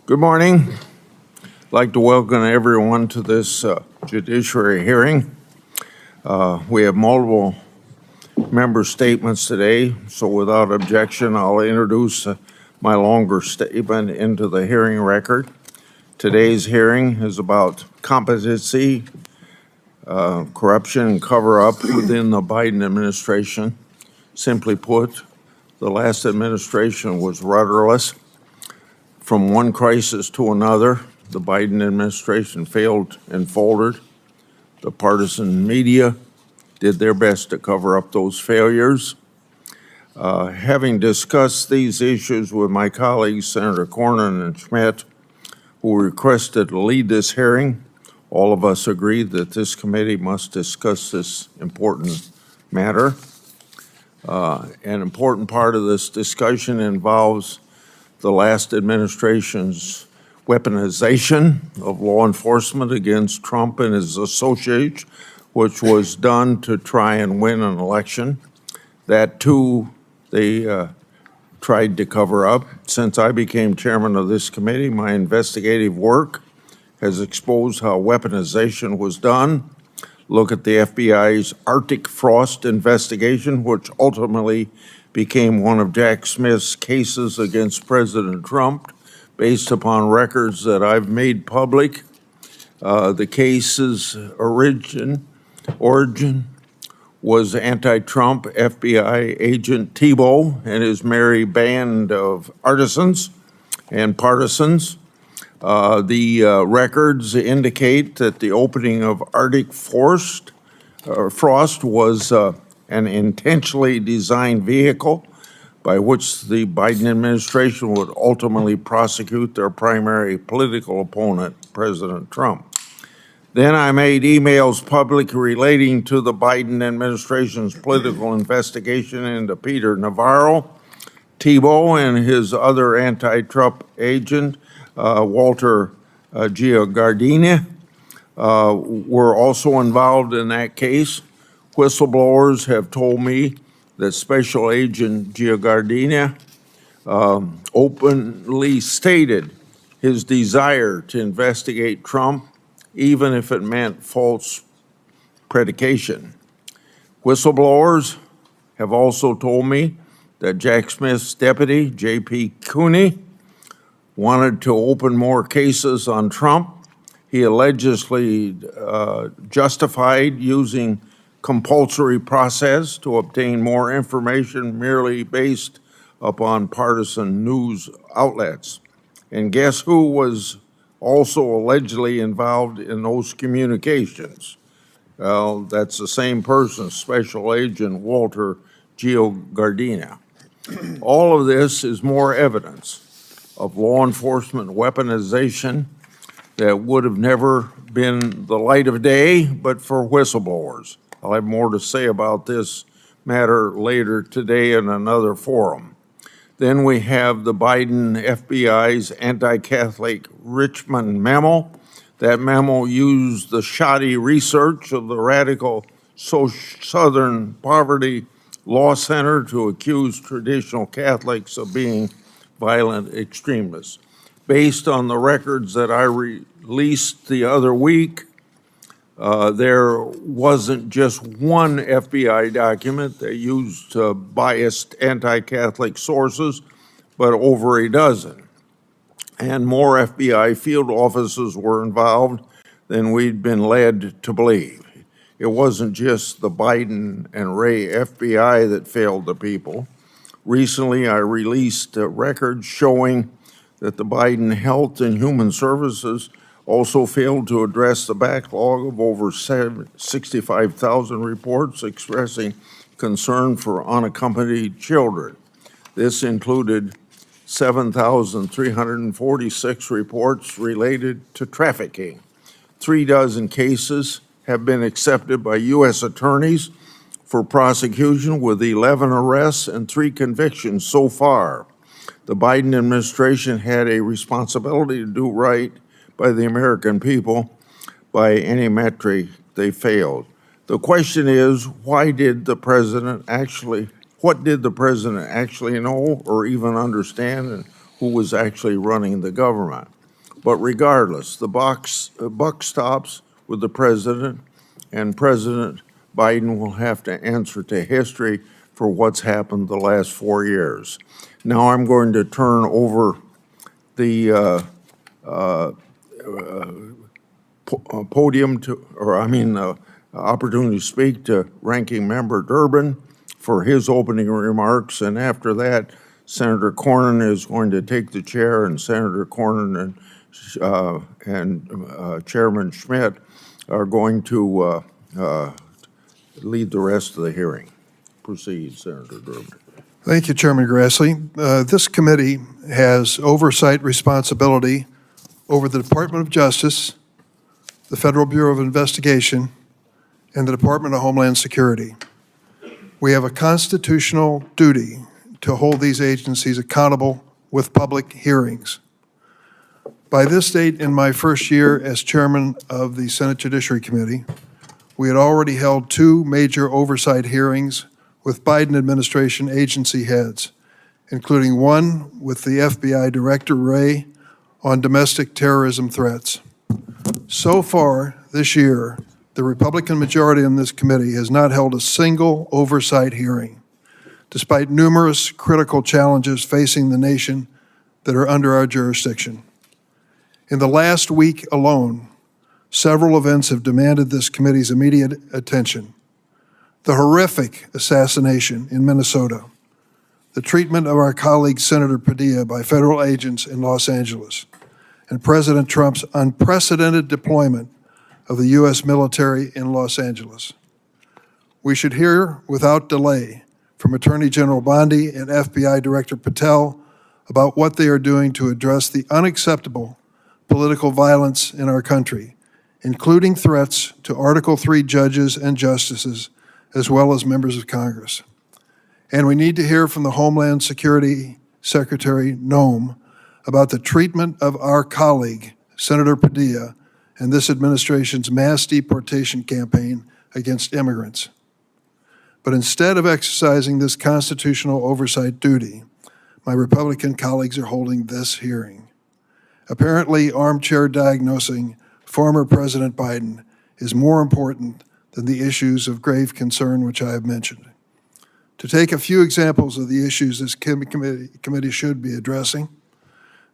Good morning. I'd like to welcome everyone to this judiciary hearing. We have multiple member statements today, so without objection, I'll introduce my longer statement into the hearing record. Today's hearing is about competency, corruption, and cover-up within the Biden administration. Simply put, the last administration was rudderless. From one crisis to another, the Biden administration failed and faltered. The partisan media did their best to cover up those failures. Having discussed these issues with my colleagues, Senator Cornyn and Schmidt, who requested to lead this hearing, all of us agreed that this committee must discuss this important matter. An important part of this discussion involves the last administration's weaponization of law enforcement against Trump and his associates, which was done to try and win an election. That, too, they tried to cover up. Since I became chairman of this committee, my investigative work has exposed how weaponization was done. Look at the FBI's Arctic Frost investigation, which ultimately became one of Jack Smith's cases against President Trump, based upon records that I've made public. The case's origin was anti-Trump FBI agent Thibault and his merry band of artisans and partisans. The records indicate that the opening of Arctic Frost was an intentionally designed vehicle by which the Biden administration would ultimately prosecute their primary political opponent, President Trump. Then I made emails public relating to the Biden administration's political investigation into Peter Navarro, Thibault, and his other anti-Trump agent, Walter Giardina, were also involved in that case. Whistleblowers have told me that Special Agent Giardina openly stated his desire to investigate Trump, even if it meant false predication. Whistleblowers have also told me that Jack Smith's deputy, J.P. Cooney, wanted to open more cases on Trump. He allegedly justified using compulsory process to obtain more information merely based upon partisan news outlets. And guess who was also allegedly involved in those communications? Well, that's the same person, Special Agent Walter Giardina. All of this is more evidence of law enforcement weaponization that would have never been the light of day, but for whistleblowers. I'll have more to say about this matter later today in another forum. Then we have the Biden FBI's anti-Catholic Richmond memo. That memo used the shoddy research of the radical Southern Poverty Law Center to accuse traditional Catholics of being violent extremists. Based on the records that I released the other week, there wasn't just one FBI document that used biased anti-Catholic sources, but over a dozen. And more FBI field officers were involved than we'd been led to believe. It wasn't just the Biden and Ray FBI that failed the people. Recently, I released records showing that the Biden Health and Human Services also failed to address the backlog of over 65,000 reports expressing concern for unaccompanied children. This included 7,346 reports related to trafficking. 36 cases have been accepted by U.S. attorneys for prosecution, with 11 arrests and 3 convictions so far. The Biden administration had a responsibility to do right by the American people. By any metric, they failed. The question is, what did the president actually know or even understand, and who was actually running the government? But regardless, the buck stops with the president, and President Biden will have to answer to history for what's happened the last 4 years. Now I'm going to turn over the opportunity to speak to Ranking Member Durbin for his opening remarks, and after that, Senator Cornyn is going to take the chair, and Senator Cornyn and Chairman Schmidt are going to lead the rest of the hearing. Proceed, Senator Durbin. Thank you, Chairman Grassley. This committee has oversight responsibility over the Department of Justice, the Federal Bureau of Investigation, and the Department of Homeland Security. We have a constitutional duty to hold these agencies accountable with public hearings. By this date in my first year as chairman of the Senate Judiciary Committee, we had already held 2 major oversight hearings with Biden administration agency heads, including one with the FBI Director Wray on domestic terrorism threats. So far this year, the Republican majority on this committee has not held a single oversight hearing, despite numerous critical challenges facing the nation that are under our jurisdiction. In the last week alone, several events have demanded this committee's immediate attention. The horrific assassination in Minnesota, the treatment of our colleague Senator Padilla by federal agents in Los Angeles, and President Trump's unprecedented deployment of the U.S. military in Los Angeles. We should hear without delay from Attorney General Bondi and FBI Director Patel about what they are doing to address the unacceptable political violence in our country, including threats to Article III judges and justices, as well as members of Congress. And we need to hear from the Homeland Security Secretary Noem about the treatment of our colleague, Senator Padilla, and this administration's mass deportation campaign against immigrants. But instead of exercising this constitutional oversight duty, my Republican colleagues are holding this hearing. Apparently, armchair diagnosing former President Biden is more important than the issues of grave concern which I have mentioned. To take a few examples of the issues this committee should be addressing,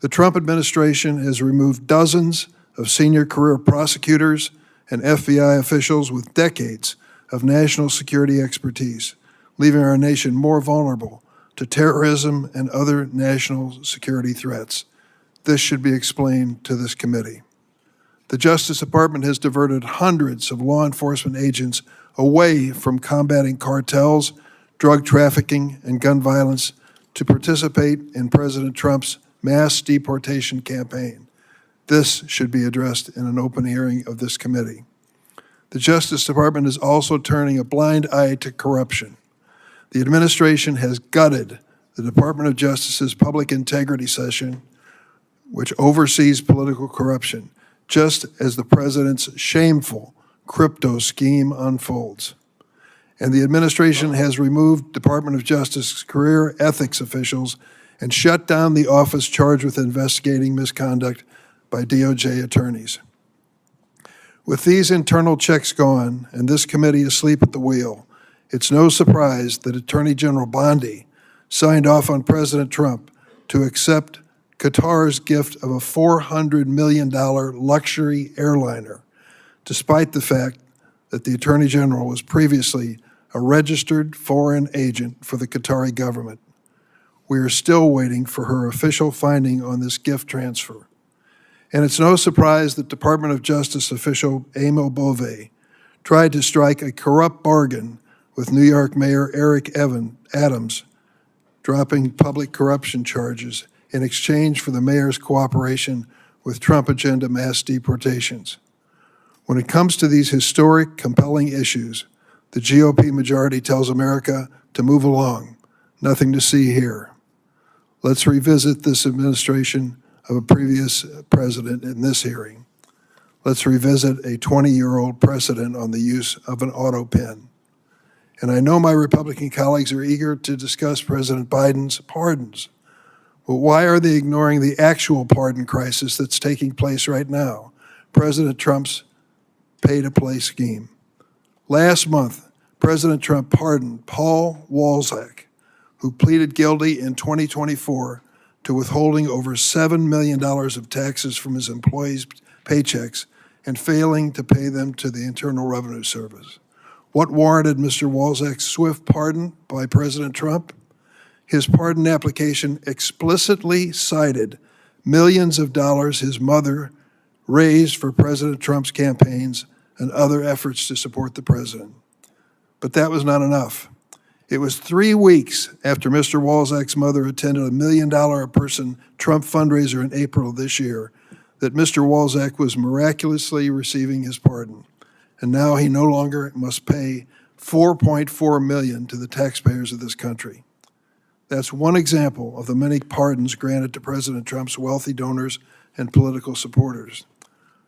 the Trump administration has removed dozens of senior career prosecutors and FBI officials with decades of national security expertise, leaving our nation more vulnerable to terrorism and other national security threats. This should be explained to this committee. The Justice Department has diverted hundreds of law enforcement agents away from combating cartels, drug trafficking, and gun violence to participate in President Trump's mass deportation campaign. This should be addressed in an open hearing of this committee. The Justice Department is also turning a blind eye to corruption. The administration has gutted the Department of Justice's Public Integrity Session, which oversees political corruption, just as the president's shameful crypto scheme unfolds. And the administration has removed Department of Justice career ethics officials and shut down the office charged with investigating misconduct by DOJ attorneys. With these internal checks gone and this committee asleep at the wheel, it's no surprise that Attorney General Bondi signed off on President Trump to accept Qatar's gift of a $400 million luxury airliner, despite the fact that the Attorney General was previously a registered foreign agent for the Qatari government. We are still waiting for her official finding on this gift transfer. And it's no surprise that Department of Justice official Emil Bove tried to strike a corrupt bargain with New York Mayor Eric Adams, dropping public corruption charges in exchange for the mayor's cooperation with Trump agenda mass deportations. When it comes to these historic, compelling issues, the GOP majority tells America to move along. Nothing to see here. Let's revisit this administration of a previous president in this hearing. Let's revisit a 20-year-old precedent on the use of an Autopen. And I know my Republican colleagues are eager to discuss President Biden's pardons. But why are they ignoring the actual pardon crisis that's taking place right now? President Trump's pay-to-play scheme. Last month, President Trump pardoned Paul Woollacott, who pleaded guilty in 2024 to withholding over $7 million of taxes from his employees' paychecks and failing to pay them to the Internal Revenue Service. What warranted Mr. Woollacott's swift pardon by President Trump? His pardon application explicitly cited millions of dollars his mother raised for President Trump's campaigns and other efforts to support the president. But that was not enough. It was 3 weeks after Mr. Woollacott's mother attended a $1 million a person Trump fundraiser in April of this year that Mr. Woollacott was miraculously receiving his pardon. And now he no longer must pay $4.4 million to the taxpayers of this country. That's one example of the many pardons granted to President Trump's wealthy donors and political supporters.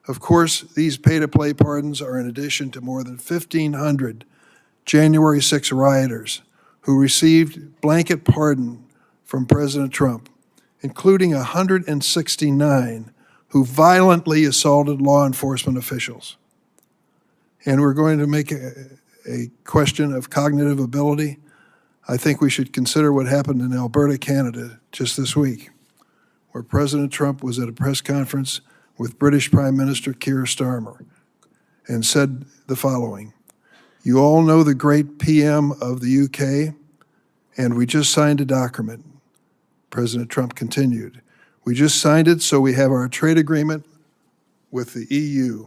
Of course, these pay-to-play pardons are in addition to more than 1,500 January 6 rioters who received blanket pardon from President Trump, including 169 who violently assaulted law enforcement officials. And we're going to make a question of cognitive ability. I think we should consider what happened in Alberta, Canada, just this week, where President Trump was at a press conference with British Prime Minister Keir Starmer and said the following: "You all know the great PM of the UK, and we just signed a document." President Trump continued, "We just signed it so we have our trade agreement with the EU.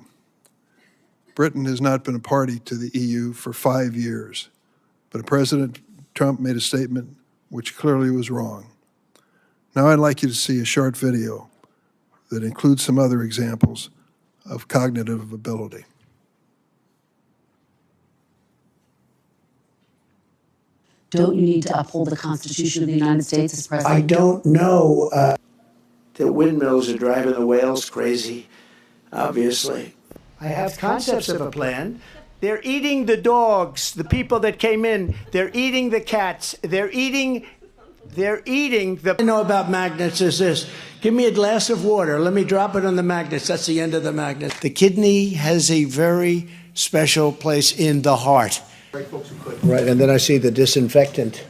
Britain has not been a party to the EU for 5 years, but President Trump made a statement which clearly was wrong." Now I'd like you to see a short video that includes some other examples of cognitive ability. Don't you need to uphold the Constitution of the United States as president? I don't know. The windmills are driving the whales crazy, obviously. I have concepts of a plan. They're eating the dogs, the people that came in. They're eating the cats. They're eating the... I know about magnets is this. Give me a glass of water. Let me drop it on the magnets. That's the end of the magnet. The kidney has a very special place in the heart. Right, and then I see the disinfectant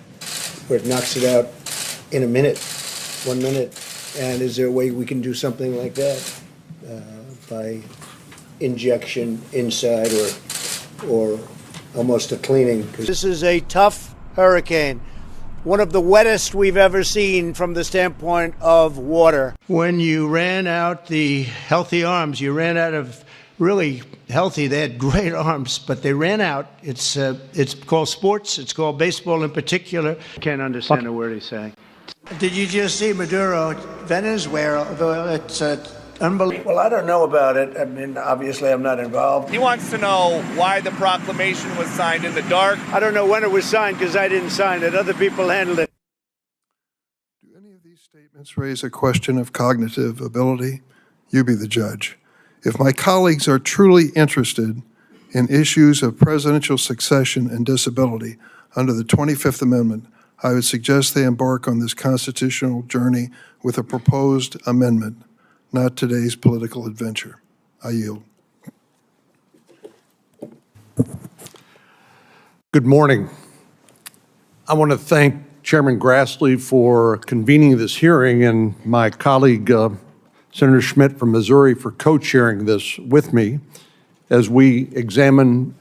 where it knocks it out in a minute, 1 minute. And is there a way we can do something like that by injection inside or almost a cleaning? This is a tough hurricane, one of the wettest we've ever seen from the standpoint of water. When you ran out the healthy arms, you ran out of really healthy. They had great arms, but they ran out. It's called sports. It's called baseball in particular. Can't understand a word he's saying. Did you just see Maduro, Venezuela? It's unbelievable. Well, I don't know about it. I mean, obviously, I'm not involved. He wants to know why the proclamation was signed in the dark. I don't know when it was signed because I didn't sign it. Other people handled it. Do any of these statements raise a question of cognitive ability? You be the judge. If my colleagues are truly interested in issues of presidential succession and disability under the 25th Amendment, I would suggest they embark on this constitutional journey with a proposed amendment, not today's political adventure. I yield. Good morning. I want to thank Chairman Grassley for convening this hearing and my colleague, Senator Schmidt from Missouri, for co-chairing this with me as we examine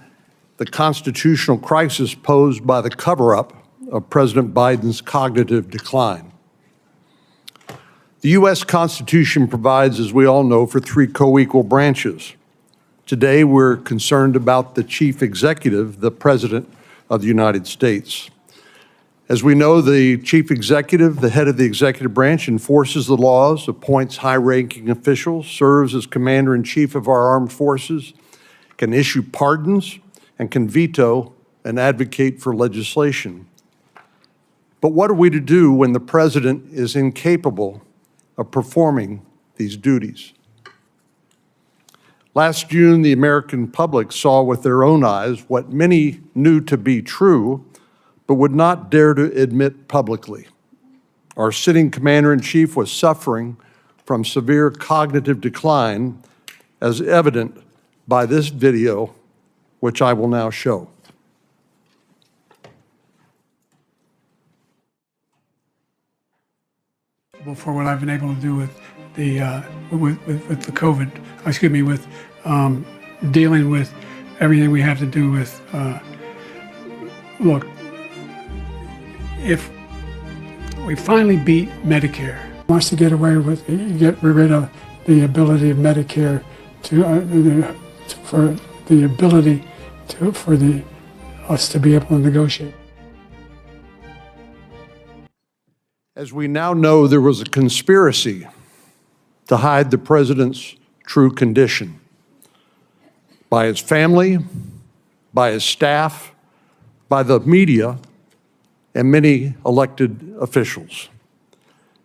the constitutional crisis posed by the cover-up of President Biden's cognitive decline. The U.S. Constitution provides, as we all know, for 3 co-equal branches. Today, we're concerned about the chief executive, the President of the United States. As we know, the chief executive, the head of the executive branch, enforces the laws, appoints high-ranking officials, serves as commander-in-chief of our armed forces, can issue pardons, and can veto and advocate for legislation. But what are we to do when the president is incapable of performing these duties? Last June, the American public saw with their own eyes what many knew to be true, but would not dare to admit publicly. Our sitting commander-in-chief was suffering from severe cognitive decline, as evident by this video, which I will now show. For what I've been able to do with the with the COVID, with dealing with everything we have to do with. Look, if we finally beat Medicare, wants to get rid of the ability of Medicare for us to be able to negotiate. As we now know, there was a conspiracy to hide the president's true condition by his family, by his staff, by the media, and many elected officials.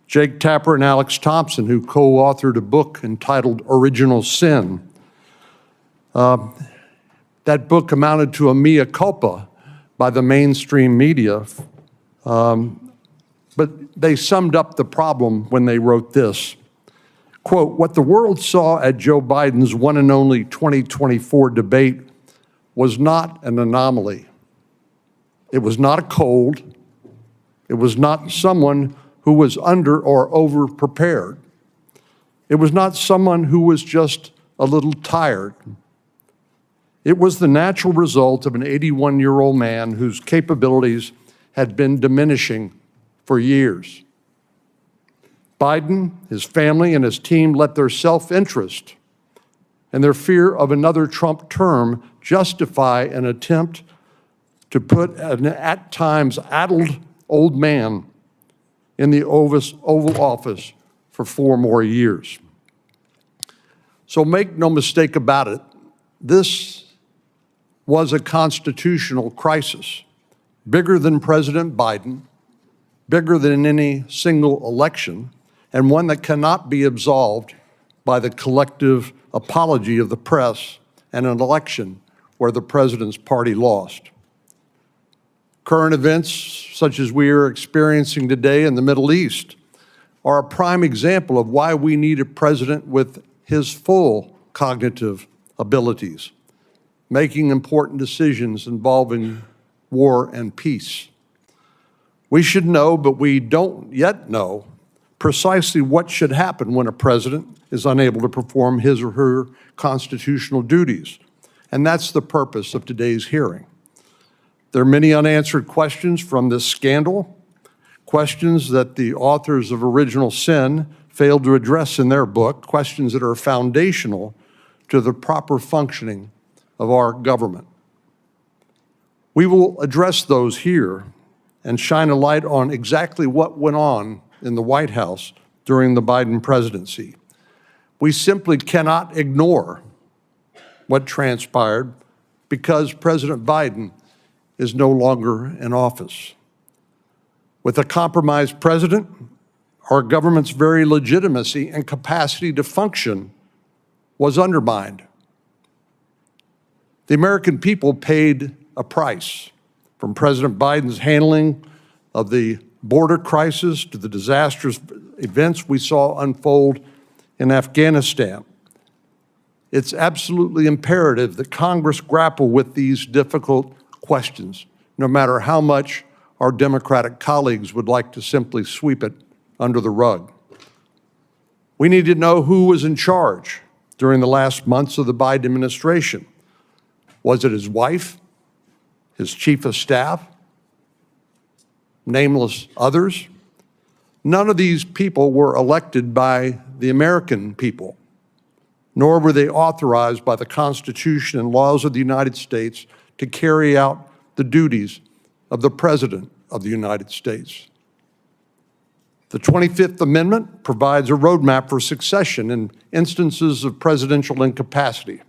Jake Tapper and Alex Thompson, who co-authored a book entitled Original Sin, that book amounted to a mea culpa by the mainstream media, but they summed up the problem when they wrote this. Quote, "What the world saw at Joe Biden's one and only 2024 debate was not an anomaly. It was not a cold. It was not someone who was under or over prepared. It was not someone who was just a little tired. It was the natural result of an 81-year-old man whose capabilities had been diminishing for years. Biden, his family, and his team let their self-interest and their fear of another Trump term justify an attempt to put an at times addled old man in the Oval Office for 4 more years. So make no mistake about it, this was a constitutional crisis, bigger than President Biden, bigger than any single election, and one that cannot be absolved by the collective apology of the press and an election where the president's party lost. Current events, such as we are experiencing today in the Middle East, are a prime example of why we need a president with his full cognitive abilities, making important decisions involving war and peace. We should know, but we don't yet know, precisely what should happen when a president is unable to perform his or her constitutional duties. And that's the purpose of today's hearing. There are many unanswered questions from this scandal, questions that the authors of Original Sin failed to address in their book, questions that are foundational to the proper functioning of our government. We will address those here and shine a light on exactly what went on in the White House during the Biden presidency. We simply cannot ignore what transpired because President Biden is no longer in office. With a compromised president, our government's very legitimacy and capacity to function was undermined. The American people paid a price, from President Biden's handling of the border crisis to the disastrous events we saw unfold in Afghanistan. It's absolutely imperative that Congress grapple with these difficult questions, no matter how much our Democratic colleagues would like to simply sweep it under the rug. We need to know who was in charge during the last months of the Biden administration. Was it his wife, his chief of staff, nameless others? None of these people were elected by the American people, nor were they authorized by the Constitution and laws of the United States to carry out the duties of the President of the United States. The 25th Amendment provides a roadmap for succession in instances of presidential incapacity.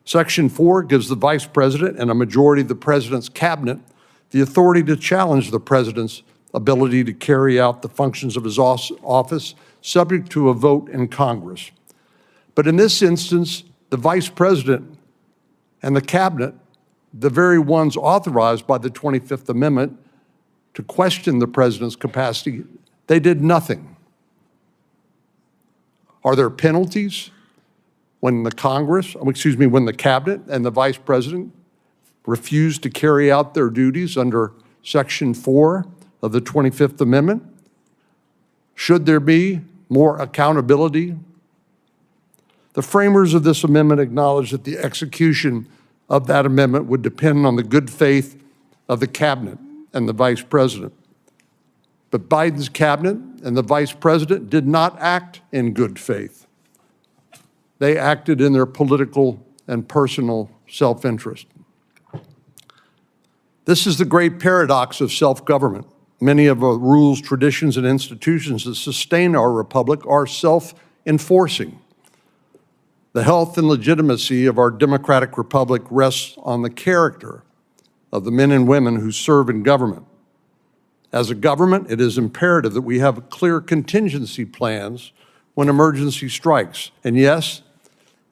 Section 4 gives the Vice President and a majority of the President's cabinet the authority to challenge the President's ability to carry out the functions of his office subject to a vote in Congress. But in this instance, the Vice President and the cabinet, the very ones authorized by the 25th Amendment to question the President's capacity, They did nothing. Are there penalties when the when the cabinet and the vice president refuse to carry out their duties under Section 4 of the 25th Amendment? Should there be more accountability? The framers of this amendment acknowledged that the execution of that amendment would depend on the good faith of the cabinet and the vice president. But Biden's cabinet and the vice president did not act in good faith. They acted in their political and personal self-interest. This is the great paradox of self-government. Many of the rules, traditions, and institutions that sustain our republic are self-enforcing. The health and legitimacy of our democratic republic rests on the character of the men and women who serve in government. As a government, it is imperative that we have clear contingency plans when emergency strikes. And yes,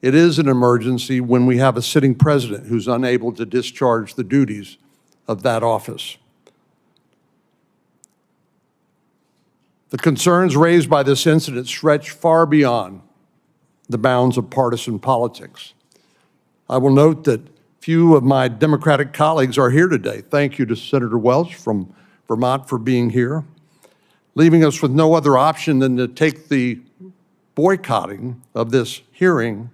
it is an emergency when we have a sitting president who's unable to discharge the duties of that office. The concerns raised by this incident stretch far beyond the bounds of partisan politics. I will note that few of my Democratic colleagues are here today. Thank you to Senator Welch from Vermont for being here, leaving us with no other option than to take the boycotting of this hearing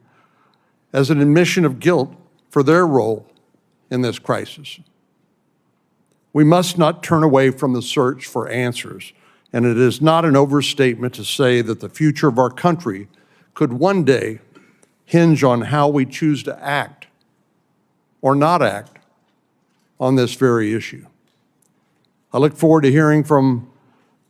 as an admission of guilt for their role in this crisis. We must not turn away from the search for answers, and it is not an overstatement to say that the future of our country could one day hinge on how we choose to act or not act on this very issue. I look forward to hearing from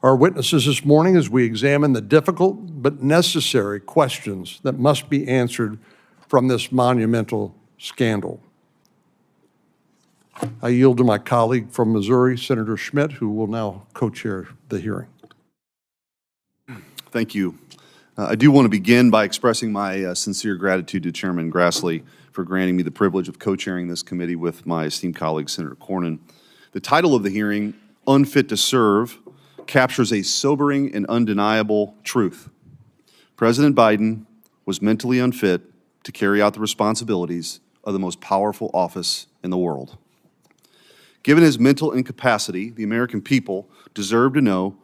our witnesses this morning as we examine the difficult but necessary questions that must be answered from this monumental scandal. I yield to my colleague from Missouri, Senator Schmitt, who will now co-chair the hearing. Thank you. I do want to begin by expressing my sincere gratitude to Chairman Grassley for granting me the privilege of co-chairing this committee with my esteemed colleague, Senator Cornyn. The title of the hearing, Unfit to Serve, captures a sobering and undeniable truth. President Biden was mentally unfit to carry out the responsibilities of the most powerful office in the world. Given his mental incapacity, the American people deserve to know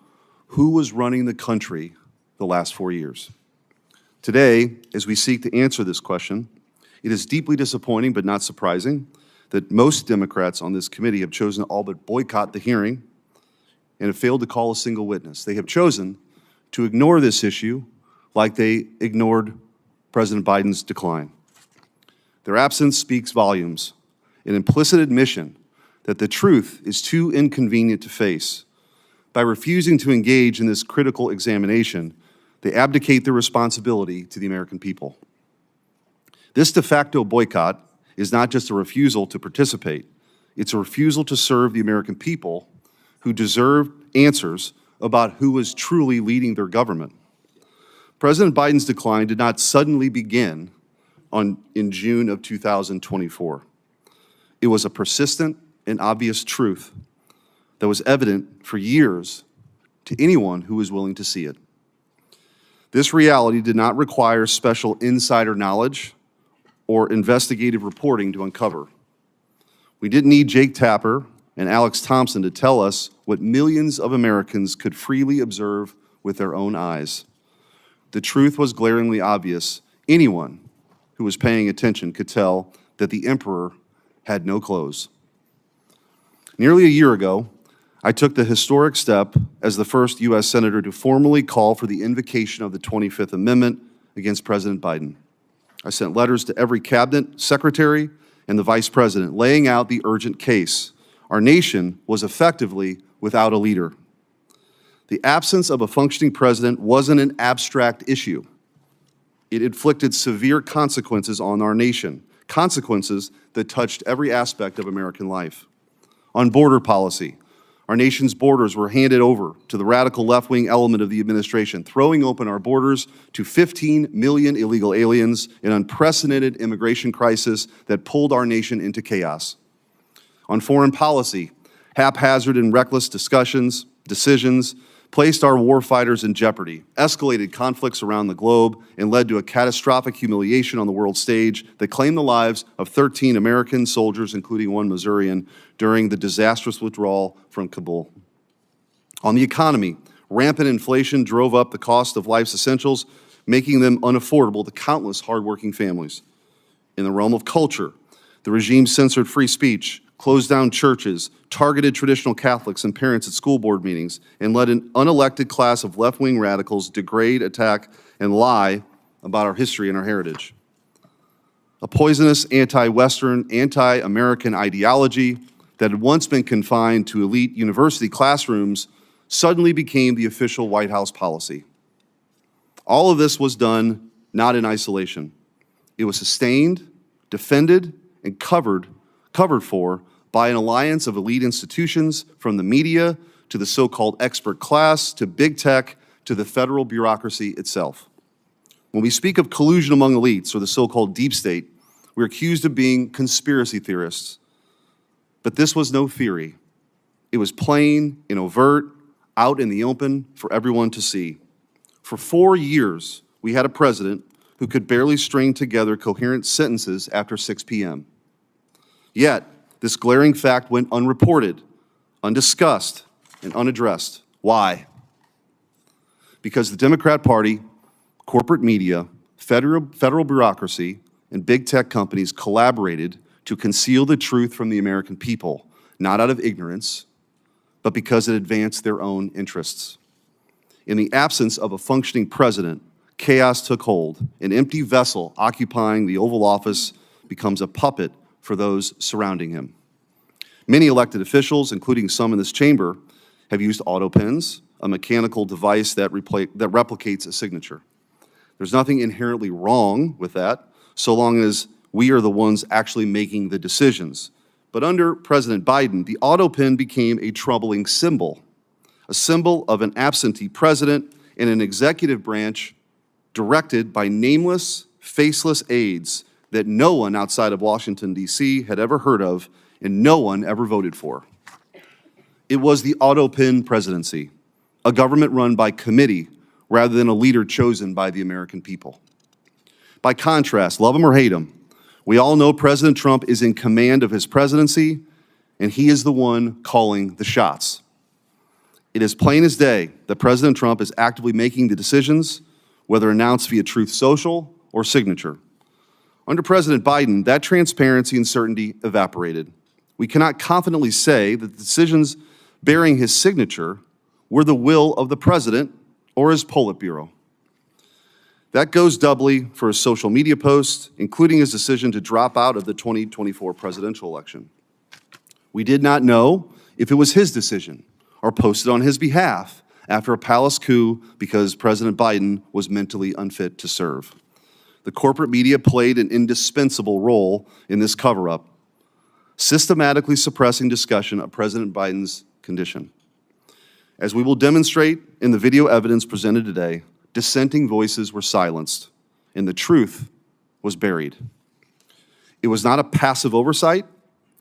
who was running the country the last 4 years. Today, as we seek to answer this question, it is deeply disappointing but not surprising that most Democrats on this committee have chosen to all but boycott the hearing and have failed to call a single witness. They have chosen to ignore this issue like they ignored President Biden's decline. Their absence speaks volumes, an implicit admission that the truth is too inconvenient to face. By refusing to engage in this critical examination, they abdicate their responsibility to the American people. This de facto boycott is not just a refusal to participate, it's a refusal to serve the American people who deserve answers about who is truly leading their government. President Biden's decline did not suddenly begin in June of 2024. It was a persistent and obvious truth that was evident for years to anyone who was willing to see it. This reality did not require special insider knowledge or investigative reporting to uncover. We didn't need Jake Tapper and Alex Thompson to tell us what millions of Americans could freely observe with their own eyes. The truth was glaringly obvious. Anyone who was paying attention could tell that the emperor had no clothes. Nearly a year ago, I took the historic step as the first U.S. Senator to formally call for the invocation of the 25th Amendment against President Biden. I sent letters to every cabinet secretary and the vice president laying out the urgent case. Our nation was effectively without a leader. The absence of a functioning president wasn't an abstract issue. It inflicted severe consequences on our nation, consequences that touched every aspect of American life. On border policy, our nation's borders were handed over to the radical left-wing element of the administration, throwing open our borders to 15 million illegal aliens, an unprecedented immigration crisis that pulled our nation into chaos. On foreign policy, haphazard and reckless decisions placed our warfighters in jeopardy, escalated conflicts around the globe, and led to a catastrophic humiliation on the world stage that claimed the lives of 13 American soldiers, including one Missourian, during the disastrous withdrawal from Kabul. On the economy, rampant inflation drove up the cost of life's essentials, making them unaffordable to countless hardworking families. In the realm of culture, the regime censored free speech, closed down churches, targeted traditional Catholics and parents at school board meetings, and let an unelected class of left-wing radicals degrade, attack, and lie about our history and our heritage. A poisonous anti-Western, anti-American ideology that had once been confined to elite university classrooms suddenly became the official White House policy. All of this was done not in isolation. It was sustained, defended, and covered for by an alliance of elite institutions, from the media to the so-called expert class to big tech to the federal bureaucracy itself. When we speak of collusion among elites, or the so-called deep state, we're accused of being conspiracy theorists. But this was no theory. It was plain and overt, out in the open for everyone to see. For 4 years, we had a president who could barely string together coherent sentences after 6 p.m. Yet, this glaring fact went unreported, undiscussed, and unaddressed. Why? Because the Democrat Party, corporate media, federal bureaucracy, and big tech companies collaborated to conceal the truth from the American people, not out of ignorance, but because it advanced their own interests. In the absence of a functioning president, chaos took hold. An empty vessel occupying the Oval Office becomes a puppet for those surrounding him. Many elected officials, including some in this chamber, have used Autopens, a mechanical device that replicates a signature. There's nothing inherently wrong with that, so long as we are the ones actually making the decisions. But under President Biden, the Autopen became a troubling symbol, a symbol of an absentee president and an executive branch directed by nameless, faceless aides that no one outside of Washington, D.C. had ever heard of and no one ever voted for. It was the Autopen presidency, a government run by committee rather than a leader chosen by the American people. By contrast, love him or hate him, we all know President Trump is in command of his presidency, and he is the one calling the shots. It is plain as day that President Trump is actively making the decisions, whether announced via Truth Social or signature. Under President Biden, that transparency and certainty evaporated. We cannot confidently say that the decisions bearing his signature were the will of the president or his Politburo. That goes doubly for his social media posts, including his decision to drop out of the 2024 presidential election. We did not know if it was his decision or posted on his behalf after a palace coup because President Biden was mentally unfit to serve. The corporate media played an indispensable role in this cover-up, systematically suppressing discussion of President Biden's condition. As we will demonstrate in the video evidence presented today, dissenting voices were silenced, and the truth was buried. It was not a passive oversight.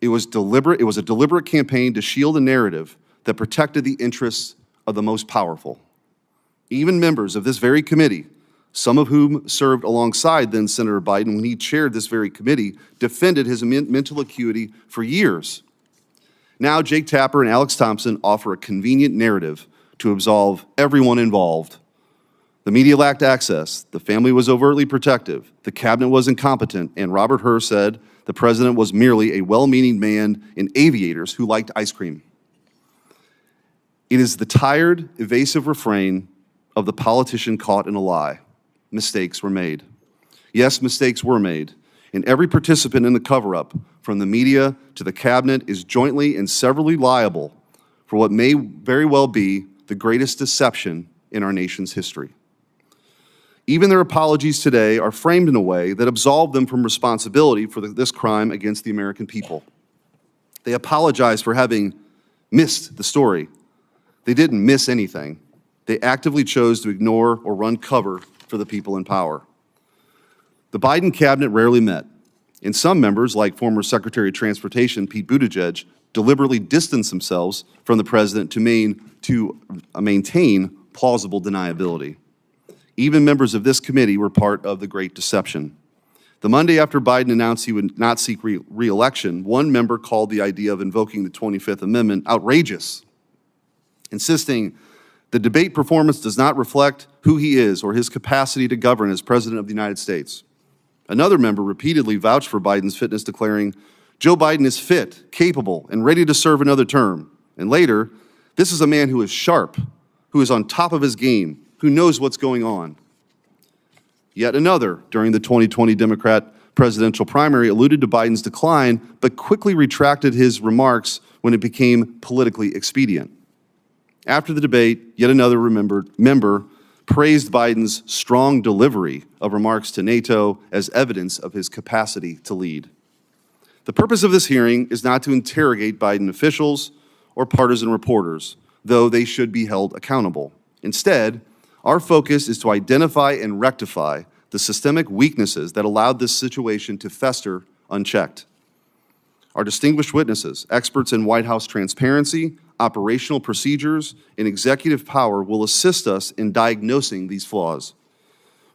It was deliberate. It was a deliberate campaign to shield a narrative that protected the interests of the most powerful. Even members of this very committee, some of whom served alongside then Senator Biden when he chaired this very committee, defended his mental acuity for years. Now Jake Tapper and Alex Thompson offer a convenient narrative to absolve everyone involved. The media lacked access, the family was overtly protective, the cabinet was incompetent, and Robert Hur said the president was merely a well-meaning man in aviators who liked ice cream. It is the tired, evasive refrain of the politician caught in a lie. Mistakes were made. Yes, mistakes were made, and every participant in the cover-up, from the media to the cabinet, is jointly and severally liable for what may very well be the greatest deception in our nation's history. Even their apologies today are framed in a way that absolve them from responsibility for this crime against the American people. They apologize for having missed the story. They didn't miss anything. They actively chose to ignore or run cover for the people in power. The Biden cabinet rarely met, and some members, like former Secretary of Transportation Pete Buttigieg, deliberately distance themselves from the president to maintain plausible deniability. Even members of this committee were part of the Great Deception. The Monday after Biden announced he would not seek re-election, one member called the idea of invoking the 25th Amendment outrageous, insisting the debate performance does not reflect who he is or his capacity to govern as President of the United States. Another member repeatedly vouched for Biden's fitness, declaring, Joe Biden is fit, capable, and ready to serve another term. And later, this is a man who is sharp, who is on top of his game, who knows what's going on. Yet another, during the 2020 Democrat presidential primary, alluded to Biden's decline, but quickly retracted his remarks when it became politically expedient. After the debate, yet another member praised Biden's strong delivery of remarks to NATO as evidence of his capacity to lead. The purpose of this hearing is not to interrogate Biden officials or partisan reporters, though they should be held accountable. Instead, our focus is to identify and rectify the systemic weaknesses that allowed this situation to fester unchecked. Our distinguished witnesses, experts in White House transparency, operational procedures, and executive power will assist us in diagnosing these flaws.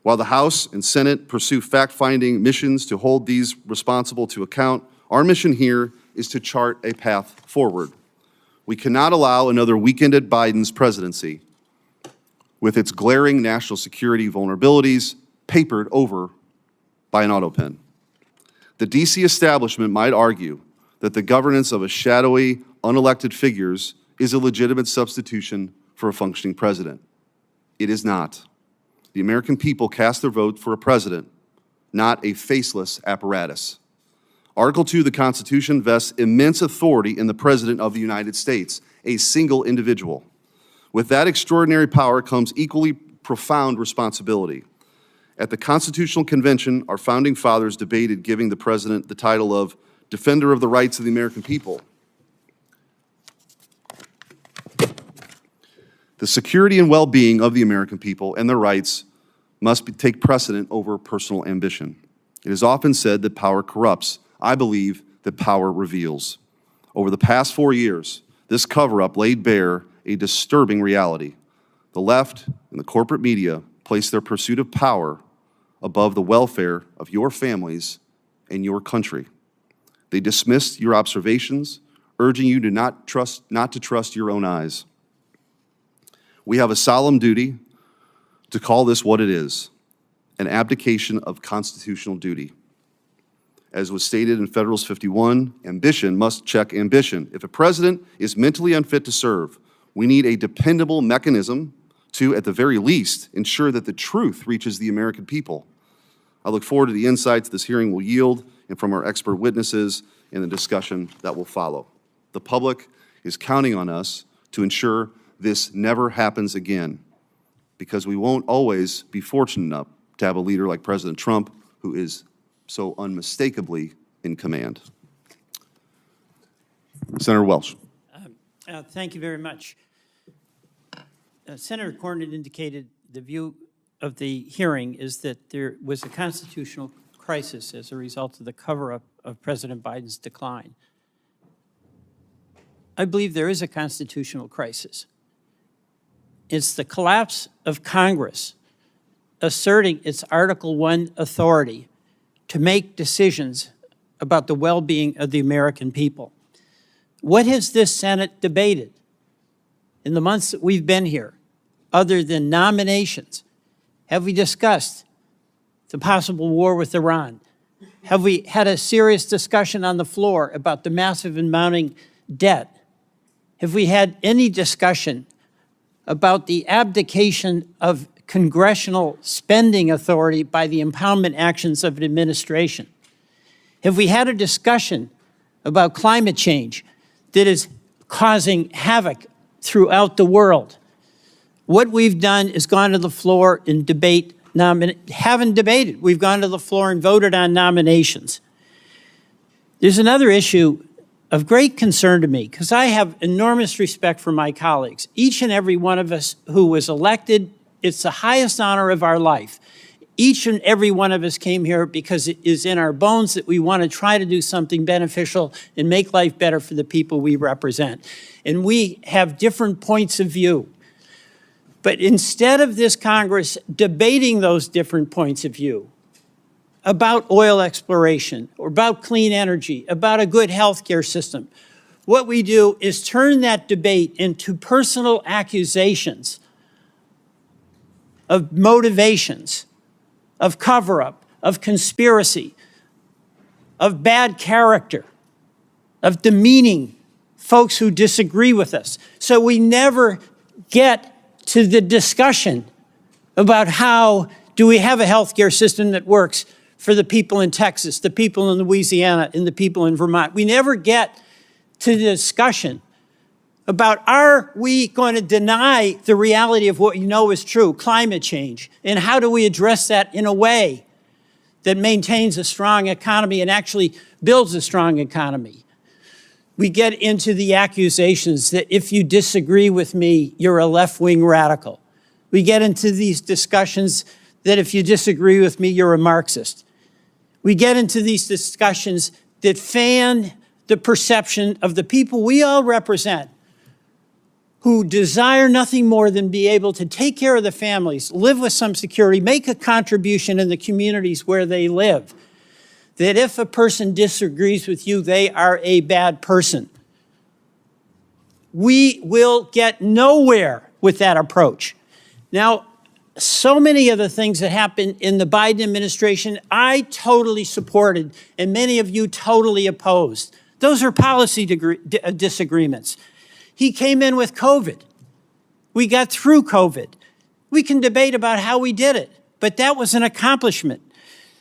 While the House and Senate pursue fact-finding missions to hold these responsible to account, our mission here is to chart a path forward. We cannot allow another weekend at Biden's presidency with its glaring national security vulnerabilities papered over by an Autopen. The DC establishment might argue that the governance of a shadowy, unelected figures is a legitimate substitution for a functioning president. It is not. The American people cast their vote for a president, not a faceless apparatus. Article 2 of the Constitution vests immense authority in the President of the United States, a single individual. With that extraordinary power comes equally profound responsibility. At the Constitutional Convention, our founding fathers debated giving the President the title of Defender of the Rights of the American People. The security and well-being of the American people and their rights must take precedent over personal ambition. It is often said that power corrupts. I believe that power reveals. Over the past 4 years, this cover-up laid bare a disturbing reality. The left and the corporate media place their pursuit of power above the welfare of your families and your country. They dismissed your observations, urging you to not to trust your own eyes. We have a solemn duty to call this what it is, an abdication of constitutional duty. As was stated in Federalist 51, ambition must check ambition. If a president is mentally unfit to serve, we need a dependable mechanism to, at the very least, ensure that the truth reaches the American people. I look forward to the insights this hearing will yield and from our expert witnesses in the discussion that will follow. The public is counting on us to ensure this never happens again, because we won't always be fortunate enough to have a leader like President Trump who is so unmistakably in command. Senator Welch. Thank you very much. Senator Cornyn indicated the view of the hearing is that there was a constitutional crisis as a result of the cover-up of President Biden's decline. I believe there is a constitutional crisis. It's the collapse of Congress asserting its Article I authority to make decisions about the well-being of the American people. What has this Senate debated in the months that we've been here, other than nominations? Have we discussed the possible war with Iran? Have we had a serious discussion on the floor about the massive and mounting debt? Have we had any discussion about the abdication of congressional spending authority by the impoundment actions of an administration? Have we had a discussion about climate change that is causing havoc throughout the world? What we've done is gone to the floor and haven't debated. We've gone to the floor and voted on nominations. There's another issue of great concern to me, because I have enormous respect for my colleagues. Each and every one of us who was elected, it's the highest honor of our life. Each and every one of us came here because it is in our bones that we want to try to do something beneficial and make life better for the people we represent. And we have different points of view. But instead of this Congress debating those different points of view about oil exploration or about clean energy, about a good healthcare system, what we do is turn that debate into personal accusations of motivations, of cover-up, of conspiracy, of bad character, of demeaning folks who disagree with us. So we never get to the discussion about how do we have a healthcare system that works for the people in Texas, the people in Louisiana, and the people in Vermont. We never get to the discussion about are we going to deny the reality of what you know is true, climate change, and how do we address that in a way that maintains a strong economy and actually builds a strong economy. We get into the accusations that if you disagree with me, you're a left-wing radical. We get into these discussions that if you disagree with me, you're a Marxist. We get into these discussions that fan the perception of the people we all represent, who desire nothing more than be able to take care of the families, live with some security, make a contribution in the communities where they live. That if a person disagrees with you, they are a bad person. We will get nowhere with that approach. Now, so many of the things that happened in the Biden administration, I totally supported, and many of you totally opposed. Those are policy disagreements. He came in with COVID. We got through COVID. We can debate about how we did it, but that was an accomplishment.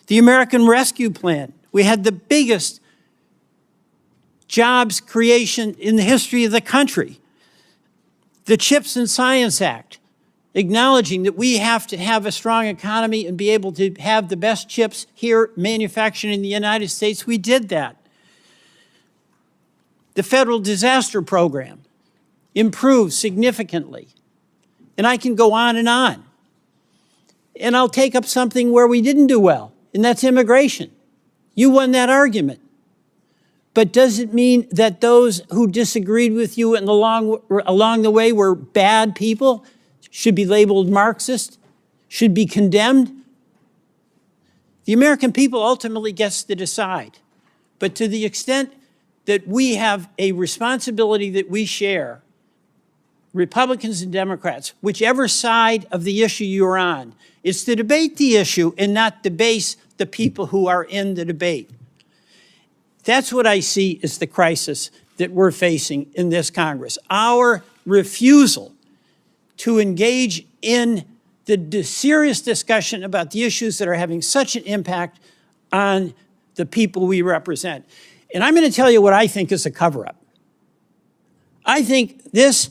The American Rescue Plan, we had the biggest jobs creation in the history of the country. The CHIPS and Science Act, acknowledging that we have to have a strong economy and be able to have the best chips here manufactured in the United States. We did that. The Federal Disaster Program improved significantly. And I can go on. And I'll take up something where we didn't do well, and that's immigration. You won that argument. But does it mean that those who disagreed with you and along the way were bad people, should be labeled Marxist, should be condemned? The American people ultimately gets to decide. But to the extent that we have a responsibility that we share, Republicans and Democrats, whichever side of the issue you're on, is to debate the issue and not debase the people who are in the debate. That's what I see as the crisis that we're facing in this Congress. Our refusal to engage in the serious discussion about the issues that are having such an impact on the people we represent. And I'm going to tell you what I think is a cover-up. I think this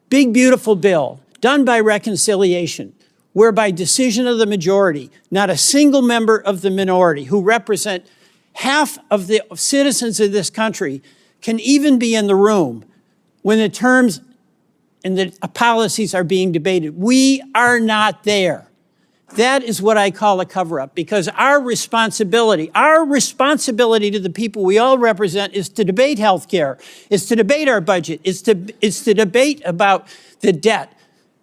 big, beautiful bill done by reconciliation, where by decision of the majority, not a single member of the minority who represent half of the citizens of this country can even be in the room when the terms and the policies are being debated. We are not there. That is what I call a cover-up, because our responsibility to the people we all represent is to debate health care, is to debate our budget, is to debate about the debt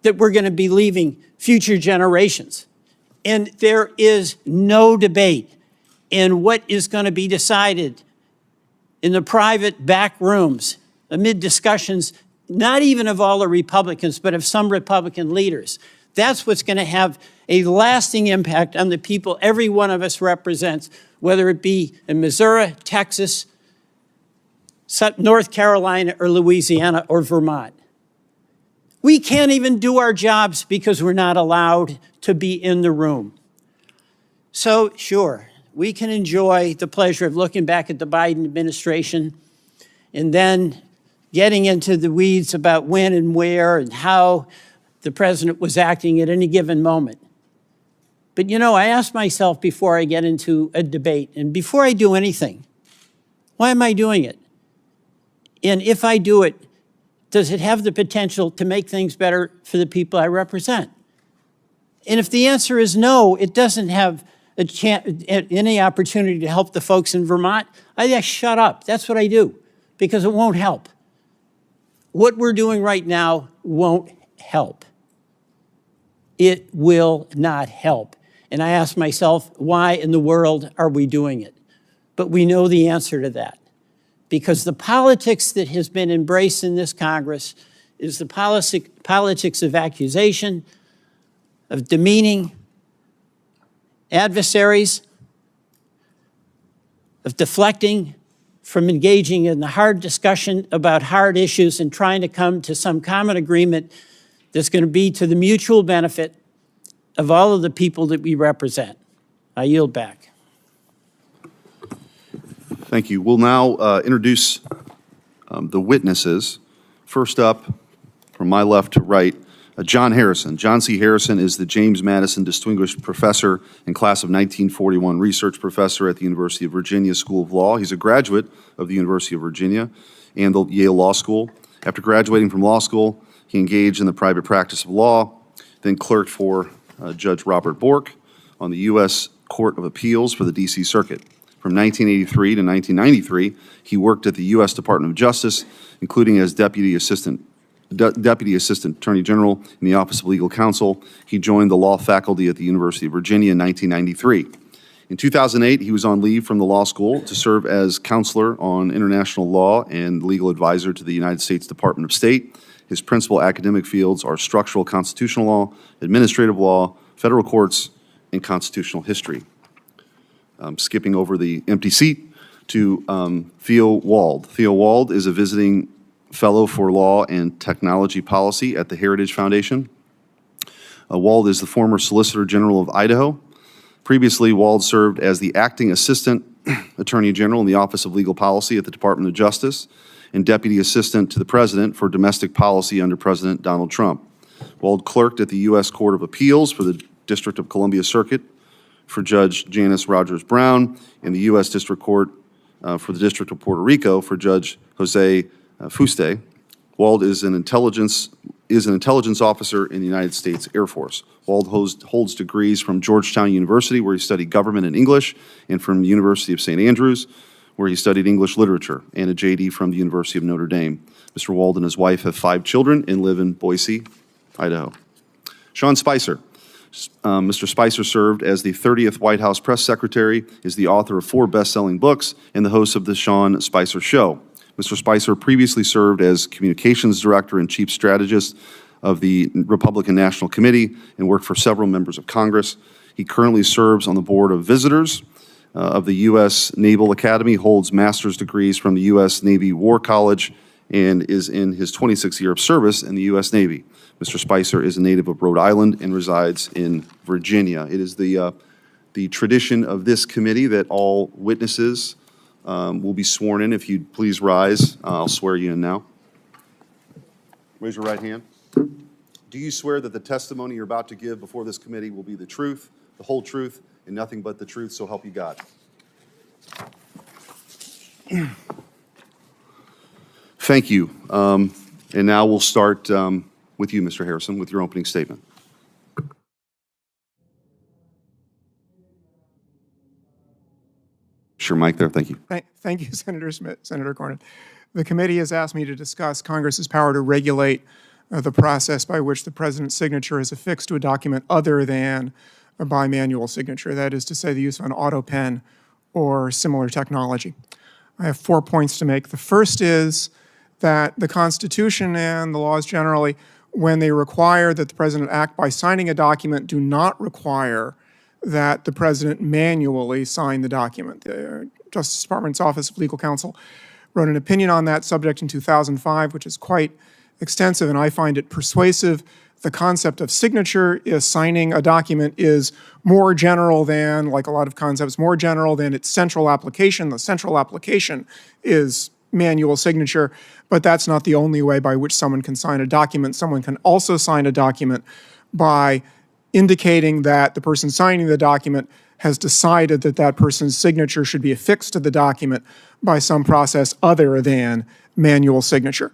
that we're going to be leaving future generations. And there is no debate in what is going to be decided in the private back rooms amid discussions, not even of all the Republicans, but of some Republican leaders. That's what's going to have a lasting impact on the people every one of us represents, whether it be in Missouri, Texas, North Carolina, or Louisiana, or Vermont. We can't even do our jobs because we're not allowed to be in the room. So, sure, we can enjoy the pleasure of looking back at the Biden administration and then getting into the weeds about when and where and how the president was acting at any given moment. But you know, I ask myself before I get into a debate and before I do anything, why am I doing it? And if I do it, does it have the potential to make things better for the people I represent? And if the answer is no, it doesn't have any opportunity to help the folks in Vermont, I just shut up. That's what I do, because it won't help. What we're doing right now won't help. It will not help. And I ask myself, why in the world are we doing it? But we know the answer to that, because the politics that has been embraced in this Congress is the politics of accusation, of demeaning adversaries, of deflecting from engaging in the hard discussion about hard issues and trying to come to some common agreement that's going to be to the mutual benefit of all of the people that we represent. I yield back. Thank you. We'll now introduce the witnesses. First up, from my left to right, John Harrison. John C. Harrison is the James Madison Distinguished Professor and Class of 1941 Research Professor at the University of Virginia School of Law. He's a graduate of the University of Virginia and the Yale Law School. After graduating from law school, he engaged in the private practice of law, then clerked for Judge Robert Bork on the U.S. Court of Appeals for the D.C. Circuit. From 1983 to 1993, he worked at the U.S. Department of Justice, including as Deputy Assistant Attorney General in the Office of Legal Counsel. He joined the law faculty at the University of Virginia in 1993. In 2008, he was on leave from the law school to serve as counselor on international law and legal advisor to the United States Department of State. His principal academic fields are structural constitutional law, administrative law, federal courts, and constitutional history. Skipping over the empty seat to Theo Wald. Theo Wald is a visiting fellow for law and technology policy at the Heritage Foundation. Wald is the former Solicitor General of Idaho. Previously, Wald served as the acting assistant attorney general in the Office of Legal Policy at the Department of Justice and deputy assistant to the president for domestic policy under President Donald Trump. Wald clerked at the U.S. Court of Appeals for the District of Columbia Circuit for Judge Janice Rogers Brown and the U.S. District Court for the District of Puerto Rico for Judge Jose Fuste. Wald is an intelligence officer in the United States Air Force. Wald holds degrees from Georgetown University, where he studied government and English, and from the University of St. Andrews, where he studied English literature, and a JD from the University of Notre Dame. Mr. Wald and his wife have 5 children and live in Boise, Idaho. Sean Spicer. Mr. Spicer served as the 30th White House press secretary, is the author of 4 best-selling books, and the host of The Sean Spicer Show. Mr. Spicer previously served as communications director and chief strategist of the Republican National Committee and worked for several members of Congress. He currently serves on the board of visitors of the U.S. Naval Academy, holds master's degrees from the U.S. Navy War College, and is in his 26th year of service in the U.S. Navy. Mr. Spicer is a native of Rhode Island and resides in Virginia. It is the tradition of this committee that all witnesses will be sworn in. If you'd please rise, I'll swear you in now. Raise your right hand. Do you swear that the testimony you're about to give before this committee will be the truth, the whole truth, and nothing but the truth, so help you God? Thank you. And now we'll start with you, Mr. Harrison, with your opening statement. Sure, Mike there. Thank you. Thank you, Senator Smith, Senator Cornyn. The committee has asked me to discuss Congress's power to regulate the process by which the president's signature is affixed to a document other than a bimanual signature, that is to say the use of an Autopen or similar technology. I have 4 points to make. The first is that the Constitution and the laws generally, when they require that the president act by signing a document, do not require that the president manually sign the document. The Justice Department's Office of Legal Counsel wrote an opinion on that subject in 2005, which is quite extensive, and I find it persuasive. The concept of signature is signing a document is more general than, like a lot of concepts, more general than its central application. The central application is manual signature, but that's not the only way by which someone can sign a document. Someone can also sign a document by indicating that the person signing the document has decided that that person's signature should be affixed to the document by some process other than manual signature.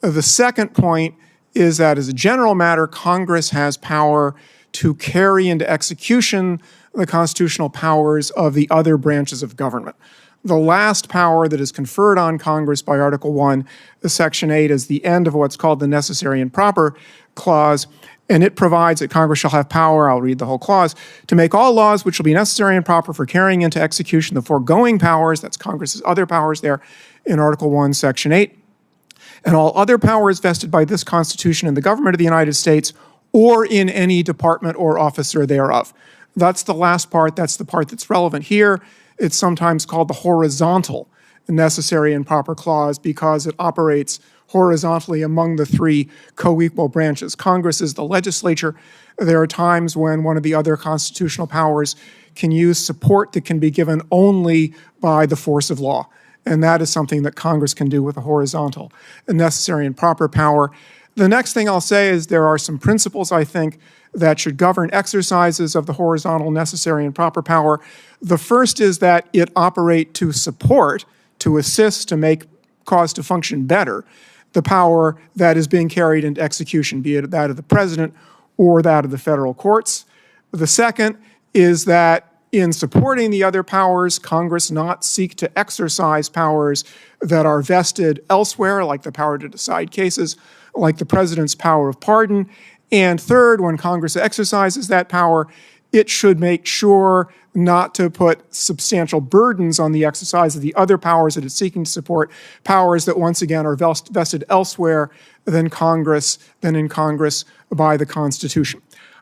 The second point is that as a general matter, Congress has power to carry into execution the constitutional powers of the other branches of government. The last power that is conferred on Congress by Article 1, Section 8, is the end of what's called the necessary and proper clause, and it provides that Congress shall have power, I'll read the whole clause, to make all laws which shall be necessary and proper for carrying into execution the foregoing powers, that's Congress's other powers there in Article 1, Section 8, and all other powers vested by this Constitution in the government of the United States or in any department or officer thereof. That's the last part. That's the part that's relevant here. It's sometimes called the horizontal necessary and proper clause because it operates horizontally among the three co-equal branches. Congress is the legislature. There are times when one of the other constitutional powers can use support that can be given only by the force of law. And that is something that Congress can do with a horizontal necessary and proper power. The next thing I'll say is there are some principles, I think, that should govern exercises of the horizontal necessary and proper power. The first is that it operate to support, to assist, to make cause to function better, the power that is being carried into execution, be it that of the president or that of the federal courts. The second is that in supporting the other powers, Congress not seek to exercise powers that are vested elsewhere, like the power to decide cases, like the president's power of pardon. And third, when Congress exercises that power, it should make sure not to put substantial burdens on the exercise of the other powers that it's seeking to support, powers that once again are vested elsewhere than in Congress by the Constitution.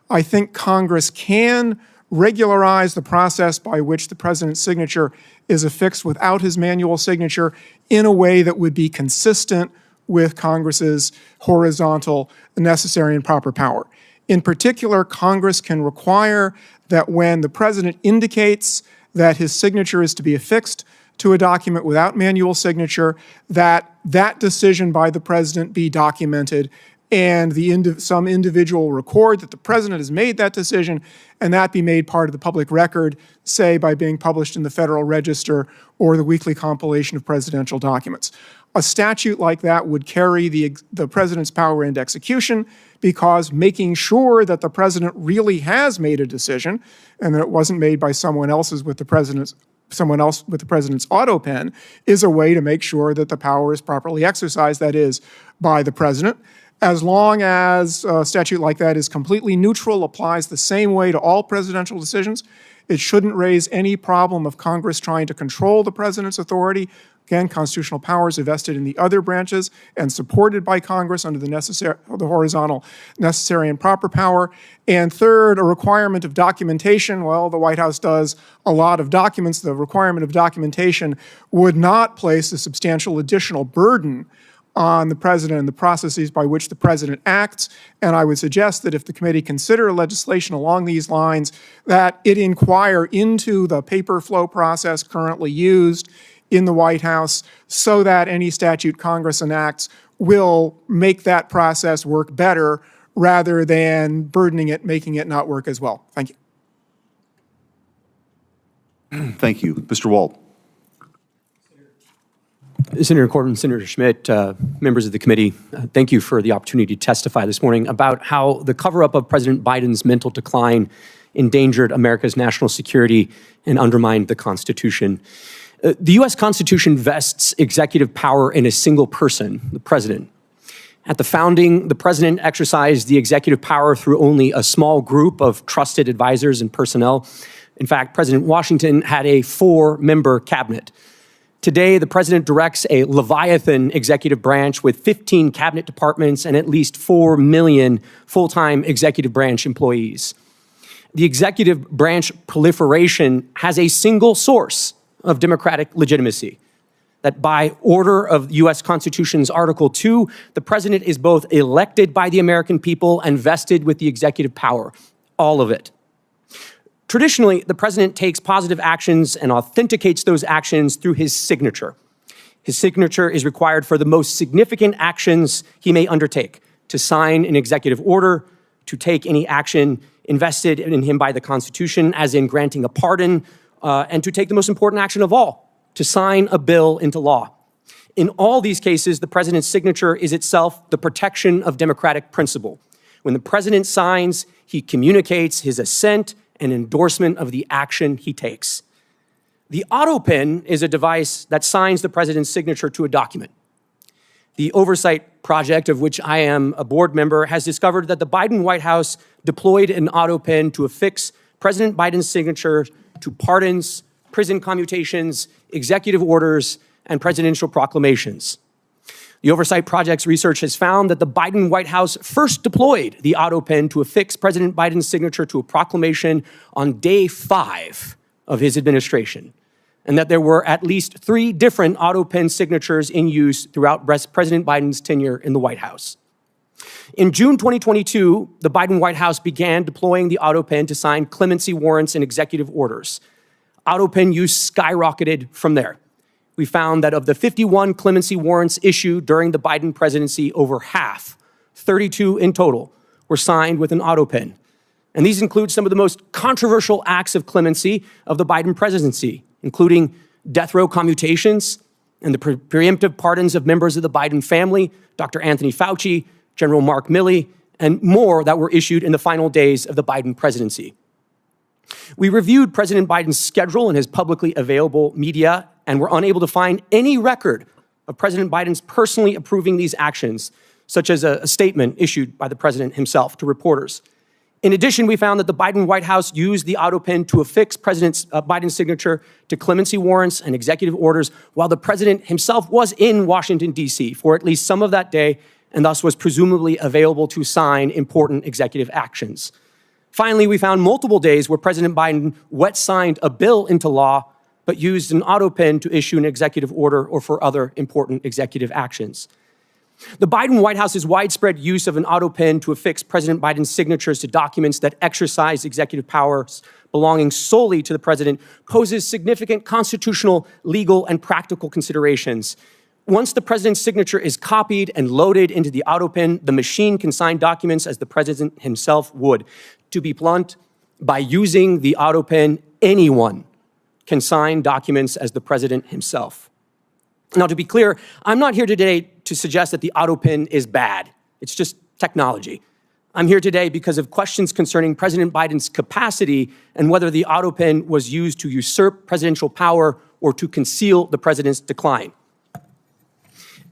I think Congress can regularize the process by which the president's signature is affixed without his manual signature in a way that would be consistent with Congress's horizontal necessary and proper power. In particular, Congress can require that when the president indicates that his signature is to be affixed to a document without manual signature, that that decision by the president be documented and some individual record that the president has made that decision, and that be made part of the public record, say by being published in the Federal Register or the weekly compilation of presidential documents. A statute like that would carry the president's power into execution because making sure that the president really has made a decision and that it wasn't made by someone else with the president's Autopen is a way to make sure that the power is properly exercised, that is, by the president. As long as a statute like that is completely neutral, applies the same way to all presidential decisions, it shouldn't raise any problem of Congress trying to control the president's authority. Again, constitutional powers are vested in the other branches and supported by Congress under the horizontal necessary and proper power. And third, a requirement of documentation. Well, the White House does a lot of documents. The requirement of documentation would not place a substantial additional burden on the president and the processes by which the president acts. And I would suggest that if the committee consider legislation along these lines, that it inquire into the paper flow process currently used in the White House so that any statute Congress enacts will make that process work better rather than burdening it, making it not work as well. Thank you. Thank you. Mr. Wald. Senator Cornyn, Senator Schmidt, members of the committee, thank you for the opportunity to testify this morning about how the cover-up of President Biden's mental decline endangered America's national security and undermined the Constitution. The U.S. Constitution vests executive power in a single person, the president. At the founding, the president exercised the executive power through only a small group of trusted advisors and personnel. In fact, President Washington had a 4-member cabinet. Today, the president directs a Leviathan executive branch with 15 cabinet departments and at least 4 million full-time executive branch employees. The executive branch proliferation has a single source of democratic legitimacy, that by order of the U.S. Constitution's Article 2, the president is both elected by the American people and vested with the executive power, all of it. Traditionally, the president takes positive actions and authenticates those actions through his signature. His signature is required for the most significant actions he may undertake: to sign an executive order, to take any action invested in him by the Constitution, as in granting a pardon, and to take the most important action of all, to sign a bill into law. In all these cases, the president's signature is itself the protection of democratic principle. When the president signs, he communicates his assent and endorsement of the action he takes. The Autopen is a device that signs the president's signature to a document. The oversight project, of which I am a board member, has discovered that the Biden White House deployed an Autopen to affix President Biden's signature to pardons, prison commutations, executive orders, and presidential proclamations. The Oversight Project's research has found that the Biden White House first deployed the Autopen to affix President Biden's signature to a proclamation on day 5 of his administration, and that there were at least 3 different Autopen signatures in use throughout President Biden's tenure in the White House. In June 2022, the Biden White House began deploying the Autopen to sign clemency warrants and executive orders. Autopen use skyrocketed from there. We found that of the 51 clemency warrants issued during the Biden presidency, over half, 32 in total, were signed with an Autopen. And these include some of the most controversial acts of clemency of the Biden presidency, including death row commutations and the preemptive pardons of members of the Biden family, Dr. Anthony Fauci, General Mark Milley, and more that were issued in the final days of the Biden presidency. We reviewed President Biden's schedule and his publicly available media and were unable to find any record of President Biden's personally approving these actions, such as a statement issued by the president himself to reporters. In addition, we found that the Biden White House used the Autopen to affix President Biden's signature to clemency warrants and executive orders while the president himself was in Washington, D.C. for at least some of that day, and thus was presumably available to sign important executive actions. Finally, we found multiple days where President Biden wet-signed a bill into law, but used an Autopen to issue an executive order or for other important executive actions. The Biden White House's widespread use of an Autopen to affix President Biden's signatures to documents that exercise executive powers belonging solely to the president poses significant constitutional, legal, and practical considerations. Once the president's signature is copied and loaded into the Autopen, the machine can sign documents as the president himself would. To be blunt, by using the Autopen, anyone can sign documents as the president himself. Now, to be clear, I'm not here today to suggest that the Autopen is bad. It's just technology. I'm here today because of questions concerning President Biden's capacity and whether the Autopen was used to usurp presidential power or to conceal the president's decline.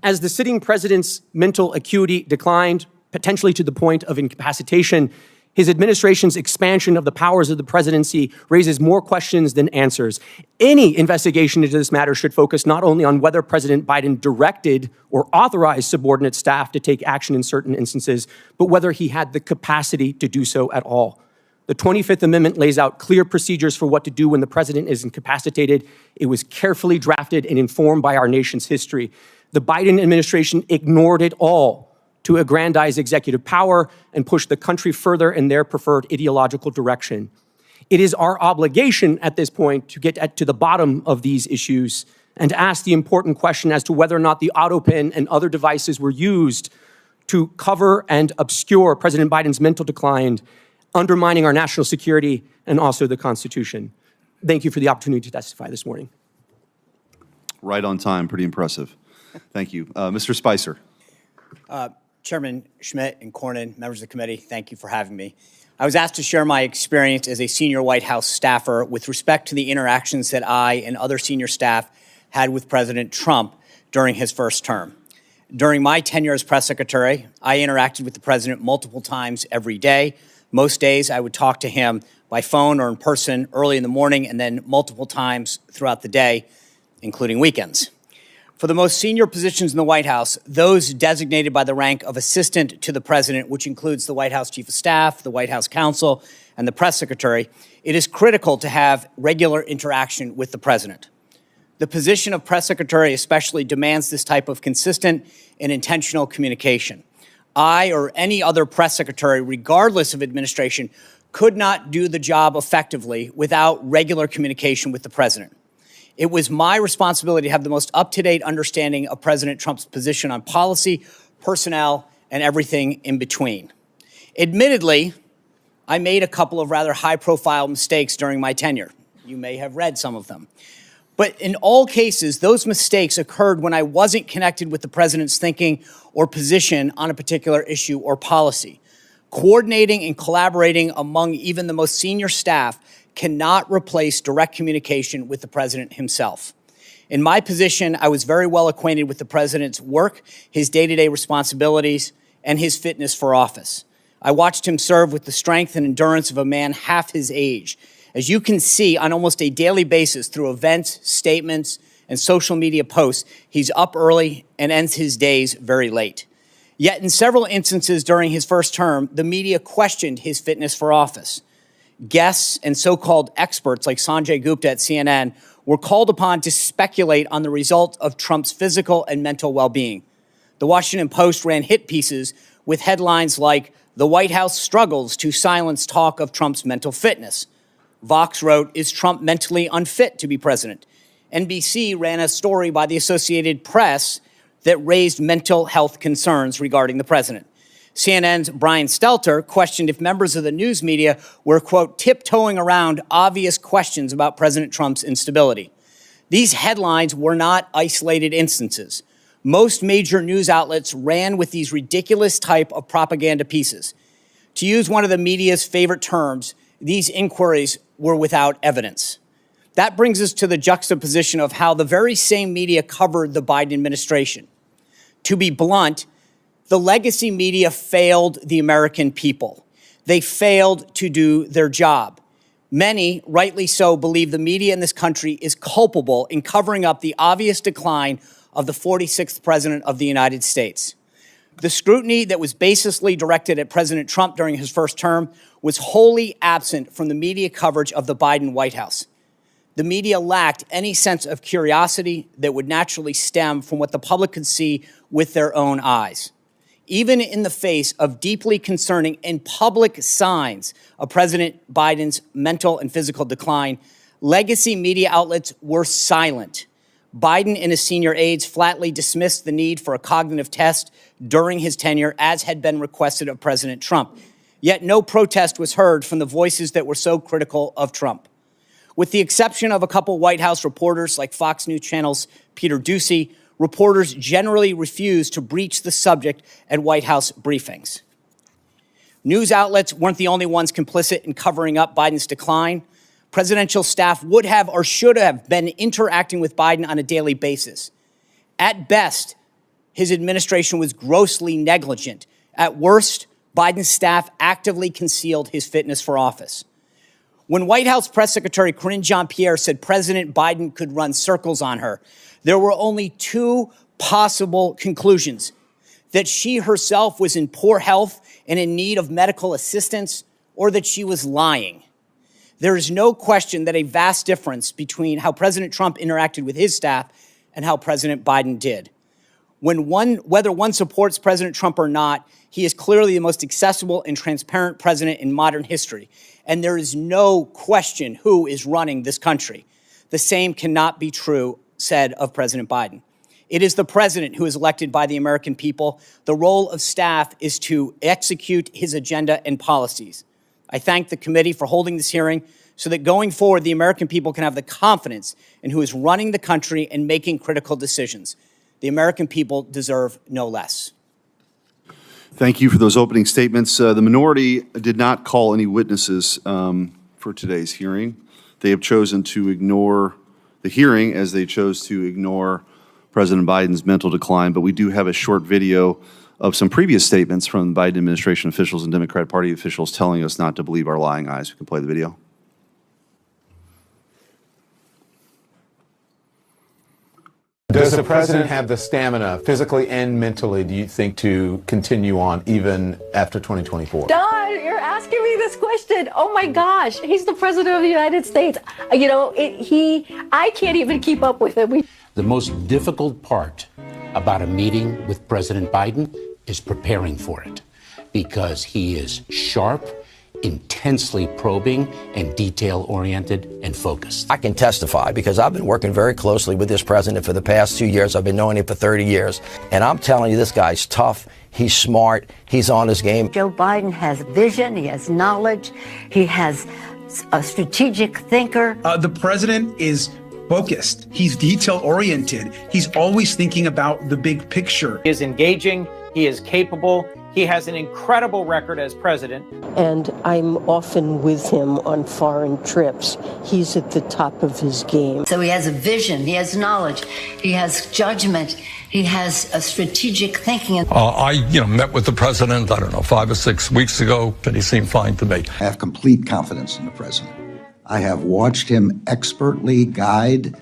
As the sitting president's mental acuity declined, potentially to the point of incapacitation, his administration's expansion of the powers of the presidency raises more questions than answers. Any investigation into this matter should focus not only on whether President Biden directed or authorized subordinate staff to take action in certain instances, but whether he had the capacity to do so at all. The 25th Amendment lays out clear procedures for what to do when the president is incapacitated. It was carefully drafted and informed by our nation's history. The Biden administration ignored it all to aggrandize executive power and push the country further in their preferred ideological direction. It is our obligation at this point to get to the bottom of these issues and to ask the important question as to whether or not the Autopen and other devices were used to cover and obscure President Biden's mental decline, undermining our national security and also the Constitution. Thank you for the opportunity to testify this morning. Right on time, pretty impressive. Thank you. Mr. Spicer. Chairman Schmidt and Cornyn, members of the committee, thank you for having me. I was asked to share my experience as a senior White House staffer with respect to the interactions that I and other senior staff had with President Trump during his first term. During my tenure as press secretary, I interacted with the president multiple times every day. Most days I would talk to him by phone or in person early in the morning and then multiple times throughout the day, including weekends. For the most senior positions in the White House, those designated by the rank of assistant to the president, which includes the White House chief of staff, the White House counsel, and the press secretary, it is critical to have regular interaction with the president. The position of press secretary especially demands this type of consistent and intentional communication. I or any other press secretary, regardless of administration, could not do the job effectively without regular communication with the president. It was my responsibility to have the most up-to-date understanding of President Trump's position on policy, personnel, and everything in between. Admittedly, I made a couple of rather high-profile mistakes during my tenure. You may have read some of them. But in all cases, those mistakes occurred when I wasn't connected with the president's thinking or position on a particular issue or policy. Coordinating and collaborating among even the most senior staff cannot replace direct communication with the president himself. In my position, I was very well acquainted with the president's work, his day-to-day responsibilities, and his fitness for office. I watched him serve with the strength and endurance of a man half his age. As you can see on almost a daily basis through events, statements, and social media posts, he's up early and ends his days very late. Yet in several instances during his first term, the media questioned his fitness for office. Guests and so-called experts like Sanjay Gupta at CNN were called upon to speculate on the result of Trump's physical and mental well-being. The Washington Post ran hit pieces with headlines like, "The White House struggles to silence talk of Trump's mental fitness." Vox wrote, "Is Trump mentally unfit to be president?" NBC ran a story by the Associated Press that raised mental health concerns regarding the president. CNN's Brian Stelter questioned if members of the news media were, quote, tiptoeing around obvious questions about President Trump's instability. These headlines were not isolated instances. Most major news outlets ran with these ridiculous type of propaganda pieces. To use one of the media's favorite terms, these inquiries were without evidence. That brings us to the juxtaposition of how the very same media covered the Biden administration. To be blunt, the legacy media failed the American people. They failed to do their job. Many, rightly so, believe the media in this country is culpable in covering up the obvious decline of the 46th president of the United States. The scrutiny that was baselessly directed at President Trump during his first term was wholly absent from the media coverage of the Biden White House. The media lacked any sense of curiosity that would naturally stem from what the public could see with their own eyes. Even in the face of deeply concerning and public signs of President Biden's mental and physical decline, legacy media outlets were silent. Biden and his senior aides flatly dismissed the need for a cognitive test during his tenure, as had been requested of President Trump. Yet no protest was heard from the voices that were so critical of Trump. With the exception of a couple White House reporters like Fox News Channel's Peter Doocy, reporters generally refused to breach the subject at White House briefings. News outlets weren't the only ones complicit in covering up Biden's decline. Presidential staff would have or should have been interacting with Biden on a daily basis. At best, his administration was grossly negligent. At worst, Biden's staff actively concealed his fitness for office. When White House Press Secretary Karine Jean-Pierre said President Biden could run circles on her, there were only two possible conclusions: that she herself was in poor health and in need of medical assistance, or that she was lying. There is no question that a vast difference between how President Trump interacted with his staff and how President Biden did. Whether one supports President Trump or not, he is clearly the most accessible and transparent president in modern history. And there is no question who is running this country. The same cannot be said of President Biden. It is the president who is elected by the American people. The role of staff is to execute his agenda and policies. I thank the committee for holding this hearing so that going forward, the American people can have the confidence in who is running the country and making critical decisions. The American people deserve no less. Thank you for those opening statements. The minority did not call any witnesses for today's hearing. They have chosen to ignore the hearing as they chose to ignore President Biden's mental decline, but we do have a short video of some previous statements from Biden administration officials and Democrat Party officials telling us not to believe our lying eyes. We can play the video. Does the president have the stamina, physically and mentally, do you think, to continue on even after 2024? Don, you're asking me this question. Oh my gosh, he's the president of the United States. You know, I can't even keep up with him. The most difficult part about a meeting with President Biden is preparing for it, because he is sharp, intensely probing, and detail-oriented and focused. I can testify because I've been working very closely with this president for the past 2 years. I've been knowing him for 30 years. And I'm telling you, this guy's tough. He's smart. He's on his game. Joe Biden has vision. He has knowledge. He has a strategic thinker. The president is focused. He's detail-oriented. He's always thinking about the big picture. He is engaging. He is capable. He has an incredible record as president. And I'm often with him on foreign trips. He's at the top of his game. So he has a vision, he has knowledge, he has judgment, he has a strategic thinking. I met with the president, 5 or 6 weeks ago, and he seemed fine to me. I have complete confidence in the president. I have watched him expertly guide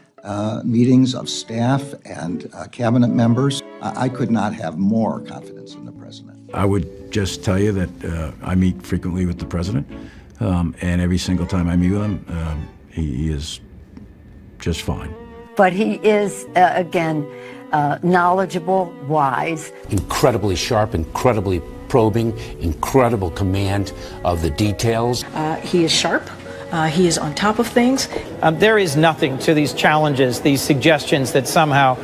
meetings of staff and cabinet members. I could not have more confidence in the president. I would just tell you that I meet frequently with the president, and every single time I meet with him, he is just fine. But he is, again, knowledgeable, wise. Incredibly sharp, incredibly probing, incredible command of the details. He is sharp. He is on top of things. There is nothing to these challenges, these suggestions that somehow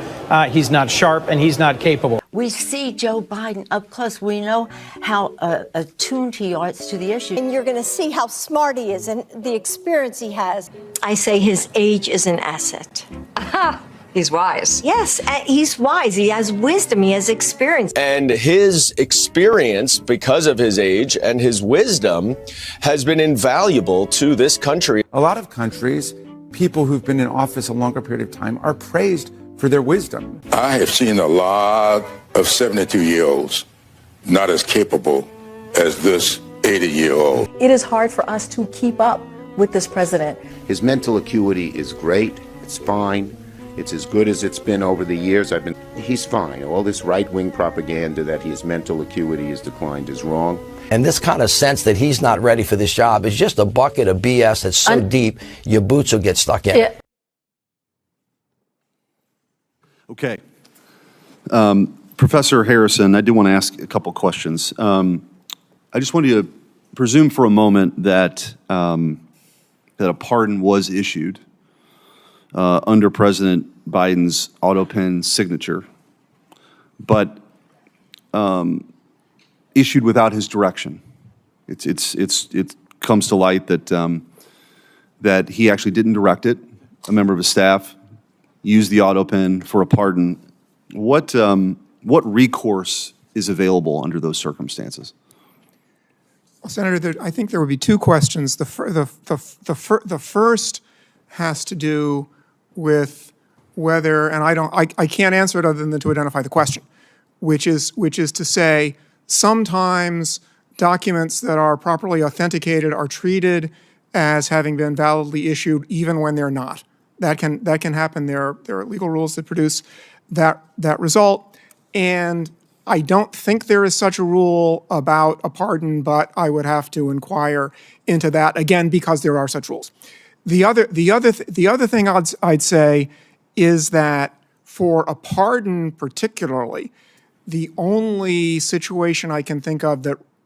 he's not sharp and he's not capable. We see Joe Biden up close. We know how attuned he is to the issue. And you're going to see how smart he is and the experience he has. I say his age is an asset. Aha! He's wise. Yes, he's wise. He has wisdom. He has experience. And his experience, because of his age and his wisdom, has been invaluable to this country. A lot of countries, people who've been in office a longer period of time are praised for their wisdom. I have seen a lot of 72-year-olds not as capable as this 80-year-old. It is hard for us to keep up with this president. His mental acuity is great. It's fine. It's as good as it's been over the years. He's fine. All this right-wing propaganda that his mental acuity has declined is wrong. And this kind of sense that he's not ready for this job is just a bucket of BS that's so deep, your boots will get stuck in. Yeah. Okay. Professor Harrison, I do want to ask a couple questions. I just wanted to presume for a moment that, that a pardon was issued under President Biden's Autopen signature, but issued without his direction. It comes to light that that he actually didn't direct it. A member of his staff used the Autopen for a pardon. What recourse is available under those circumstances? Well, Senator, I think there would be two questions. The first has to do with whether, and I can't answer it other than to identify the question, which is to say sometimes documents that are properly authenticated are treated as having been validly issued even when they're not. That can happen. There are legal rules that produce that result, and I don't think there is such a rule about a pardon, but I would have to inquire into that again because there are such rules. The other thing I'd say is that for a pardon particularly, the only situation I can think of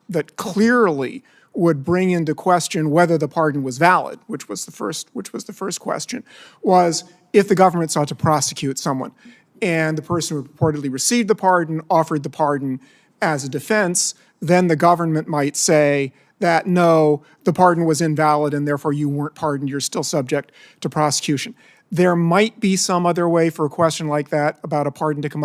that clearly would bring into question whether the pardon was valid, which was the first question, was if the government sought to prosecute someone and the person who reportedly received the pardon offered the pardon as a defense, then the government might say that no, the pardon was invalid and therefore you weren't pardoned, you're still subject to prosecution. There might be some other way for a question like that about a pardon to come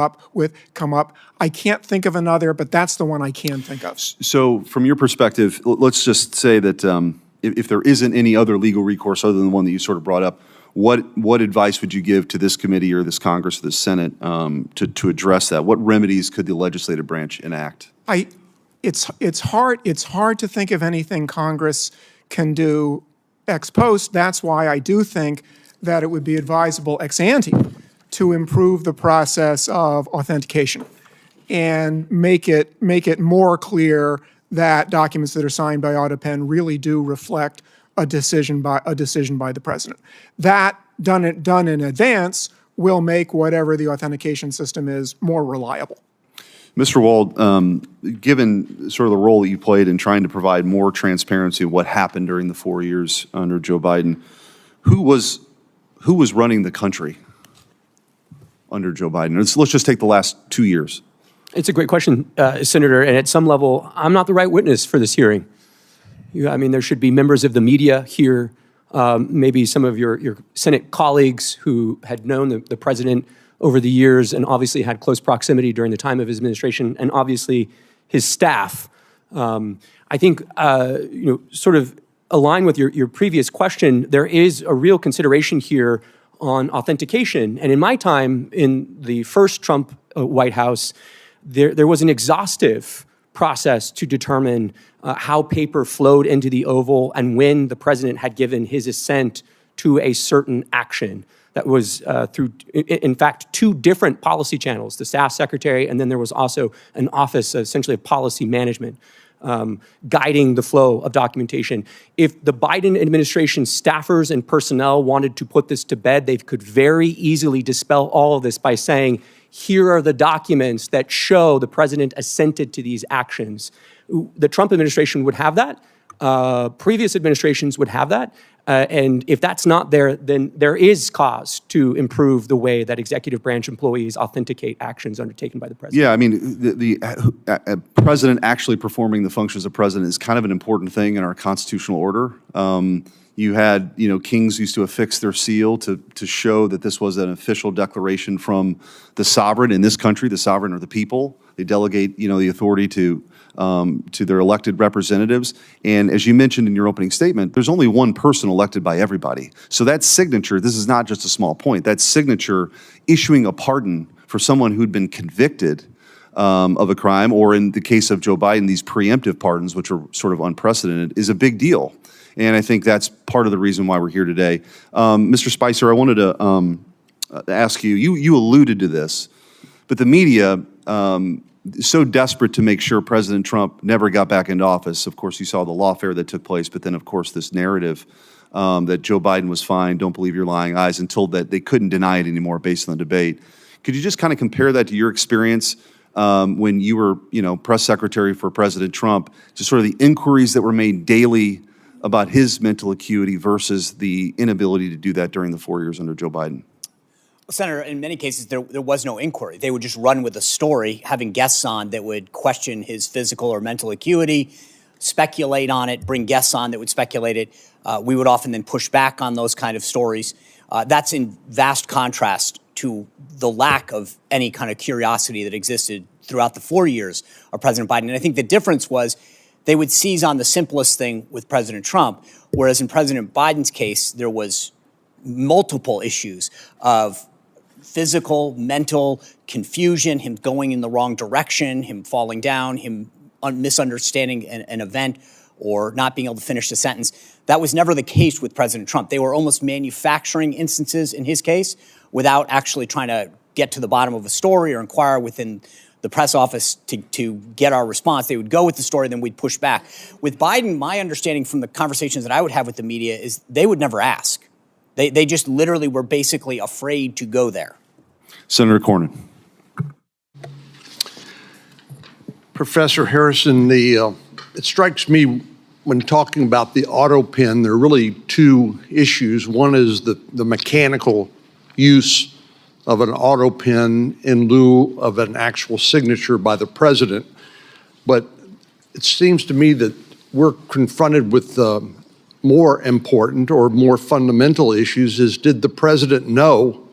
up. I can't think of another, but that's the one I can think of. So from your perspective, let's just say that if there isn't any other legal recourse other than the one that you sort of brought up, what advice would you give to this committee or this Congress or this Senate to address that? What remedies could the legislative branch enact? It's hard to think of anything Congress can do ex post. That's why I do think that it would be advisable ex ante to improve the process of authentication and make it more clear that documents that are signed by Autopen really do reflect a decision by the president. That done in advance will make whatever the authentication system is more reliable. Mr. Wald, given sort of the role that you played in trying to provide more transparency of what happened during the 4 years under Joe Biden, who was running the country under Joe Biden? Let's just take the last 2 years. It's a great question, Senator, and at some level, I'm not the right witness for this hearing. I mean, there should be members of the media here, maybe some of your Senate colleagues who had known the president over the years and obviously had close proximity during the time of his administration, and obviously his staff. I think, sort of align with your previous question, there is a real consideration here on authentication. And in my time in the first Trump White House, there was an exhaustive process to determine how paper flowed into the Oval and when the president had given his assent to a certain action. That was through, in fact, two different policy channels, the staff secretary, and then there was also an office, essentially of policy management, guiding the flow of documentation. If the Biden administration staffers and personnel wanted to put this to bed, they could very easily dispel all of this by saying, here are the documents that show the president assented to these actions. The Trump administration would have that. Previous administrations would have that. And if that's not there, then there is cause to improve the way that executive branch employees authenticate actions undertaken by the president. Yeah, I mean, the president actually performing the functions of president is kind of an important thing in our constitutional order. You had, kings used to affix their seal to show that this was an official declaration from the sovereign. In this country, the sovereign are the people. They delegate, the authority to their elected representatives. And as you mentioned in your opening statement, there's only one person elected by everybody. So that signature, this is not just a small point, that signature issuing a pardon for someone who'd been convicted of a crime, or in the case of Joe Biden, these preemptive pardons, which are sort of unprecedented, is a big deal. And I think that's part of the reason why we're here today. Mr. Spicer, I wanted to ask you, you alluded to this, but the media is so desperate to make sure President Trump never got back into office. Of course, you saw the lawfare that took place, but then, of course, this narrative that Joe Biden was fine, don't believe your lying eyes, until that they couldn't deny it anymore based on the debate. Could you just kind of compare that to your experience when you were, press secretary for President Trump, to sort of the inquiries that were made daily about his mental acuity versus the inability to do that during the 4 years under Joe Biden? Senator, in many cases, there was no inquiry. They would just run with a story, having guests on that would question his physical or mental acuity, speculate on it, bring guests on that would speculate it. We would often then push back on those kind of stories. That's in vast contrast to the lack of any kind of curiosity that existed throughout the 4 years of President Biden. And I think the difference was they would seize on the simplest thing with President Trump, whereas in President Biden's case, there was multiple issues of physical, mental confusion, him going in the wrong direction, him falling down, him misunderstanding an event or not being able to finish the sentence. That was never the case with President Trump. They were almost manufacturing instances in his case without actually trying to get to the bottom of a story or inquire within the press office to get our response. They would go with the story, then we'd push back. With Biden, my understanding from the conversations that I would have with the media is they would never ask. They just literally were basically afraid to go there. Senator Cornyn. Professor Harrison, it strikes me when talking about the Autopen, there are really two issues. One is the mechanical use of an Autopen in lieu of an actual signature by the president. But it seems to me that we're confronted with more important or more fundamental issues is, did the president know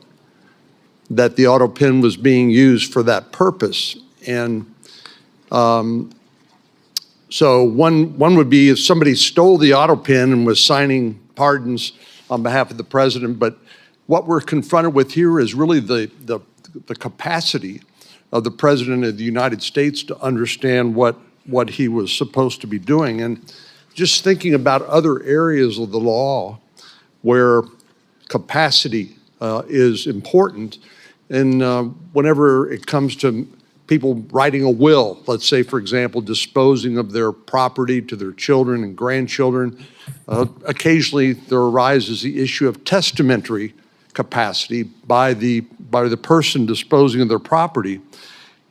that the Autopen was being used for that purpose? And so one would be if somebody stole the Autopen and was signing pardons on behalf of the president, but what we're confronted with here is really the capacity of the president of the United States to understand what he was supposed to be doing. And just thinking about other areas of the law where capacity is important, and whenever it comes to people writing a will, let's say, for example, disposing of their property to their children and grandchildren, occasionally there arises the issue of testamentary capacity by the person disposing of their property.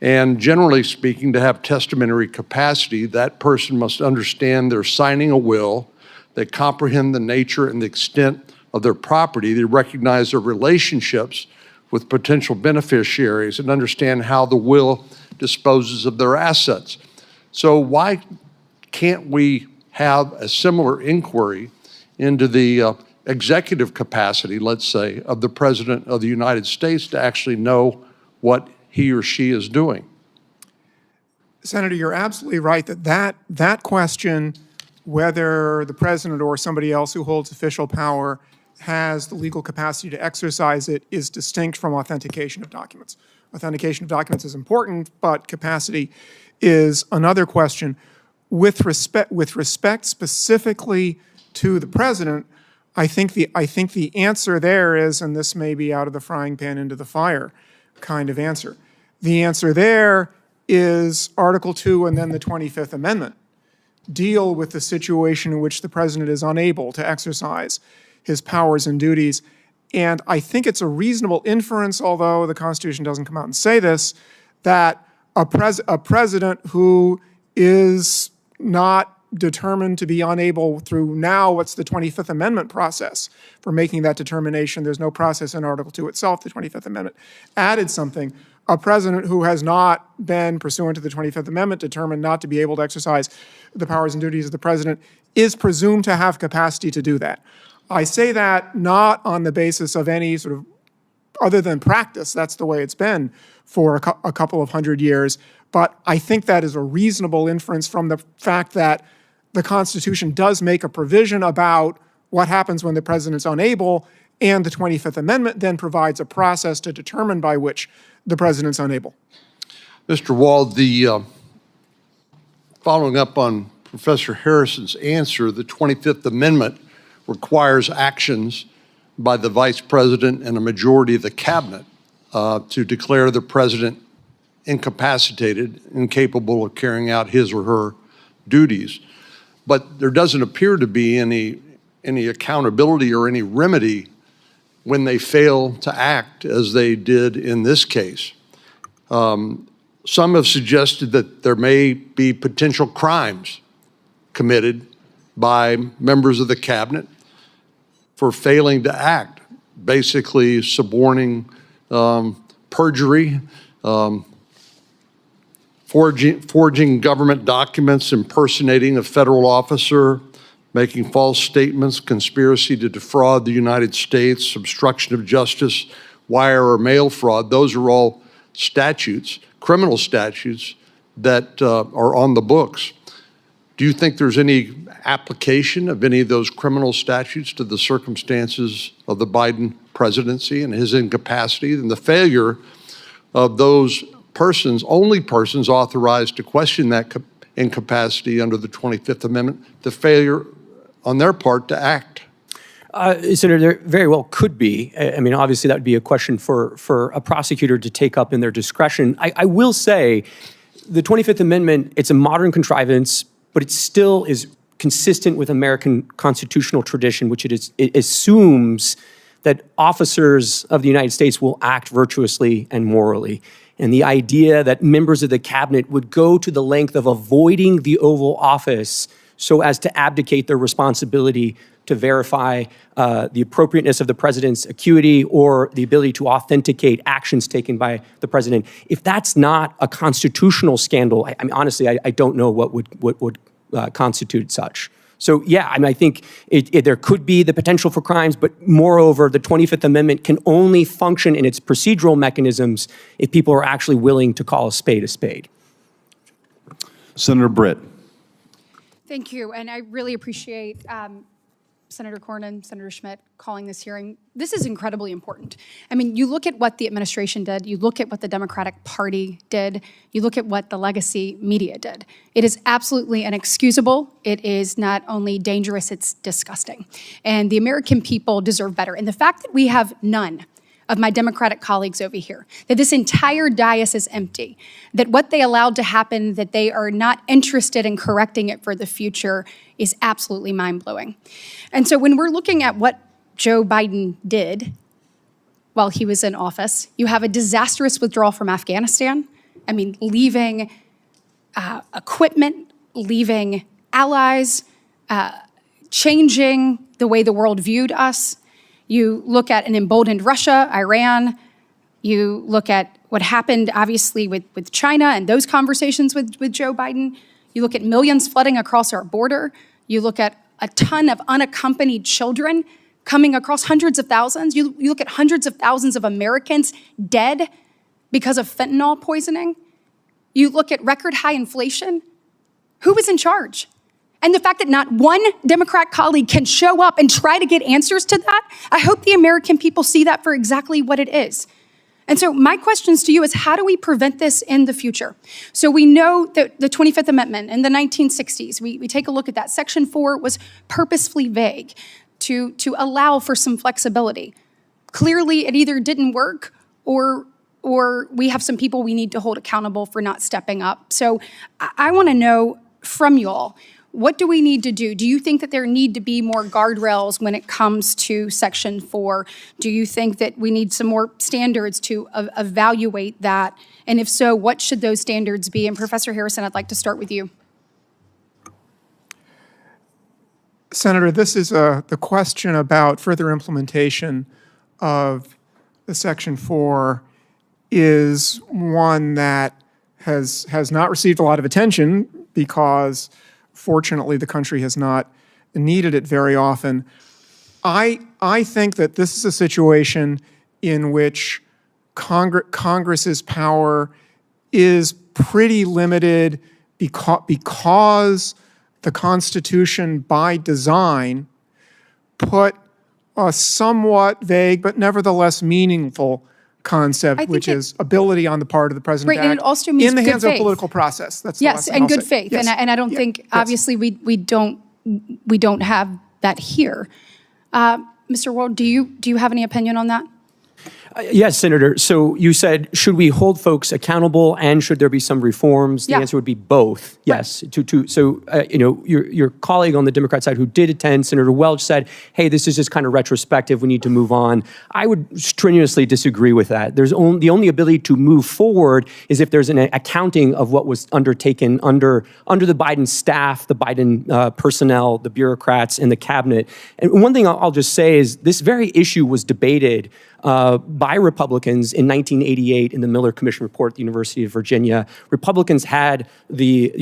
And generally speaking, to have testamentary capacity, that person must understand they're signing a will, they comprehend the nature and the extent of their property, they recognize their relationships with potential beneficiaries, and understand how the will disposes of their assets. So why can't we have a similar inquiry into the executive capacity, let's say, of the President of the United States to actually know what he or she is doing? Senator, you're absolutely right that question, whether the president or somebody else who holds official power has the legal capacity to exercise it, is distinct from authentication of documents. Authentication of documents is important, but capacity is another question. With respect specifically to the president, I think the answer there is, and this may be out of the frying pan into the fire kind of answer. The answer there is Article 2 and then the 25th Amendment deal with the situation in which the president is unable to exercise his powers and duties. And I think it's a reasonable inference, although the Constitution doesn't come out and say this, that a president who is not determined to be unable through now what's the 25th Amendment process for making that determination. There's no process in Article 2 itself. The 25th Amendment added something. A president who has not been, pursuant to the 25th Amendment, determined not to be able to exercise the powers and duties of the president is presumed to have capacity to do that. I say that not on the basis of any sort of, other than practice, that's the way it's been for a couple of hundred years, but I think that is a reasonable inference from the fact that the Constitution does make a provision about what happens when the president's unable, and the 25th Amendment then provides a process to determine by which the president's unable. Mr. Wald, following up on Professor Harrison's answer, the 25th Amendment requires actions by the vice president and a majority of the cabinet to declare the president incapacitated, incapable of carrying out his or her duties. But there doesn't appear to be any accountability or any remedy when they fail to act as they did in this case. Some have suggested that there may be potential crimes committed by members of the cabinet for failing to act, basically suborning perjury, forging government documents, impersonating a federal officer, making false statements, conspiracy to defraud the United States, obstruction of justice, wire or mail fraud. Those are all statutes, criminal statutes that are on the books. Do you think there's any application of any of those criminal statutes to the circumstances of the Biden presidency and his incapacity and the failure of those persons, only persons authorized to question that incapacity under the 25th Amendment, the failure on their part to act? Senator, there very well could be. I mean, obviously that would be a question for a prosecutor to take up in their discretion. I will say the 25th Amendment, it's a modern contrivance, but it still is consistent with American constitutional tradition, which it assumes that officers of the United States will act virtuously and morally. And the idea that members of the cabinet would go to the length of avoiding the Oval Office so as to abdicate their responsibility to verify the appropriateness of the president's acuity or the ability to authenticate actions taken by the president. If that's not a constitutional scandal, I mean, honestly, I don't know what would constitute such. So yeah, I mean, I think there could be the potential for crimes, but moreover, the 25th Amendment can only function in its procedural mechanisms if people are actually willing to call a spade a spade. Senator Britt. Thank you, and I really appreciate Senator Cornyn, Senator Schmidt calling this hearing. This is incredibly important. I mean, you look at what the administration did, you look at what the Democratic Party did, you look at what the legacy media did. It is absolutely inexcusable. It is not only dangerous, it's disgusting. And the American people deserve better. And the fact that we have none of my Democratic colleagues over here, that this entire dais is empty, that what they allowed to happen, that they are not interested in correcting it for the future is absolutely mind-blowing. And so when we're looking at what Joe Biden did while he was in office, you have a disastrous withdrawal from Afghanistan. I mean, leaving equipment, leaving allies, changing the way the world viewed us. You look at an emboldened Russia, Iran. You look at what happened, obviously, with China and those conversations with Joe Biden. You look at millions flooding across our border. You look at a ton of unaccompanied children coming across, hundreds of thousands. You look at hundreds of thousands of Americans dead because of fentanyl poisoning. You look at record high inflation. Who was in charge? And the fact that not one Democrat colleague can show up and try to get answers to that, I hope the American people see that for exactly what it is. And so my questions to you is, how do we prevent this in the future? So we know that the 25th Amendment in the 1960s, we take a look at that. Section 4 was purposefully vague to allow for some flexibility. Clearly, it either didn't work or we have some people we need to hold accountable for not stepping up. So I want to know from you all, what do we need to do? Do you think that there need to be more guardrails when it comes to Section 4? Do you think that we need some more standards to evaluate that? And if so, what should those standards be? And Professor Harrison, I'd like to start with you. Senator, this is the question about further implementation of the Section 4 is one that has not received a lot of attention because fortunately, the country has not needed it very often. I think that this is a situation in which Congress's power is pretty limited because the Constitution, by design, put a somewhat vague but nevertheless meaningful concept, which is ability on the part of the president to and act it also means in the good hands of faith. political process. That's the Yes, last thing and I'll good say. faith. Yes. And I don't think, obviously, we don't have that here. Mr. Ward, do you have any opinion on that? Yes, Senator. So you said, should we hold folks accountable and should there be some reforms? The answer would be both. Yes. So your colleague on the Democrat side who did attend, Senator Welch, said, hey, this is just kind of retrospective. We need to move on. I would strenuously disagree with that. The only ability to move forward is if there's an accounting of what was undertaken under the Biden staff, the Biden personnel, the bureaucrats, and the cabinet. And one thing I'll just say is this very issue was debated by Republicans in 1988 in the Miller Commission report at the University of Virginia. Republicans had the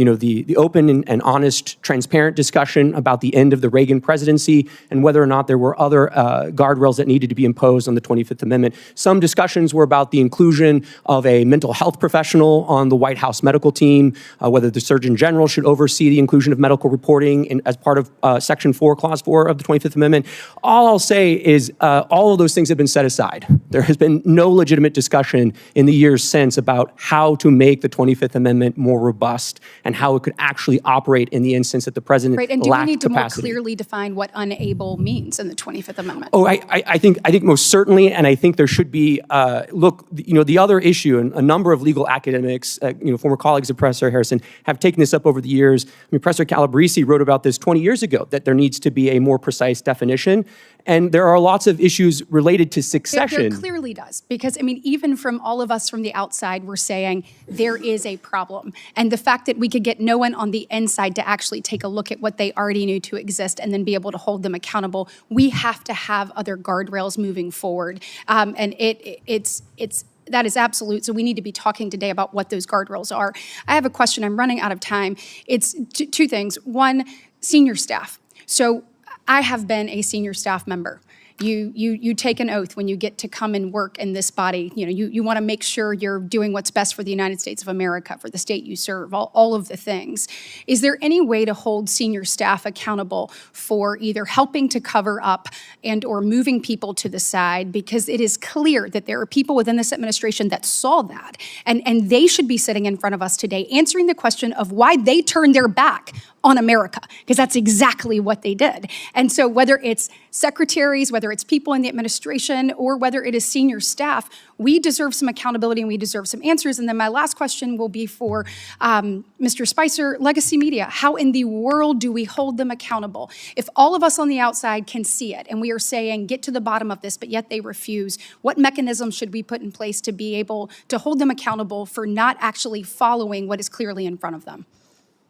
open and honest, transparent discussion about the end of the Reagan presidency and whether or not there were other guardrails that needed to be imposed on the 25th Amendment. Some discussions were about the inclusion of a mental health professional on the White House medical team, whether the Surgeon General should oversee the inclusion of medical reporting as part of Section 4, Clause 4 of the 25th Amendment. All I'll say is all of those things have been set aside. There has been no legitimate discussion in the years since about how to make the 25th Amendment more robust and how it could actually operate in the instance that the president lacked capacity. And do we need to more clearly define what unable means in the 25th Amendment? Oh, I think most certainly, and I think there should be, the other issue, and a number of legal academics, former colleagues of Professor Harrison, have taken this up over the years. Professor Calabresi wrote about this 20 years ago, that there needs to be a more precise definition. And there are lots of issues related to succession. There clearly does, because even from all of us from the outside, we're saying there is a problem. And the fact that we could get no one on the inside to actually take a look at what they already knew to exist and then be able to hold them accountable, we have to have other guardrails moving forward. And that is absolute. So we need to be talking today about what those guardrails are. I have a question. I'm running out of time. It's two things. One, senior staff. So I have been a senior staff member. You take an oath when you get to come and work in this body. You want to make sure you're doing what's best for the United States of America, for the state you serve, all of the things. Is there any way to hold senior staff accountable for either helping to cover up and or moving people to the side? Because it is clear that there are people within this administration that saw that, and they should be sitting in front of us today answering the question of why they turned their back on America, because that's exactly what they did. And so whether it's secretaries, whether it's people in the administration, or whether it is senior staff, we deserve some accountability and we deserve some answers. And then my last question will be for Mr. Spicer, legacy media. How in the world do we hold them accountable? If all of us on the outside can see it and we are saying, get to the bottom of this, but yet they refuse, what mechanisms should we put in place to be able to hold them accountable for not actually following what is clearly in front of them?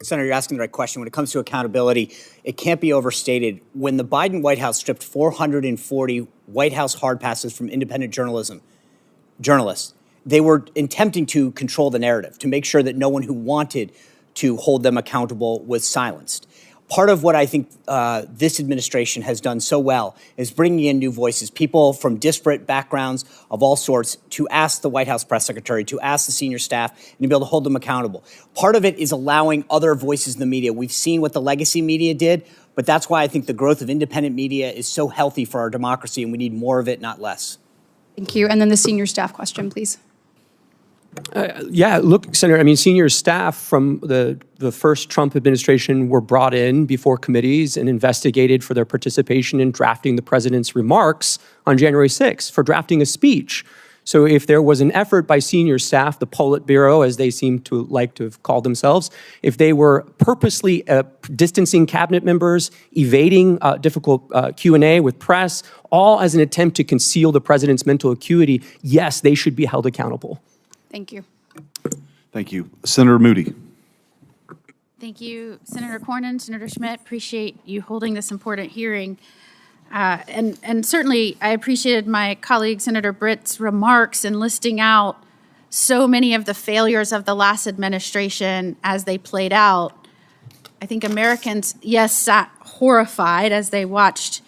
Senator, you're asking the right question. When it comes to accountability, it can't be overstated. When the Biden White House stripped 440 White House hard passes from independent journalists, they were attempting to control the narrative, to make sure that no one who wanted to hold them accountable was silenced. part of what I think this administration has done so well is bringing in new voices, people from disparate backgrounds of all sorts, to ask the White House press secretary, to ask the senior staff, and to be able to hold them accountable. Part of it is allowing other voices in the media. We've seen what the legacy media did, but that's why I think the growth of independent media is so healthy for our democracy, and we need more of it, not less. Thank you. And then the senior staff question, please. Yeah, look, Senator, I mean, senior staff from the first Trump administration were brought in before committees and investigated for their participation in drafting the president's remarks on January 6th, for drafting a speech. So if there was an effort by senior staff, the Politburo, as they seem to like to have called themselves, if they were purposely distancing cabinet members, evading difficult Q&A with press, all as an attempt to conceal the president's mental acuity, yes, they should be held accountable. Thank you. Thank you. Senator Moody. Thank you, Senator Cornyn, Senator Schmidt. Appreciate you holding this important hearing. And certainly I appreciated my colleague, Senator Britt's remarks in listing out so many of the failures of the last administration as they played out. I think Americans, yes, sat horrified as they watched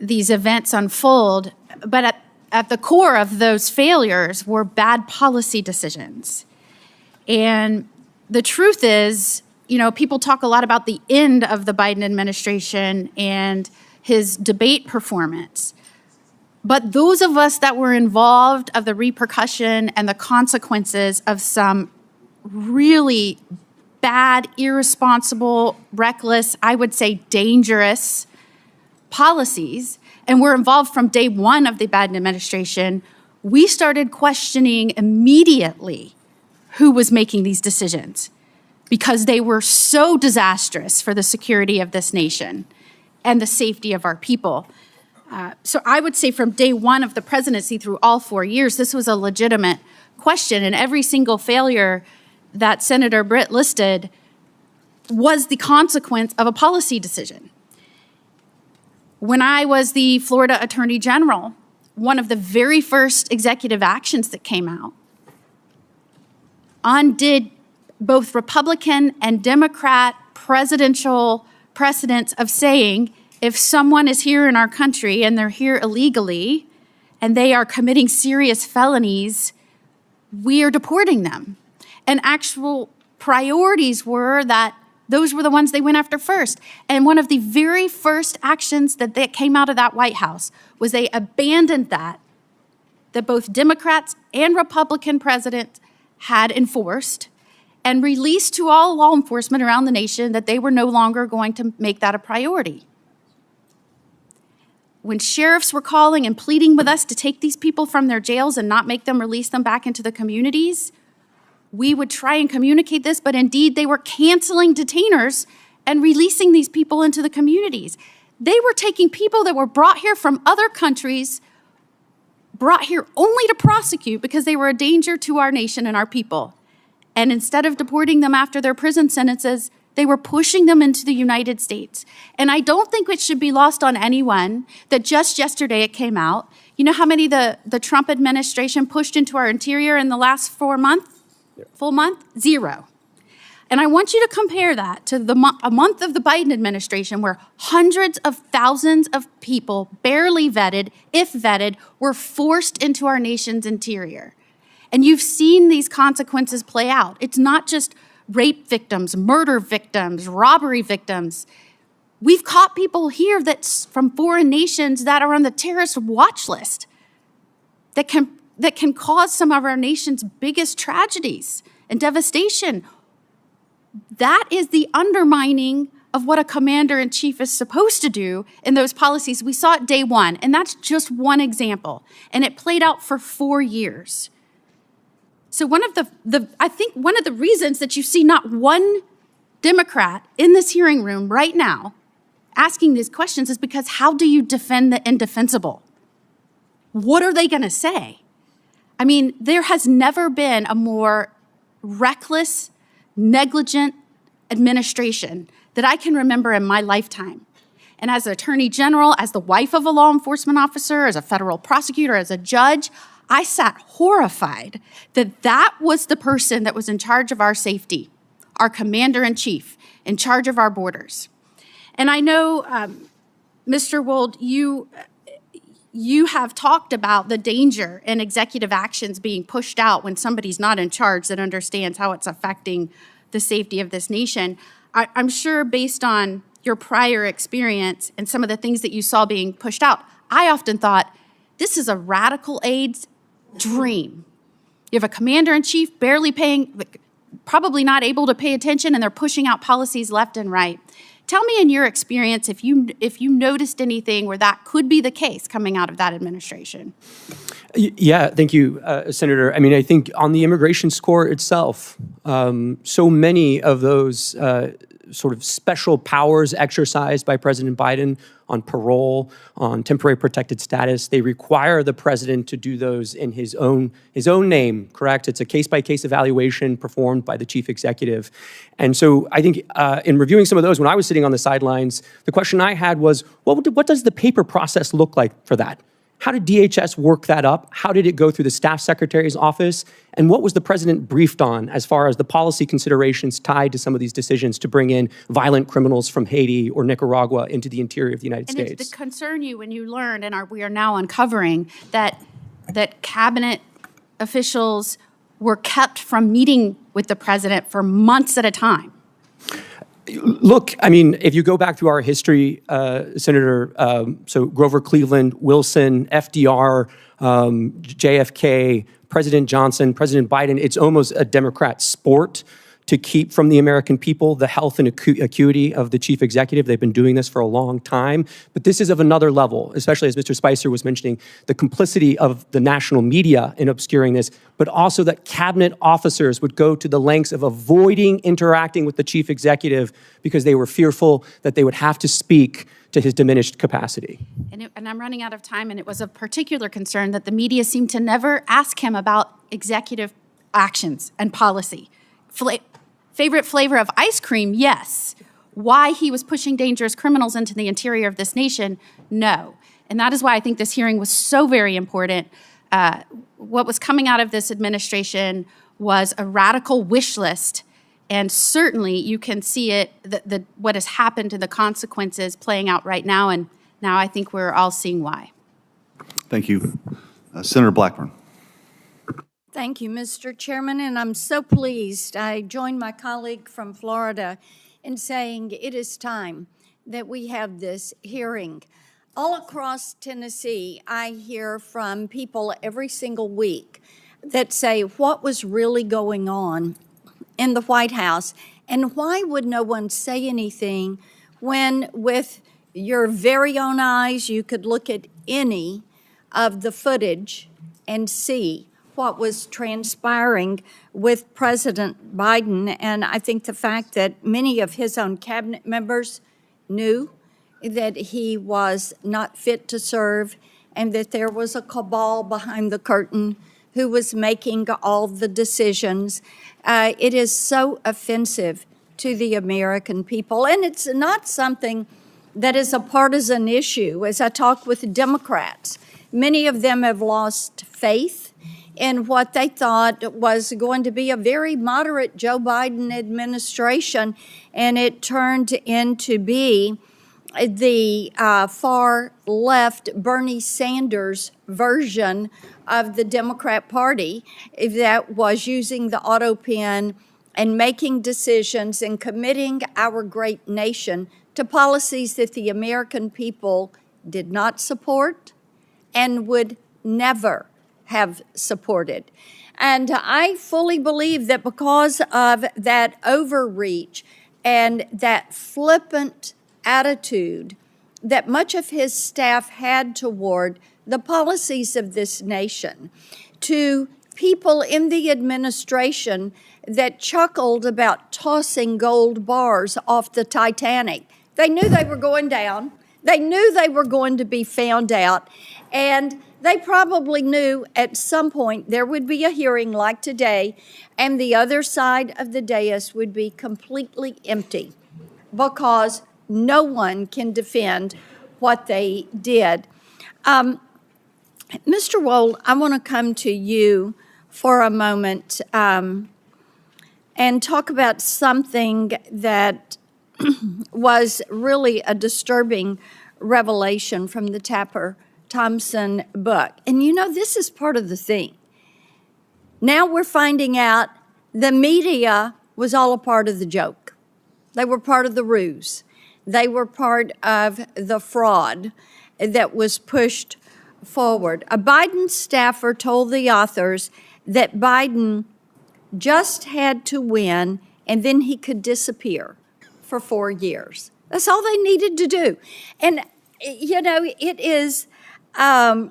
these events unfold, but at the core of those failures were bad policy decisions. And the truth is, you know, people talk a lot about the end of the Biden administration and his debate performance. But those of us that were involved of the repercussion and the consequences of some really bad, irresponsible, reckless, I would say dangerous policies, and were involved from day one of the Biden administration, we started questioning immediately who was making these decisions, because they were so disastrous for the security of this nation and the safety of our people. So I would say from day one of the presidency through all 4 years, this was a legitimate question, and every single failure that Senator Britt listed was the consequence of a policy decision. When I was the Florida Attorney General, one of the very first executive actions that came out undid both Republican and Democrat presidential precedents of saying, if someone is here in our country and they're here illegally and they are committing serious felonies, we are deporting them. And actual priorities were that those were the ones they went after first. And one of the very first actions that came out of that White House was they abandoned that both Democrats and Republican presidents had enforced, and released to all law enforcement around the nation that they were no longer going to make that a priority. When sheriffs were calling and pleading with us to take these people from their jails and not make them release them back into the communities, we would try and communicate this, but indeed they were canceling detainers and releasing these people into the communities. They were taking people that were brought here from other countries, brought here only to prosecute because they were a danger to our nation and our people. And instead of deporting them after their prison sentences, they were pushing them into the United States. And I don't think it should be lost on anyone that just yesterday it came out. You know how many the Trump administration pushed into our interior in the last 4 months? Full month? 0. And I want you to compare that to a month of the Biden administration where hundreds of thousands of people, barely vetted, if vetted, were forced into our nation's interior. And you've seen these consequences play out. It's not just rape victims, murder victims, robbery victims. We've caught people here that's from foreign nations that are on the terrorist watch list that can cause some of our nation's biggest tragedies and devastation. That is the undermining of what a commander-in-chief is supposed to do in those policies. We saw it day one, and that's just one example. And it played out for 4 years. So I think one of the reasons that you see not one Democrat in this hearing room right now asking these questions is because how do you defend the indefensible? What are they going to say? I mean, there has never been a more reckless, negligent administration that I can remember in my lifetime. And as an attorney general, as the wife of a law enforcement officer, as a federal prosecutor, as a judge, I sat horrified that that was the person that was in charge of our safety, our commander-in-chief. in charge of our borders. And I know, Mr. Wold, you have talked about the danger in executive actions being pushed out when somebody's not in charge that understands how it's affecting the safety of this nation. I'm sure based on your prior experience and some of the things that you saw being pushed out, I often thought, this is a radical aide's dream. You have a commander-in-chief probably not able to pay attention, and they're pushing out policies left and right. Tell me in your experience if you noticed anything where that could be the case coming out of that administration. Yeah, thank you, Senator. I mean, I think on the immigration score itself, so many of those sort of special powers exercised by President Biden on parole, on temporary protected status, they require the president to do those in his own name, correct? It's a case-by-case evaluation performed by the chief executive. And so I think in reviewing some of those, when I was sitting on the sidelines, the question I had was, what does the paper process look like for that? How did DHS work that up? How did it go through the staff secretary's office? And what was the president briefed on as far as the policy considerations tied to some of these decisions to bring in violent criminals from Haiti or Nicaragua into the interior of the United States? And it's the concern you when you learned, and we are now uncovering, that cabinet officials were kept from meeting with the president for months at a time. Look, I mean, if you go back through our history, Senator, so Grover Cleveland, Wilson, FDR, JFK, President Johnson, President Biden, it's almost a Democrat sport to keep from the American people the health and acuity of the chief executive. They've been doing this for a long time. But this is of another level, especially as Mr. Spicer was mentioning, the complicity of the national media in obscuring this, but also that cabinet officers would go to the lengths of avoiding interacting with the chief executive because they were fearful that they would have to speak to his diminished capacity. And I'm running out of time, and it was of particular concern that the media seemed to never ask him about executive actions and policy. Favorite flavor of ice cream? Yes. Why he was pushing dangerous criminals into the interior of this nation? No. And that is why I think this hearing was so very important. What was coming out of this administration was a radical wish list. And certainly you can see it, what has happened to the consequences playing out right now. And now I think we're all seeing why. Thank you. Senator Blackburn. Thank you, Mr. Chairman, and I'm so pleased. I joined my colleague from Florida in saying it is time that we have this hearing. All across Tennessee, I hear from people every single week that say what was really going on in the White House and why would no one say anything when with your very own eyes you could look at any of the footage and see what was transpiring with President Biden. And I think the fact that many of his own cabinet members knew that he was not fit to serve and that there was a cabal behind the curtain who was making all the decisions. It is so offensive to the American people. And it's not something that is a partisan issue. As I talk with Democrats, many of them have lost faith in what they thought was going to be a very moderate Joe Biden administration, and it turned into be the far left Bernie Sanders version of the Democrat Party that was using the Autopen and making decisions and committing our great nation to policies that the American people did not support and would never have supported. And I fully believe that because of that overreach and that flippant attitude that much of his staff had toward the policies of this nation, to people in the administration that chuckled about tossing gold bars off the Titanic. They knew they were going down. They knew they were going to be found out. And they probably knew at some point there would be a hearing like today, and the other side of the dais would be completely empty because no one can defend what they did. Mr. Wold, I want to come to you for a moment and talk about something that was really a disturbing revelation from the Tapper Thompson book. And you know, this is part of the thing. Now we're finding out the media was all a part of the joke. They were part of the ruse. They were part of the fraud that was pushed forward. A Biden staffer told the authors that Biden just had to win and then he could disappear for 4 years. That's all they needed to do. And, you know, it is, the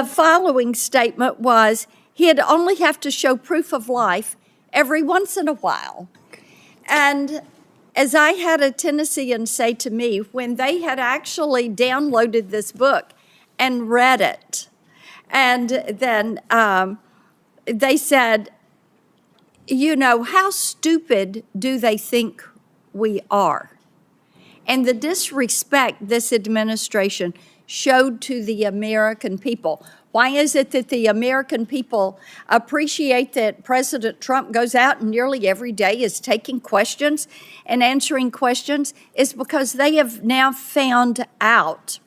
following statement was, he'd only have to show proof of life every once in a while. And as I had a Tennessean say to me, when they had actually downloaded this book and read it, and then they said, you know, how stupid do they think we are? And the disrespect this administration showed to the American people. Why is it that the American people appreciate that President Trump goes out and nearly every day is taking questions and answering questions? It's because they have now found out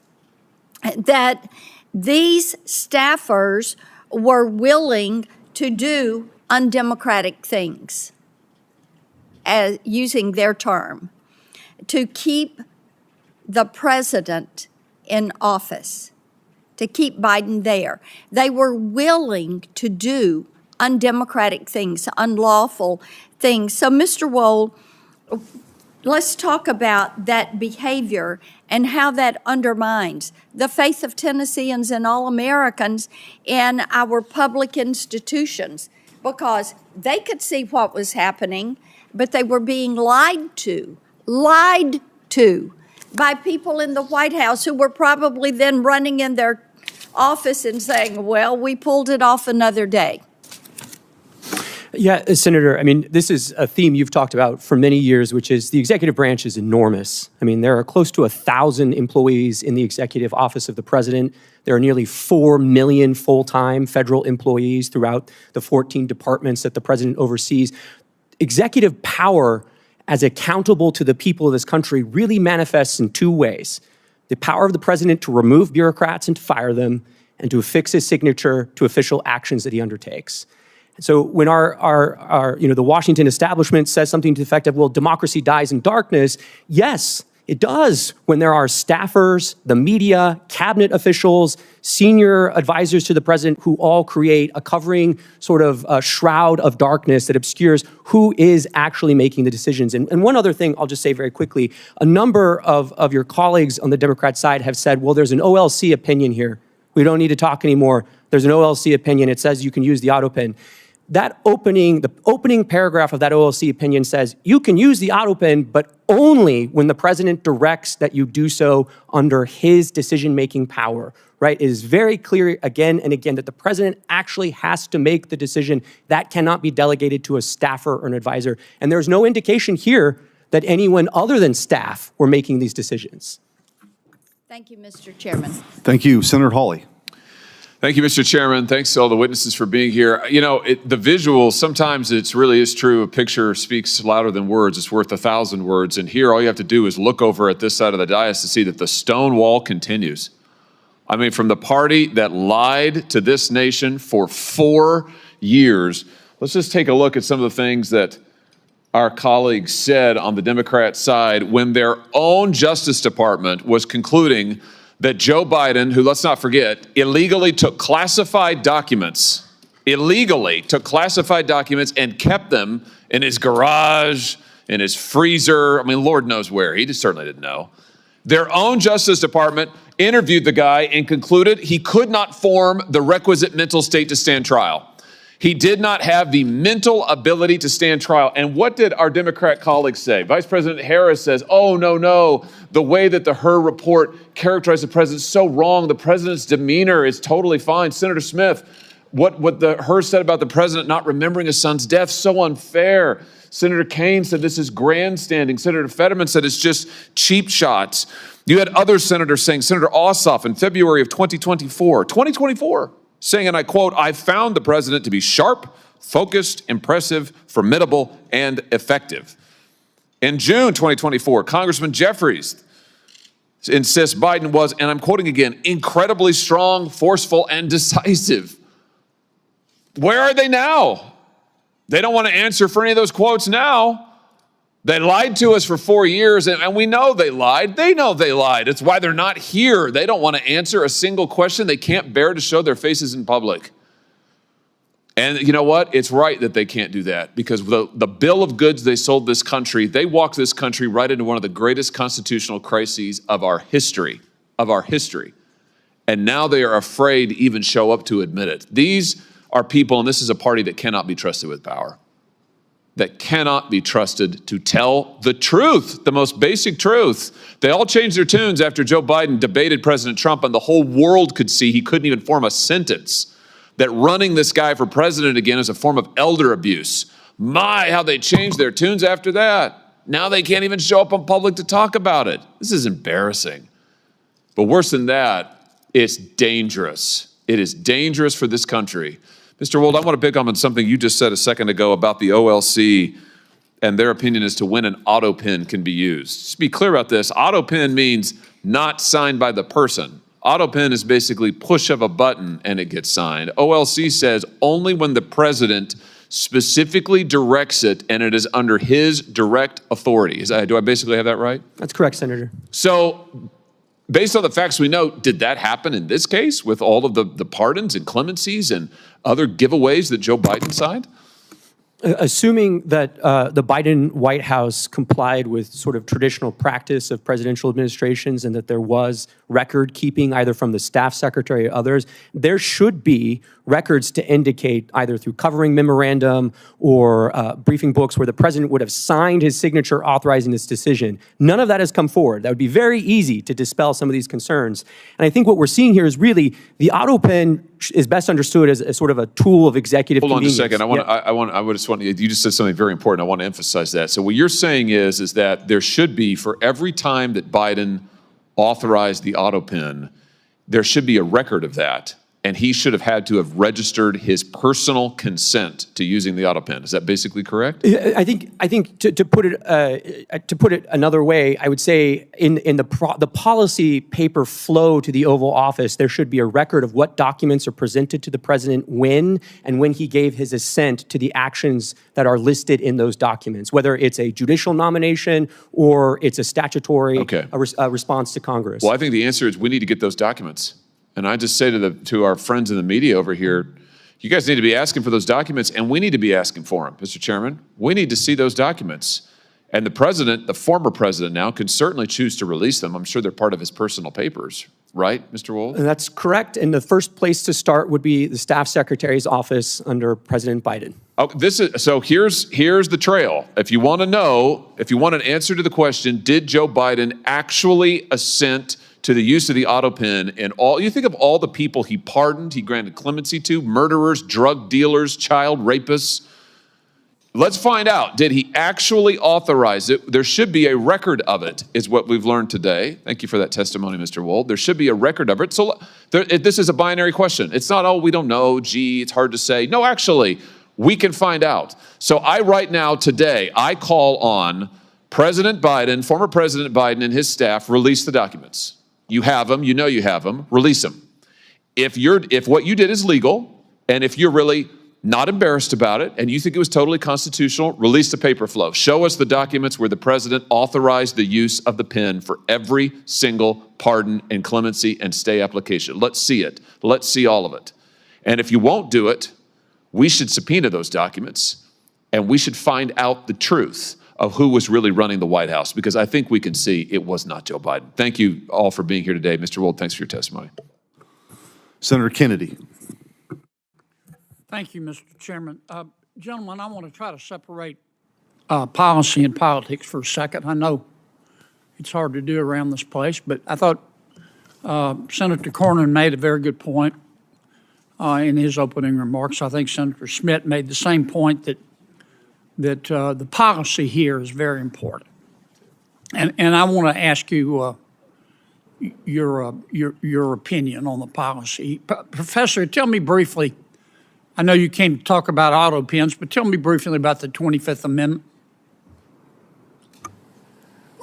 that these staffers were willing to do undemocratic things, as using their term, to keep the president in office, to keep Biden there. They were willing to do undemocratic things, unlawful things. So, Mr. Wohl, let's talk about that behavior and how that undermines the faith of Tennesseans and all Americans in our public institutions, because they could see what was happening, but they were being lied to by people in the White House who were probably then running in their office and saying, well, we pulled it off another day. Yeah, Senator, I mean, this is a theme you've talked about for many years, which is the executive branch is enormous. I mean, there are close to 1,000 employees in the executive office of the president. There are nearly 4 million full-time federal employees throughout the 14 departments that the president oversees. Executive power as accountable to the people of this country really manifests in two ways. The power of the president to remove bureaucrats and to fire them, and to affix his signature to official actions that he undertakes. So when the Washington establishment says something to the effect of, well, democracy dies in darkness, yes, it does when there are staffers, the media, cabinet officials, senior advisors to the president who all create a covering sort of shroud of darkness that obscures who is actually making the decisions. And one other thing I'll just say very quickly, a number of your colleagues on the Democrat side have said, well, there's an OLC opinion here. We don't need to talk anymore. There's an OLC opinion. It says you can use the Autopen. The opening paragraph of that OLC opinion says you can use the Autopen, but only when the president directs that you do so under his decision-making power, right? It is very clear again and again that the president actually has to make the decision. That cannot be delegated to a staffer or an advisor. And there's no indication here that anyone other than staff were making these decisions. Thank you, Mr. Chairman. Thank you. Senator Hawley. Thank you, Mr. Chairman. Thanks to all the witnesses for being here. You know, the visual, sometimes it really is true. A picture speaks louder than words. It's worth 1,000 words. And here, all you have to do is look over at this side of the dais to see that the stone wall continues. I mean, from the party that lied to this nation for 4 years, let's just take a look at some of the things that our colleagues said on the Democrat side when their own Justice Department was concluding that Joe Biden, who, let's not forget, illegally took classified documents and kept them in his garage, in his freezer. I mean, Lord knows where. He just certainly didn't know. Their own Justice Department interviewed the guy and concluded he could not form the requisite mental state to stand trial. He did not have the mental ability to stand trial. And what did our Democrat colleagues say? Vice President Harris says, oh, no, the way that the Hur report characterized the president is so wrong. The president's demeanor is totally fine. Senator Smith, what the Hur said about the president not remembering his son's death, so unfair. Senator Caine said this is grandstanding. Senator Fetterman said it's just cheap shots. You had other senators saying, Senator Ossoff in February of 2024, saying, and I quote, I found the president to be sharp, focused, impressive, formidable, and effective. In June 2024, Congressman Jeffries insists Biden was, and I'm quoting again, incredibly strong, forceful, and decisive. Where are they now? They don't want to answer for any of those quotes now. They lied to us for 4 years, and we know they lied. They know they lied. It's why they're not here. They don't want to answer a single question. They can't bear to show their faces in public. And you know what? It's right that they can't do that, because the bill of goods they sold this country, they walked this country right into one of the greatest constitutional crises of our history, And now they are afraid to even show up to admit it. These are people, and this is a party that cannot be trusted with power, that cannot be trusted to tell the truth, the most basic truth. They all changed their tunes after Joe Biden debated President Trump, and the whole world could see he couldn't even form a sentence, that running this guy for president again is a form of elder abuse. My, how they changed their tunes after that. Now they can't even show up in public to talk about it. This is embarrassing. But worse than that, it's dangerous. It is dangerous for this country. Mr. Wold, I want to pick up on something you just said a second ago about the OLC and their opinion as to when an Autopen can be used. Just be clear about this. Autopen means not signed by the person. Autopen is basically push of a button and it gets signed. OLC says only when the president specifically directs it and it is under his direct authority. Do I basically have that right? That's correct, Senator. So, based on the facts we know, did that happen in this case with all of the pardons and clemencies and other giveaways that Joe Biden signed? Assuming that the Biden White House complied with sort of traditional practice of presidential administrations and that there was record keeping either from the staff secretary or others, there should be records to indicate either through covering memorandum or briefing books where the president would have signed his signature authorizing this decision. None of that has come forward. That would be very easy to dispel some of these concerns. And I think what we're seeing here is really the Autopen is best understood as a sort of a tool of executive convenience. Hold on a second. You just said something very important. I want to emphasize that. So what you're saying is that there should be, for every time that Biden authorized the Autopen, there should be a record of that. And he should have had to have registered his personal consent to using the Autopen. Is that basically correct? I think to put it another way, I would say in the policy paper flow to the Oval Office, there should be a record of what documents are presented to the president when he gave his assent to the actions that are listed in those documents, whether it's a judicial nomination or it's a statutory response to Congress. Well, I think the answer is we need to get those documents. And I just say to our friends in the media over here, you guys need to be asking for those documents, and we need to be asking for them, Mr. Chairman. We need to see those documents. And the president, the former president now, can certainly choose to release them. I'm sure they're part of his personal papers, right, Mr. Wold? And that's correct. And the first place to start would be the staff secretary's office under President Biden. Oh, here's the trail. If you want to know, if you want an answer to the question, did Joe Biden actually assent to the use of the Autopen and you think of all the people he pardoned, he granted clemency to, murderers, drug dealers, child rapists. Let's find out, did he actually authorize it? There should be a record of it, is what we've learned today. Thank you for that testimony, Mr. Wold. There should be a record of it. So this is a binary question. It's not, oh, we don't know, gee, it's hard to say. No, actually, we can find out. So right now, today, I call on President Biden, former President Biden and his staff, release the documents. You have them, you know you have them, release them. If what you did is legal, and if you're really not embarrassed about it, and you think it was totally constitutional, release the paper flow. Show us the documents where the president authorized the use of the pen for every single pardon and clemency and stay application. Let's see it. Let's see all of it. And if you won't do it, we should subpoena those documents, and we should find out the truth of who was really running the White House, because I think we can see it was not Joe Biden. Thank you all for being here today. Mr. Wold, thanks for your testimony. Senator Kennedy. Thank you, Mr. Chairman. Gentlemen, I want to try to separate policy and politics for a second. I know it's hard to do around this place, but I thought Senator Cornyn made a very good point in his opening remarks. I think Senator Schmidt made the same point that the policy here is very important. And I want to ask you your opinion on the policy. Professor, tell me briefly, I know you came to talk about auto pens, but tell me briefly about the 25th Amendment.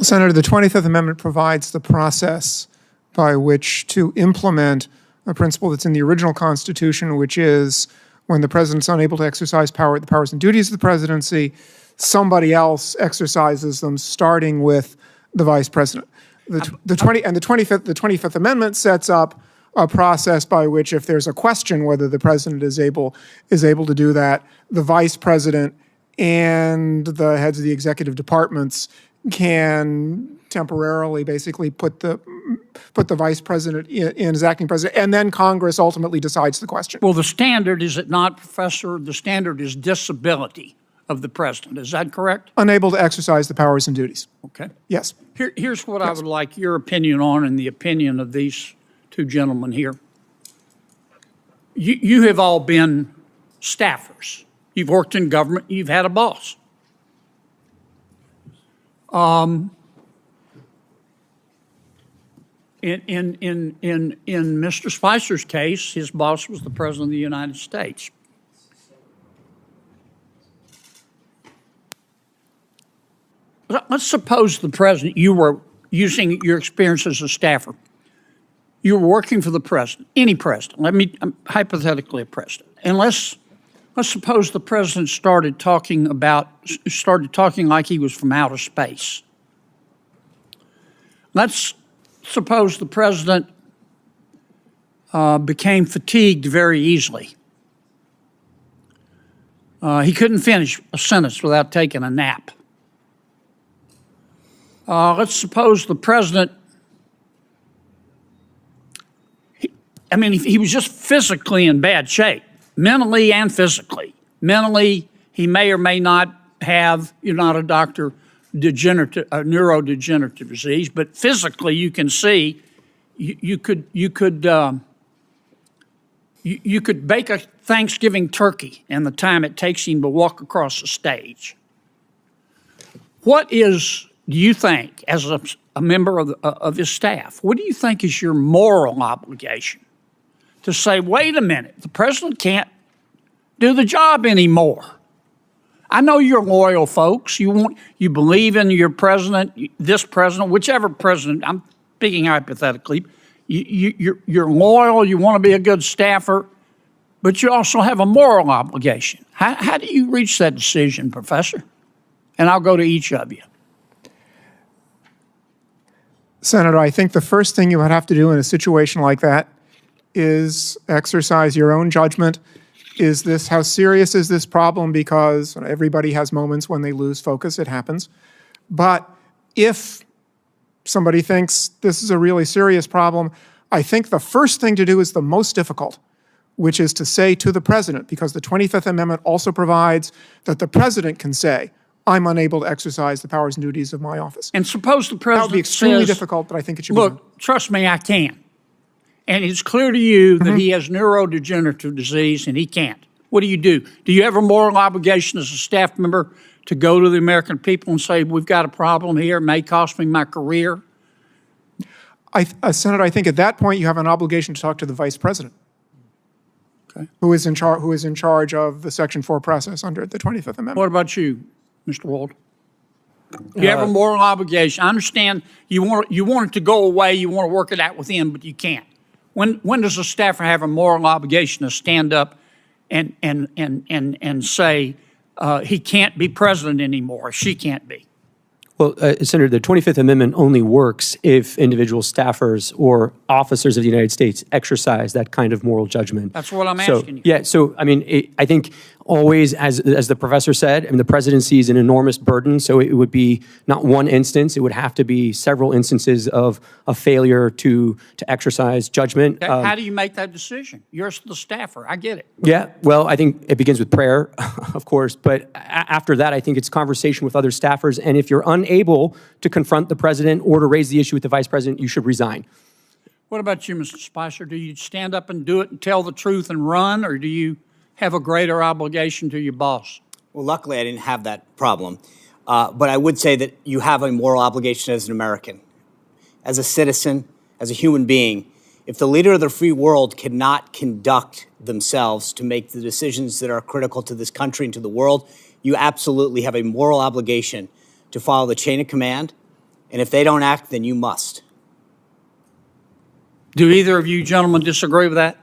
Senator, the 25th Amendment provides the process by which to implement a principle that's in the original Constitution, which is when the president's unable to exercise the powers and duties of the presidency, somebody else exercises them, starting with the vice president. The 25th Amendment sets up a process by which, if there's a question whether the president is able to do that, the vice president and the heads of the executive departments can temporarily basically put the vice president in as acting president, and then Congress ultimately decides the question. Well, the standard, is it not, Professor? The standard is disability of the president. Is that correct? Unable to exercise the powers and duties. Okay. Yes. Here's what I would like your opinion on, and the opinion of these two gentlemen here. You have all been staffers. You've worked in government. You've had a boss. In Mr. Spicer's case, his boss was the President of the United States. Let's suppose the President, you were using your experience as a staffer. You were working for the President, any President, hypothetically a President. And let's suppose the President started talking like he was from outer space. Let's suppose the President became fatigued very easily. He couldn't finish a sentence without taking a nap. Let's suppose the President, he was just physically in bad shape, mentally and physically. Mentally, he may or may not have, you're not a doctor, neurodegenerative disease, but physically you can see you could bake a Thanksgiving turkey in the time it takes him to walk across the stage. Do you think, as a member of his staff, what do you think is your moral obligation to say, wait a minute, the president can't do the job anymore? I know you're loyal folks. You believe in your president, this president, whichever president. I'm speaking hypothetically. You're loyal. You want to be a good staffer, but you also have a moral obligation. How do you reach that decision, Professor? And I'll go to each of you. Senator, I think the first thing you would have to do in a situation like that is exercise your own judgment. How serious is this problem? Because everybody has moments when they lose focus, it happens. But if somebody thinks this is a really serious problem, I think the first thing to do is the most difficult, which is to say to the president, because the 25th Amendment also provides that the president can say, I'm unable to exercise the powers and duties of my office. And suppose the president That would be extremely difficult, but I think it should be done. Look, trust me, I can. And it's clear to you that he has neurodegenerative disease and he can't. What do? Do you have a moral obligation as a staff member to go to the American people and say, we've got a problem here, it may cost me my career? Senator, I think at that point you have an obligation to talk to the vice president, who is in charge of the Section 4 process under the 25th Amendment. What about you, Mr. Wald? You have a moral obligation. I understand you want it to go away, you want to work it out with him, but you can't. When does a staffer have a moral obligation to stand up and say he can't be president anymore, or she can't be? Well, Senator, the 25th Amendment only works if individual staffers or officers of the United States exercise that kind of moral judgment. That's what I'm asking you. Yeah, so, I think always, as the professor said, the presidency is an enormous burden, so it would be not one instance, it would have to be several instances of a failure to exercise judgment. How do you make that decision? You're the staffer, I get it. Yeah, well, I think it begins with prayer, of course, but after that, I think it's conversation with other staffers, and if you're unable to confront the president or to raise the issue with the vice president, you should resign. What about you, Mr. Spicer? Do you stand up and do it and tell the truth and run, or do you have a greater obligation to your boss? Well, luckily, I didn't have that problem. But I would say that you have a moral obligation as an American, as a citizen, as a human being. If the leader of the free world cannot conduct themselves to make the decisions that are critical to this country and to the world, you absolutely have a moral obligation to follow the chain of command And if they don't act, then you must. Do either of you gentlemen disagree with that?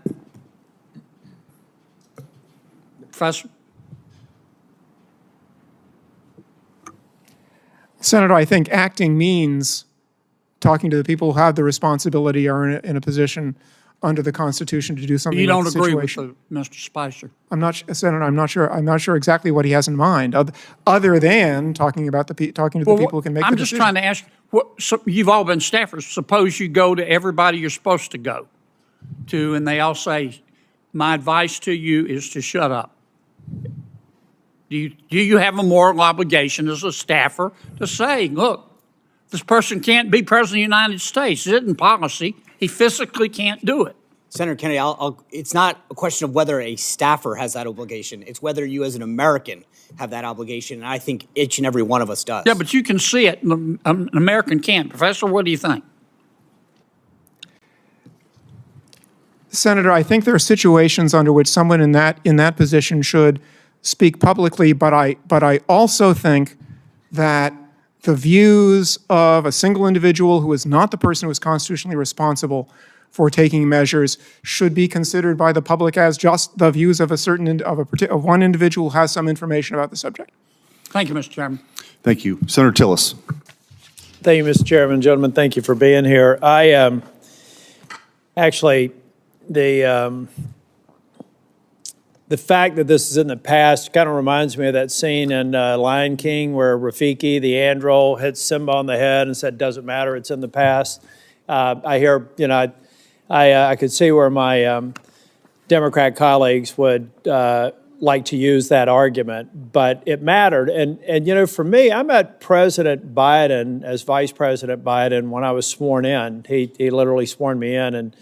Professor? Senator, I think acting means talking to the people who have the responsibility or in a position under the Constitution to do something. You don't about the agree with situation. Mr. Spicer? Senator, I'm not sure exactly what he has in mind, other than talking about talking to the people who can make the decision. I'm just trying to ask. You've all been staffers. Suppose you go to everybody you're supposed to go to, and they all say, "My advice to you is to shut up." Do you have a moral obligation as a staffer to say, "Look, this person can't be president of the United States. It isn't policy. He physically can't do it." Senator Kennedy, it's not a question of whether a staffer has that obligation. It's whether you as an American have that obligation, and I think each and every one of us does. Yeah, but you can see it. An American can't. Professor, what do you think? Senator, I think there are situations under which someone in that position should speak publicly, but I also think that the views of a single individual who is not the person who is constitutionally responsible for taking measures should be considered by the public as just the views of of one individual who has some information about the subject. Thank you, Mr. Chairman. Thank you. Senator Tillis. Thank you, Mr. Chairman. Gentlemen, thank you for being here. I actually, the fact that this is in the past kind of reminds me of that scene in Lion King where Rafiki, the andro, hits Simba on the head and said, "Doesn't matter, it's in the past." I hear, I could see where my Democrat colleagues would like to use that argument, but it mattered. And for me, I met President Biden as Vice President Biden when I was sworn in. He literally sworn me in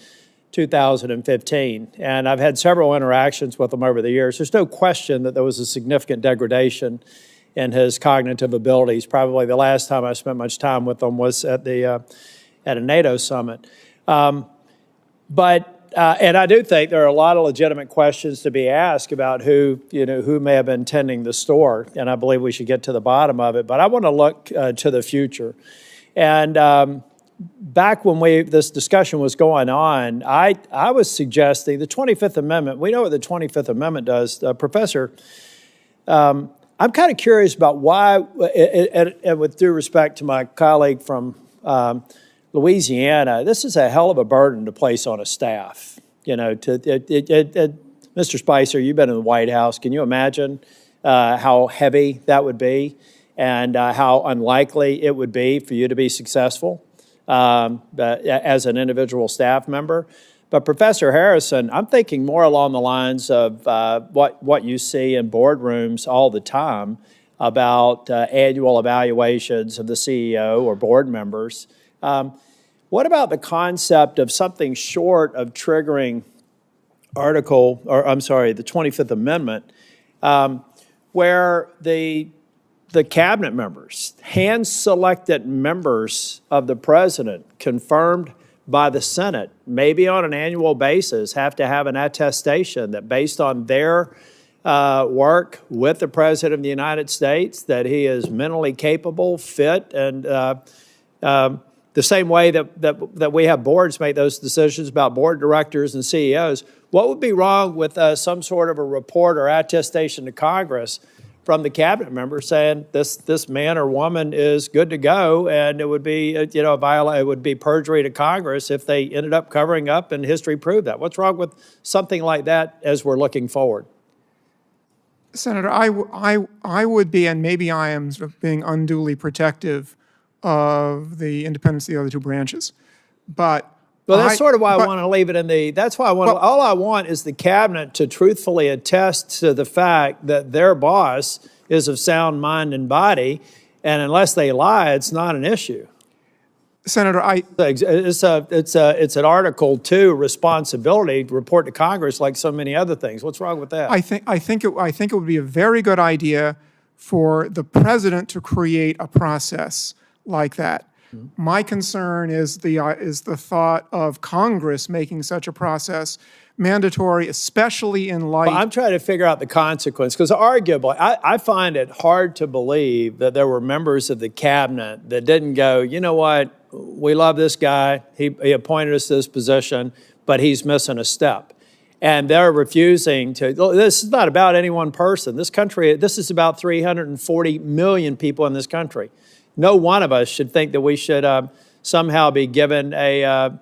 2015. And I've had several interactions with him over the years. There's no question that there was a significant degradation in his cognitive abilities. Probably the last time I spent much time with him was at a NATO summit. And I do think there are a lot of legitimate questions to be asked about who may have been tending the store, and I believe we should get to the bottom of it. But I want to look to the future. And back when this discussion was going on, I was suggesting the 25th Amendment. We know what the 25th Amendment does. Professor, I'm kind of curious about why, and with due respect to my colleague from Louisiana, this is a hell of a burden to place on a staff. Mr. Spicer, you've been in the White House. Can you imagine how heavy that would be and how unlikely it would be for you to be successful as an individual staff member? But Professor Harrison, I'm thinking more along the lines of what you see in boardrooms all the time about annual evaluations of the CEO or board members. What about the concept of something short of triggering the 25th Amendment, where the cabinet members, hand-selected members of the president, confirmed by the Senate, maybe on an annual basis, have to have an attestation that based on their work with the President of the United States, that he is mentally capable, fit, and the same way that we have boards make those decisions about board directors and CEOs. What would be wrong with some sort of a report or attestation to Congress from the cabinet member saying this man or woman is good to go, and it would be it would be perjury to Congress if they ended up covering up and history proved that. What's wrong with something like that as we're looking forward? Senator, I would be, and maybe I am sort of being unduly protective of the independence of the other two branches, but well, that's sort of why I want to leave it in the. That's why all I want is the cabinet to truthfully attest to the fact that their boss is of sound mind and body, and unless they lie, it's not an issue. Senator, it's an Article 2 responsibility to report to Congress like so many other things. What's wrong with that? I think it would be a very good idea for the president to create a process like that. My concern is the thought of Congress making such a process, mandatory, especially in light. Well, I'm trying to figure out the consequence, because arguably, I find it hard to believe that there were members of the cabinet that didn't go, you know what, we love this guy, he appointed us to this position, but he's missing a step. And they're refusing to. This is not about any one person. This country, this is about 340 million people in this country. No one of us should think that we should somehow be given a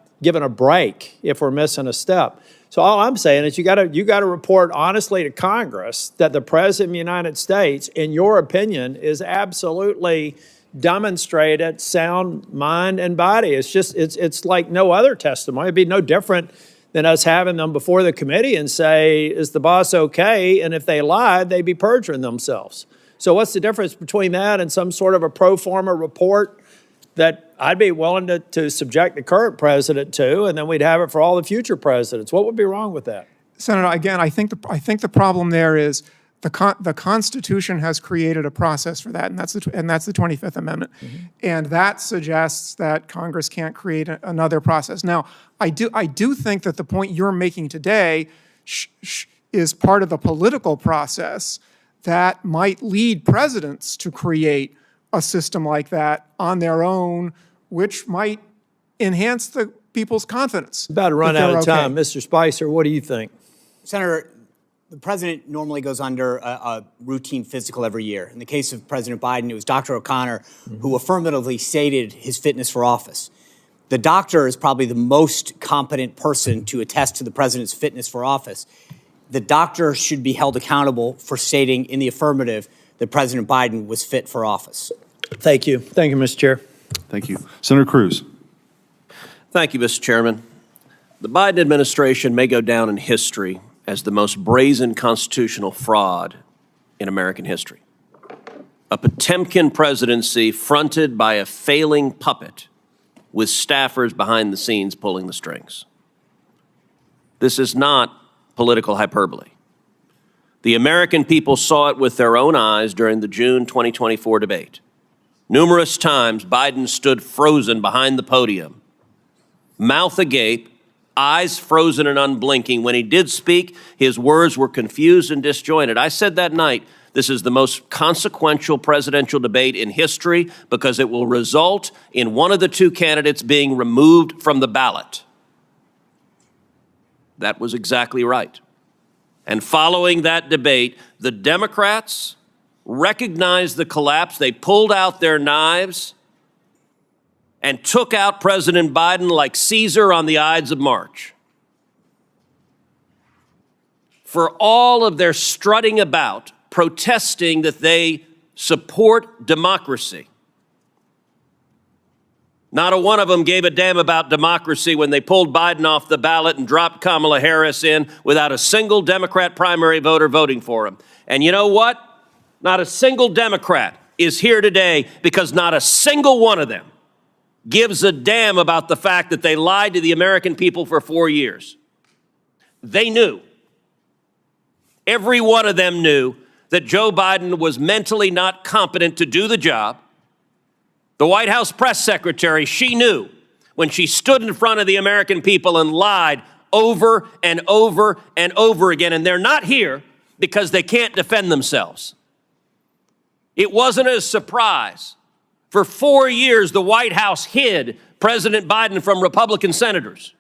break if we're missing a step. So all I'm saying is you got to report honestly to Congress that the President of the United States, in your opinion, is absolutely demonstrated sound mind and body. It's like no other testimony. It'd be no different than us having them before the committee and say, is the boss okay? And if they lied, they'd be perjuring themselves. So what's the difference between that and some sort of a pro forma report that I'd be willing to subject the current president to, and then we'd have it for all the future presidents? What would be wrong with that? Senator, again, I think the problem there is the Constitution has created a process for that, and that's the 25th Amendment, and that suggests that Congress can't create another process. Now, I do think that the point you're making today is part of the political process that might lead presidents to create a system like that on their own, which might enhance the people's confidence. About to run out of time. Mr. Spicer, what do you think? Senator, the president normally goes under a routine physical every year. In the case of President Biden, it was Dr. O'Connor who affirmatively stated his fitness for office. The doctor is probably the most competent person to attest to the president's fitness for office. The doctor should be held accountable for stating in the affirmative that President Biden was fit for office. Thank you. Thank you, Mr. Chair. Thank you. Senator Cruz. Thank you, Mr. Chairman. The Biden administration may go down in history as the most brazen constitutional fraud in American history. A Potemkin presidency fronted by a failing puppet with staffers behind the scenes pulling the strings. This is not political hyperbole. The American people saw it with their own eyes during the June 2024 debate. Numerous times, Biden stood frozen behind the podium, mouth agape, eyes frozen and unblinking. When he did speak, his words were confused and disjointed. I said that night, this is the most consequential presidential debate in history because it will result in one of the two candidates being removed from the ballot. That was exactly right. And following that debate, the Democrats recognized the collapse. They pulled out their knives and took out President Biden like Caesar on the Ides of March. For all of their strutting about, protesting that they support democracy, not a one of them gave a damn about democracy when they pulled Biden off the ballot and dropped Kamala Harris in without a single Democrat primary voter voting for him. And you know what? Not a single Democrat is here today because not a single one of them gives a damn about the fact that they lied to the American people for 4 years. They knew. Every one of them knew that Joe Biden was mentally not competent to do the job. The White House press secretary, she knew when she stood in front of the American people and lied over and over and over again. And they're not here because they can't defend themselves. It wasn't a surprise. For 4 years, the White House hid President Biden from Republican senators,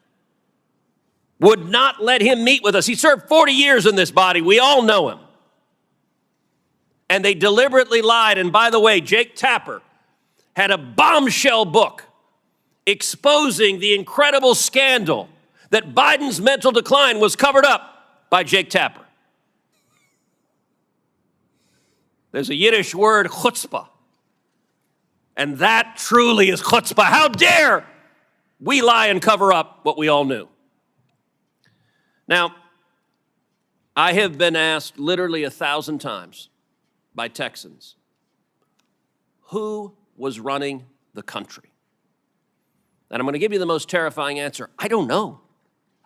would not let him meet with us. He served 40 years in this body. We all know him. And they deliberately lied. And by the way, Jake Tapper had a bombshell book exposing the incredible scandal that Biden's mental decline was covered up by Jake Tapper. There's a Yiddish word, chutzpah. And that truly is chutzpah. How dare we lie and cover up what we all knew? Now, I have been asked literally 1,000 times by Texans, who was running the country? And I'm going to give you the most terrifying answer. I don't know.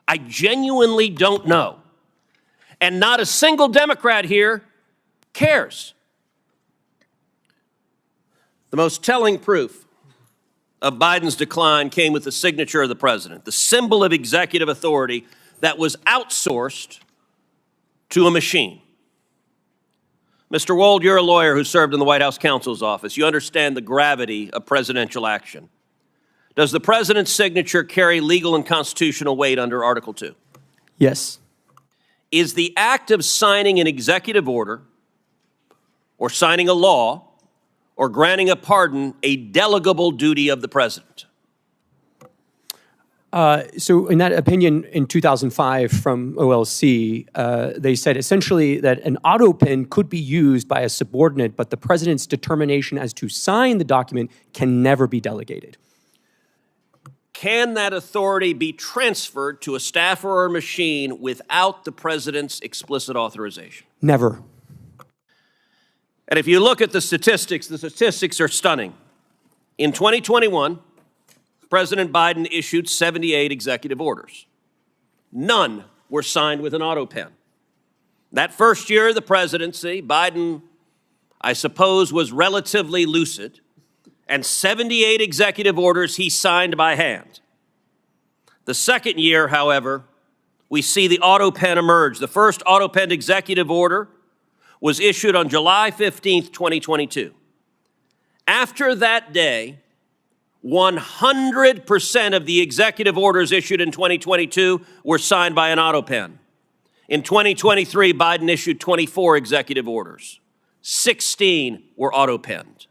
I genuinely don't know. And not a single Democrat here cares. The most telling proof of Biden's decline came with the signature of the president, the symbol of executive authority that was outsourced to a machine. Mr. Wold, you're a lawyer who served in the White House counsel's office. You understand the gravity of presidential action. Does the president's signature carry legal and constitutional weight under Article 2? Yes. Is the act of signing an executive order or signing a law or granting a pardon a delegable duty of the president? So in that opinion in 2005 from OLC, they said essentially that an Autopen could be used by a subordinate, but the president's determination as to sign the document can never be delegated. Can that authority be transferred to a staffer or a machine without the president's explicit authorization? Never. And if you look at the statistics are stunning. In 2021, President Biden issued 78 executive orders. None were signed with an Autopen. That first year of the presidency, Biden, I suppose, was relatively lucid, and 78 executive orders he signed by hand. The second year, however, we see the Autopen emerge. The first Autopen executive order was issued on July 15th, 2022. After that day, 100% of the executive orders issued in 2022 were signed by an Autopen. In 2023, Biden issued 24 executive orders. 16 were Autopenned.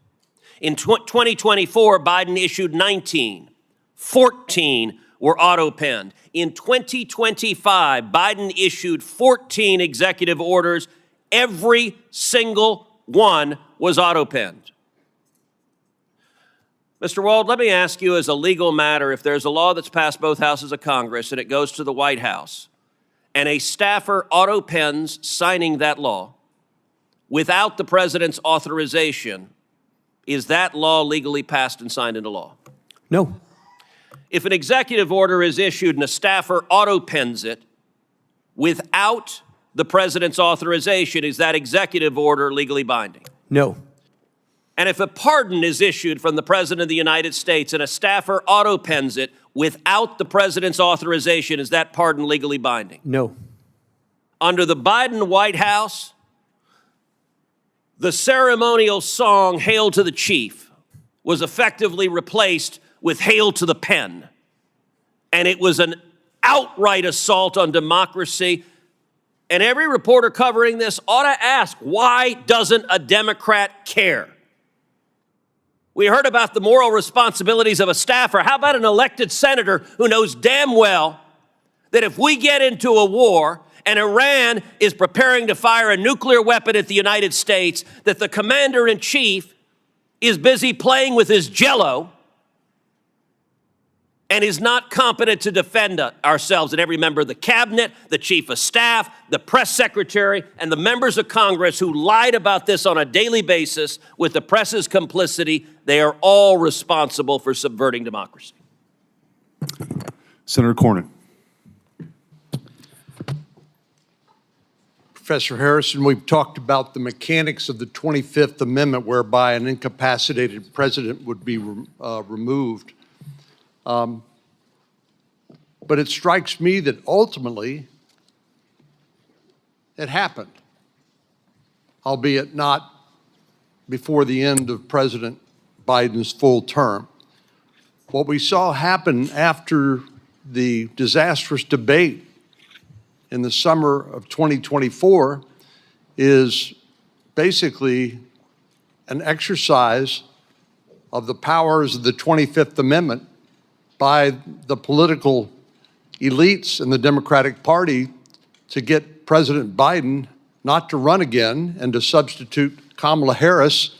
In 2024, Biden issued 19. 14 were Autopenned. In 2025, Biden issued 14 executive orders. Every single one was Autopenned. Mr. Wold, let me ask you as a legal matter, if there's a law that's passed both houses of Congress and it goes to the White House, and a staffer autopens signing that law without the president's authorization, is that law legally passed and signed into law? No. If an executive order is issued and a staffer autopens it without the president's authorization, is that executive order legally binding? No. And if a pardon is issued from the President of the United States and a staffer autopens it without the President's authorization, is that pardon legally binding? No. Under the Biden White House, the ceremonial song, Hail to the Chief, was effectively replaced with Hail to the Pen. And it was an outright assault on democracy. And every reporter covering this ought to ask, why doesn't a Democrat care? We heard about the moral responsibilities of a staffer. How about an elected senator who knows damn well that if we get into a war and Iran is preparing to fire a nuclear weapon at the United States, that the commander-in-chief is busy playing with his Jell-O and is not competent to defend ourselves? And every member of the cabinet, the chief of staff, the press secretary, and the members of Congress who lied about this on a daily basis with the press's complicity, they are all responsible for subverting democracy. Senator Cornyn. Professor Harrison, we've talked about the mechanics of the 25th Amendment whereby an incapacitated president would be removed. But it strikes me that ultimately it happened, albeit not before the end of President Biden's full term. What we saw happen after the disastrous debate in the summer of 2024 is basically an exercise of the powers of the 25th Amendment by the political elites in the Democratic Party to get President Biden not to run again and to substitute Kamala Harris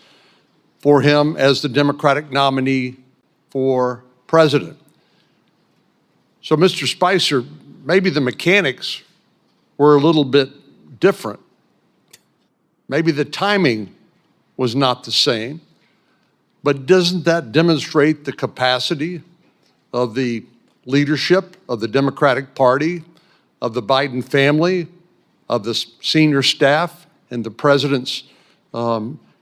for him as the Democratic nominee for president. So, Mr. Spicer, maybe the mechanics were a little bit different. Maybe the timing was not the same, but doesn't that demonstrate the capacity of the leadership of the Democratic Party, of the Biden family, of the senior staff and the president's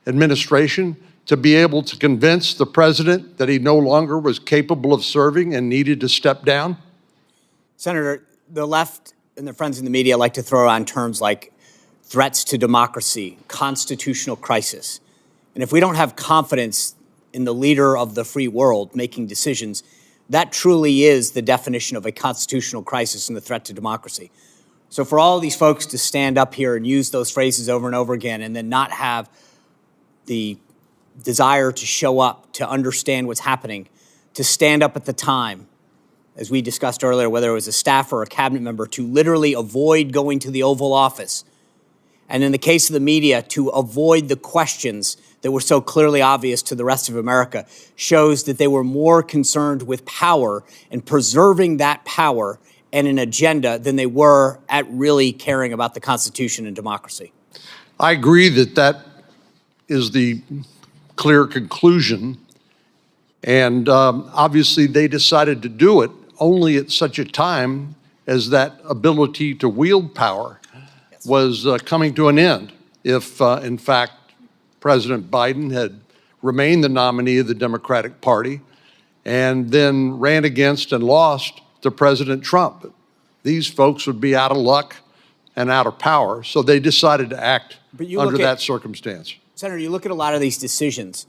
administration to be able to convince the president that he no longer was capable of serving and needed to step down? Senator, the left and their friends in the media like to throw around terms like threats to democracy, constitutional crisis. And if we don't have confidence in the leader of the free world making decisions, that truly is the definition of a constitutional crisis and the threat to democracy. So for all of these folks to stand up here and use those phrases over and over again and then not have the desire to show up, to understand what's happening, to stand up at the time, as we discussed earlier, whether it was a staffer or a cabinet member, to literally avoid going to the Oval Office. And in the case of the media, to avoid the questions that were so clearly obvious to the rest of America, shows that they were more concerned with power and preserving that power and an agenda than they were at really caring about the Constitution and democracy. I agree that that is the clear conclusion. And obviously they decided to do it only at such a time as that ability to wield power was coming to an end. If, in fact, President Biden had remained the nominee of the Democratic Party and then ran against and lost to President Trump, these folks would be out of luck and out of power. So they decided to act under that circumstance. Senator, you look at a lot of these decisions,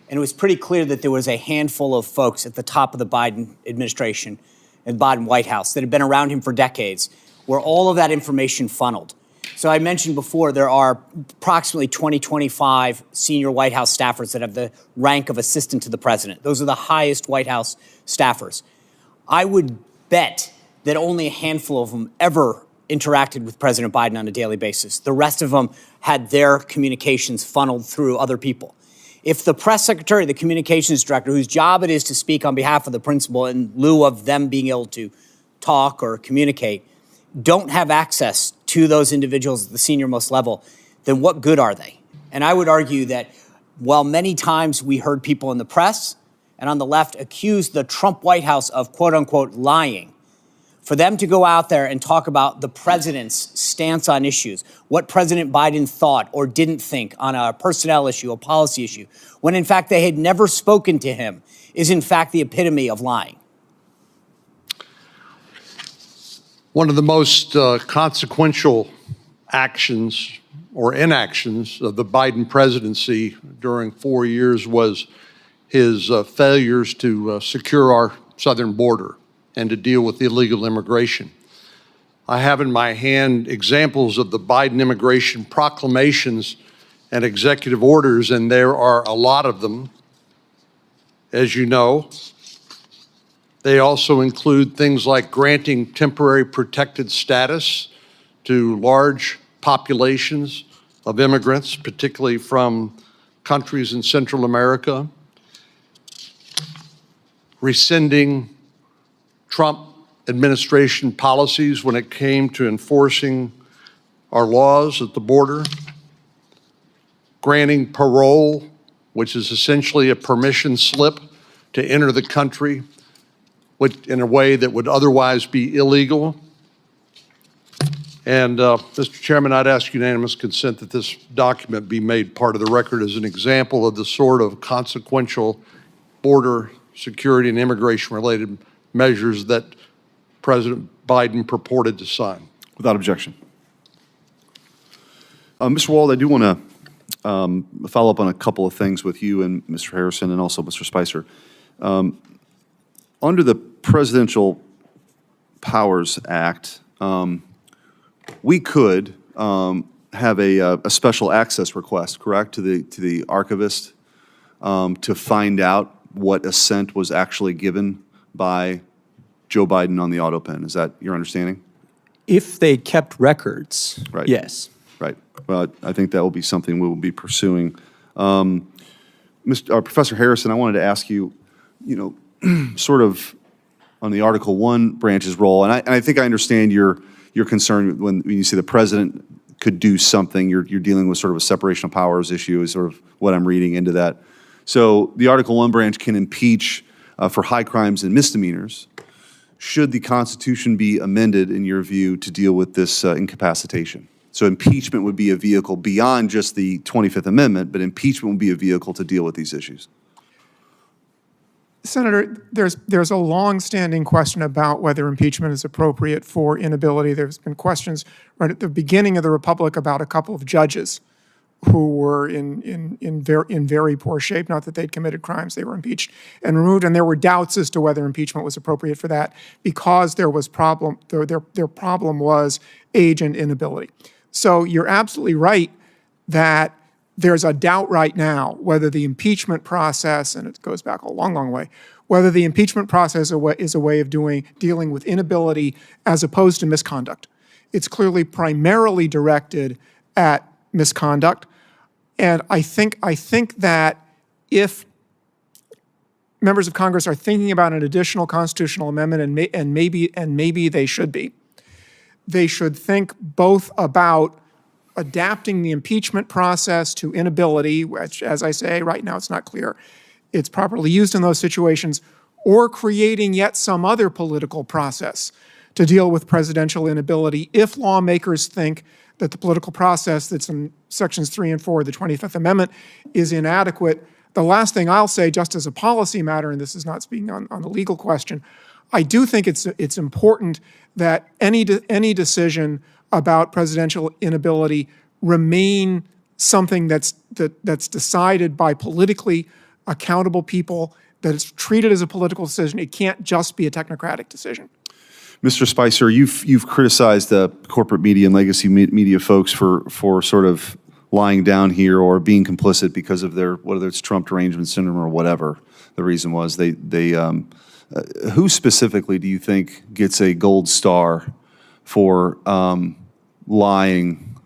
and it was pretty clear that there was a handful of folks at the top of the Biden administration and Biden White House that had been around him for decades, where all of that information funneled. So I mentioned before, there are approximately 25 senior White House staffers that have the rank of assistant to the president. Those are the highest White House staffers. I would bet that only a handful of them ever interacted with President Biden on a daily basis. The rest of them had their communications funneled through other people. If the press secretary, the communications director, whose job it is to speak on behalf of the principal in lieu of them being able to talk or communicate, don't have access to those individuals at the senior-most level, then what good are they? And I would argue that while many times we heard people in the press and on the left accuse the Trump White House of quote-unquote lying, for them to go out there and talk about the president's stance on issues, what President Biden thought or didn't think on a personnel issue, a policy issue, when in fact they had never spoken to him, is in fact the epitome of lying. One of the most consequential actions or inactions of the Biden presidency during 4 years was his failures to secure our southern border and to deal with illegal immigration. I have in my hand examples of the Biden immigration proclamations and executive orders, and there are a lot of them, as you know. They also include things like granting temporary protected status to large populations of immigrants, particularly from countries in Central America, rescinding Trump administration policies when it came to enforcing our laws at the border, granting parole, which is essentially a permission slip to enter the country in a way that would otherwise be illegal. And Mr. Chairman, I'd ask unanimous consent that this document be made part of the record as an example of the sort of consequential border security and immigration-related measures that President Biden purported to sign. Without objection. Mr. Wald, I do want to follow up on a couple of things with you and Mr. Harrison and also Mr. Spicer. Under the Presidential Powers Act, we could have a special access request, correct, to the archivist to find out what assent was actually given by Joe Biden on the Autopen. Is that your understanding? If they kept records, right. Yes. Right. Well, I think that will be something we will be pursuing. Professor Harrison, I wanted to ask you, sort of on the Article 1 branch's role, and I think I understand your concern when you say the president could do something. You're dealing with sort of a separation of powers issue is sort of what I'm reading into that. So the Article 1 branch can impeach for high crimes and misdemeanors. Should the Constitution be amended, in your view, to deal with this incapacitation? So impeachment would be a vehicle beyond just the 25th Amendment, but impeachment would be a vehicle to deal with these issues. Senator, there's a long-standing question about whether impeachment is appropriate for inability. There's been questions right at the beginning of the Republic about a couple of judges who were in very poor shape. Not that they'd committed crimes; they were impeached and removed. And there were doubts as to whether impeachment was appropriate for that because there was problem. Their problem was age and inability. So you're absolutely right that there's a doubt right now whether the impeachment process, and it goes back a long, long way, whether the impeachment process is a way of dealing with inability as opposed to misconduct. It's clearly primarily directed at misconduct, and I think that if members of Congress are thinking about an additional constitutional amendment, and maybe they should be, they should think both about adapting the impeachment process to inability, which, as I say, right now it's not clear it's properly used in those situations, or creating yet some other political process to deal with presidential inability if lawmakers think that the political process that's in Sections 3 and 4 of the 25th Amendment is inadequate. The last thing I'll say, just as a policy matter, and this is not speaking on the legal question, I do think it's important that any decision about presidential inability remain something that's decided by politically accountable people, that it's treated as a political decision. It can't just be a technocratic decision. Mr. Spicer, you've criticized the corporate media and legacy media folks for sort of lying down here or being complicit because of their, whether it's Trump derangement syndrome or whatever the reason was. Who specifically do you think gets a gold star for lying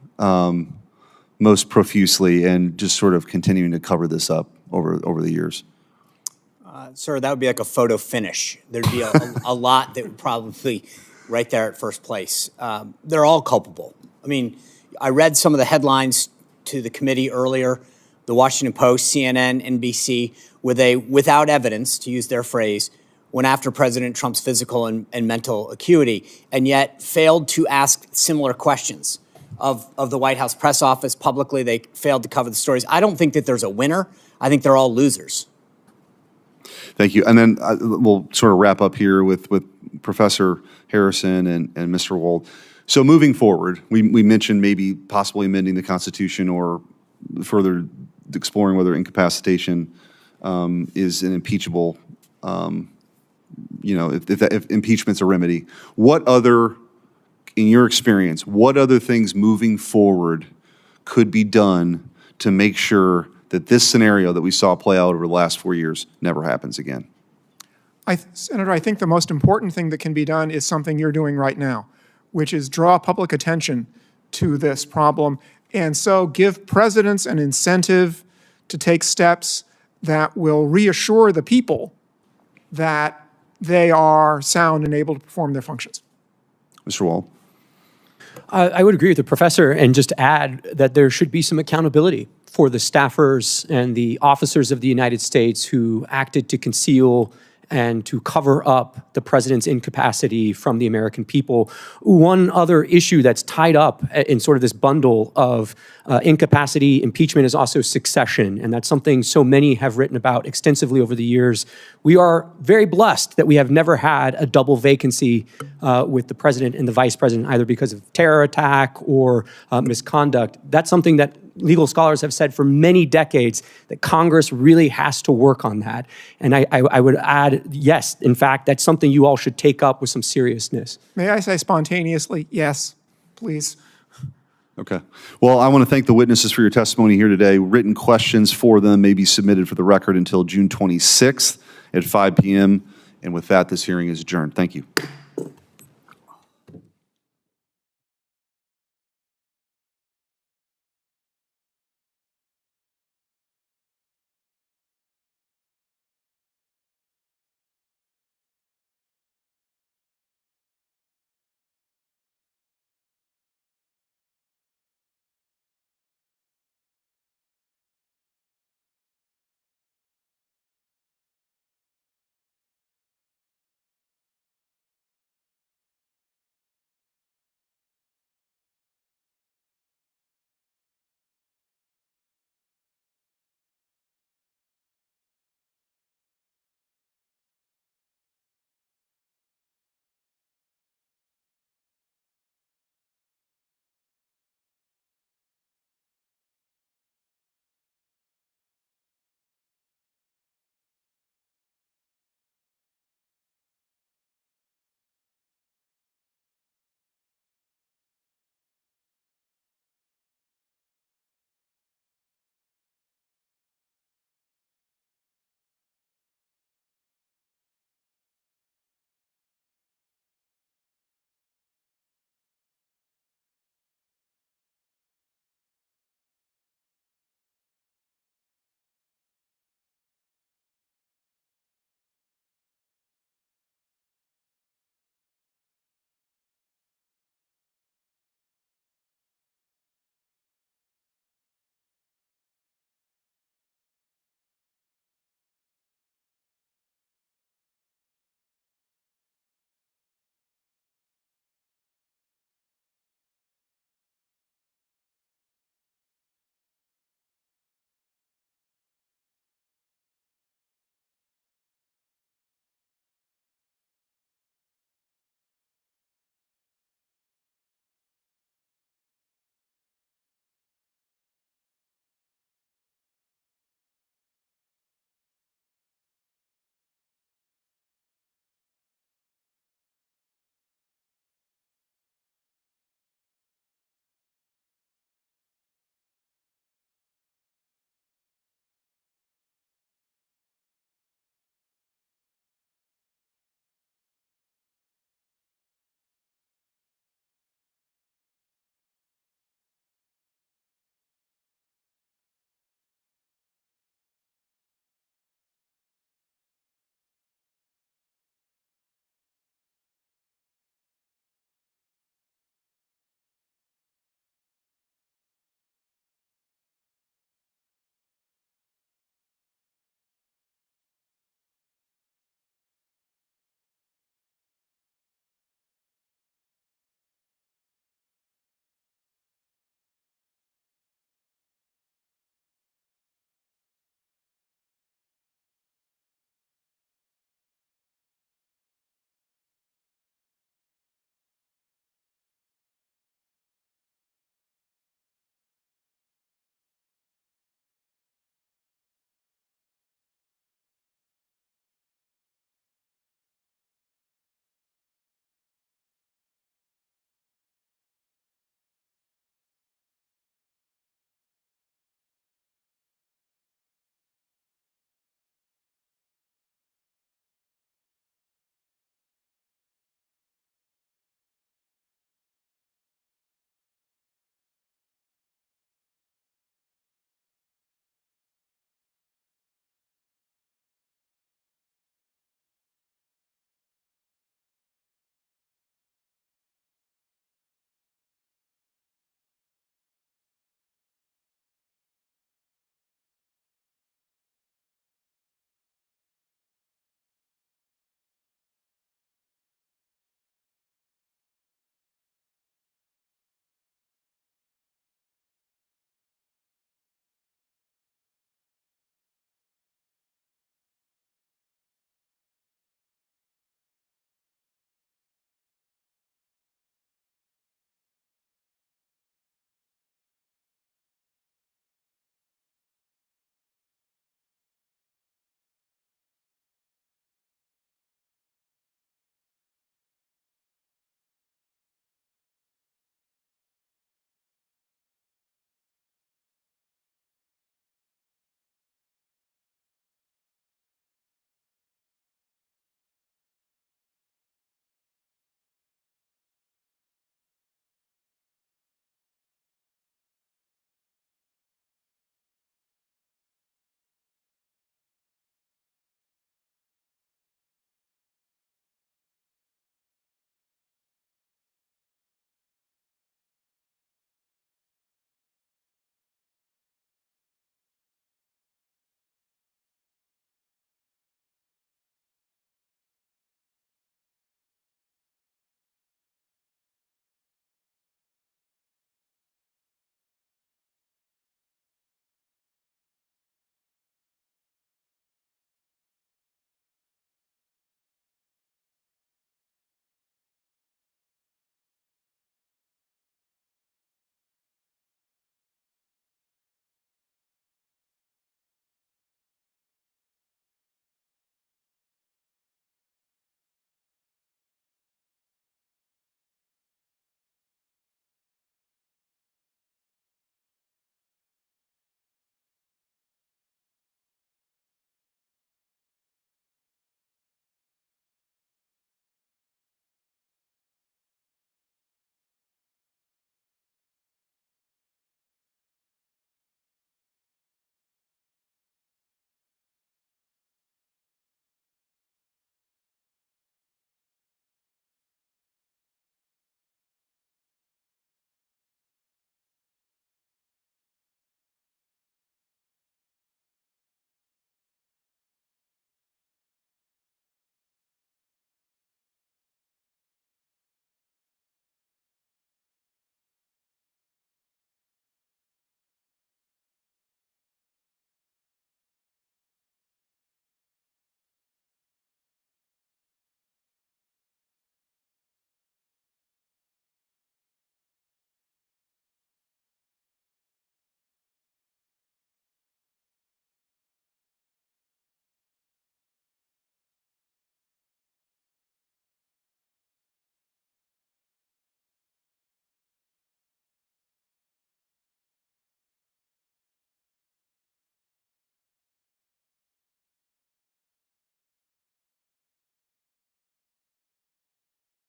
most profusely and just sort of continuing to cover this up over the years? Sir, that would be like a photo finish. There'd be a lot that would probably right there at first place. They're all culpable. I mean, I read some of the headlines to the committee earlier, the Washington Post, CNN, NBC, where they, without evidence, to use their phrase, went after President Trump's physical and mental acuity, and yet failed to ask similar questions of the White House press office publicly. They failed to cover the stories. I don't think that there's a winner. I think they're all losers. Thank you. And then we'll sort of wrap up here with Professor Harrison and Mr. Wold. So moving forward, we mentioned maybe possibly amending the Constitution or further exploring whether incapacitation is an impeachable, if impeachment's a remedy. What other, in your experience, what other things moving forward could be done to make sure that this scenario that we saw play out over the last 4 years never happens again? Senator, I think the most important thing that can be done is something you're doing right now, which is draw public attention to this problem, and so give presidents an incentive to take steps that will reassure the people that they are sound and able to perform their functions. Mr. Wall. I would agree with the professor and just add that there should be some accountability for the staffers and the officers of the United States who acted to conceal and to cover up the president's incapacity from the American people. One other issue that's tied up in sort of this bundle of incapacity, impeachment, is also succession. And that's something so many have written about extensively over the years. We are very blessed that we have never had a double vacancy with the president and the vice president, either because of terror attack or misconduct. That's something that legal scholars have said for many decades, that Congress really has to work on that. And I would add, yes, in fact, that's something you all should take up with some seriousness. May I say spontaneously, yes, please. Okay. Well, I want to thank the witnesses for your testimony here today. Written questions for them may be submitted for the record until June 26th at 5 p.m. And with that, this hearing is adjourned. Thank you.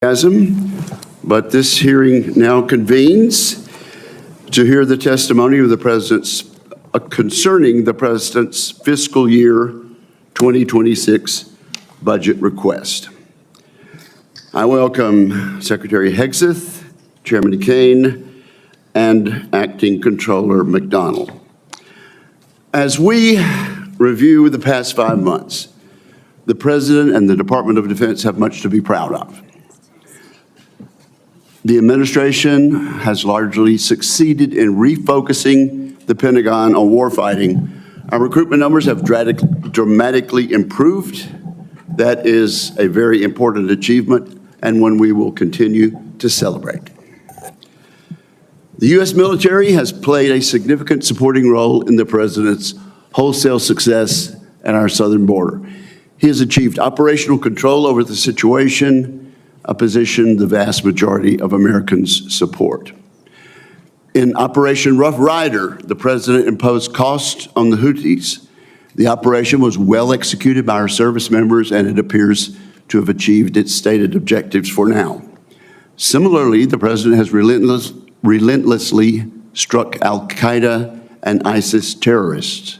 But this hearing now convenes to hear the testimony of the President's concerning the President's fiscal year 2026 budget request. I welcome Secretary Hegseth, Chairman Caine, and Acting Comptroller MacDonnell. As we review the past 5 months, the President and the Department of Defense have much to be proud of. The administration has largely succeeded in refocusing the Pentagon on warfighting. Our recruitment numbers have dramatically improved. That is a very important achievement and one we will continue to celebrate. The U.S. military has played a significant supporting role in the President's wholesale success at our southern border. He has achieved operational control over the situation, a position the vast majority of Americans support. In Operation Rough Rider, the President imposed costs on the Houthis. The operation was well executed by our service members, and it appears to have achieved its stated objectives for now. Similarly, the President has relentlessly struck al-Qaeda and ISIS terrorists.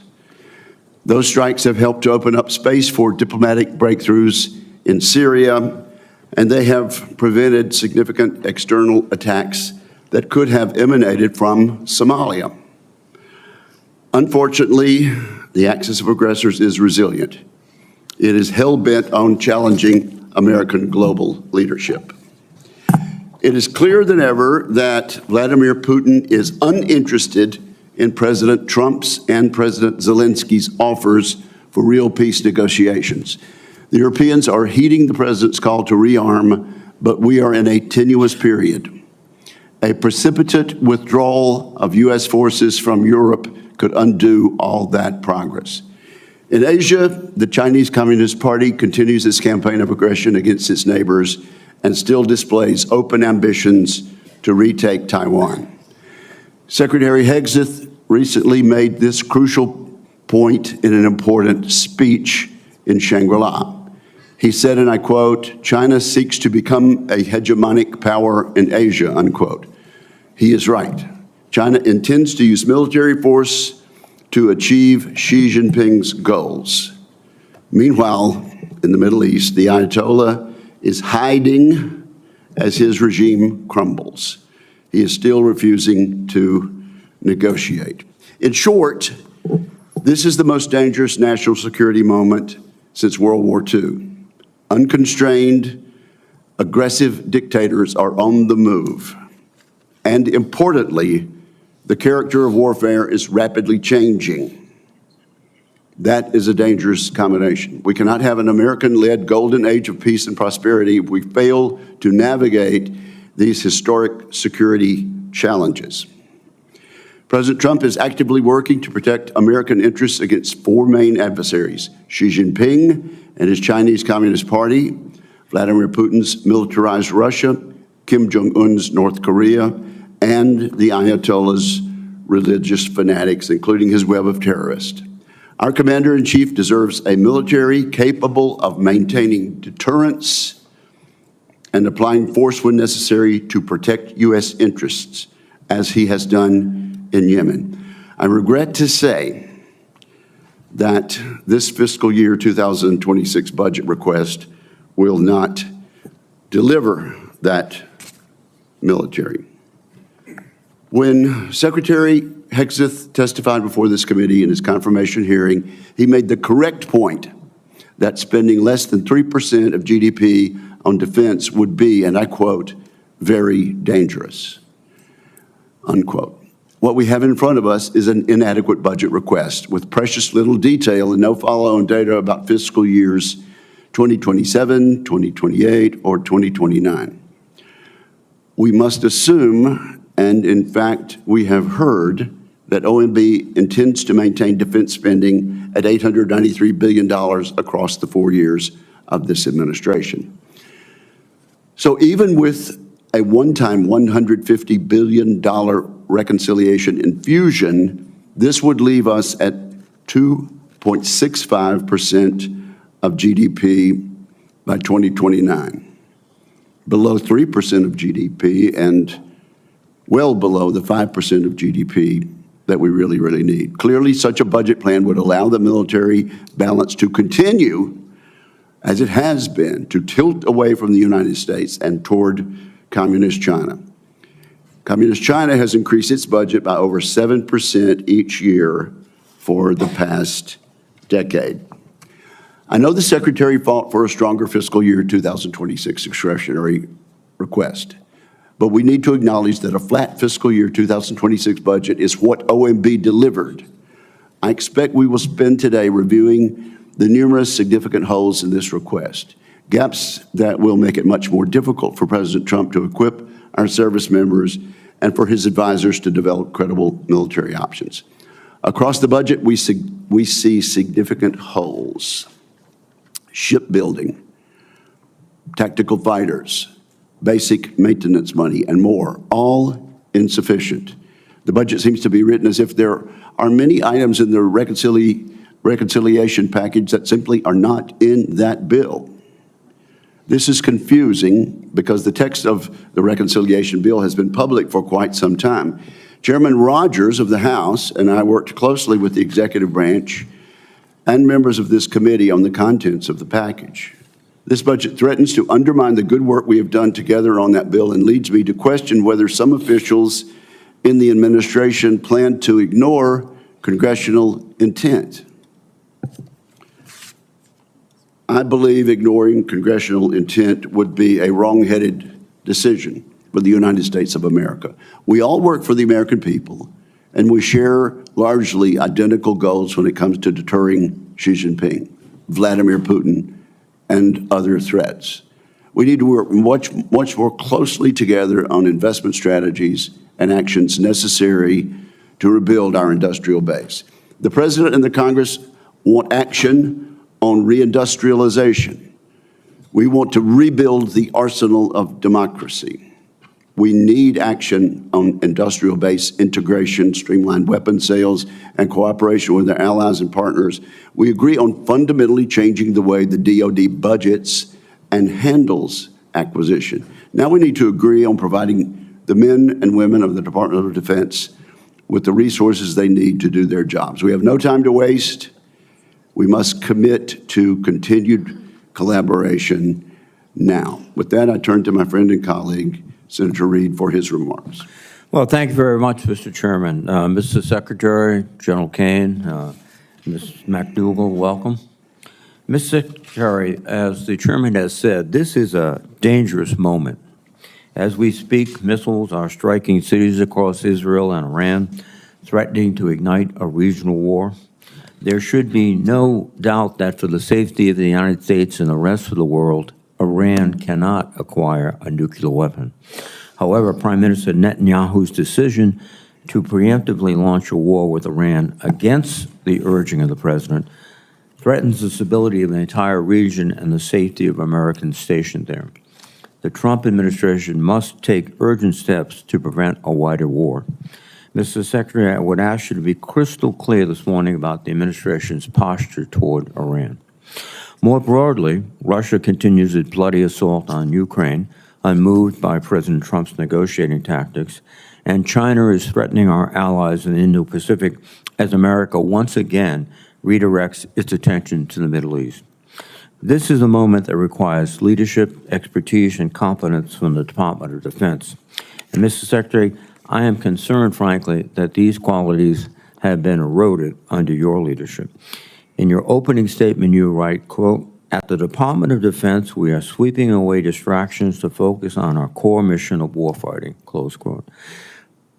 Those strikes have helped to open up space for diplomatic breakthroughs in Syria, and they have prevented significant external attacks that could have emanated from Somalia. Unfortunately, the axis of aggressors is resilient. It is hell-bent on challenging American global leadership. It is clearer than ever that Vladimir Putin is uninterested in President Trump's and President Zelensky's offers for real peace negotiations. The Europeans are heeding the President's call to rearm, but we are in a tenuous period. A precipitate withdrawal of U.S. forces from Europe could undo all that progress. In Asia, the Chinese Communist Party continues its campaign of aggression against its neighbors and still displays open ambitions to retake Taiwan. Secretary Hegseth recently made this crucial point in an important speech in Shangri-La. He said, and I quote, "China seeks to become a hegemonic power in Asia," unquote. He is right. China intends to use military force to achieve Xi Jinping's goals. Meanwhile, in the Middle East, the Ayatollah is hiding as his regime crumbles. He is still refusing to negotiate. In short, this is the most dangerous national security moment since World War II. Unconstrained, aggressive dictators are on the move. And importantly, the character of warfare is rapidly changing. That is a dangerous combination. We cannot have an American-led golden age of peace and prosperity if we fail to navigate these historic security challenges. President Trump is actively working to protect American interests against four main adversaries: Xi Jinping and his Chinese Communist Party, Vladimir Putin's militarized Russia, Kim Jong-un's North Korea, and the Ayatollah's religious fanatics, including his web of terrorists. Our Commander-in-Chief deserves a military capable of maintaining deterrence and applying force when necessary to protect U.S. interests, as he has done in Yemen. I regret to say that this fiscal year 2026 budget request will not deliver that military. When Secretary Hegseth testified before this committee in his confirmation hearing, he made the correct point that spending less than 3% of GDP on defense would be, and I quote, "very dangerous," unquote. What we have in front of us is an inadequate budget request with precious little detail and no follow-on data about fiscal years 2027, 2028, or 2029. We must assume, and in fact, we have heard, that OMB intends to maintain defense spending at $893 billion across the 4 years of this administration. So even with a one-time $150 billion reconciliation infusion, this would leave us at 2.65% of GDP by 2029. below 3% of GDP and well below the 5% of GDP that we really, really need. Clearly, such a budget plan would allow the military balance to continue, as it has been, to tilt away from the United States and toward Communist China. Communist China has increased its budget by over 7% each year for the past decade. I know the Secretary fought for a stronger fiscal year 2026 discretionary request, but we need to acknowledge that a flat fiscal year 2026 budget is what OMB delivered. I expect we will spend today reviewing the numerous significant holes in this request, gaps that will make it much more difficult for President Trump to equip our service members and for his advisors to develop credible military options. Across the budget, we see significant holes: shipbuilding, tactical fighters, basic maintenance money, and more, all insufficient. The budget seems to be written as if there are many items in the reconciliation package that simply are not in that bill. This is confusing because the text of the reconciliation bill has been public for quite some time. Chairman Rogers of the House and I worked closely with the executive branch and members of this committee on the contents of the package. This budget threatens to undermine the good work we have done together on that bill and leads me to question whether some officials in the administration plan to ignore congressional intent. I believe ignoring congressional intent would be a wrong-headed decision for the United States of America. We all work for the American people, and we share largely identical goals when it comes to deterring Xi Jinping, Vladimir Putin, and other threats. We need to work much more closely together on investment strategies and actions necessary to rebuild our industrial base. The President and the Congress want action on reindustrialization. We want to rebuild the arsenal of democracy. We need action on industrial base integration, streamlined weapon sales, and cooperation with our allies and partners. We agree on fundamentally changing the way the DoD budgets and handles acquisition. Now we need to agree on providing the men and women of the Department of Defense with the resources they need to do their jobs. We have no time to waste. We must commit to continued collaboration now. With that, I turn to my friend and colleague, Senator Reid, for his remarks. Well, thank you very much, Mr. Chairman. Mr. Secretary, General Caine, Ms. McDougall, welcome. Mr. Secretary, as the Chairman has said, this is a dangerous moment. As we speak, missiles are striking cities across Israel and Iran, threatening to ignite a regional war. There should be no doubt that for the safety of the United States and the rest of the world, Iran cannot acquire a nuclear weapon. However, Prime Minister Netanyahu's decision to preemptively launch a war with Iran against the urging of the President threatens the stability of the entire region and the safety of Americans stationed there. The Trump administration must take urgent steps to prevent a wider war. Mr. Secretary, I would ask you to be crystal clear this morning about the administration's posture toward Iran. More broadly, Russia continues its bloody assault on Ukraine, unmoved by President Trump's negotiating tactics, and China is threatening our allies in the Indo-Pacific as America once again redirects its attention to the Middle East. This is a moment that requires leadership, expertise, and confidence from the Department of Defense. And Mr. Secretary, I am concerned, frankly, that these qualities have been eroded under your leadership. In your opening statement, you write, quote, "At the Department of Defense, we are sweeping away distractions to focus on our core mission of warfighting," close quote.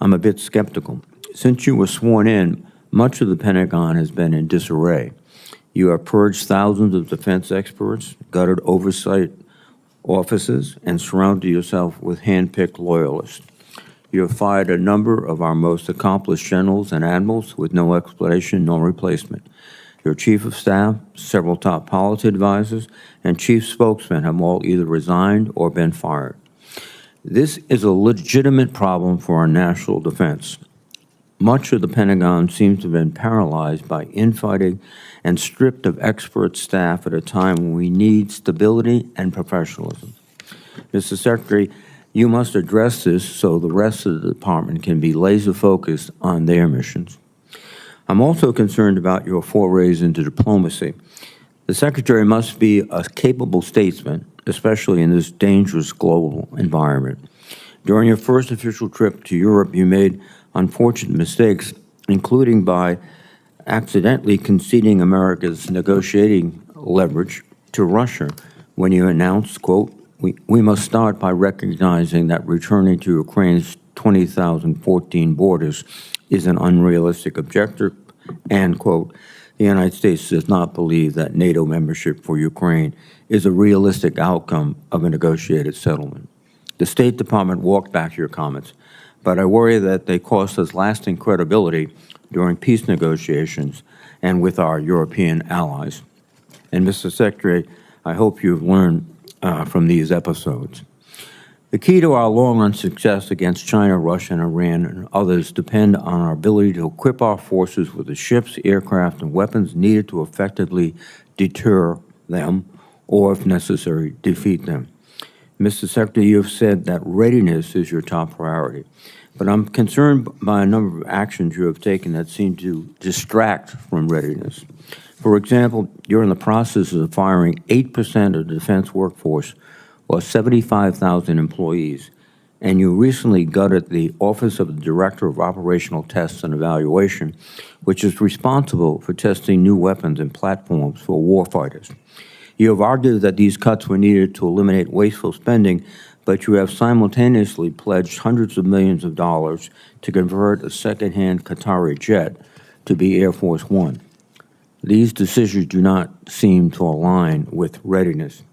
I'm a bit skeptical. Since you were sworn in, much of the Pentagon has been in disarray. You have purged thousands of defense experts, gutted oversight offices, and surrounded yourself with hand-picked loyalists. You have fired a number of our most accomplished generals and admirals with no explanation, no replacement. Your chief of staff, several top policy advisors, and chief spokesmen have all either resigned or been fired. This is a legitimate problem for our national defense. Much of the Pentagon seems to have been paralyzed by infighting and stripped of expert staff at a time when we need stability and professionalism. Mr. Secretary, you must address this so the rest of the department can be laser focused on their missions. I'm also concerned about your forays into diplomacy. The Secretary must be a capable statesman, especially in this dangerous global environment. During your first official trip to Europe, you made unfortunate mistakes, including by accidentally conceding America's negotiating leverage to Russia when you announced, quote, we must start by recognizing that returning to Ukraine's 2014 borders is an unrealistic objective, and, quote, the United States does not believe that NATO membership for Ukraine is a realistic outcome of a negotiated settlement. The State Department walked back your comments, but I worry that they cost us lasting credibility during peace negotiations and with our European allies. And, Mr. Secretary, I hope you've learned from these episodes. The key to our long-run success against China, Russia, and Iran and others depend on our ability to equip our forces with the ships, aircraft, and weapons needed to effectively deter them or, if necessary, defeat them. Mr. Secretary, you have said that readiness is your top priority, but I'm concerned by a number of actions you have taken that seem to distract from readiness. For example, you're in the process of firing 8% of the defense workforce, or 75,000 employees, and you recently gutted the Office of the Director of Operational Tests and Evaluation, which is responsible for testing new weapons and platforms for warfighters. You have argued that these cuts were needed to eliminate wasteful spending, but you have simultaneously pledged hundreds of millions of dollars to convert a second-hand Qatari jet to be Air Force One. These decisions do not seem to align with readiness.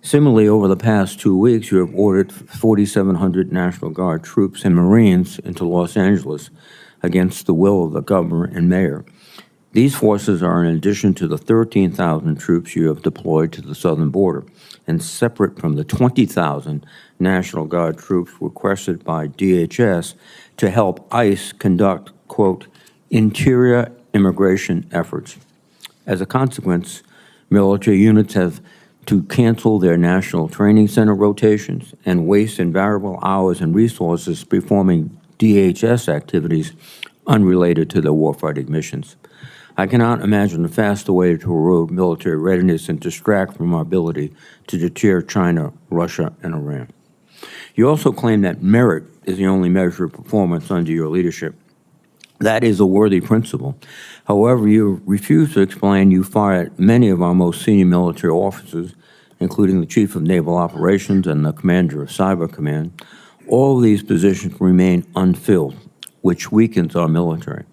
Similarly, over the past 2 weeks, you have ordered 4,700 National Guard troops and Marines into Los Angeles against the will of the governor and mayor. These forces are in addition to the 13,000 troops you have deployed to the southern border, and separate from the 20,000 National Guard troops requested by DHS to help ICE conduct, quote, interior immigration efforts. As a consequence, military units have to cancel their national training center rotations and waste invaluable hours and resources performing DHS activities unrelated to their warfighting missions. I cannot imagine a faster way to erode military readiness and distract from our ability to deter China, Russia, and Iran. You also claim that merit is the only measure of performance under your leadership. That is a worthy principle. However, you refuse to explain you fired many of our most senior military officers, including the Chief of Naval Operations and the Commander of Cyber Command. All of these positions remain unfilled, which weakens our military.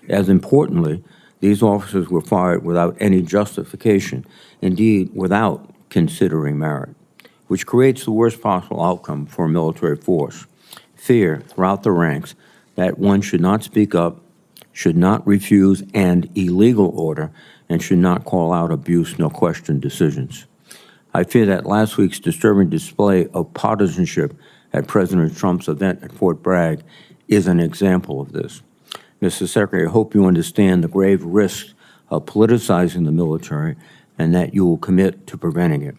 As importantly, these officers were fired without any justification, indeed without considering merit, which creates the worst possible outcome for a military force. Fear throughout the ranks that one should not speak up, should not refuse an illegal order, and should not call out abuse nor question decisions. I fear that last week's disturbing display of partisanship at President Trump's event at Fort Bragg is an example of this. Mr. Secretary, I hope you understand the grave risks of politicizing the military and that you will commit to preventing it.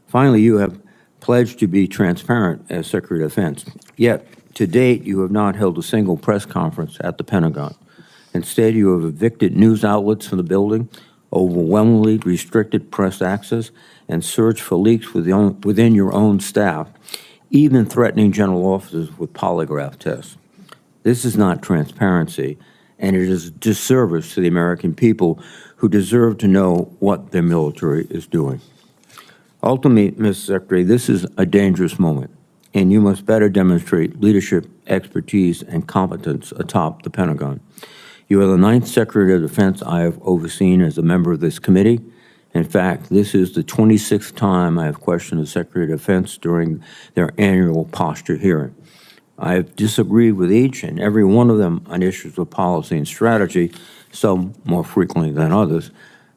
Finally, you have pledged to be transparent as Secretary of Defense. Yet, to date, you have not held a single press conference at the Pentagon. Instead, you have evicted news outlets from the building, overwhelmingly restricted press access, and searched for leaks within your own staff, even threatening general officers with polygraph tests. This is not transparency, and it is a disservice to the American people who deserve to know what their military is doing. Ultimately, Mr. Secretary, this is a dangerous moment, and you must better demonstrate leadership, expertise, and competence atop the Pentagon. You are the 9th Secretary of Defense I have overseen as a member of this committee. In fact, this is the 26th time I have questioned the Secretary of Defense during their annual posture hearing. I have disagreed with each and every one of them on issues of policy and strategy, some more frequently than others,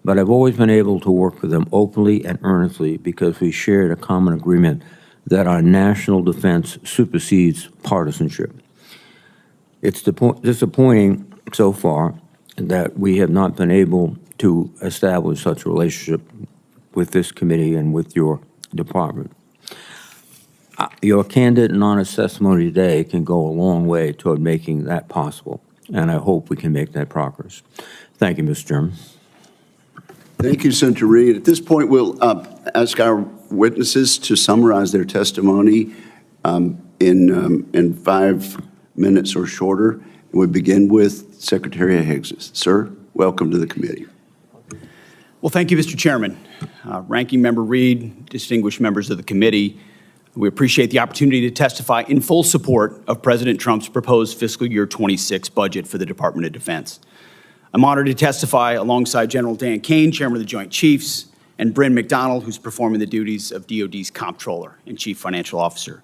but I've always been able to work with them openly and earnestly because we shared a common agreement that our national defense supersedes partisanship. It's disappointing so far that we have not been able to establish such a relationship with this committee and with your department. Your candid and honest testimony today can go a long way toward making that possible, and I hope we can make that progress. Thank you, Mr. Chairman. Thank you, Senator Reid. At this point, we'll ask our witnesses to summarize their testimony in 5 minutes or shorter. And we begin with Secretary Hegseth. Sir, welcome to the committee. Well, thank you, Mr. Chairman. Ranking Member Reid, distinguished members of the committee, we appreciate the opportunity to testify in full support of President Trump's proposed fiscal year 26 budget for the Department of Defense. I'm honored to testify alongside General Dan Caine, Chairman of the Joint Chiefs, and Bryn McDonnell, who's performing the duties of DOD's comptroller and Chief Financial Officer.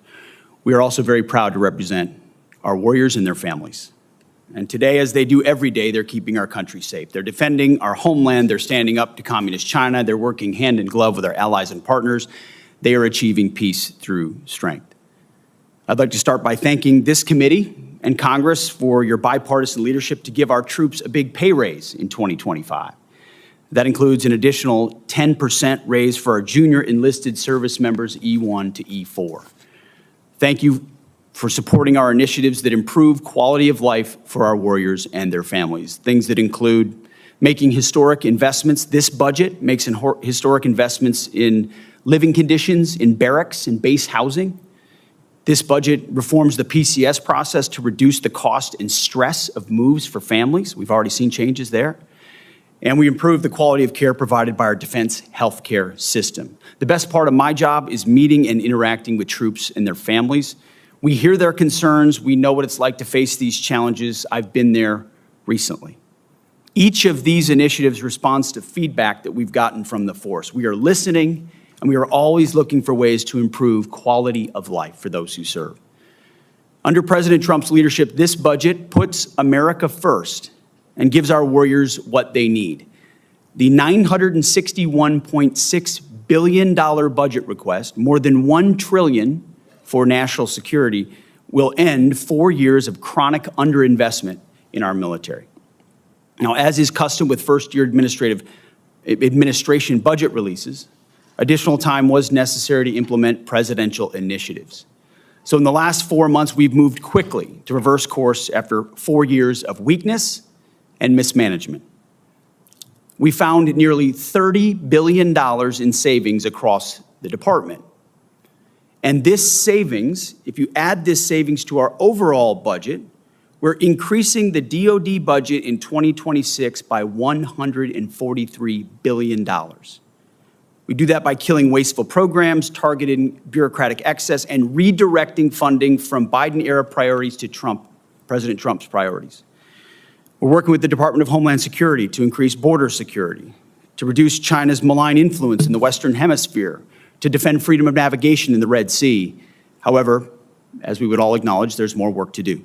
We are also very proud to represent our warriors and their families. And today, as they do every day, they're keeping our country safe. They're defending our homeland. They're standing up to Communist China. They're working hand in glove with our allies and partners. They are achieving peace through strength. I'd like to start by thanking this committee and Congress for your bipartisan leadership to give our troops a big pay raise in 2025. That includes an additional 10% raise for our junior enlisted service members E1 to E4. Thank you for supporting our initiatives that improve quality of life for our warriors and their families. Things that include making historic investments. This budget makes historic investments in living conditions, in barracks, in base housing. This budget reforms the PCS process to reduce the cost and stress of moves for families. We've already seen changes there. And we improve the quality of care provided by our defense healthcare system. The best part of my job is meeting and interacting with troops and their families. We hear their concerns. We know what it's like to face these challenges. I've been there recently. Each of these initiatives responds to feedback that we've gotten from the force. We are listening, and we are always looking for ways to improve quality of life for those who serve. Under President Trump's leadership, this budget puts America first and gives our warriors what they need. The $961.6 billion budget request, more than $1 trillion for national security, will end 4 years of chronic underinvestment in our military. Now, as is custom with first-year administration budget releases, additional time was necessary to implement presidential initiatives. So in the last 4 months, we've moved quickly to reverse course after 4 years of weakness and mismanagement. We found nearly $30 billion in savings across the department. And this savings, if you add this savings to our overall budget, we're increasing the DoD budget in 2026 by $143 billion. We do that by killing wasteful programs, targeting bureaucratic excess, and redirecting funding from Biden-era priorities to President Trump's priorities. We're working with the Department of Homeland Security to increase border security, to reduce China's malign influence in the Western Hemisphere, to defend freedom of navigation in the Red Sea. However, as we would all acknowledge, there's more work to do.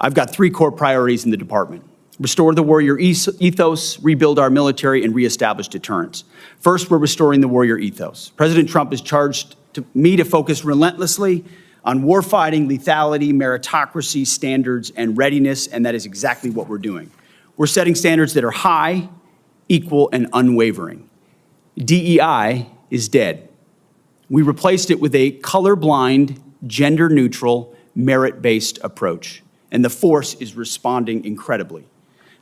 I've got 3 core priorities in the department: restore the warrior ethos, rebuild our military, and reestablish deterrence. First, we're restoring the warrior ethos. President Trump has charged me to focus relentlessly on warfighting, lethality, meritocracy, standards, and readiness, and that is exactly what we're doing. We're setting standards that are high, equal, and unwavering. DEI is dead. We replaced it with a colorblind, gender-neutral, merit-based approach, and the force is responding incredibly.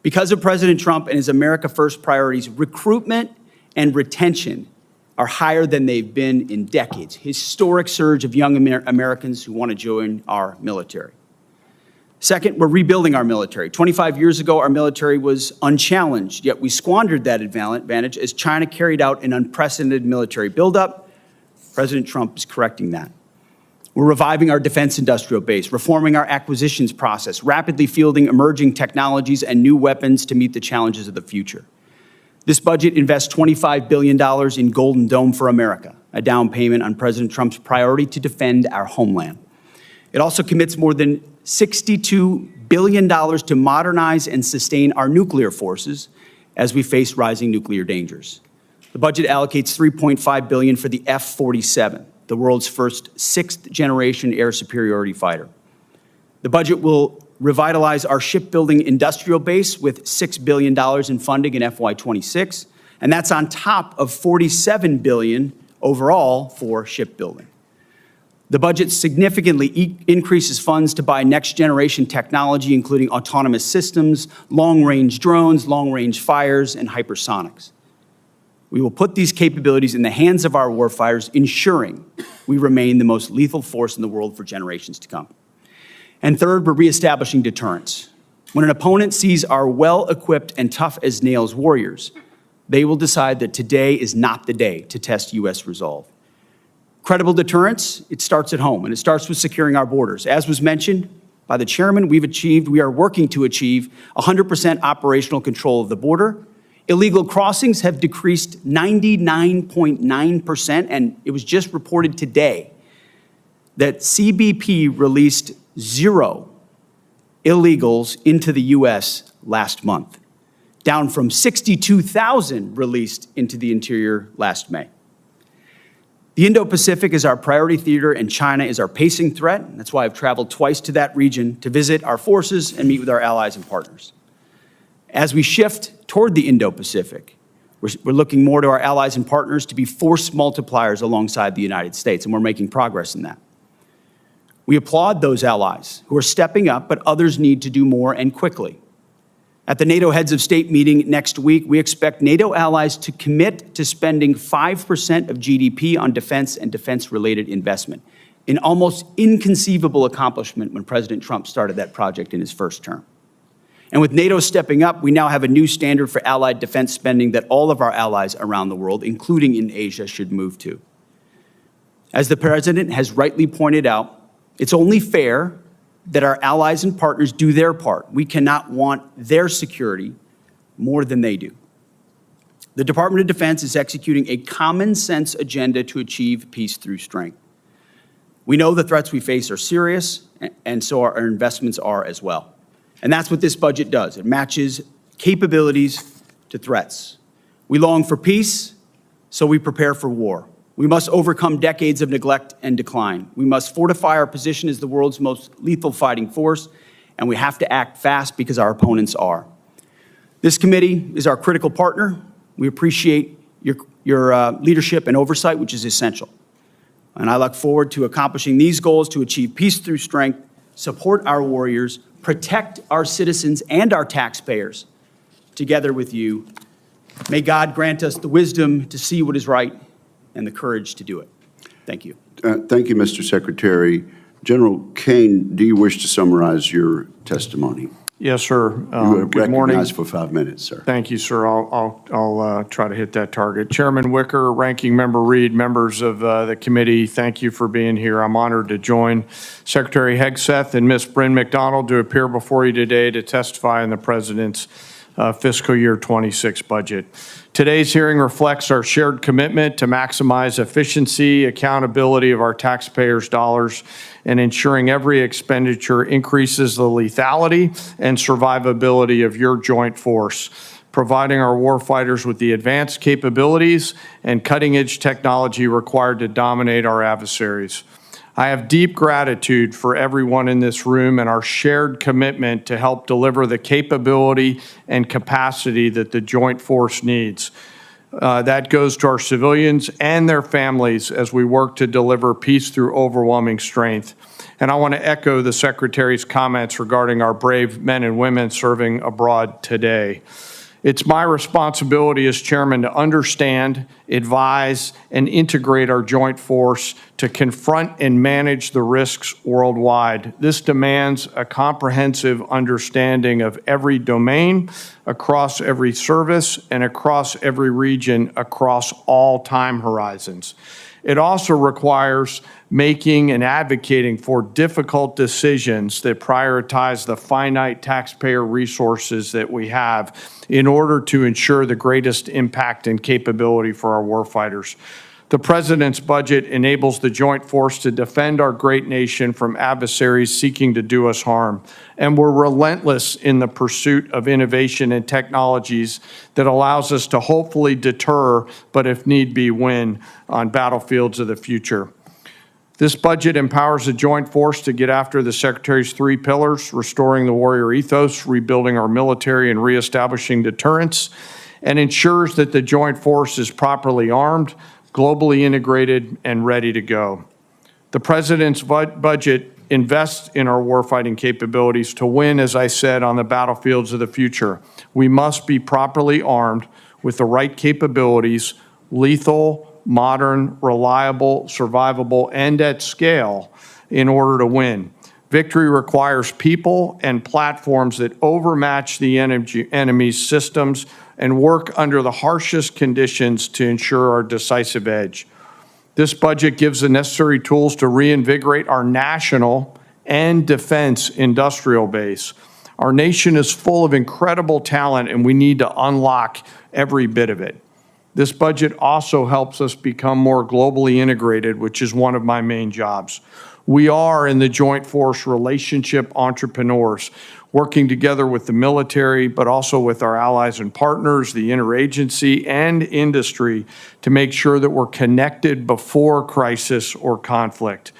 Because of President Trump and his America First priorities, recruitment and retention are higher than they've been in decades. Historic surge of young Americans who want to join our military. Second, we're rebuilding our military. 25 years ago, our military was unchallenged, yet we squandered that advantage as China carried out an unprecedented military buildup. President Trump is correcting that. We're reviving our defense industrial base, reforming our acquisitions process, rapidly fielding emerging technologies and new weapons to meet the challenges of the future. This budget invests $25 billion in Golden Dome for America, a down payment on President Trump's priority to defend our homeland. It also commits more than $62 billion to modernize and sustain our nuclear forces as we face rising nuclear dangers. The budget allocates $3.5 billion for the F-47, the world's first 6th-generation air superiority fighter. The budget will revitalize our shipbuilding industrial base with $6 billion in funding in FY26, and that's on top of $47 billion overall for shipbuilding. The budget significantly increases funds to buy next-generation technology, including autonomous systems, long-range drones, long-range fires, and hypersonics. We will put these capabilities in the hands of our warfighters, ensuring we remain the most lethal force in the world for generations to come. And third, we're reestablishing deterrence. When an opponent sees our well-equipped and tough-as-nails warriors, they will decide that today is not the day to test U.S. resolve. Credible deterrence, it starts at home, and it starts with securing our borders. As was mentioned by the chairman, we are working to achieve 100% operational control of the border. Illegal crossings have decreased 99.9%, and it was just reported today that CBP released 0 illegals into the U.S. last month, down from 62,000 released into the interior last May. The Indo-Pacific is our priority theater, and China is our pacing threat. That's why I've traveled twice to that region to visit our forces and meet with our allies and partners. As we shift toward the Indo-Pacific, we're looking more to our allies and partners to be force multipliers alongside the United States, and we're making progress in that. We applaud those allies who are stepping up, but others need to do more and quickly. At the NATO Heads of State meeting next week, we expect NATO allies to commit to spending 5% of GDP on defense and defense-related investment, an almost inconceivable accomplishment when President Trump started that project in his first term. And with NATO stepping up, we now have a new standard for allied defense spending that all of our allies around the world, including in Asia, should move to. As the President has rightly pointed out, it's only fair that our allies and partners do their part. We cannot want their security more than they do. The Department of Defense is executing a common-sense agenda to achieve peace through strength. We know the threats we face are serious, and so our investments are as well. And that's what this budget does. It matches capabilities to threats. We long for peace, so we prepare for war. We must overcome decades of neglect and decline. We must fortify our position as the world's most lethal fighting force, and we have to act fast because our opponents are. This committee is our critical partner. We appreciate your leadership and oversight, which is essential. And I look forward to accomplishing these goals to achieve peace through strength, support our warriors, protect our citizens and our taxpayers together with you. May God grant us the wisdom to see what is right and the courage to do it. Thank you. Thank you, Mr. Secretary. General Caine, do you wish to summarize your testimony? Yes, sir. You are Good morning. recognized for 5 minutes, sir. Thank you, sir. I'll try to hit that target. Chairman Wicker, Ranking Member Reed, members of the committee, thank you for being here. I'm honored to join Secretary Hegseth and Ms. Bryn McDonnell to appear before you today to testify on the President's fiscal year 26 budget. Today's hearing reflects our shared commitment to maximize efficiency, accountability of our taxpayers' dollars, and ensuring every expenditure increases the lethality and survivability of your joint force, providing our warfighters with the advanced capabilities and cutting-edge technology required to dominate our adversaries. I have deep gratitude for everyone in this room and our shared commitment to help deliver the capability and capacity that the joint force needs. That goes to our civilians and their families as we work to deliver peace through overwhelming strength. And I want to echo the Secretary's comments regarding our brave men and women serving abroad today. It's my responsibility as chairman to understand, advise, and integrate our joint force to confront and manage the risks worldwide. This demands a comprehensive understanding of every domain, across every service, and across every region, across all time horizons. It also requires making and advocating for difficult decisions that prioritize the finite taxpayer resources that we have in order to ensure the greatest impact and capability for our warfighters. The President's budget enables the joint force to defend our great nation from adversaries seeking to do us harm. And we're relentless in the pursuit of innovation and technologies that allows us to hopefully deter, but if need be, win on battlefields of the future. This budget empowers the joint force to get after the Secretary's 3 pillars: restoring the warrior ethos, rebuilding our military, and reestablishing deterrence, and ensures that the joint force is properly armed, globally integrated, and ready to go. The President's budget invests in our warfighting capabilities to win, as I said, on the battlefields of the future. We must be properly armed with the right capabilities, lethal, modern, reliable, survivable, and at scale in order to win. Victory requires people and platforms that overmatch the enemy's systems and work under the harshest conditions to ensure our decisive edge. This budget gives the necessary tools to reinvigorate our national and defense industrial base. Our nation is full of incredible talent, and we need to unlock every bit of it. This budget also helps us become more globally integrated, which is one of my main jobs. We are in the Joint Force relationship entrepreneurs, working together with the military, but also with our allies and partners, the interagency and industry, to make sure that we're connected before crisis or conflict.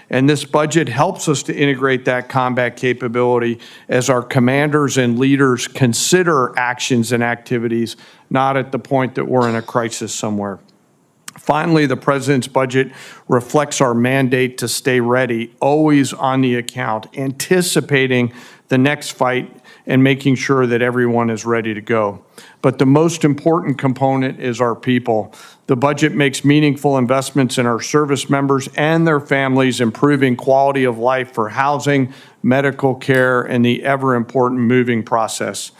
And this budget helps us to integrate that combat capability as our commanders and leaders consider actions and activities, not at the point that we're in a crisis somewhere. Finally, the President's budget reflects our mandate to stay ready, always on the account, anticipating the next fight and making sure that everyone is ready to go. But the most important component is our people. The budget makes meaningful investments in our service members and their families, improving quality of life for housing, medical care, and the ever-important moving process.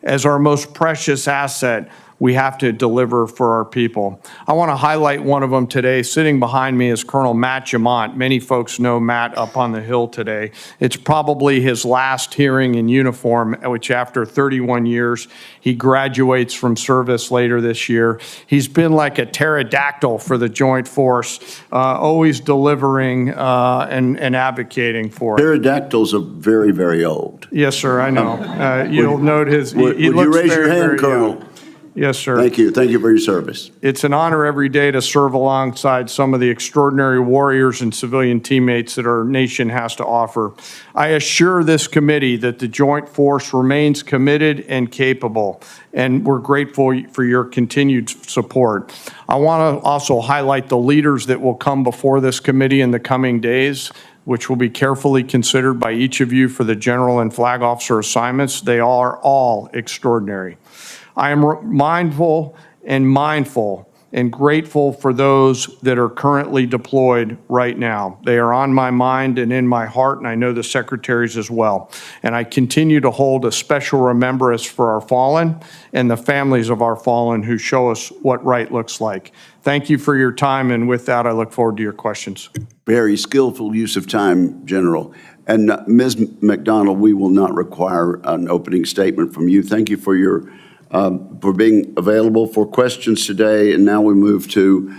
As our most precious asset, we have to deliver for our people. I want to highlight one of them today. Sitting behind me is Colonel Matt Jamont. Many folks know Matt up on the Hill today. It's probably his last hearing in uniform, which after 31 years, he graduates from service later this year. He's been like a pterodactyl for the Joint Force, always delivering and advocating for it. Pterodactyls are very, very old. Yes, sir, I know. You'll note his, would he looks you raise very, your hand, very Colonel? young. Yes, sir. Thank you. Thank you for your service. It's an honor every day to serve alongside some of the extraordinary warriors and civilian teammates that our nation has to offer. I assure this committee that the Joint Force remains committed and capable, and we're grateful for your continued support. I want to also highlight the leaders that will come before this committee in the coming days, which will be carefully considered by each of you for the general and flag officer assignments. They are all extraordinary. I am mindful and grateful for those that are currently deployed right now. They are on my mind and in my heart, and I know the secretaries as well. And I continue to hold a special remembrance for our fallen and the families of our fallen who show us what right looks like. Thank you for your time, and with that, I look forward to your questions. Very skillful use of time, General. And Ms. MacDonnell, we will not require an opening statement from you. Thank you for being available for questions today. And now we move to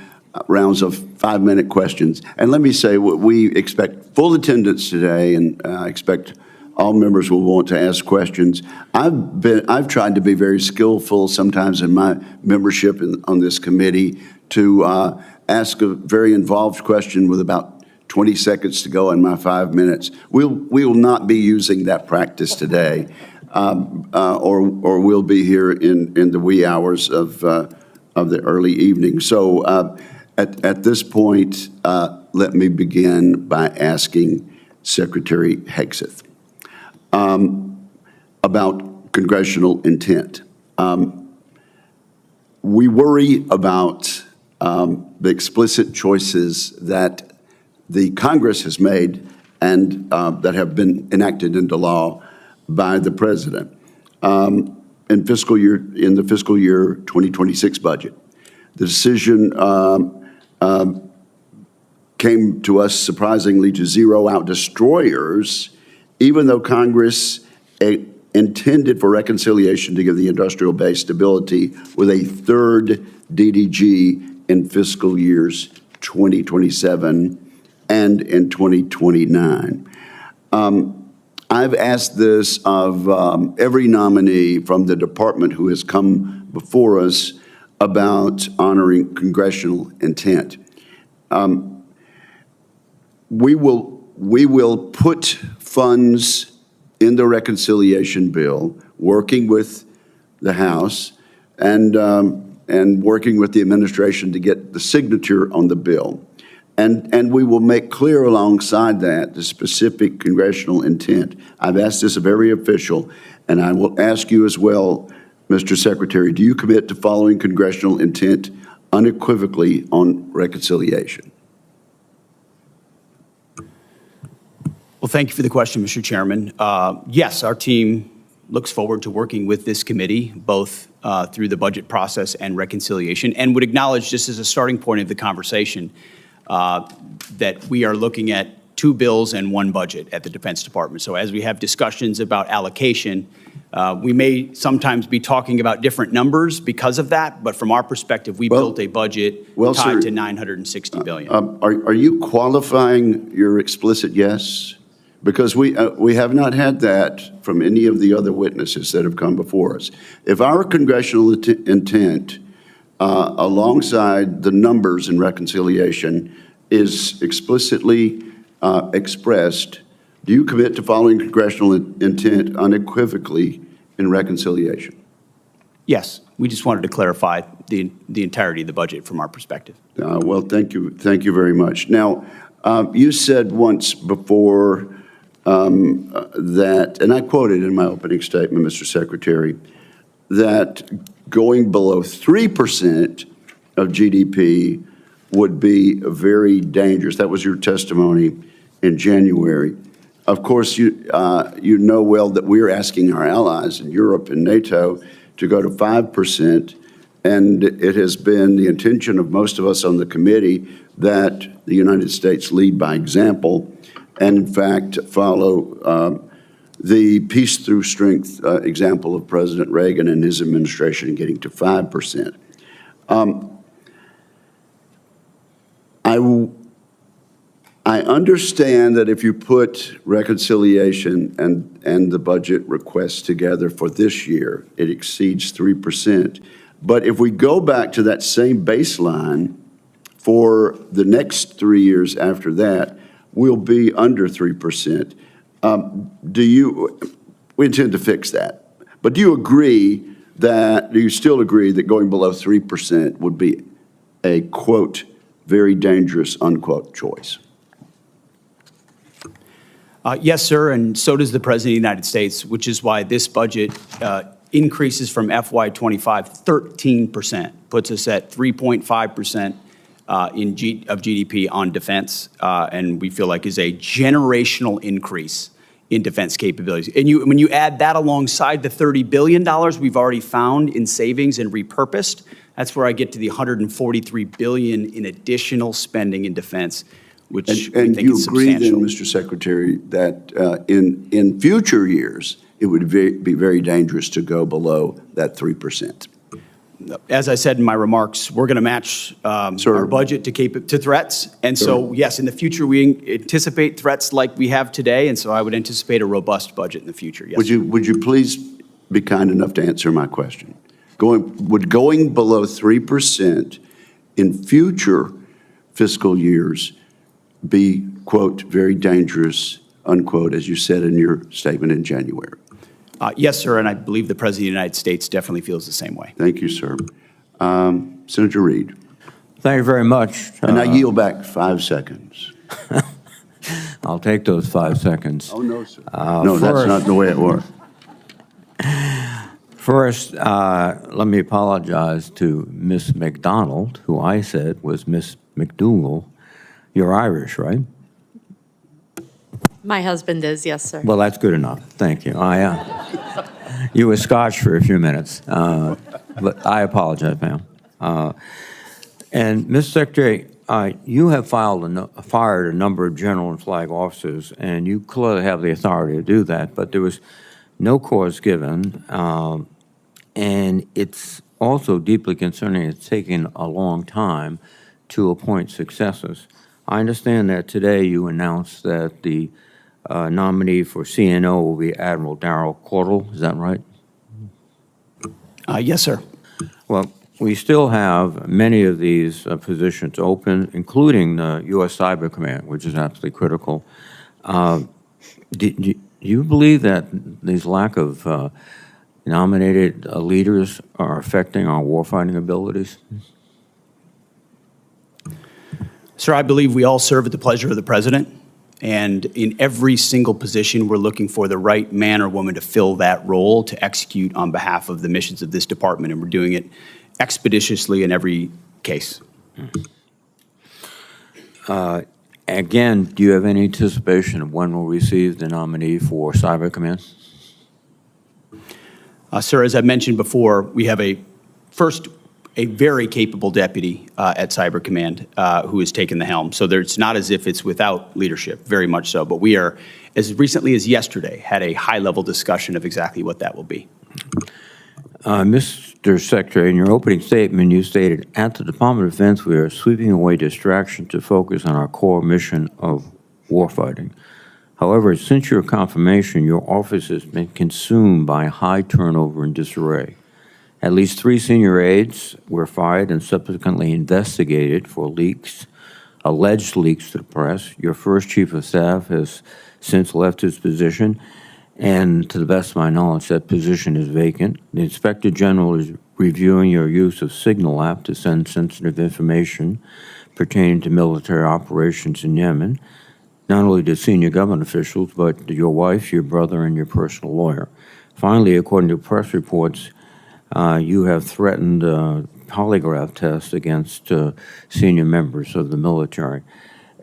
rounds of 5-minute questions. And let me say, we expect full attendance today, and I expect all members will want to ask questions. I've tried to be very skillful sometimes in my membership on this committee to ask a very involved question with about 20 seconds to go in my 5 minutes. We will not be using that practice today. Or we'll be here in the wee hours of the early evening. So at this point, let me begin by asking Secretary Hegseth about congressional intent. We worry about the explicit choices that the Congress has made and that have been enacted into law by the President in the fiscal year 2026 budget. The decision came to us surprisingly to zero out destroyers, even though Congress intended for reconciliation to give the industrial base stability with a third DDG in fiscal years 2027 and in 2029. I've asked this of every nominee from the department who has come before us about honoring congressional intent. We will put funds in the reconciliation bill, working with the House and working with the administration to get the signature on the bill. And we will make clear alongside that the specific congressional intent. I've asked this of every official, and I will ask you as well, Mr. Secretary, do you commit to following congressional intent unequivocally on reconciliation? Well, thank you for the question, Mr. Chairman. Yes, our team looks forward to working with this committee, both through the budget process and reconciliation, and would acknowledge, just as a starting point of the conversation, that we are looking at 2 bills and 1 budget at the Defense Department. So as we have discussions about allocation, we may sometimes be talking about different numbers because of that, but from our perspective, we built a budget tied to $960 billion. Are you qualifying your explicit yes? Because we have not had that from any of the other witnesses that have come before us. If our congressional intent alongside the numbers in reconciliation is explicitly expressed, do you commit to following congressional intent unequivocally in reconciliation? Yes, we just wanted to clarify the entirety of the budget from our perspective. Well, thank you very much. Now, you said once before that, and I quoted in my opening statement, Mr. Secretary, that going below 3% of GDP would be very dangerous. That was your testimony in January. Of course, you know well that we're asking our allies in Europe and NATO to go to 5%, and it has been the intention of most of us on the committee that the United States lead by example and, in fact, follow the peace through strength example of President Reagan and his administration in getting to 5%. I understand that if you put reconciliation and the budget requests together for this year, it exceeds 3%. But if we go back to that same baseline for the next 3 years after that, we'll be under 3%. We intend to fix that. But do you still agree that going below 3% would be a, quote, very dangerous, unquote, choice? Yes, sir, and so does the President of the United States, which is why this budget increases from FY25 13%, puts us at 3.5% of GDP on defense, and we feel like is a generational increase in defense capabilities. And when you add that alongside the $30 billion we've already found in savings and repurposed, that's where I get to the $143 billion in additional spending in defense, which we think is substantial. And you agree then, Mr. Secretary, that in future years, it would be very dangerous to go below that 3%? As I said in my remarks, we're going to match our budget to threats. And so, yes, in the future, we anticipate threats like we have today. And so I would anticipate a robust budget in the future. Yes. Would you please be kind enough to answer my question? Would going below 3% in future fiscal years be, quote, very dangerous, unquote, as you said in your statement in January? Yes, sir, and I believe the President of the United States definitely feels the same way. Thank you, sir. Senator Reid. Thank you very much. And I yield back 5 seconds. I'll take those 5 seconds. Oh, no, sir. No, that's not the way it works. First, let me apologize to Miss MacDonald, who I said was Miss McDougal. You're Irish, right? My husband is, yes, sir. Well, that's good enough. Thank you. You were Scotch for a few minutes, but I apologize, ma'am. And, Mr. Secretary, you have fired a number of general and flag officers, and you clearly have the authority to do that, but there was no cause given, and it's also deeply concerning. It's taking a long time to appoint successors. I understand that today you announced that the nominee for CNO will be Admiral Darrell Caudle. Is that right? Yes, sir. Well, we still have many of these positions open, including the U.S. Cyber Command, which is absolutely critical. Do you believe that these lack of nominated leaders are affecting our warfighting abilities? Sir, I believe we all serve at the pleasure of the president. And in every single position, we're looking for the right man or woman to fill that role to execute on behalf of the missions of this department. And we're doing it expeditiously in every case. Again, do you have any anticipation of when we'll receive the nominee for Cyber Command? Sir, as I mentioned before, we have a very capable deputy at Cyber Command who has taken the helm. So it's not as if it's without leadership, very much so. But we are, as recently as yesterday, had a high-level discussion of exactly what that will be. Mr. Secretary, in your opening statement, you stated, at the Department of Defense, we are sweeping away distraction to focus on our core mission of warfighting. However, since your confirmation, your office has been consumed by high turnover and disarray. At least 3 senior aides were fired and subsequently investigated for leaks, alleged leaks to the press. Your first chief of staff has since left his position, and to the best of my knowledge, that position is vacant. The Inspector General is reviewing your use of Signal app to send sensitive information pertaining to military operations in Yemen, not only to senior government officials, but to your wife, your brother, and your personal lawyer. Finally, according to press reports, you have threatened a polygraph test against senior members of the military.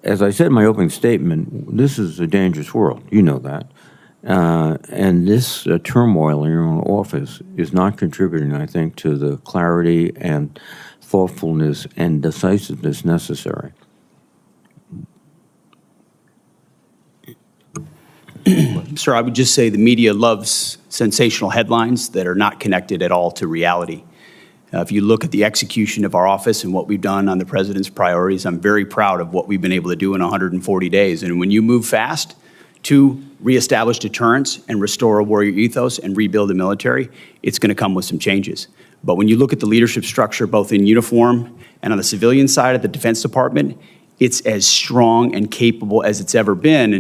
As I said in my opening statement, this is a dangerous world. You know that. And this turmoil in your own office is not contributing, I think, to the clarity and thoughtfulness and decisiveness necessary. Sir, I would just say the media loves sensational headlines that are not connected at all to reality. If you look at the execution of our office and what we've done on the president's priorities, I'm very proud of what we've been able to do in 140 days. And when you move fast to reestablish deterrence and restore a warrior ethos and rebuild the military, it's going to come with some changes. But when you look at the leadership structure, both in uniform and on the civilian side of the Defense Department, it's as strong and capable as it's ever been.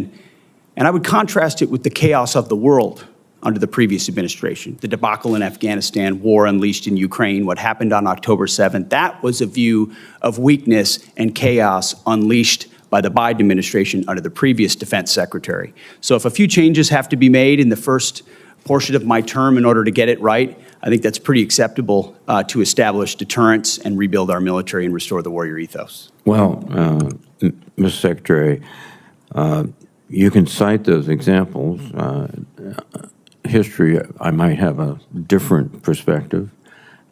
And I would contrast it with the chaos of the world under the previous administration. The debacle in Afghanistan, war unleashed in Ukraine, what happened on October 7th, that was a view of weakness and chaos unleashed by the Biden administration under the previous defense secretary. So if a few changes have to be made in the first portion of my term in order to get it right, I think that's pretty acceptable to establish deterrence and rebuild our military and restore the warrior ethos. Well, Mr. Secretary, you can cite those examples. History, I might have a different perspective.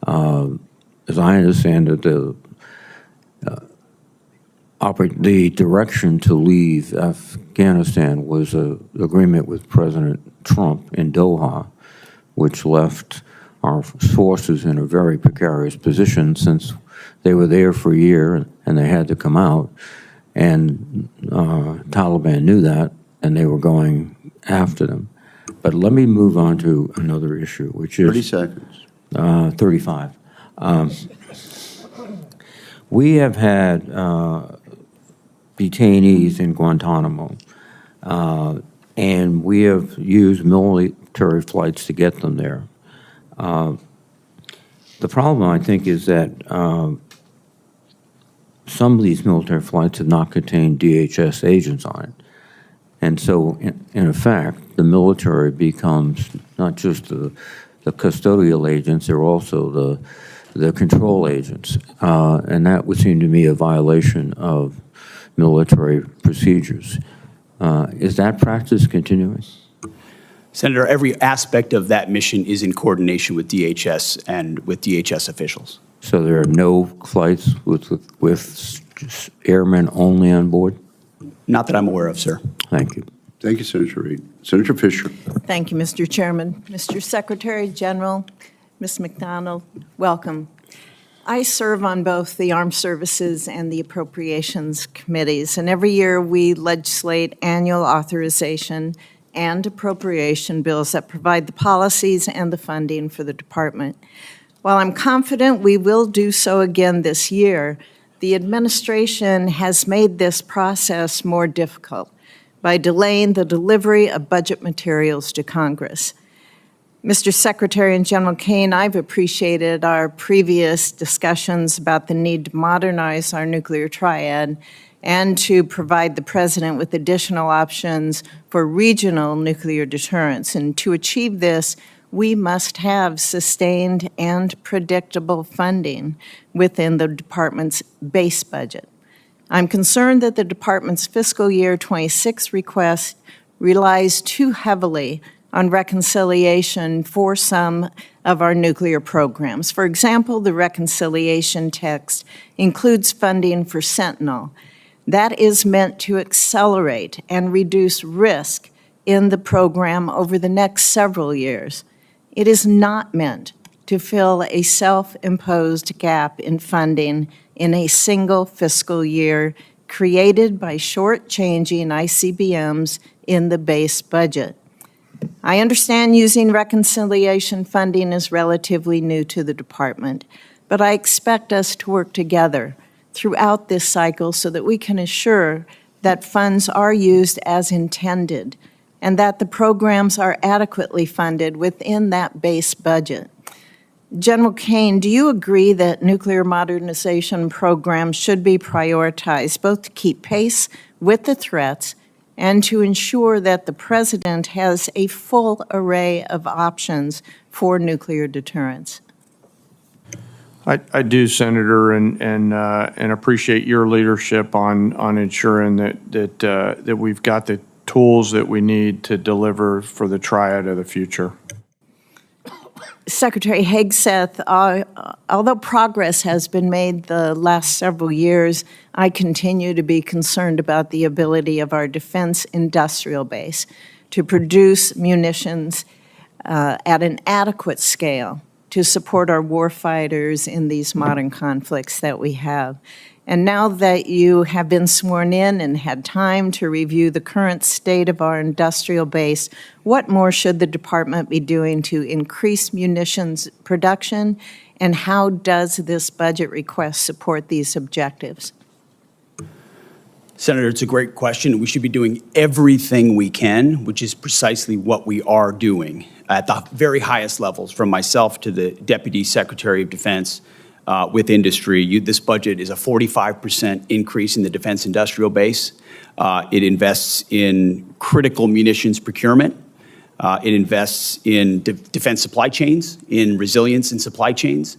As I understand it, the direction to leave Afghanistan was an agreement with President Trump in Doha, which left our forces in a very precarious position since they were there for a year and they had to come out. And Taliban knew that, and they were going after them. But let me move on to another issue, which is 30 seconds. 35. We have had detainees in Guantanamo, and we have used military flights to get them there. The problem, I think, is that some of these military flights have not contained DHS agents on it. And so, in effect, the military becomes not just the custodial agents, they're also the control agents. And that would seem to me a violation of military procedures. Is that practice continuing? Senator, every aspect of that mission is in coordination with DHS and with DHS officials. So there are no flights with airmen only on board? Not that I'm aware of, sir. Thank you. Thank you, Senator Reid. Senator Fisher. Thank you, Mr. Chairman. Mr. Secretary General, Ms. MacDonnell, welcome. I serve on both the Armed Services and the Appropriations Committees, and every year we legislate annual authorization and appropriation bills that provide the policies and the funding for the department. While I'm confident we will do so again this year, the administration has made this process more difficult by delaying the delivery of budget materials to Congress. Mr. Secretary and General Caine, I've appreciated our previous discussions about the need to modernize our nuclear triad and to provide the President with additional options for regional nuclear deterrence. And to achieve this, we must have sustained and predictable funding within the Department's base budget. I'm concerned that the Department's fiscal year 26 request relies too heavily on reconciliation for some of our nuclear programs. For example, the reconciliation text includes funding for Sentinel. That is meant to accelerate and reduce risk in the program over the next several years. It is not meant to fill a self-imposed gap in funding in a single fiscal year created by shortchanging ICBMs in the base budget. I understand using reconciliation funding is relatively new to the Department, but I expect us to work together throughout this cycle so that we can assure that funds are used as intended and that the programs are adequately funded within that base budget. General Caine, do you agree that nuclear modernization programs should be prioritized both to keep pace with the threats and to ensure that the President has a full array of options for nuclear deterrence? I do, Senator, and appreciate your leadership on ensuring that we've got the tools that we need to deliver for the triad of the future. Secretary Hegseth, although progress has been made the last several years, I continue to be concerned about the ability of our defense industrial base to produce munitions at an adequate scale to support our warfighters in these modern conflicts that we have. And now that you have been sworn in and had time to review the current state of our industrial base, what more should the Department be doing to increase munitions production, and how does this budget request support these objectives? Senator, it's a great question. We should be doing everything we can, which is precisely what we are doing at the very highest levels, from myself to the Deputy Secretary of Defense. With industry, this budget is a 45% increase in the defense industrial base. It invests in critical munitions procurement. It invests in defense supply chains, in resilience in supply chains,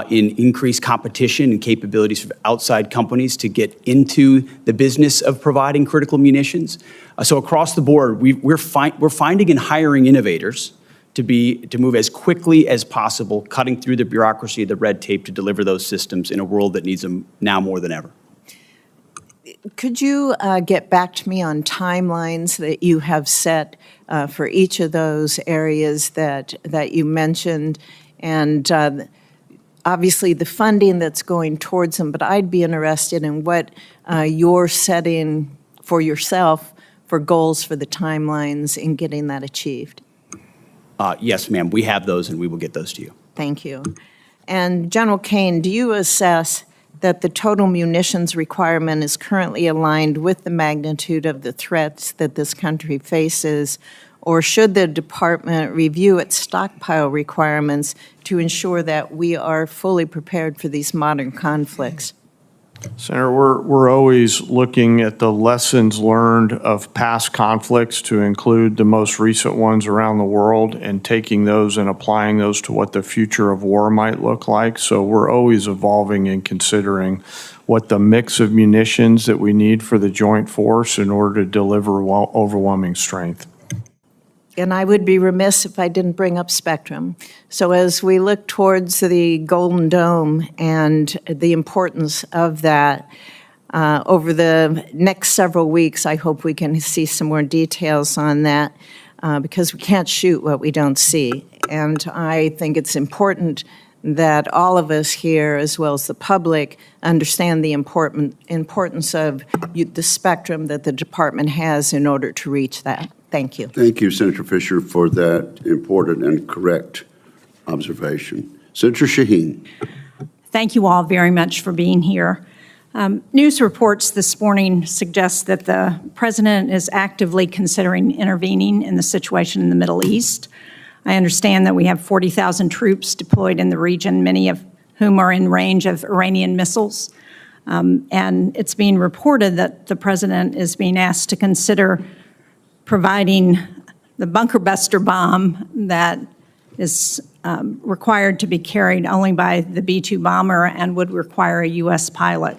in increased competition and capabilities for outside companies to get into the business of providing critical munitions. So across the board, we're finding and hiring innovators to move as quickly as possible, cutting through the bureaucracy, the red tape to deliver those systems in a world that needs them now more than ever. Could you get back to me on timelines that you have set for each of those areas that you mentioned, and obviously the funding that's going towards them, but I'd be interested in what you're setting for yourself for goals for the timelines in getting that achieved. Yes, ma'am, we have those and we will get those to you. Thank you. And General Caine, do you assess that the total munitions requirement is currently aligned with the magnitude of the threats that this country faces, or should the Department review its stockpile requirements to ensure that we are fully prepared for these modern conflicts? Senator, we're always looking at the lessons learned of past conflicts to include the most recent ones around the world and taking those and applying those to what the future of war might look like. So we're always evolving and considering what the mix of munitions that we need for the joint force in order to deliver overwhelming strength. And I would be remiss if I didn't bring up spectrum. So as we look towards the Golden Dome and the importance of that, over the next several weeks, I hope we can see some more details on that because we can't shoot what we don't see. And I think it's important that all of us here, as well as the public, understand the importance of the spectrum that the Department has in order to reach that. Thank you. Thank you, Senator Fisher, for that important and correct observation. Senator Shaheen. Thank you all very much for being here. News reports this morning suggest that the President is actively considering intervening in the situation in the Middle East. I understand that we have 40,000 troops deployed in the region, many of whom are in range of Iranian missiles. And it's being reported that the president is being asked to consider providing the bunker buster bomb that is required to be carried only by the B-2 bomber and would require a U.S. pilot.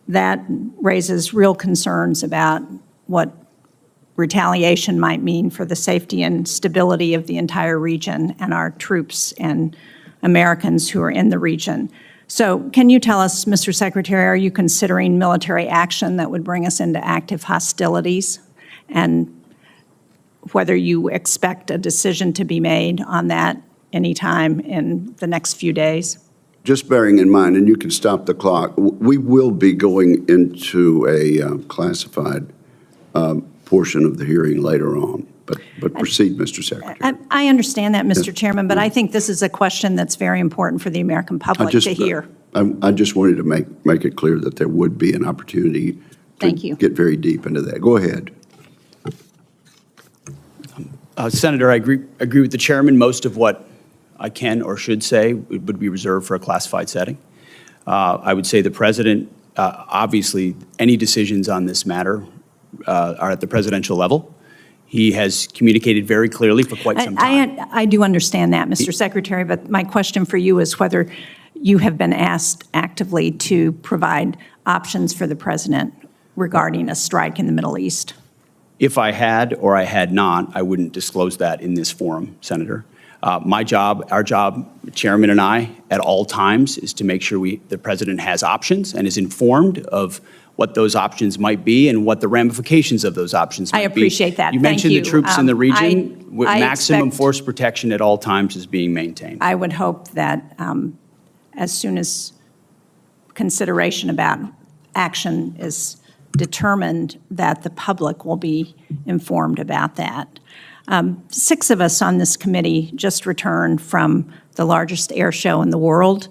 That raises real concerns about what retaliation might mean for the safety and stability of the entire region and our troops and Americans who are in the region. So can you tell us, Mr. Secretary, are you considering military action that would bring us into active hostilities, and whether you expect a decision to be made on that anytime in the next few days? Just bearing in mind, and you can stop the clock, we will be going into a classified portion of the hearing later on. But proceed, Mr. Secretary. I understand that, Mr. Chairman, but I think this is a question that's very important for the American public to hear. I just wanted to make it clear that there would be an opportunity to get very deep into that. Go ahead. Senator, I agree with the chairman. Most of what I can or should say would be reserved for a classified setting. I would say the president, obviously, any decisions on this matter are at the presidential level. He has communicated very clearly for quite some time. I do understand that, Mr. Secretary, but my question for you is whether you have been asked actively to provide options for the president regarding a strike in the Middle East. If I had or I had not, I wouldn't disclose that in this forum, Senator. My job, our job, Chairman and I, at all times is to make sure the president has options and is informed of what those options might be and what the ramifications of those options might be. I appreciate that. You mentioned the troops in the region. With maximum force protection at all times is being maintained. I would hope that as soon as consideration about action is determined, that the public will be informed about that. 6 of us on this committee just returned from the largest air show in the world.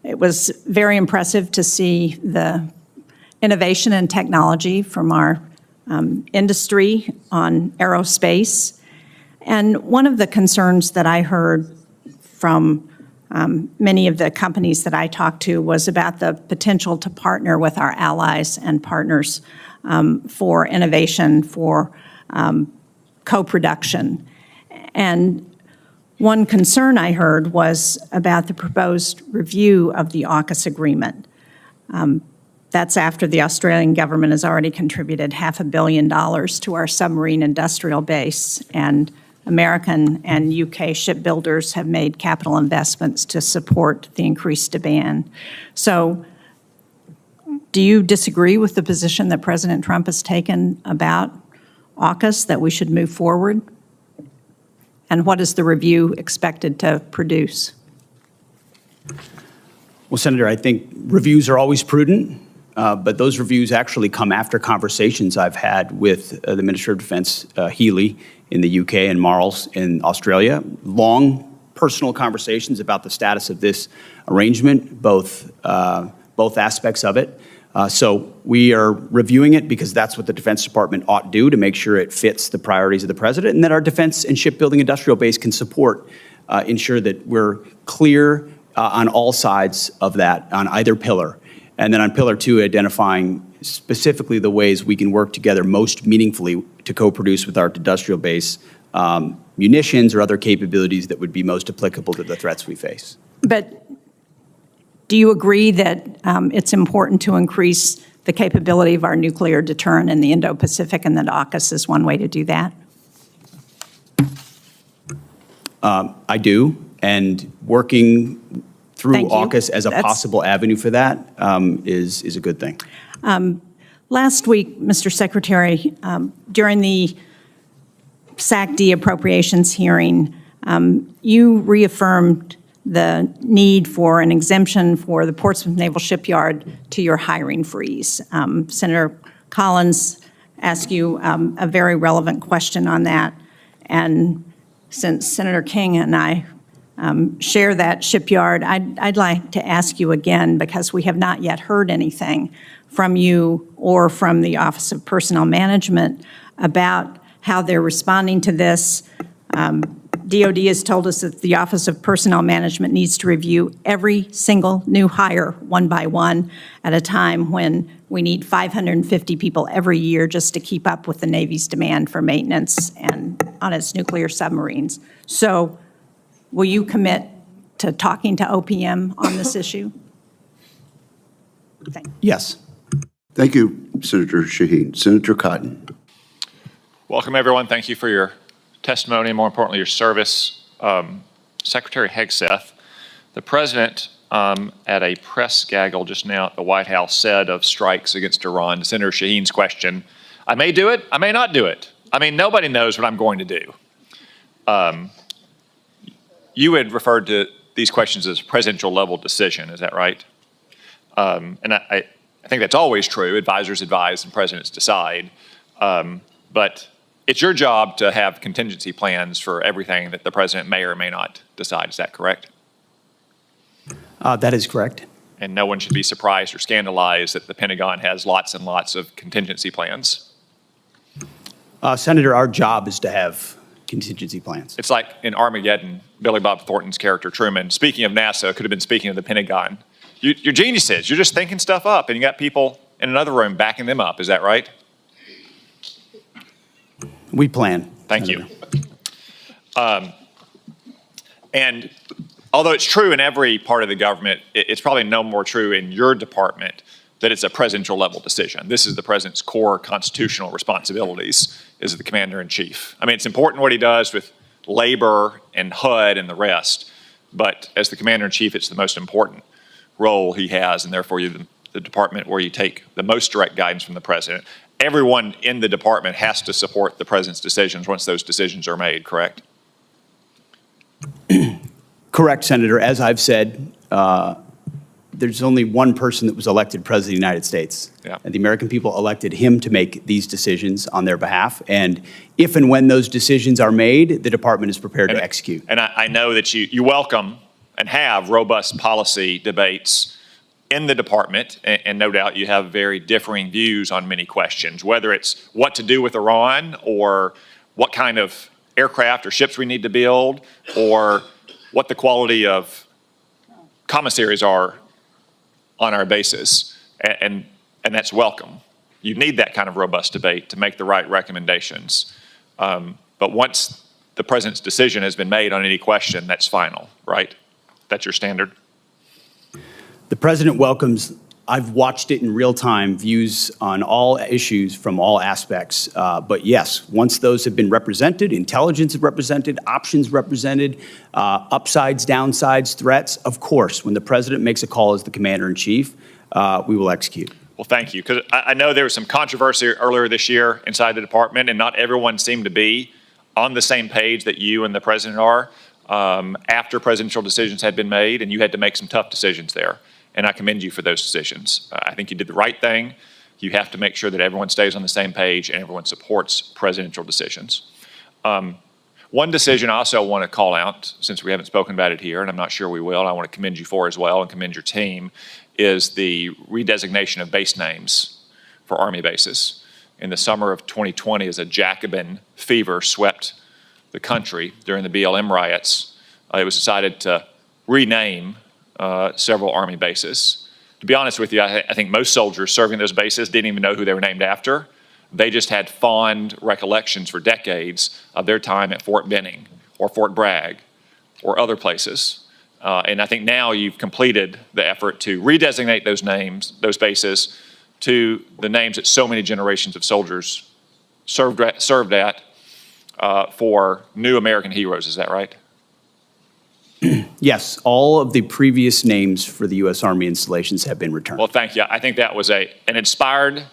It was very impressive to see the innovation and technology from our industry on aerospace. And one of the concerns that I heard from many of the companies that I talked to was about the potential to partner with our allies and partners for innovation, for co-production. And one concern I heard was about the proposed review of the AUKUS agreement. That's after the Australian government has already contributed $500 million to our submarine industrial base, and American and UK shipbuilders have made capital investments to support the increased demand. So do you disagree with the position that President Trump has taken about AUKUS, that we should move forward? And what is the review expected to produce? Well, Senator, I think reviews are always prudent, but those reviews actually come after conversations I've had with the Minister of Defense, Healy, in the UK, and Marles in Australia. Long personal conversations about the status of this arrangement, both aspects of it. So we are reviewing it because that's what the Defense Department ought to do, to make sure it fits the priorities of the president, and that our defense and shipbuilding industrial base can support, ensure that we're clear on all sides of that, on either pillar. And then on pillar 2, identifying specifically the ways we can work together most meaningfully to co-produce with our industrial base munitions or other capabilities that would be most applicable to the threats we face. But do you agree that it's important to increase the capability of our nuclear deterrent in the Indo-Pacific, and that AUKUS is one way to do that? I do, and working through AUKUS as a possible avenue for that is a good thing. Last week, Mr. Secretary, during the SAC-D appropriations hearing, you reaffirmed the need for an exemption for the Portsmouth Naval Shipyard to your hiring freeze. Senator Collins asked you a very relevant question on that, and since Senator King and I share that shipyard, I'd like to ask you again, because we have not yet heard anything from you or from the Office of Personnel Management about how they're responding to this. DOD has told us that the Office of Personnel Management needs to review every single new hire one by one at a time when we need 550 people every year just to keep up with the Navy's demand for maintenance and on its nuclear submarines. So will you commit to talking to OPM on this issue? Yes. Thank you, Senator Shaheen. Senator Cotton. Welcome, everyone. Thank you for your testimony and, more importantly, your service. Secretary Hegseth, the president at a press gaggle just now at the White House said of strikes against Iran, to Senator Shaheen's question, I may do it, I may not do it. I mean, nobody knows what I'm going to do. You had referred to these questions as a presidential level decision, is that right? And I think that's always true. Advisors advise and presidents decide. But it's your job to have contingency plans for everything that the president may or may not decide. Is that correct? That is correct. And no one should be surprised or scandalized that the Pentagon has lots and lots of contingency plans. Senator, our job is to have contingency plans. It's like in Armageddon, Billy Bob Thornton's character Truman, speaking of NASA, could have been speaking of the Pentagon. You're geniuses. You're just thinking stuff up, and you got people in another room backing them up. Is that right? We plan. Thank you. And although it's true in every part of the government, it's probably no more true in your department that it's a presidential level decision. This is the president's core constitutional responsibilities as the commander-in-chief. I mean, it's important what he does with labor and HUD and the rest, but as the commander-in-chief, it's the most important role he has, and therefore you're the department where you take the most direct guidance from the president. Everyone in the department has to support the president's decisions once those decisions are made, correct? Correct, Senator. As I've said, there's only one person that was elected president of the United States. Yeah. And the American people elected him to make these decisions on their behalf. And if and when those decisions are made, the department is prepared to execute. And I know that you welcome and have robust policy debates in the department, and no doubt you have very differing views on many questions, whether it's what to do with Iran or what kind of aircraft or ships we need to build or what the quality of commissaries are on our bases, and that's welcome. You need that kind of robust debate to make the right recommendations. But once the president's decision has been made on any question, that's final, right? That's your standard? The president welcomes, I've watched it in real time, views on all issues from all aspects. But yes, once those have been represented, intelligence represented, options represented, upsides, downsides, threats, of course, when the president makes a call as the commander-in-chief, we will execute. Well, thank you. Because I know there was some controversy earlier this year inside the department, and not everyone seemed to be on the same page that you and the president are after presidential decisions had been made, and you had to make some tough decisions there. And I commend you for those decisions. I think you did the right thing. You have to make sure that everyone stays on the same page and everyone supports presidential decisions. One decision I also want to call out, since we haven't spoken about it here, and I'm not sure we will, and I want to commend you for as well and commend your team, is the redesignation of base names for Army bases. In the summer of 2020, as a Jacobin fever swept the country during the BLM riots, it was decided to rename several Army bases. To be honest with you, I think most soldiers serving those bases didn't even know who they were named after. They just had fond recollections for decades of their time at Fort Benning or Fort Bragg or other places. And I think now you've completed the effort to redesignate those names, those bases, to the names that so many generations of soldiers served at for new American heroes. Is that right? Yes, all of the previous names for the U.S. Army installations have been returned. Well, thank you. I think that was an inspired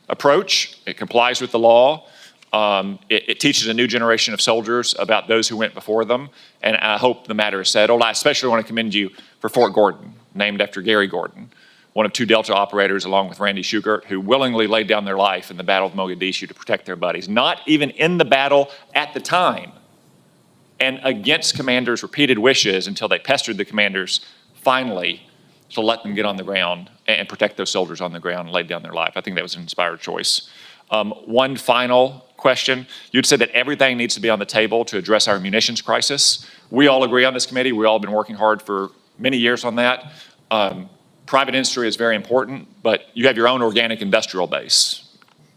approach. It complies with the law. It teaches a new generation of soldiers about those who went before them, and I hope the matter is settled. I especially want to commend you for Fort Gordon, named after Gary Gordon, one of two Delta operators along with Randy Shugart, who willingly laid down their life in the Battle of Mogadishu to protect their buddies, not even in the battle at the time, and against commanders' repeated wishes until they pestered the commanders finally to let them get on the ground and protect those soldiers on the ground and lay down their life. I think that was an inspired choice. One final question. You'd said that everything needs to be on the table to address our munitions crisis. We all agree on this committee. We all have been working hard for many years on that. Private industry is very important, but you have your own organic industrial base.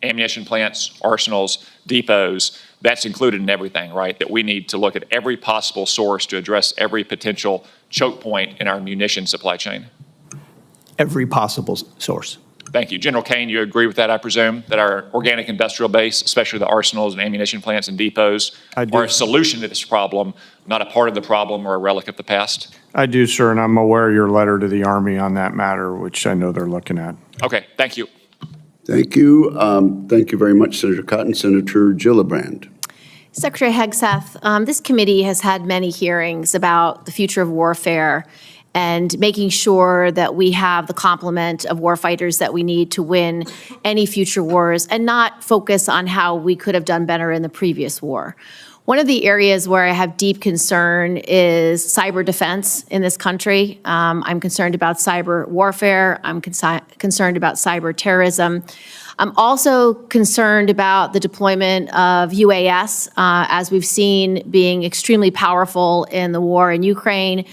Ammunition plants, arsenals, depots, that's included in everything, right? That we need to look at every possible source to address every potential choke point in our munition supply chain. Every possible source. Thank you. General Caine, you agree with that, I presume, that our organic industrial base, especially the arsenals and ammunition plants and depots, are a solution to this problem, not a part of the problem or a relic of the past? I do, sir, and I'm aware of your letter to the Army on that matter, which I know they're looking at. Okay, thank you. Thank you. Thank you very much, Senator Cotton. Senator Gillibrand. Secretary Hegseth, this committee has had many hearings about the future of warfare and making sure that we have the complement of warfighters that we need to win any future wars and not focus on how we could have done better in the previous war. One of the areas where I have deep concern is cyber defense in this country. I'm concerned about cyber warfare. I'm concerned about cyber terrorism. I'm also concerned about the deployment of UAS, as we've seen being extremely powerful in the war in Ukraine.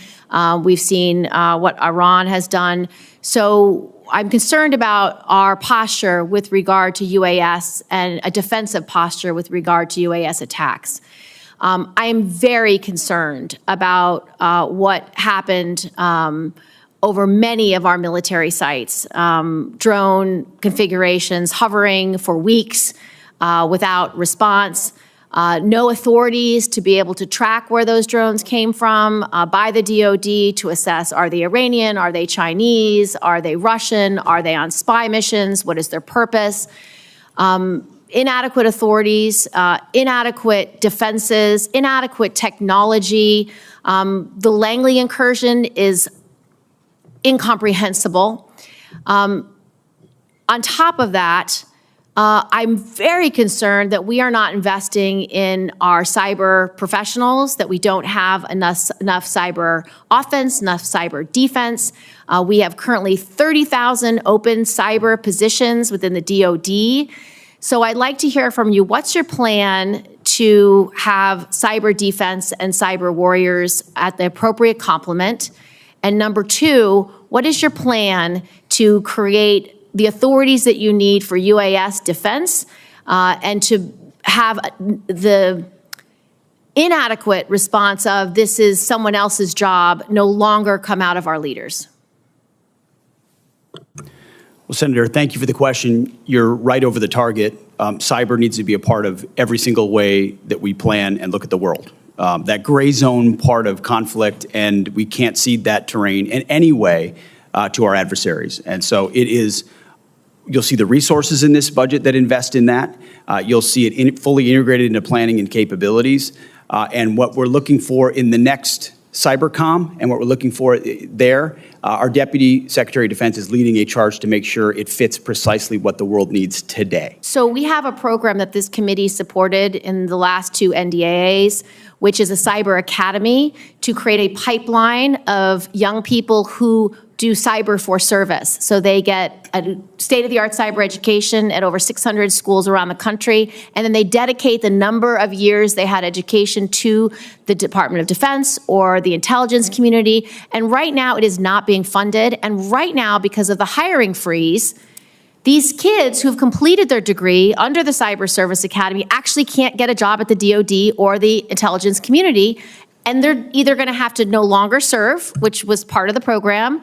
We've seen what Iran has done. So I'm concerned about our posture with regard to UAS and a defensive posture with regard to UAS attacks. I am very concerned about what happened over many of our military sites. Drone configurations hovering for weeks without response. No authorities to be able to track where those drones came from by the DoD to assess, are they Iranian, are they Chinese, are they Russian, are they on spy missions, what is their purpose? Inadequate authorities, inadequate defenses, inadequate technology. The Langley incursion is incomprehensible. On top of that, I'm very concerned that we are not investing in our cyber professionals, that we don't have enough cyber offense, enough cyber defense. We have currently 30,000 open cyber positions within the DoD. So I'd like to hear from you, what's your plan to have cyber defense and cyber warriors at the appropriate complement? And number two, what is your plan to create the authorities that you need for UAS defense and to have the inadequate response of this is someone else's job no longer come out of our leaders? Well, Senator, thank you for the question. You're right over the target. Cyber needs to be a part of every single way that we plan and look at the world. That gray zone part of conflict, and we can't cede that terrain in any way to our adversaries. And so it is, you'll see the resources in this budget that invest in that. You'll see it fully integrated into planning and capabilities. And what we're looking for in the next Cybercom and what we're looking for there, our Deputy Secretary of Defense is leading a charge to make sure it fits precisely what the world needs today. So we have a program that this committee supported in the last two NDAAs, which is a cyber academy to create a pipeline of young people who do cyber for service. So they get a state-of-the-art cyber education at over 600 schools around the country, and then they dedicate the number of years they had education to the Department of Defense or the intelligence community. And right now it is not being funded. And right now, because of the hiring freeze, these kids who've completed their degree under the Cyber Service Academy actually can't get a job at the DoD or the intelligence community. And they're either going to have to no longer serve, which was part of the program,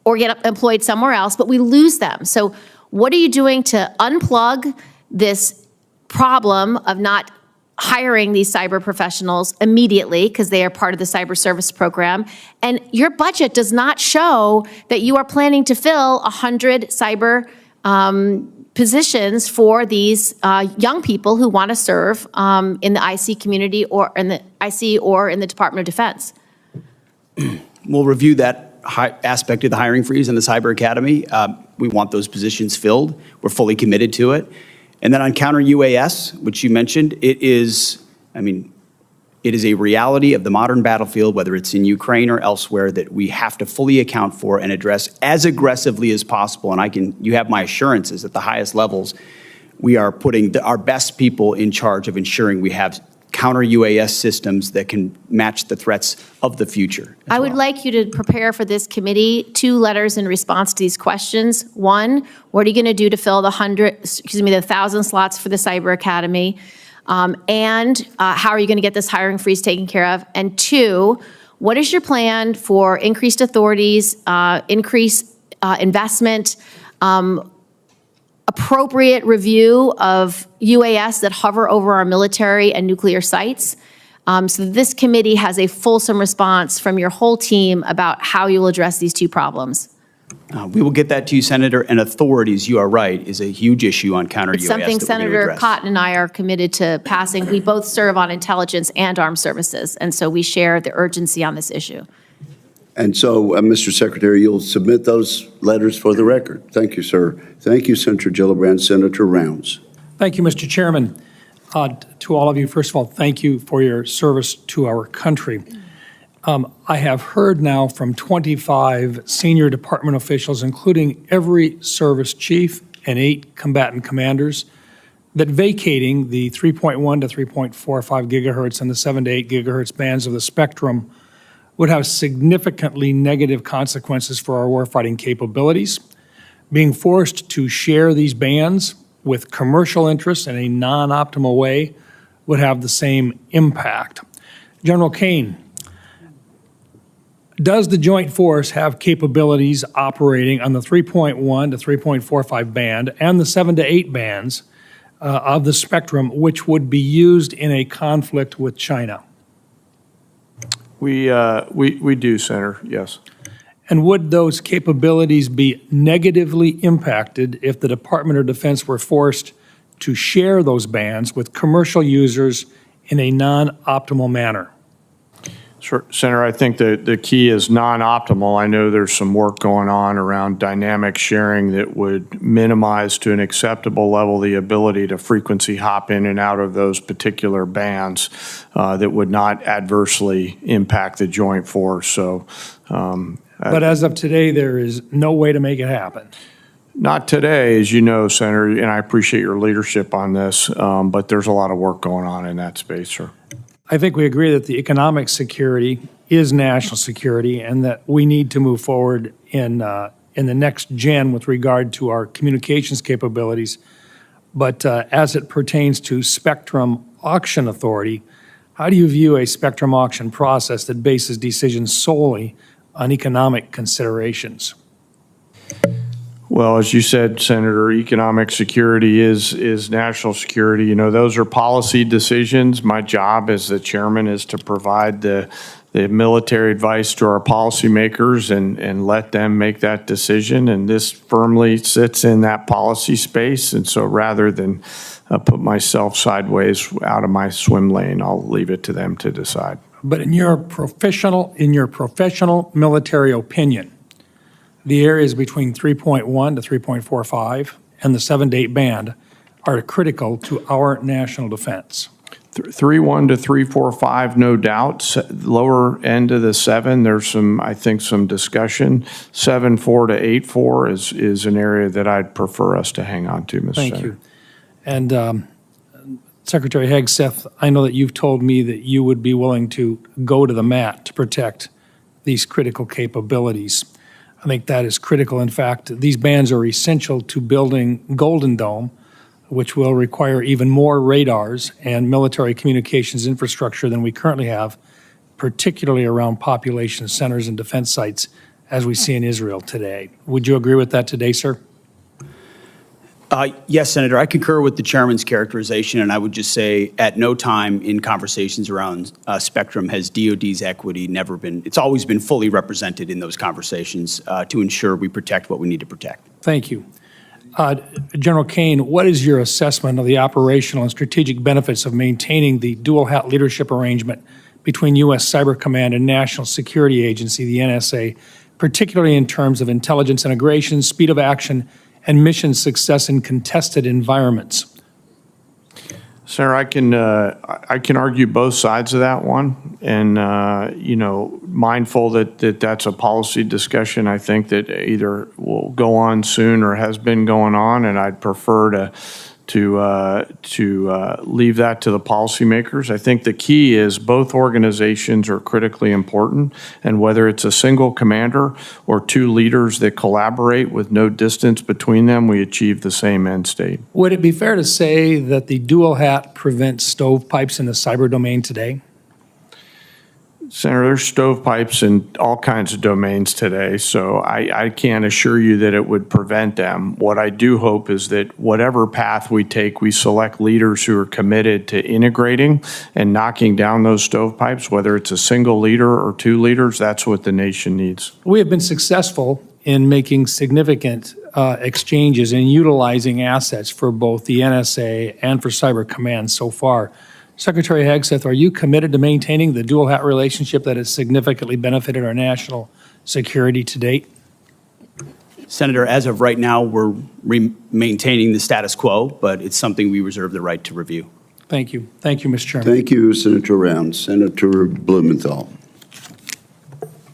or get employed somewhere else, but we lose them. So what are you doing to unplug this problem of not hiring these cyber professionals immediately because they are part of the cyber service program? And your budget does not show that you are planning to fill 100 cyber positions for these young people who want to serve in the IC community or in the IC or in the Department of Defense. We'll review that aspect of the hiring freeze in the Cyber Academy. We want those positions filled. We're fully committed to it. And then on counter UAS, which you mentioned, it is a reality of the modern battlefield, whether it's in Ukraine or elsewhere, that we have to fully account for and address as aggressively as possible. And you have my assurances at the highest levels. we are putting our best people in charge of ensuring we have counter-UAS systems that can match the threats of the future. I would like you to prepare for this committee 2 letters in response to these questions. 1, what are you going to do to fill the 1,000 slots for the Cyber Academy? And how are you going to get this hiring freeze taken care of? And 2, what is your plan for increased authorities, increased investment, appropriate review of UAS that hover over our military and nuclear sites? So this committee has a fulsome response from your whole team about how you will address these 2 problems. We will get that to you, Senator. And authorities, you are right, is a huge issue on counter-UAS. It's something Senator Cotton and I are committed to passing. We both serve on intelligence and armed services, and so we share the urgency on this issue. And so, Mr. Secretary, you'll submit those letters for the record. Thank you, sir. Thank you, Senator Gillibrand. Senator Rounds. Thank you, Mr. Chairman. To all of you, first of all, thank you for your service to our country. I have heard now from 25 senior department officials, including every service chief and 8 combatant commanders, that vacating the 3.1 to 3.45 gigahertz and the 7 to 8 gigahertz bands of the spectrum would have significantly negative consequences for our warfighting capabilities. Being forced to share these bands with commercial interests in a non-optimal way would have the same impact. General Caine, does the Joint Force have capabilities operating on the 3.1 to 3.45 band and the 7 to 8 bands of the spectrum which would be used in a conflict with China? We do, Senator, yes. And would those capabilities be negatively impacted if the Department of Defense were forced to share those bands with commercial users in a non-optimal manner? Sure, Senator, I think the key is non-optimal. I know there's some work going on around dynamic sharing that would minimize to an acceptable level the ability to frequency hop in and out of those particular bands that would not adversely impact the Joint Force. So, but as of today, there is no way to make it happen. Not today, as you know, Senator, and I appreciate your leadership on this, but there's a lot of work going on in that space, sir. I think we agree that the economic security is national security and that we need to move forward in the next gen with regard to our communications capabilities. But as it pertains to spectrum auction authority, how do you view a spectrum auction process that bases decisions solely on economic considerations? Well, as you said, Senator, economic security is national security. You know, those are policy decisions. My job as the chairman is to provide the military advice to our policymakers and let them make that decision. And this firmly sits in that policy space. And so rather than put myself sideways out of my swim lane, I'll leave it to them to decide. But in your professional military opinion, the areas between 3.1 to 3.45 and the 7 to 8 band are critical to our national defense. 3.1 to 3.45, no doubt. Lower end of the 7, there's some, I think, some discussion. 7.4 to 8.4 is an area that I'd prefer us to hang on to, Mr. Thank Senator. you. And Secretary Hegseth, I know that you've told me that you would be willing to go to the mat to protect these critical capabilities. I think that is critical. In fact, these bands are essential to building Golden Dome, which will require even more radars and military communications infrastructure than we currently have, particularly around population centers and defense sites, as we see in Israel today. Would you agree with that today, sir? Yes, Senator, I concur with the chairman's characterization, and I would just say at no time in conversations around spectrum has DOD's equity never been, it's always been fully represented in those conversations to ensure we protect what we need to protect. Thank you. General Caine, what is your assessment of the operational and strategic benefits of maintaining the dual hat leadership arrangement between U.S. Cyber Command and National Security Agency, the NSA, particularly in terms of intelligence integration, speed of action, and mission success in contested environments? Sir, I can argue both sides of that one, and you know, mindful that that's a policy discussion. I think that either will go on soon or has been going on, and I'd prefer to leave that to the policymakers. I think the key is both organizations are critically important, and whether it's a single commander or two leaders that collaborate with no distance between them, we achieve the same end state. Would it be fair to say that the dual hat prevents stovepipes in the cyber domain today? Senator, there's stovepipes in all kinds of domains today, so I can't assure you that it would prevent them. What I do hope is that whatever path we take, we select leaders who are committed to integrating and knocking down those stovepipes, whether it's a single leader or two leaders. That's what the nation needs. We have been successful in making significant exchanges and utilizing assets for both the NSA and for Cyber Command so far. Secretary Hegseth, are you committed to maintaining the dual hat relationship that has significantly benefited our national security to date? Senator, as of right now, we're maintaining the status quo, but it's something we reserve the right to review. Thank you. Thank you, Mr. Chairman. Thank you, Senator Round. Senator Blumenthal.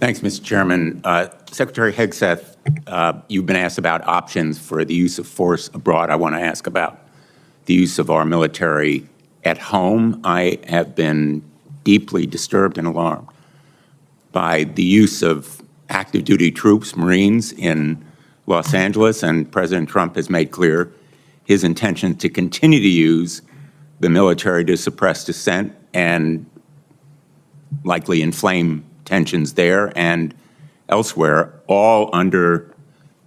Thanks, Mr. Chairman. Secretary Hegseth, you've been asked about options for the use of force abroad. I want to ask about the use of our military at home. I have been deeply disturbed and alarmed by the use of active duty troops, Marines, in Los Angeles, and President Trump has made clear his intention to continue to use the military to suppress dissent and likely inflame tensions there and elsewhere, all under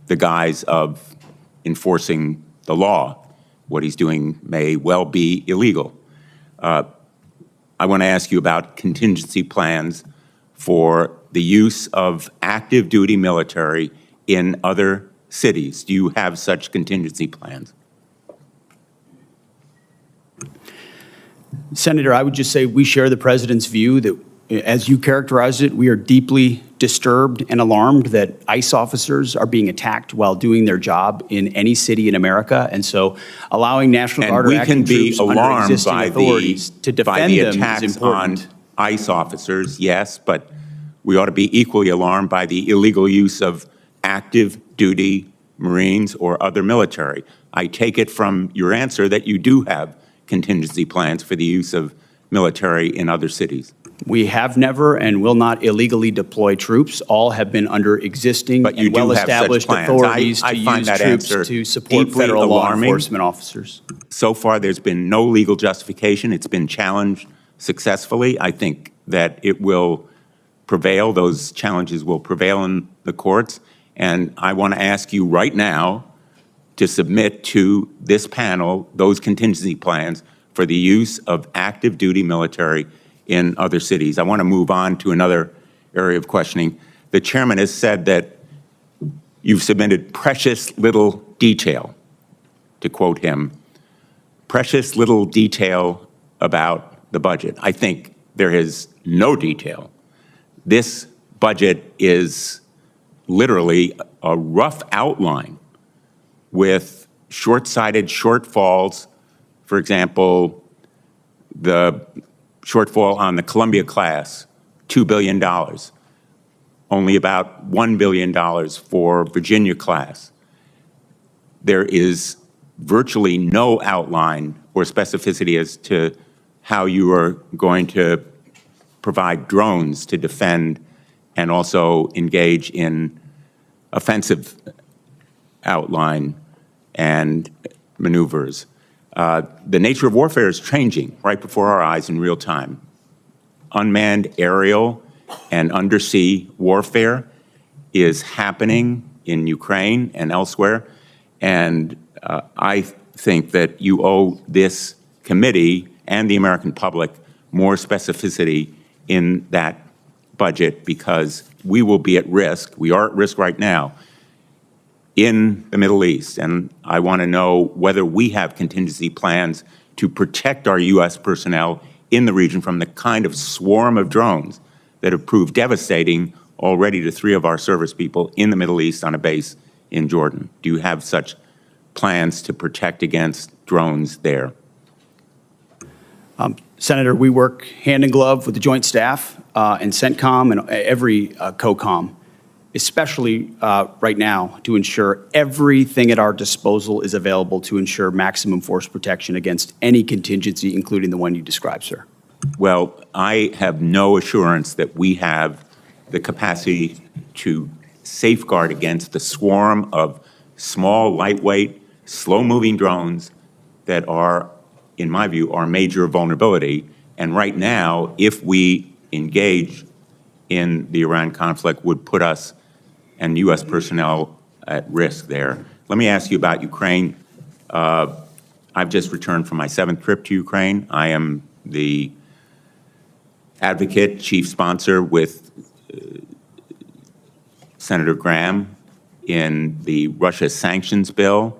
the guise of enforcing the law. What he's doing may well be illegal. I want to ask you about contingency plans for the use of active duty military in other cities. Do you have such contingency plans? Senator, I would just say we share the president's view that, as you characterized it, we are deeply disturbed and alarmed that ICE officers are being attacked while doing their job in any city in America. And so allowing National Guard or active troops under existing authorities to defend them is important. On ICE officers, yes, but we ought to be equally alarmed by the illegal use of active duty Marines or other military. I take it from your answer that you do have contingency plans for the use of military in other cities. We have never and will not illegally deploy troops. All have been under existing and well-established authorities to use troops to support federal law enforcement officers. So far, there's been no legal justification. It's been challenged successfully. I think that it will prevail. Those challenges will prevail in the courts. And I want to ask you right now to submit to this panel those contingency plans for the use of active duty military in other cities. I want to move on to another area of questioning. The chairman has said that you've submitted precious little detail, to quote him, precious little detail about the budget. I think there is no detail. This budget is literally a rough outline with short-sighted shortfalls. For example, the shortfall on the Columbia class, $2 billion. Only about $1 billion for Virginia class. There is virtually no outline or specificity as to how you are going to provide drones to defend and also engage in offensive outline and maneuvers. The nature of warfare is changing right before our eyes in real time. Unmanned aerial and undersea warfare is happening in Ukraine and elsewhere. And I think that you owe this committee and the American public more specificity in that budget, because we will be at risk. We are at risk right now in the Middle East. And I want to know whether we have contingency plans to protect our U.S. personnel in the region from the kind of swarm of drones that have proved devastating already to 3 of our service people in the Middle East on a base in Jordan. Do you have such plans to protect against drones there? Senator, we work hand in glove with the Joint Staff and CENTCOM and every COCOM especially right now, to ensure everything at our disposal is available to ensure maximum force protection against any contingency, including the one you described, sir. Well, I have no assurance that we have the capacity to safeguard against the swarm of small, lightweight, slow-moving drones that are, in my view, our major vulnerability. And right now, if we engage in the Iran conflict, would put us and U.S. personnel at risk there. Let me ask you about Ukraine. I've just returned from my 7th trip to Ukraine. I am the advocate, chief sponsor with Senator Graham in the Russia sanctions bill.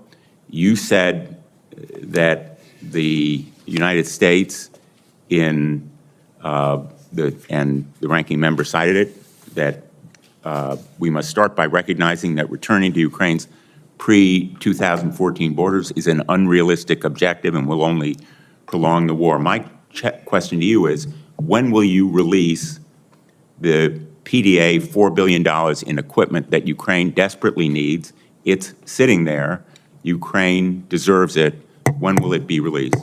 You said that the United States and the ranking member cited it, that we must start by recognizing that returning to Ukraine's pre-2014 borders is an unrealistic objective and will only prolong the war. My question to you is, when will you release the PDA $4 billion in equipment that Ukraine desperately needs? It's sitting there. Ukraine deserves it. When will it be released?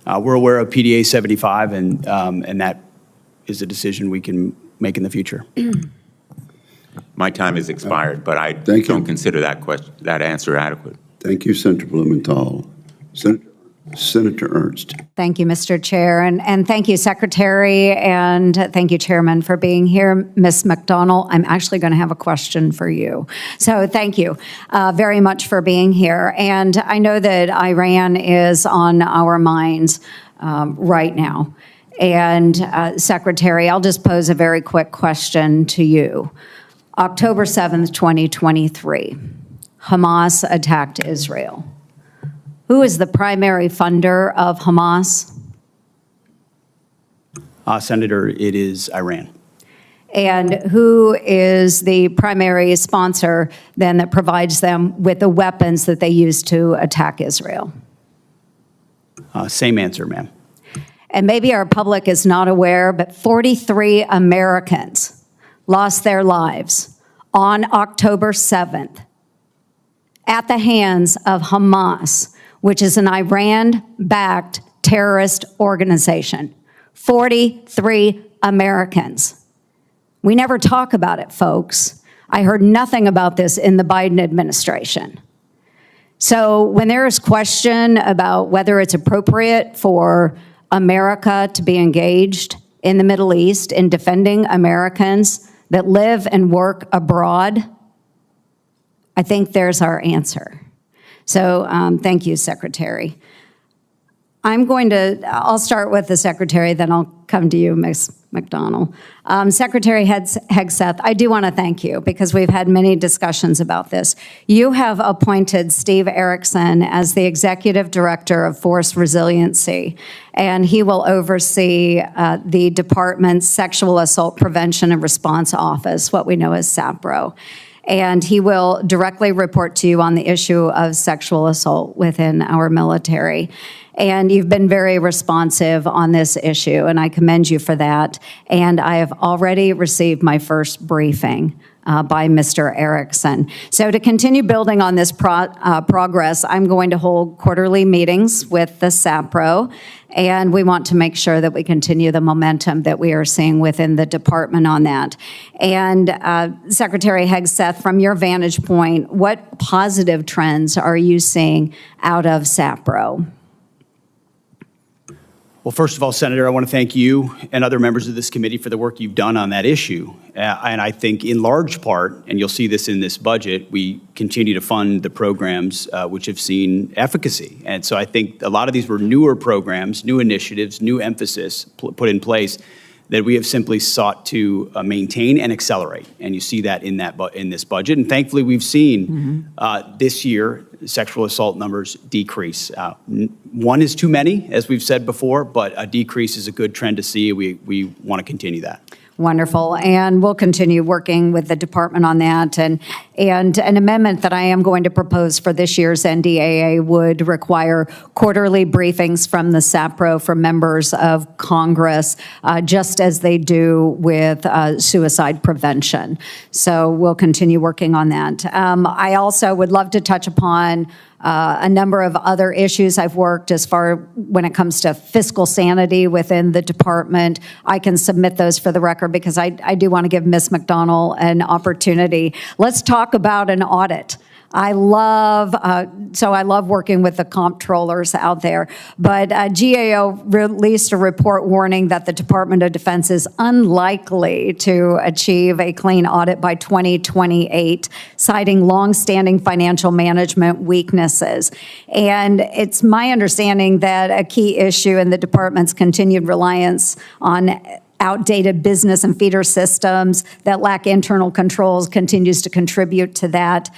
We're aware of PDA 75, and that is a decision we can make in the future. My time has expired, but I don't consider that answer adequate. Thank you, Senator Blumenthal. Senator Ernst. Thank you, Mr. Chair, and thank you, Secretary, and thank you, Chairman, for being here. Ms. MacDonnell, I'm actually going to have a question for you. So thank you very much for being here. And I know that Iran is on our minds right now. And Secretary, I'll just pose a very quick question to you. October 7th, 2023, Hamas attacked Israel. Who is the primary funder of Hamas? Senator, it is Iran. And who is the primary sponsor then that provides them with the weapons that they use to attack Israel? Same answer, ma'am. And maybe our public is not aware, but 43 Americans lost their lives on October 7th at the hands of Hamas, which is an Iran-backed terrorist organization. 43 Americans. We never talk about it, folks. I heard nothing about this in the Biden administration. So when there is question about whether it's appropriate for America to be engaged in the Middle East in defending Americans that live and work abroad, I think there's our answer. So thank you, Secretary. I'll start with the Secretary, then I'll come to you, Ms. MacDonnell. Secretary Hegseth, I do want to thank you because we've had many discussions about this. You have appointed Steve Erickson as the Executive Director of Force Resiliency, and he will oversee the department's Sexual Assault Prevention and Response Office, what we know as SAPRO. And he will directly report to you on the issue of sexual assault within our military. And you've been very responsive on this issue, and I commend you for that. And I have already received my first briefing by Mr. Erickson. So to continue building on this progress, I'm going to hold quarterly meetings with the SAPRO, and we want to make sure that we continue the momentum that we are seeing within the department on that. And Secretary Hegseth, from your vantage point, what positive trends are you seeing out of SAPRO? Well, first of all, Senator, I want to thank you and other members of this committee for the work you've done on that issue. And I think in large part, and you'll see this in this budget, we continue to fund the programs which have seen efficacy. And so I think a lot of these were newer programs, new initiatives, new emphasis put in place that we have simply sought to maintain and accelerate. And you see that in this budget. And thankfully, we've seen this year sexual assault numbers decrease. One is too many, as we've said before, but a decrease is a good trend to see. We want to continue that. Wonderful. And we'll continue working with the department on that. And And an amendment that I am going to propose for this year's NDAA would require quarterly briefings from the SAPRO for members of Congress, just as they do with suicide prevention. So we'll continue working on that. I also would love to touch upon a number of other issues. I've worked as far when it comes to fiscal sanity within the department. I can submit those for the record because I do want to give Ms. MacDonnell an opportunity. Let's talk about an audit. I love working with the comptrollers out there, but GAO released a report warning that the Department of Defense is unlikely to achieve a clean audit by 2028, citing longstanding financial management weaknesses. And it's my understanding that a key issue in the department's continued reliance on outdated business and feeder systems that lack internal controls continues to contribute to that.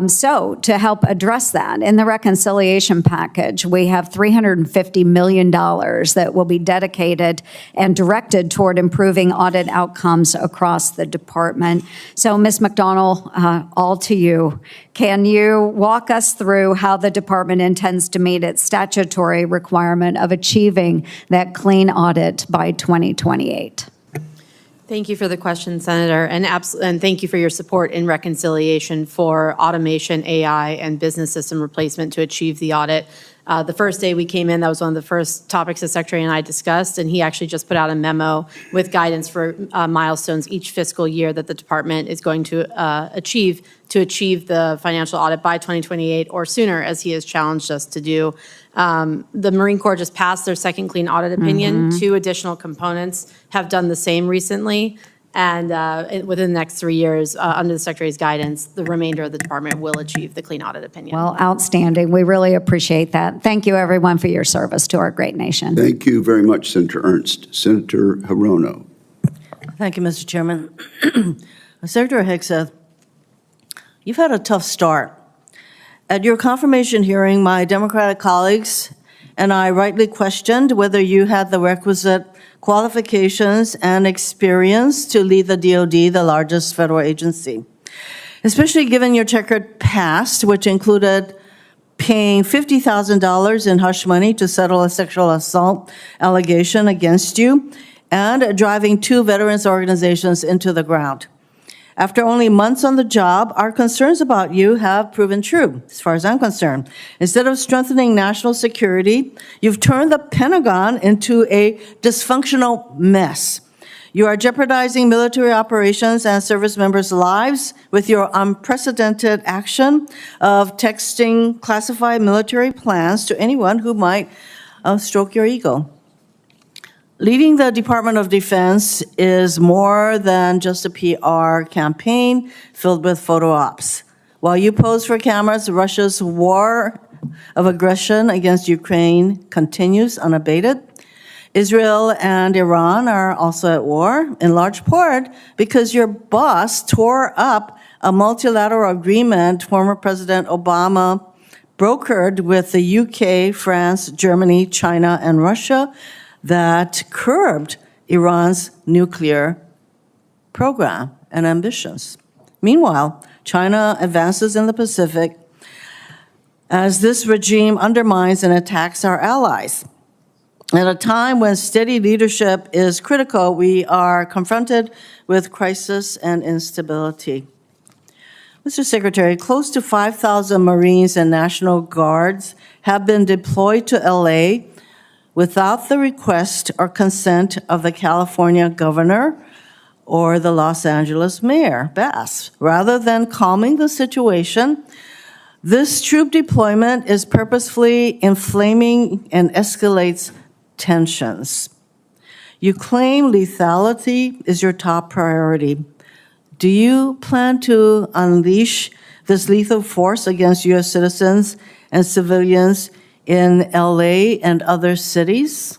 So to help address that, in the reconciliation package, we have $350 million that will be dedicated and directed toward improving audit outcomes across the department. So Ms. MacDonnell, all to you. Can you walk us through how the department intends to meet its statutory requirement of achieving that clean audit by 2028? Thank you for the question, Senator, and thank you for your support in reconciliation for automation, AI, and business system replacement to achieve the audit. The first day we came in, that was one of the first topics the Secretary and I discussed, and he actually just put out a memo with guidance for milestones each fiscal year that the department is going to achieve the financial audit by 2028 or sooner, as he has challenged us to do. The Marine Corps just passed their second clean audit opinion. 2 additional components have done the same recently. And within the next 3 years, under the Secretary's guidance, the remainder of the department will achieve the clean audit opinion. Well, outstanding. We really appreciate that. Thank you, everyone, for your service to our great nation. Thank you very much, Senator Ernst. Senator Hirono. Thank you, Mr. Chairman. Secretary Hegseth, you've had a tough start. At your confirmation hearing, my Democratic colleagues and I rightly questioned whether you had the requisite qualifications and experience to lead the DoD, the largest federal agency, especially given your checkered past, which included paying $50,000 in hush money to settle a sexual assault allegation against you and driving 2 veterans organizations into the ground. After only months on the job, our concerns about you have proven true, as far as I'm concerned. Instead of strengthening national security, you've turned the Pentagon into a dysfunctional mess. You are jeopardizing military operations and service members' lives with your unprecedented action of texting classified military plans to anyone who might stroke your ego. Leading the Department of Defense is more than just a PR campaign filled with photo ops. While you pose for cameras, Russia's war of aggression against Ukraine continues unabated. Israel and Iran are also at war, in large part because your boss tore up a multilateral agreement former President Obama brokered with the UK, France, Germany, China, and Russia that curbed Iran's nuclear program and ambitions. Meanwhile, China advances in the Pacific as this regime undermines and attacks our allies. At a time when steady leadership is critical, we are confronted with crisis and instability. Mr. Secretary, close to 5,000 Marines and National Guards have been deployed to LA without the request or consent of the California governor or the Los Angeles mayor, Bass. Rather than calming the situation, this troop deployment is purposefully inflaming and escalates tensions. You claim lethality is your top priority. Do you plan to unleash this lethal force against U.S. citizens and civilians in LA and other cities?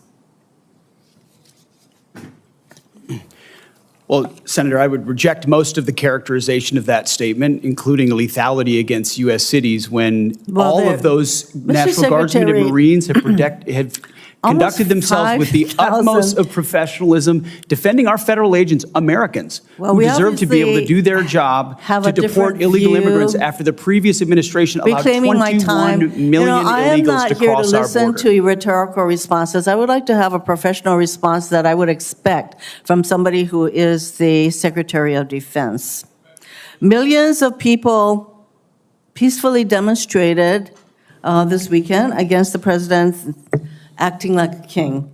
Well, Senator, I would reject most of the characterization of that statement, including lethality against U.S. cities, when all of those National Guardsmen and Marines have conducted themselves with the 5,000 utmost of professionalism, defending our federal agents, Americans, Well, who we deserve to be able to obviously do their job have to a deport different illegal view. immigrants after the previous administration allowed Reclaiming my 21 time. million I am illegals not to here to cross our listen border. to rhetorical responses. I would like to have a professional response that I would expect from somebody who is the Secretary of Defense. Millions of people peacefully demonstrated this weekend against the president acting like a king.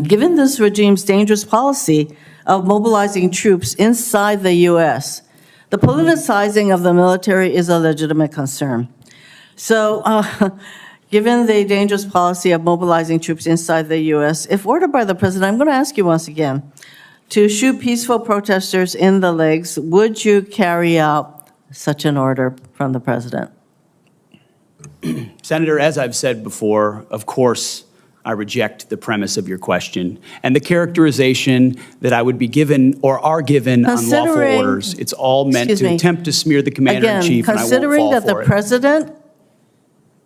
Given this regime's dangerous policy of mobilizing troops inside the U.S., the politicizing of the military is a legitimate concern. So, given the dangerous policy of mobilizing troops inside the U.S., if ordered by the president, I'm going to ask you once again, to shoot peaceful protesters in the legs, would you carry out such an order from the president? Senator, as I've said before, of course, I reject the premise of your question and the characterization that I would be given or are given unlawful orders. It's all meant to attempt to smear the commander-in-chief, and I won't fall for it. Considering that the president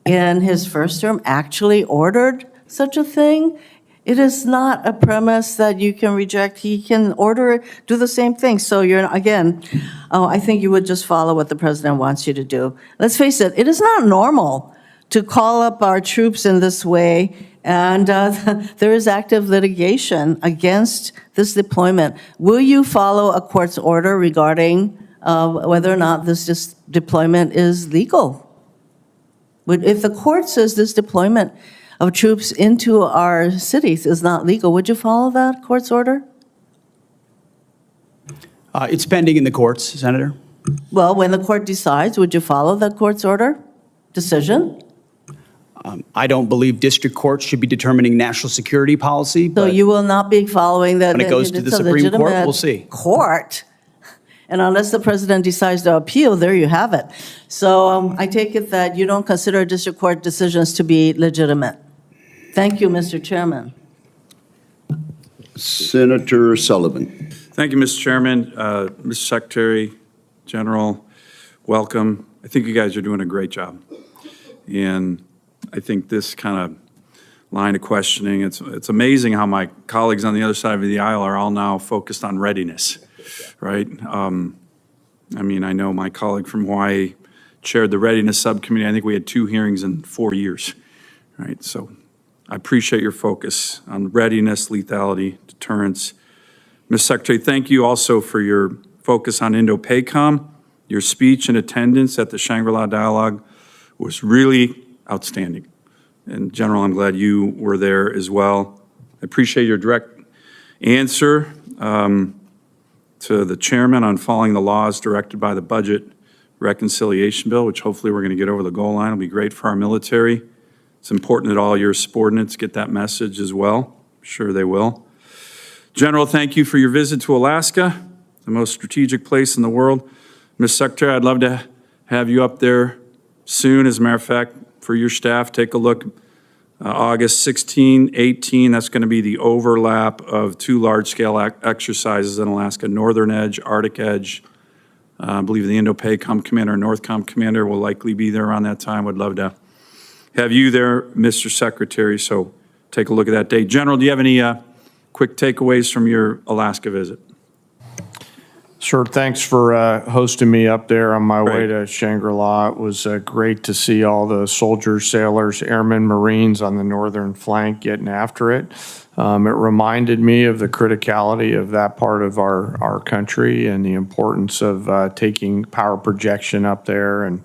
in his first term actually ordered such a thing, it is not a premise that you can reject. He can order it, do the same thing. So you're, again, I think you would just follow what the president wants you to do. Let's face it, it is not normal to call up our troops in this way, and there is active litigation against this deployment. Will you follow a court's order regarding whether or not this deployment is legal? If the court says this deployment of troops into our cities is not legal, would you follow that court's order? It's pending in the courts, Senator. Well, when the court decides, would you follow that court's order, decision? I don't believe district courts should be determining national security policy. So you will not be following that. When it goes to the Supreme Court, we'll see. Court. And unless the president decides to appeal, there you have it. So I take it that you don't consider district court decisions to be legitimate. Thank you, Mr. Chairman. Senator Sullivan. Thank you, Mr. Chairman. Mr. Secretary General, welcome. I think you guys are doing a great job. And I think this kind of line of questioning, it's amazing how my colleagues on the other side of the aisle are all now focused on readiness, right? I mean, I know my colleague from Hawaii chaired the readiness subcommittee. I think we had 2 hearings in 4 years, right? So I appreciate your focus on readiness, lethality, deterrence. Mr. Secretary, thank you also for your focus on Indo-PACOM. Your speech and attendance at the Shangri-La Dialogue was really outstanding. And General, I'm glad you were there as well. I appreciate your direct answer to the chairman on following the laws directed by the Budget Reconciliation Bill, which hopefully we're going to get over the goal line. It'll be great for our military. It's important that all your subordinates get that message as well. I'm sure they will. General, thank you for your visit to Alaska, the most strategic place in the world. Ms. Secretary, I'd love to have you up there soon. As a matter of fact, for your staff, take a look. August 16, 18, that's going to be the overlap of 2 large-scale exercises in Alaska, Northern Edge, Arctic Edge. I believe the Indo-PACOM commander and NORTHCOM commander will likely be there around that time. Would love to have you there, Mr. Secretary, so take a look at that date. General, do you have any quick takeaways from your Alaska visit? Sure. Thanks for hosting me up there on my way to Shangri-La. It was great to see all the soldiers, sailors, airmen, Marines on the northern flank getting after it. It reminded me of the criticality of that part of our country and the importance of taking power projection up there. And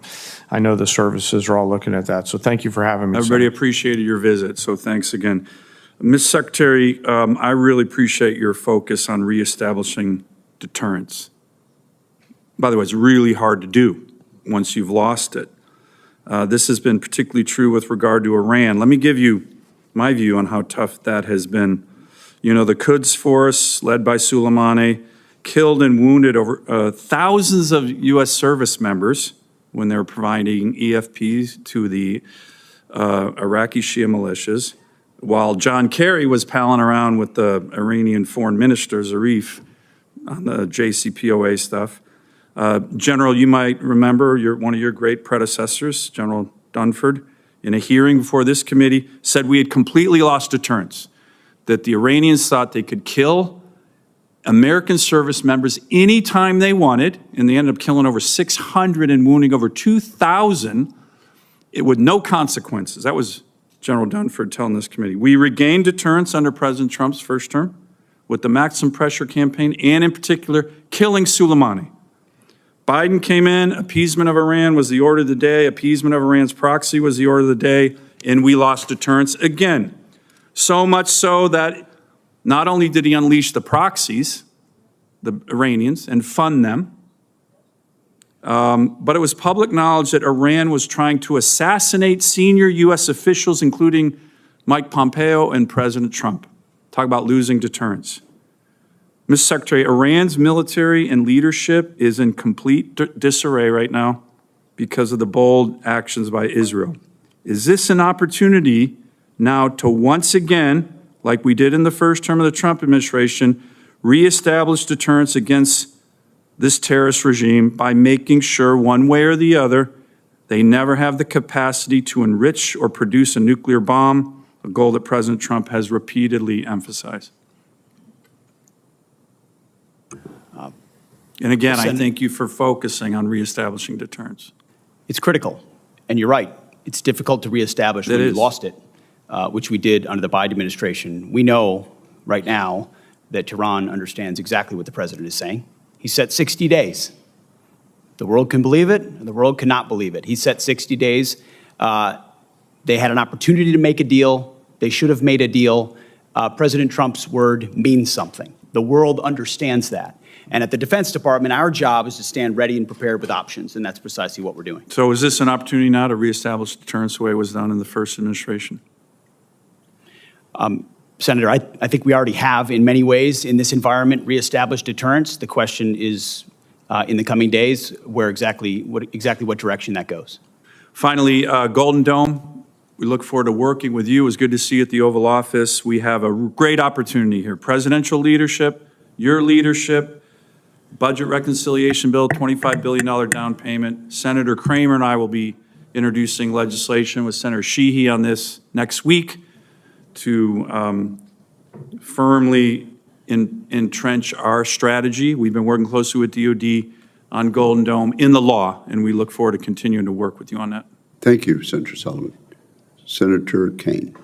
I know the services are all looking at that. So thank you for having me. Everybody appreciated your visit, so thanks again. Ms. Secretary, I really appreciate your focus on reestablishing deterrence. By the way, it's really hard to do once you've lost it. This has been particularly true with regard to Iran. Let me give you my view on how tough that has been. You know, the Quds Force, led by Soleimani, killed and wounded over thousands of U.S. service members when they were providing EFPs to the Iraqi Shia militias, while John Kerry was palling around with the Iranian foreign minister, Zarif, on the JCPOA stuff. General, you might remember one of your great predecessors, General Dunford, in a hearing before this committee, said we had completely lost deterrence, that the Iranians thought they could kill American service members anytime they wanted, and they ended up killing over 600 and wounding over 2,000 with no consequences. That was General Dunford telling this committee. We regained deterrence under President Trump's first term with the maximum pressure campaign and, in particular, killing Soleimani. Biden came in, appeasement of Iran was the order of the day, appeasement of Iran's proxy was the order of the day, and we lost deterrence again. So much so that not only did he unleash the proxies, the Iranians, and fund them, but it was public knowledge that Iran was trying to assassinate senior U.S. officials, including Mike Pompeo and President Trump. Talk about losing deterrence. Mr. Secretary, Iran's military and leadership is in complete disarray right now because of the bold actions by Israel. Is this an opportunity now to once again, like we did in the first term of the Trump administration, reestablish deterrence against this terrorist regime by making sure one way or the other they never have the capacity to enrich or produce a nuclear bomb, a goal that President Trump has repeatedly emphasized? And again, I thank you for focusing on reestablishing deterrence. It's critical, and you're right. It's difficult to reestablish when we lost it, which we did under the Biden administration. We know right now that Tehran understands exactly what the president is saying. He set 60 days. The world can believe it, and the world cannot believe it. He set 60 days. They had an opportunity to make a deal. They should have made a deal. President Trump's word means something. The world understands that. And at the Defense Department, our job is to stand ready and prepared with options, and that's precisely what we're doing. So is this an opportunity now to reestablish deterrence the way it was done in the first administration? Senator, I think we already have, in many ways, in this environment, reestablished deterrence. The question is, in the coming days, where exactly what direction that goes. Finally, Golden Dome, we look forward to working with you. It was good to see you at the Oval Office. We have a great opportunity here. Presidential leadership, your leadership, budget reconciliation bill, $25 billion down payment. Senator Kramer and I will be introducing legislation with Senator Sheehy on this next week to firmly entrench our strategy. We've been working closely with DOD on Golden Dome in the law, and we look forward to continuing to work with you on that. Thank you, Senator Sullivan. Senator Caine.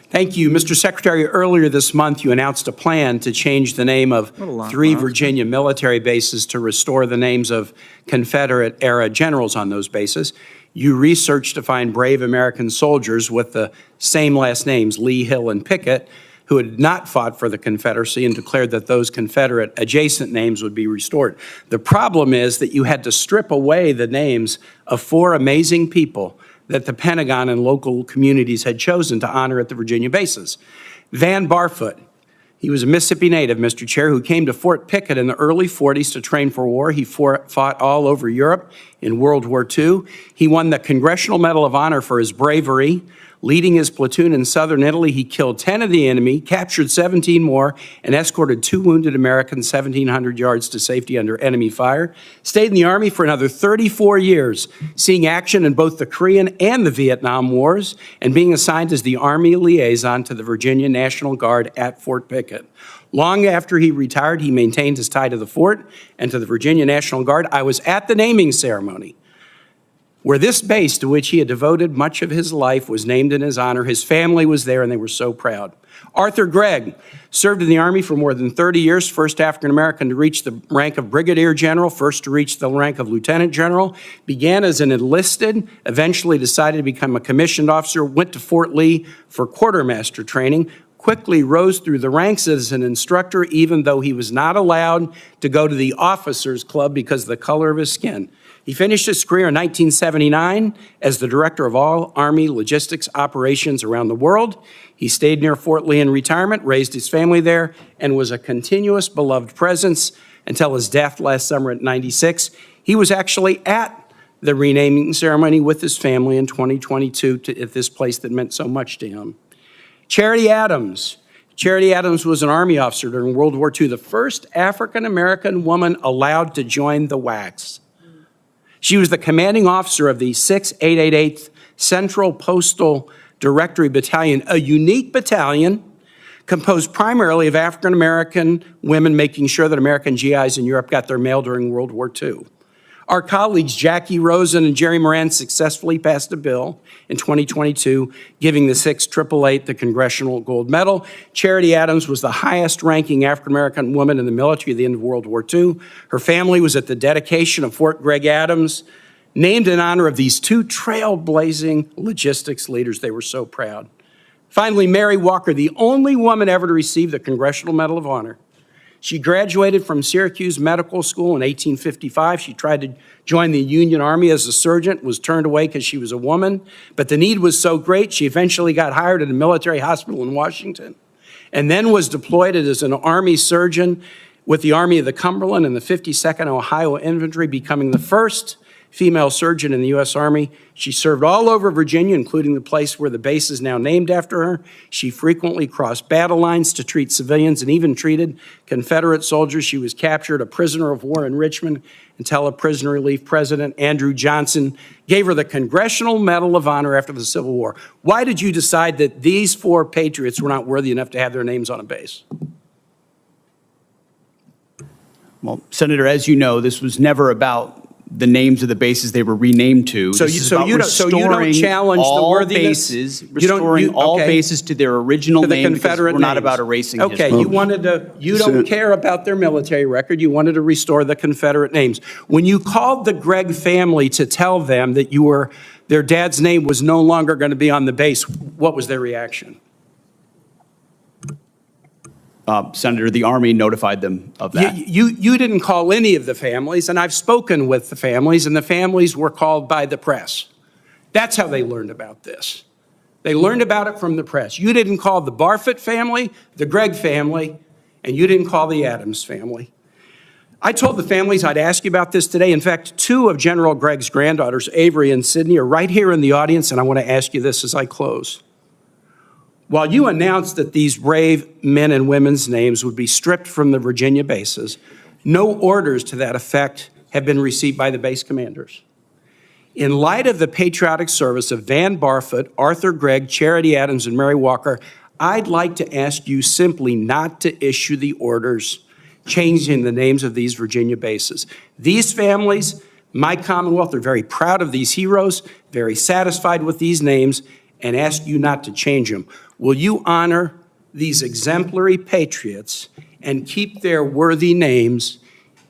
Thank you. Mr. Secretary, earlier this month, you announced a plan to change the name of 3 Virginia military bases to restore the names of Confederate-era generals on those bases. You researched to find brave American soldiers with the same last names, Lee, Hill, and Pickett, who had not fought for the Confederacy and declared that those Confederate adjacent names would be restored. The problem is that you had to strip away the names of 4 amazing people that the Pentagon and local communities had chosen to honor at the Virginia bases. Van Barfoot, he was a Mississippi native, Mr. Chair, who came to Fort Pickett in the early 40s to train for war. He fought all over Europe in World War II. He won the Congressional Medal of Honor for his bravery. Leading his platoon in southern Italy, he killed 10 of the enemy, captured 17 more, and escorted 2 wounded Americans 1,700 yards to safety under enemy fire. Stayed in the Army for another 34 years, seeing action in both the Korean and the Vietnam Wars, and being assigned as the Army liaison to the Virginia National Guard at Fort Pickett. Long after he retired, he maintained his tie to the fort and to the Virginia National Guard. I was at the naming ceremony, where this base, to which he had devoted much of his life, was named in his honor. His family was there, and they were so proud. Arthur Gregg served in the Army for more than 30 years, first African-American to reach the rank of brigadier general, first to reach the rank of lieutenant general, began as an enlisted, eventually decided to become a commissioned officer, went to Fort Lee for quartermaster training, quickly rose through the ranks as an instructor, even though he was not allowed to go to the officers' club because of the color of his skin. He finished his career in 1979 as the director of all Army logistics operations around the world. He stayed near Fort Lee in retirement, raised his family there, and was a continuous beloved presence until his death last summer at 96. He was actually at the renaming ceremony with his family in 2022 at this place that meant so much to him. Charity Adams. Charity Adams was an Army officer during World War II, the first African-American woman allowed to join the WACs. She was the commanding officer of the 6th 888th Central Postal Directory Battalion, a unique battalion composed primarily of African-American women making sure that American GIs in Europe got their mail during World War II. Our colleagues Jackie Rosen and Jerry Moran successfully passed a bill in 2022 giving the 688 the Congressional Gold Medal. Charity Adams was the highest-ranking African-American woman in the military at the end of World War II. Her family was at the dedication of Fort Gregg Adams, named in honor of these two trailblazing logistics leaders. They were so proud. Finally, Mary Walker, the only woman ever to receive the Congressional Medal of Honor. She graduated from Syracuse Medical School in 1855. She tried to join the Union Army as a surgeon, was turned away because she was a woman. But the need was so great, she eventually got hired at a military hospital in Washington and then was deployed as an Army surgeon with the Army of the Cumberland and the 52nd Ohio Infantry, becoming the first female surgeon in the U.S. Army. She served all over Virginia, including the place where the base is now named after her. She frequently crossed battle lines to treat civilians and even treated Confederate soldiers. She was captured a prisoner of war in Richmond until a prisoner relief president, Andrew Johnson, gave her the Congressional Medal of Honor after the Civil War. Why did you decide that these four patriots were not worthy enough to have their names on a base? Well, Senator, as you know, this was never about the names of the bases they were renamed to. So you don't challenge the worthiness? Restoring all bases to their original name, because we're not about erasing history. Okay, you don't care about their military record. You wanted to restore the Confederate names. When you called the Gregg family to tell them that their dad's name was no longer going to be on the base, what was their reaction? Senator, the Army notified them of that. You didn't call any of the families, and I've spoken with the families, and the families were called by the press. That's how they learned about this. They learned about it from the press. You didn't call the Barfoot family, the Gregg family, and you didn't call the Adams family. I told the families I'd ask you about this today. In fact, two of General Gregg's granddaughters, Avery and Sydney, are right here in the audience, and I want to ask you this as I close. While you announced that these brave men and women's names would be stripped from the Virginia bases, no orders to that effect have been received by the base commanders. In light of the patriotic service of Van Barfoot, Arthur Gregg, Charity Adams, and Mary Walker, I'd like to ask you simply not to issue the orders changing the names of these Virginia bases. These families, my Commonwealth, are very proud of these heroes, very satisfied with these names, and ask you not to change them. Will you honor these exemplary patriots and keep their worthy names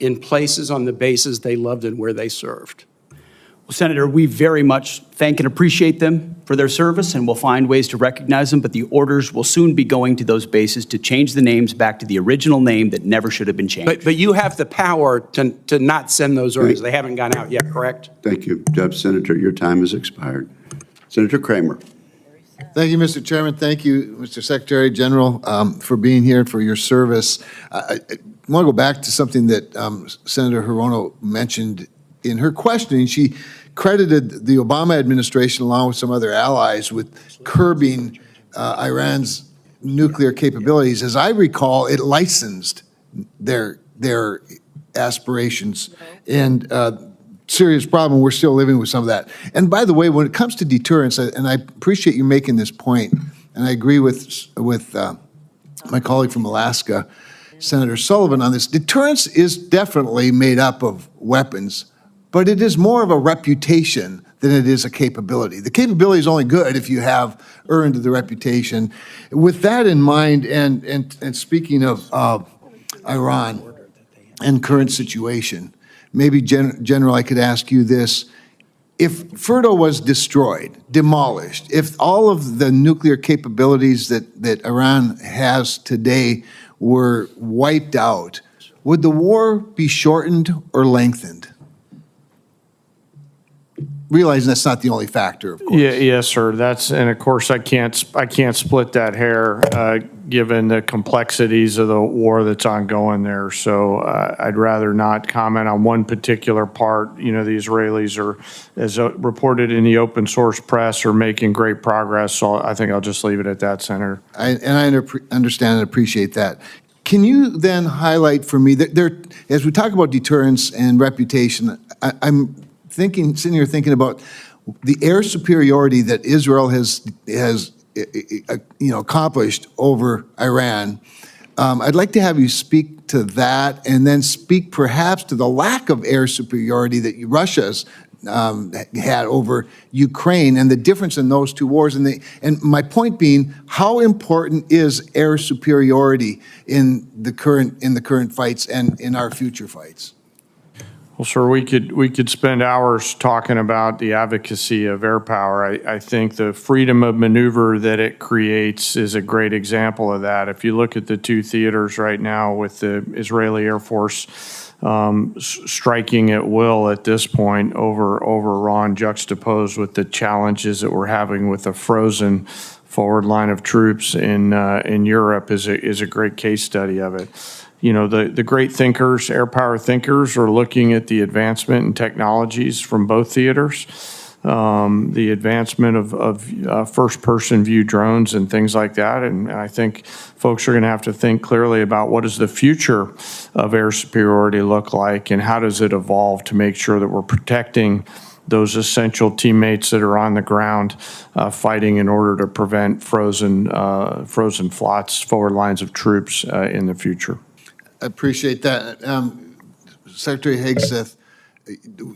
in places on the bases they loved and where they served? Well, Senator, we very much thank and appreciate them for their service, and we'll find ways to recognize them, but the orders will soon be going to those bases to change the names back to the original name that never should have been changed. But you have the power to not send those orders. They haven't gone out yet, correct? Thank you, Senator. Your time has expired. Senator Kramer. Thank you, Mr. Chairman. Thank you, Mr. Secretary General, for being here, for your service. I want to go back to something that Senator Hirono mentioned in her questioning. She credited the Obama administration, along with some other allies, with curbing Iran's nuclear capabilities. As I recall, it licensed their aspirations, and serious problem. We're still living with some of that. And by the way, when it comes to deterrence, and I appreciate you making this point, and I agree with my colleague from Alaska, Senator Sullivan, on this, deterrence is definitely made up of weapons, but it is more of a reputation than it is a capability. The capability is only good if you have earned the reputation. With that in mind, and speaking of Iran and current situation, maybe, General, I could ask you this. If Fordo was destroyed, demolished, if all of the nuclear capabilities that Iran has today were wiped out, would the war be shortened or lengthened? Realizing that's not the only factor, of course. Yes, sir. And of course, I can't split that hair given the complexities of the war that's ongoing there. So I'd rather not comment on one particular part. You know, the Israelis are, as reported in the open source press, are making great progress. So I think I'll just leave it at that, Senator. I understand and appreciate that. Can you then highlight for me that as we talk about deterrence and reputation, I'm sitting here thinking about the air superiority that Israel has accomplished over Iran. I'd like to have you speak to that, and then speak perhaps to the lack of air superiority that Russia's had over Ukraine, and the difference in those two wars. And my point being, how important is air superiority in the current fights and in our future fights? Well, sir, we could spend hours talking about the advocacy of air power. I think the freedom of maneuver that it creates is a great example of that. If you look at the two theaters right now with the Israeli Air Force striking at will at this point over Iran, juxtaposed with the challenges that we're having with a frozen forward line of troops in Europe, is a great case study of it. You know, the great thinkers, air power thinkers, are looking at the advancement in technologies from both theaters, the advancement of first-person view drones and things like that. And I think folks are going to have to think clearly about what does the future of air superiority look like, and how does it evolve to make sure that we're protecting those essential teammates that are on the ground fighting in order to prevent frozen flots, forward lines of troops in the future. I appreciate that. Secretary Hegseth,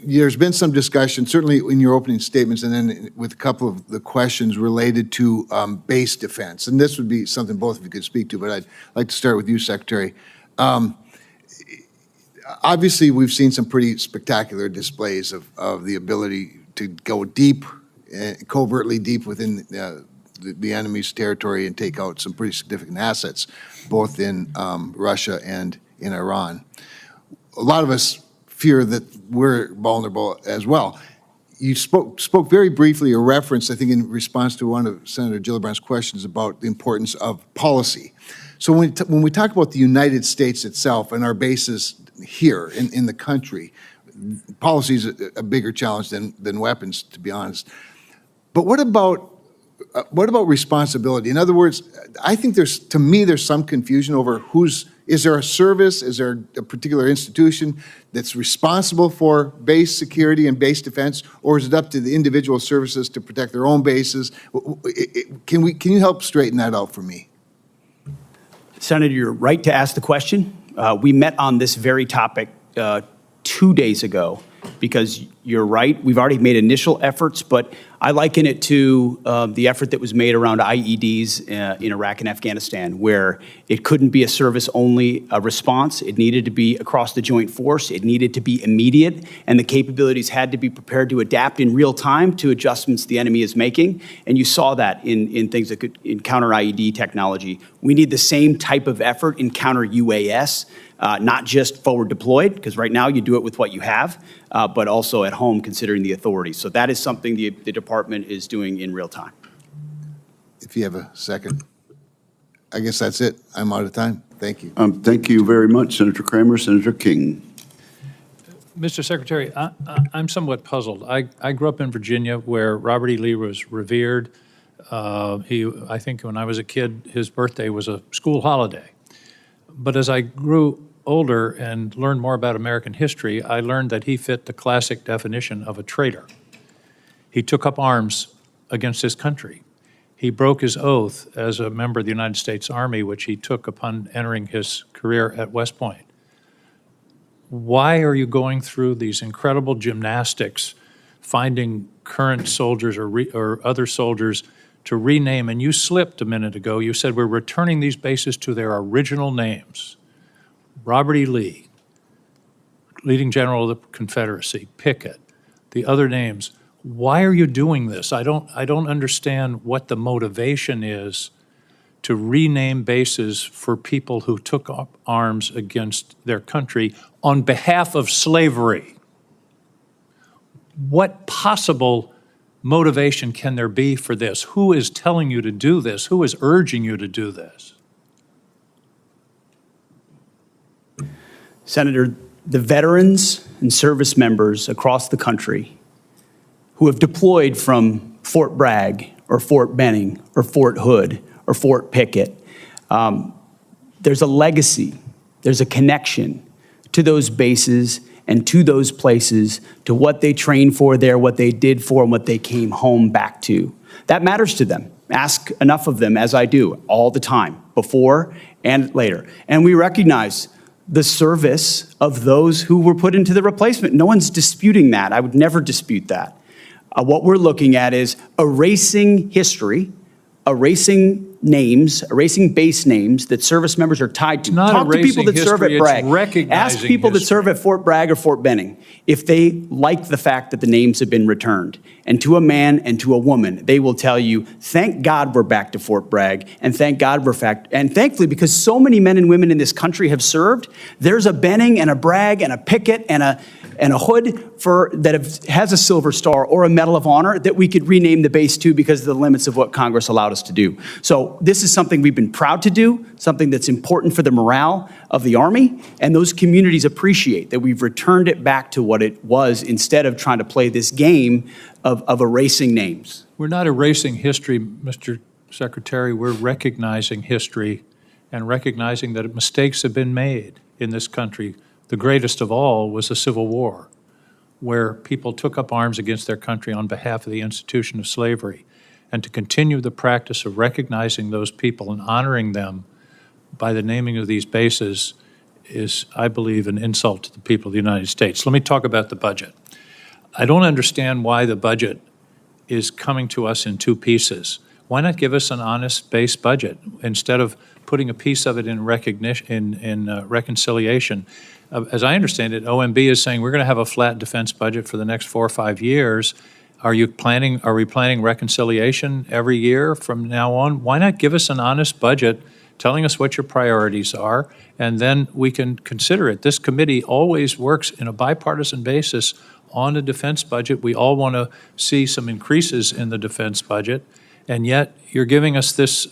there's been some discussion, certainly in your opening statements and then with a couple of the questions related to base defense. And this would be something both of you could speak to, but I'd like to start with you, Secretary. Obviously, we've seen some pretty spectacular displays of the ability to go deep, covertly deep within the enemy's territory and take out some pretty significant assets, both in Russia and in Iran. A lot of us fear that we're vulnerable as well. You spoke very briefly, or referenced, I think, in response to one of Senator Gillibrand's questions about the importance of policy. So when we talk about the United States itself and our bases here in the country, policy is a bigger challenge than weapons, to be honest. But what about responsibility? In other words, I think there's some confusion over is there a service, is there a particular institution that's responsible for base security and base defense, or is it up to the individual services to protect their own bases? Can you help straighten that out for me? Senator, you're right to ask the question. We met on this very topic 2 days ago, because you're right, we've already made initial efforts, but I liken it to the effort that was made around IEDs in Iraq and Afghanistan, where it couldn't be a service-only response. It needed to be across the joint force. It needed to be immediate, and the capabilities had to be prepared to adapt in real time to adjustments the enemy is making. And you saw that in things that could counter IED technology. We need the same type of effort in counter UAS, not just forward deployed, because right now you do it with what you have, but also at home considering the authorities. So that is something the department is doing in real time. If you have a second. I guess that's it. I'm out of time. Thank you. Thank you very much, Senator Kramer. Senator King. Mr. Secretary, I'm somewhat puzzled. I grew up in Virginia, where Robert E. Lee was revered. I think when I was a kid, his birthday was a school holiday. But as I grew older and learned more about American history, I learned that he fit the classic definition of a traitor. He took up arms against his country. He broke his oath as a member of the United States Army, which he took upon entering his career at West Point. Why are you going through these incredible gymnastics, finding current soldiers or other soldiers to rename? And you slipped a minute ago. You said we're returning these bases to their original names. Robert E. Lee, leading general of the Confederacy, Pickett, the other names. Why are you doing this? I don't understand what the motivation is to rename bases for people who took up arms against their country on behalf of slavery. What possible motivation can there be for this? Who is telling you to do this? Who is urging you to do this? Senator, the veterans and service members across the country who have deployed from Fort Bragg or Fort Benning or Fort Hood or Fort Pickett, there's a legacy, there's a connection to those bases and to those places, to what they trained for there, what they did for, and what they came home back to. That matters to them. Ask enough of them, as I do, all the time, before and later. And we recognize the service of those who were put into the replacement. No one's disputing that. I would never dispute that. What we're looking at is erasing history, erasing names, erasing base names that service members are tied to. Talk to people that serve at Bragg. Ask people that serve at Fort Bragg or Fort Benning if they like the fact that the names have been returned. And to a man and to a woman, they will tell you, thank God we're back to Fort Bragg, and thank God we're back. And thankfully, because so many men and women in this country have served, there's a Benning and a Bragg and a Pickett and a Hood has a Silver Star or a Medal of Honor that we could rename the base to because of the limits of what Congress allowed us to do. So this is something we've been proud to do, something that's important for the morale of the Army, and those communities appreciate that we've returned it back to what it was instead of trying to play this game of erasing names. We're not erasing history, Mr. Secretary. We're recognizing history and recognizing that mistakes have been made in this country. The greatest of all was the Civil War, where people took up arms against their country on behalf of the institution of slavery. And to continue the practice of recognizing those people and honoring them by the naming of these bases is, I believe, an insult to the people of the United States. Let me talk about the budget. I don't understand why the budget is coming to us in two pieces. Why not give us an honest base budget instead of putting a piece of it in recognition, in reconciliation? As I understand it, OMB is saying we're going to have a flat defense budget for the next 4 or 5 years. Are we planning reconciliation every year from now on? Why not give us an honest budget telling us what your priorities are, and then we can consider it. This committee always works in a bipartisan basis on the defense budget. We all want to see some increases in the defense budget, and yet you're giving us this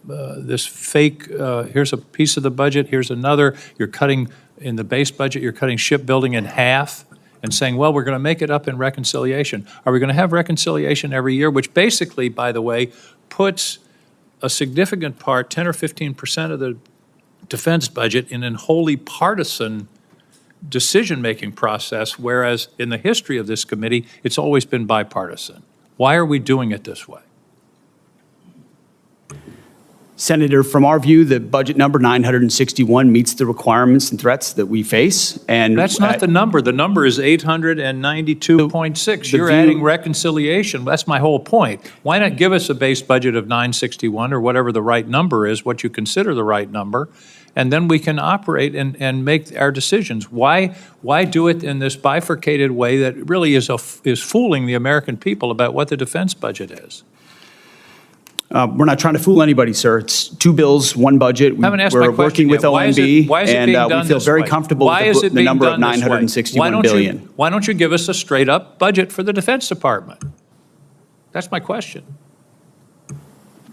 this fake, here's a piece of the budget, here's another. You're cutting, in the base budget, you're cutting shipbuilding in half and saying, well, we're going to make it up in reconciliation. Are we going to have reconciliation every year, which basically, by the way, puts a significant part, 10 or 15% of the defense budget in a wholly partisan decision-making process, whereas in the history of this committee, it's always been bipartisan. Why are we doing it this way? Senator, from our view, the budget number 961 meets the requirements and threats that we face. And that's not the number. The number is 892.6. You're adding reconciliation. That's my whole point. Why not give us a base budget of 961 or whatever the right number is, what you consider the right number, and then we can operate and make our decisions. Why do it in this bifurcated way that really is fooling the American people about what the defense budget is? We're not trying to fool anybody, sir. It's two bills, one budget. We're working with OMB, and we feel very comfortable with the number of $961 billion. Why don't you give us a straight-up budget for the Defense Department? That's my question.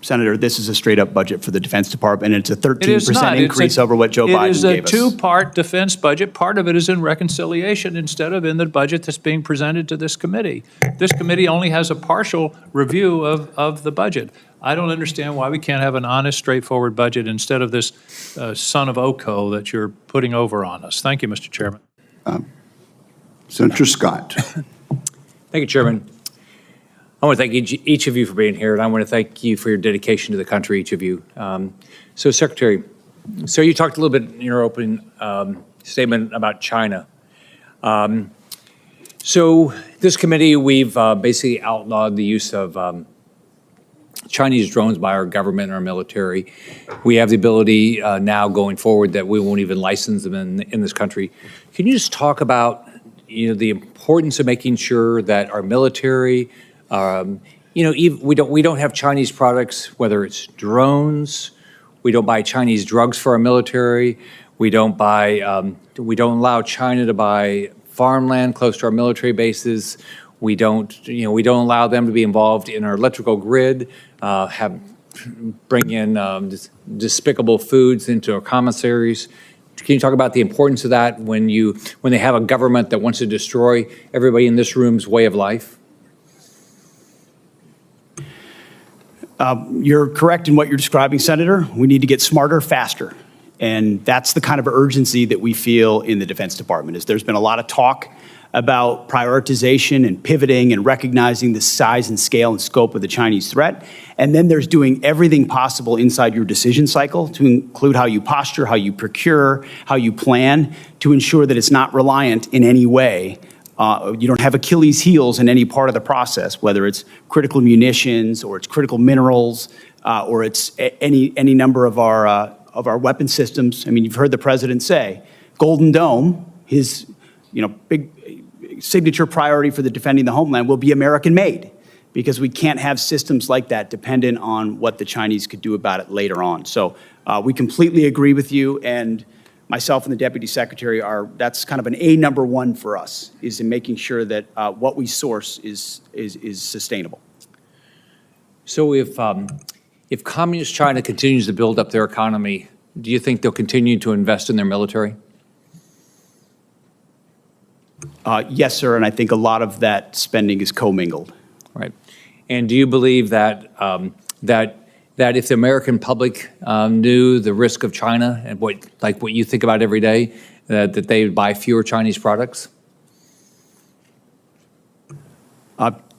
Senator, this is a straight-up budget for the Defense Department, and it's a 13% increase over what Joe Biden gave us. It is a two-part defense budget. Part of it is in reconciliation instead of in the budget that's being presented to this committee. This committee only has a partial review of the budget. I don't understand why we can't have an honest, straightforward budget instead of this son of Oko that you're putting over on us. Thank you, Mr. Chairman. Senator Scott. Thank you, Chairman. I want to thank each of you for being here, and I want to thank you for your dedication to the country, each of you. So, Secretary, you talked a little bit in your opening statement about China. So this committee, we've basically outlawed the use of Chinese drones by our government and our military. We have the ability now going forward that we won't even license them in this country. Can you just talk about the importance of making sure that our military, we don't have Chinese products, whether it's drones, we don't buy Chinese drugs for our military, we don't allow China to buy farmland close to our military bases. We don't allow them to be involved in our electrical grid, bring in despicable foods into our commissaries. Can you talk about the importance of that when they have a government that wants to destroy everybody in this room's way of life? You're correct in what you're describing, Senator. We need to get smarter, faster. And that's the kind of urgency that we feel in the Defense Department. Is there's been a lot of talk about prioritization and pivoting and recognizing the size and scale and scope of the Chinese threat. And then there's doing everything possible inside your decision cycle to include how you posture, how you procure, how you plan to ensure that it's not reliant in any way. You don't have Achilles heels in any part of the process, whether it's critical munitions or it's critical minerals or it's any number of our weapon systems. I mean, you've heard the president say, Golden Dome, his big signature priority for the defending the homeland will be American made, because we can't have systems like that dependent on what the Chinese could do about it later on. So we completely agree with you, and myself and the Deputy Secretary that's kind of an number one for us, is in making sure that what we source is sustainable. So if Communist China continues to build up their economy, do you think they'll continue to invest in their military? Yes, sir, and I think a lot of that spending is commingled. Right. And do you believe that that if the American public knew the risk of China and what you think about every day, that they would buy fewer Chinese products?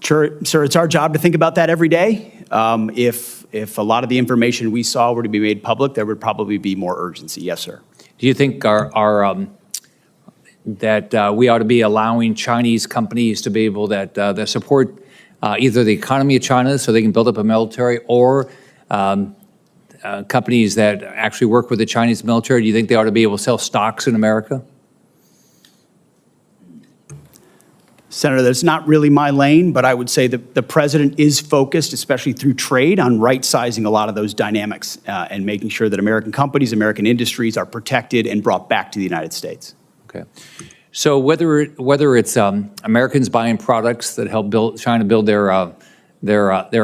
Sure, sir, it's our job to think about that every day. If a lot of the information we saw were to be made public, there would probably be more urgency. Yes, sir. Do you think that we ought to be allowing Chinese companies to be able that support either the economy of China so they can build up a military, or companies that actually work with the Chinese military? Do you think they ought to be able to sell stocks in America? Senator, that's not really my lane, but I would say that the president is focused, especially through trade, on right-sizing a lot of those dynamics and making sure that American companies, American industries are protected and brought back to the United States. Okay. So whether it's Americans buying products that help China build their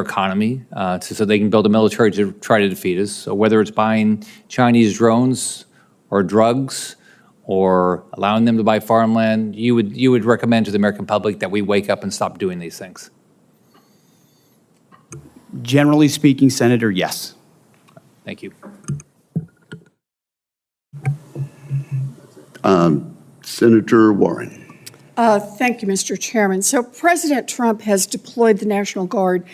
economy so they can build a military to try to defeat us, so whether it's buying Chinese drones or drugs or allowing them to buy farmland, you would recommend to the American public that we wake up and stop doing these things? Generally speaking, Senator, yes. Thank you. Senator Warren. Thank you, Mr. Chairman. So President Trump has deployed the National Guard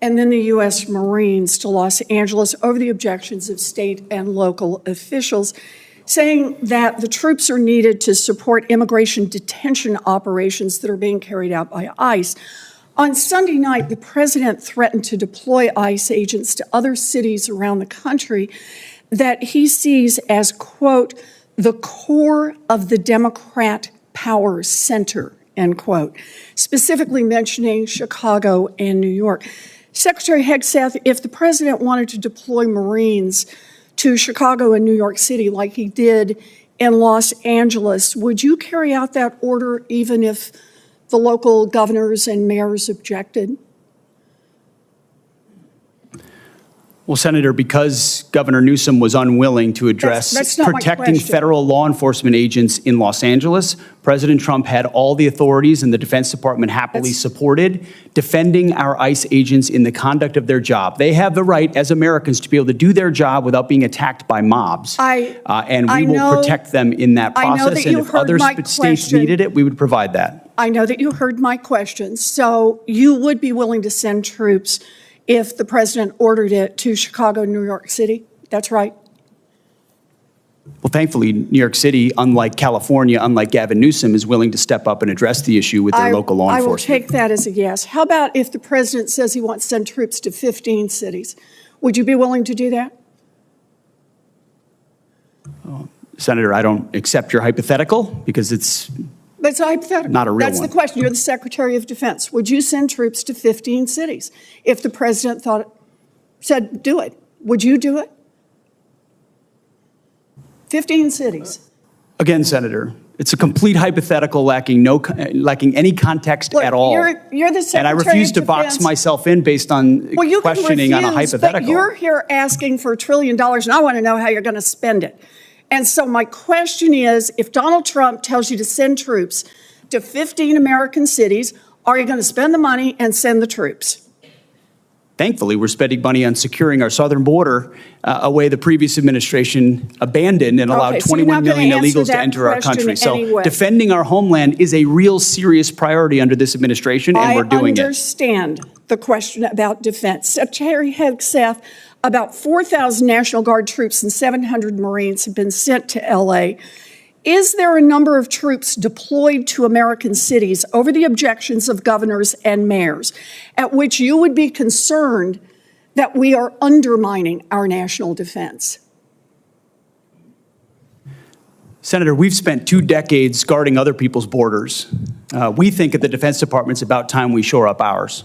and then the U.S. Marines to Los Angeles over the objections of state and local officials, saying that the troops are needed to support immigration detention operations that are being carried out by ICE. On Sunday night, the president threatened to deploy ICE agents to other cities around the country that he sees as, quote, the core of the Democrat power center, end quote, specifically mentioning Chicago and New York. Secretary Hegseth, if the president wanted to deploy Marines to Chicago and New York City like he did in Los Angeles, would you carry out that order even if the local governors and mayors objected? Well, Senator, because Governor Newsom was unwilling to address that's not protecting my question. federal law enforcement agents in Los Angeles, President Trump had all the authorities, and the Defense Department happily supported defending our ICE agents in the conduct of their job. They have the right, as Americans, to be able to do their job without being attacked by mobs. And we will protect them in that process. And if other states needed it, we would provide that. I know that you heard my question. So you would be willing to send troops if the president ordered it to Chicago, New York City? That's right. Well, thankfully, New York City, unlike California, unlike Gavin Newsom, is willing to step up and address the issue with their local law enforcement. I will take that as a yes. How about if the president says he wants to send troops to 15 cities? Would you be willing to do that? Senator, I don't accept your hypothetical because it's That's a hypothetical. Not a real That's one. the question. You're the Secretary of Defense. Would you send troops to 15 cities if the president said do it? Would you do it? 15 cities. Again, Senator, it's a complete hypothetical lacking any context Look, at all. You're the Secretary and I refuse of to box Defense. myself in based on Well, you questioning can refuse, on a hypothetical. But you're here asking for $1 trillion, and I want to know how you're going to spend it. And so my question is, if Donald Trump tells you to send troops to 15 American cities, are you going to spend the money and send the troops? Thankfully, we're spending money on securing our southern border, a way the previous administration abandoned and allowed Okay, so you're 21 not million gonna answer illegals to that enter our country. question anyway. So defending our homeland is a real serious priority under this administration, and we're doing I it. understand the question about defense. Secretary Hegseth, about 4,000 National Guard troops and 700 Marines have been sent to L.A. Is there a number of troops deployed to American cities over the objections of governors and mayors at which you would be concerned that we are undermining our national defense? Senator, we've spent 2 decades guarding other people's borders. We think at the Defense Department it's about time we shore up ours.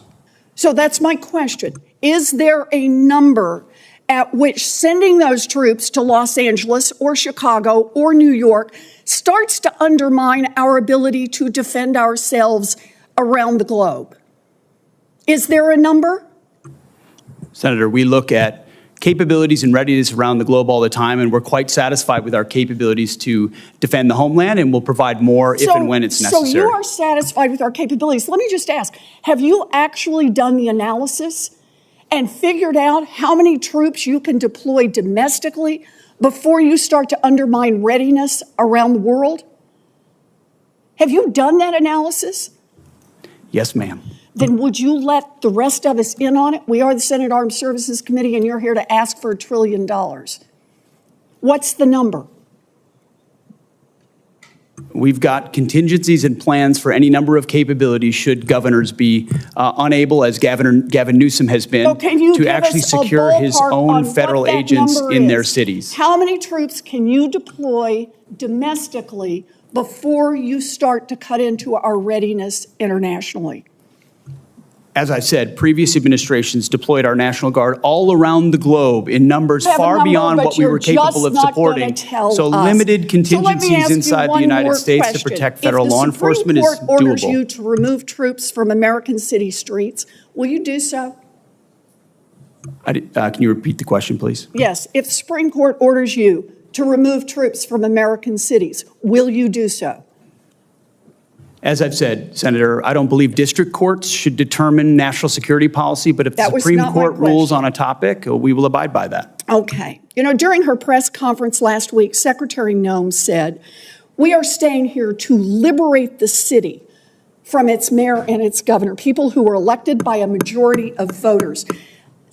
So that's my question. Is there a number at which sending those troops to Los Angeles or Chicago or New York starts to undermine our ability to defend ourselves around the globe? Is there a number? Senator, we look at capabilities and readiness around the globe all the time, and we're quite satisfied with our capabilities to defend the homeland, and we'll provide more if and when it's necessary. So you are satisfied with our capabilities. Let me just ask, have you actually done the analysis and figured out how many troops you can deploy domestically before you start to undermine readiness around the world? Have you done that analysis? Yes, ma'am. Then would you let the rest of us in on it? We are the Senate Armed Services Committee, and you're here to ask for $1 trillion. What's the number? We've got contingencies and plans for any number of capabilities should governors be unable, as Gavin Newsom has been, to actually secure his own federal agents in their cities. How many troops can you deploy domestically before you start to cut into our readiness internationally? As I said, previous administrations deployed our National Guard all around the globe in numbers far beyond what we were capable of supporting. So limited contingencies inside the United States to protect federal law enforcement is doable. If the Supreme Court orders you doable. to remove troops from American city streets, will you do so? Can you repeat the question, please? Yes. If the Supreme Court orders you to remove troops from American cities, will you do so? As I've said, Senator, I don't believe district courts should determine national security policy, but if the Supreme Court rules on a topic, we will abide by that. Okay. You know, during her press conference last week, Secretary Noem said, "We are staying here to liberate the city from its mayor and its governor, people who were elected by a majority of voters."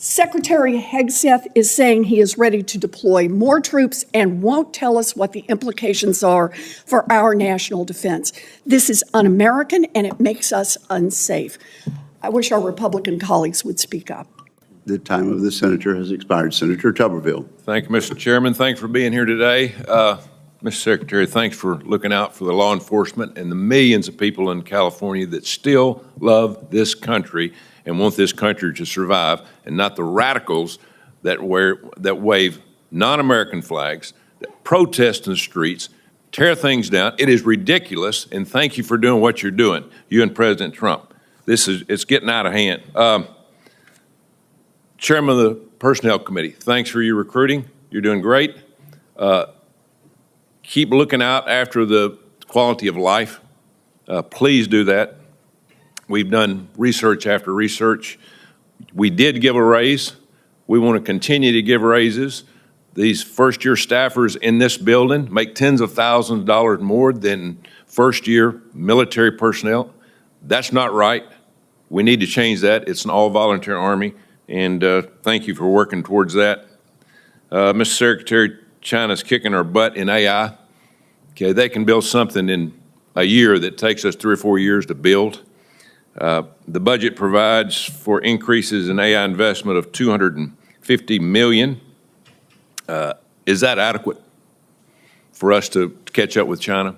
Secretary Hegseth is saying he is ready to deploy more troops and won't tell us what the implications are for our national defense. This is un-American, and it makes us unsafe. I wish our Republican colleagues would speak up. The time of the senator has expired. Senator Tuberville. Thank you, Mr. Chairman. Thanks for being here today. Mr. Secretary, thanks for looking out for the law enforcement and the millions of people in California that still love this country and want this country to survive, and not the radicals that wave non-American flags, that protest in the streets, tear things down. It is ridiculous, and thank you for doing what you're doing, you and President Trump. It's getting out of hand. Chairman of the Personnel Committee, thanks for your recruiting. You're doing great. Keep looking out after the quality of life. Please do that. We've done research after research. We did give a raise. We want to continue to give raises. These first-year staffers in this building make tens of thousands of dollars more than first-year military personnel. That's not right. We need to change that. It's an all-volunteer Army, and thank you for working towards that. Mr. Secretary, China's kicking our butt in AI. Okay, they can build something in a year that takes us 3 or 4 years to build. The budget provides for increases in AI investment of $250 million. Is that adequate for us to catch up with China?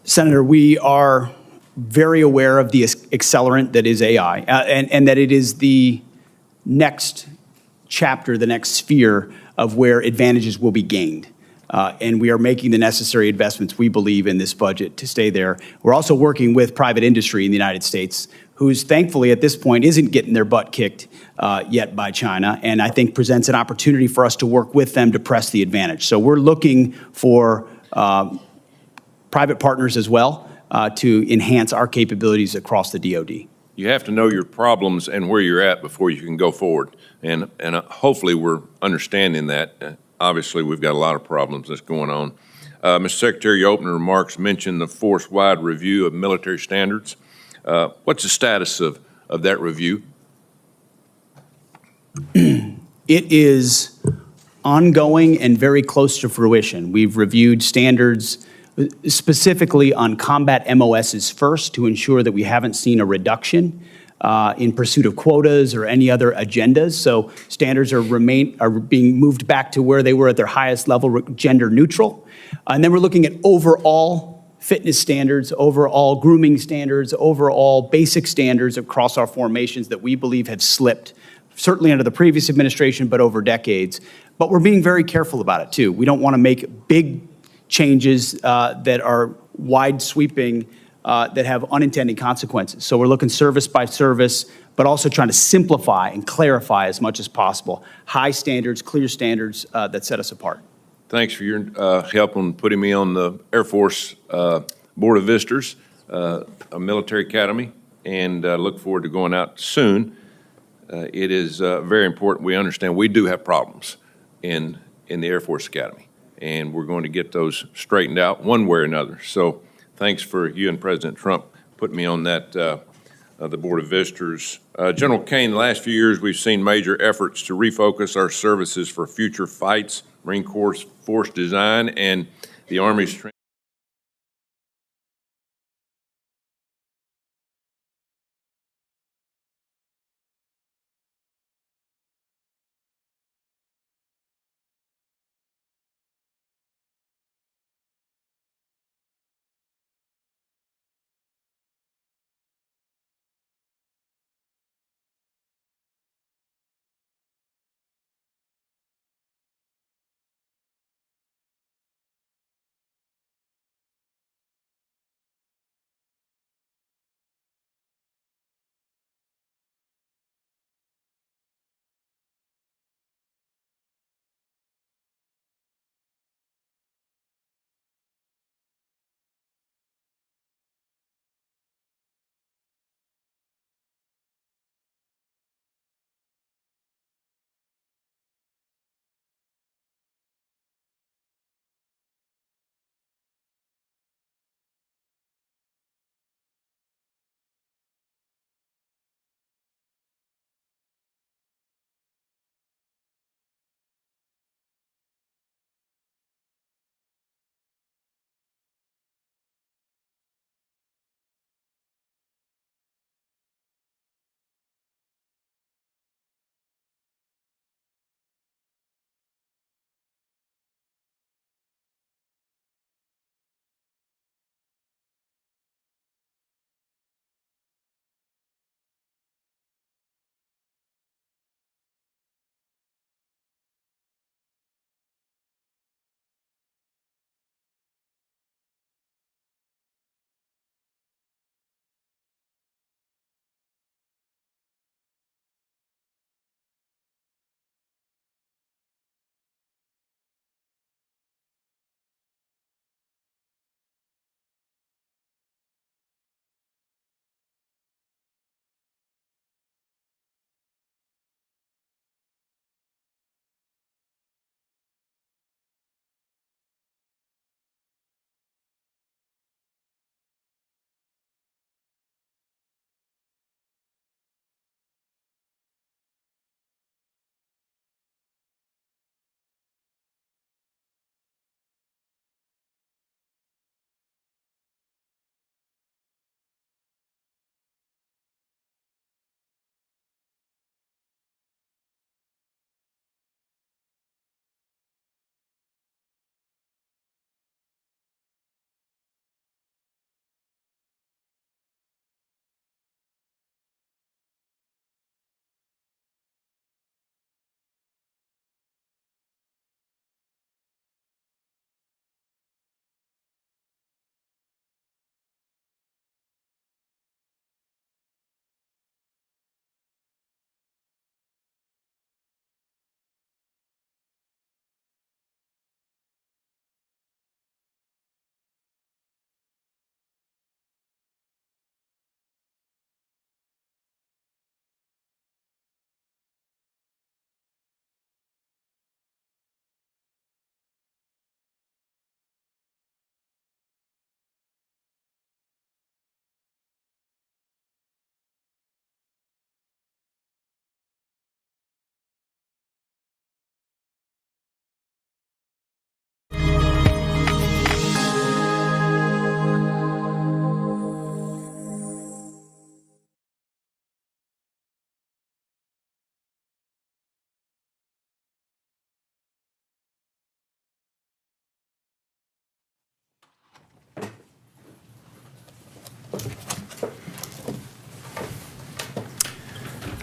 Senator, we are very aware of the accelerant that is AI, and that it is the next chapter, the next sphere of where advantages will be gained. And we are making the necessary investments, we believe, in this budget to stay there. We're also working with private industry in the United States, who's thankfully at this point isn't getting their butt kicked yet by China, and I think presents an opportunity for us to work with them to press the advantage. So we're looking for private partners as well to enhance our capabilities across the DoD. you have to know your problems and where you're at before you can go forward. And hopefully we're understanding that. Obviously, we've got a lot of problems that's going on. Mr. Secretary, your opening remarks mentioned the force-wide review of military standards. What's the status of that review? It is ongoing and very close to fruition. We've reviewed standards specifically on combat MOSs first to ensure that we haven't seen a reduction in pursuit of quotas or any other agendas. So standards are being moved back to where they were at their highest level, gender neutral. And then we're looking at overall fitness standards, overall grooming standards, overall basic standards across our formations that we believe have slipped, certainly under the previous administration, but over decades. But we're being very careful about it, too. We don't want to make big changes that are wide sweeping, that have unintended consequences. So we're looking service by service, but also trying to simplify and clarify as much as possible. High standards, clear standards that set us apart. Thanks for your help on putting me on the Air Force Board of Visitors, a military academy, and look forward to going out soon. It is very important we understand we do have problems in the Air Force Academy, and we're going to get those straightened out one way or another. So thanks for you and President Trump putting me on that, the Board of Visitors. General Caine, the last few years we've seen major efforts to refocus our services for future fights, Marine Corps force design, and the Army's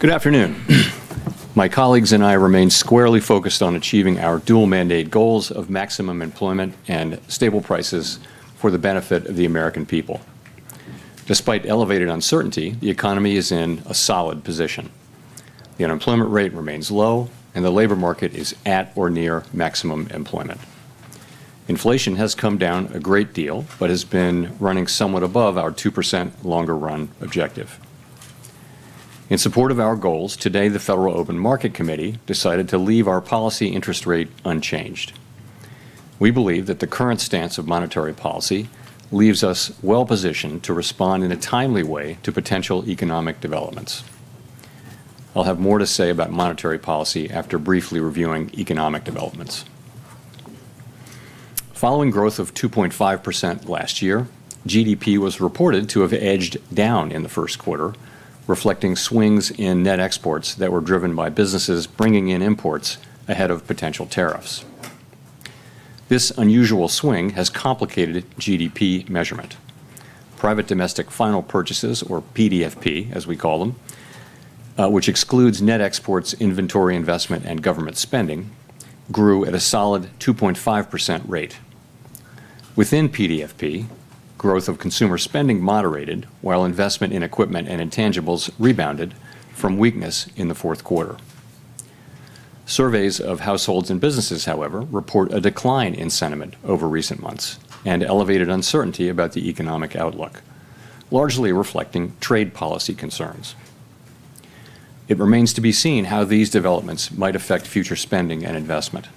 Good afternoon. My colleagues and I remain squarely focused on achieving our dual mandate goals of maximum employment and stable prices for the benefit of the American people. Despite elevated uncertainty, the economy is in a solid position. The unemployment rate remains low, and the labor market is at or near maximum employment. Inflation has come down a great deal, but has been running somewhat above our 2% longer run objective. In support of our goals, today the Federal Open Market Committee decided to leave our policy interest rate unchanged. We believe that the current stance of monetary policy leaves us well positioned to respond in a timely way to potential economic developments. I'll have more to say about monetary policy after briefly reviewing economic developments. Following growth of 2.5% last year, GDP was reported to have edged down in the first quarter, reflecting swings in net exports that were driven by businesses bringing in imports ahead of potential tariffs. This unusual swing has complicated GDP measurement. Private domestic final purchases, or PDFP as we call them, which excludes net exports, inventory investment, and government spending, grew at a solid 2.5% rate. Within PDFP, growth of consumer spending moderated, while investment in equipment and intangibles rebounded from weakness in the fourth quarter. Surveys of households and businesses, however, report a decline in sentiment over recent months and elevated uncertainty about the economic outlook, largely reflecting trade policy concerns. It remains to be seen how these developments might affect future spending and investment.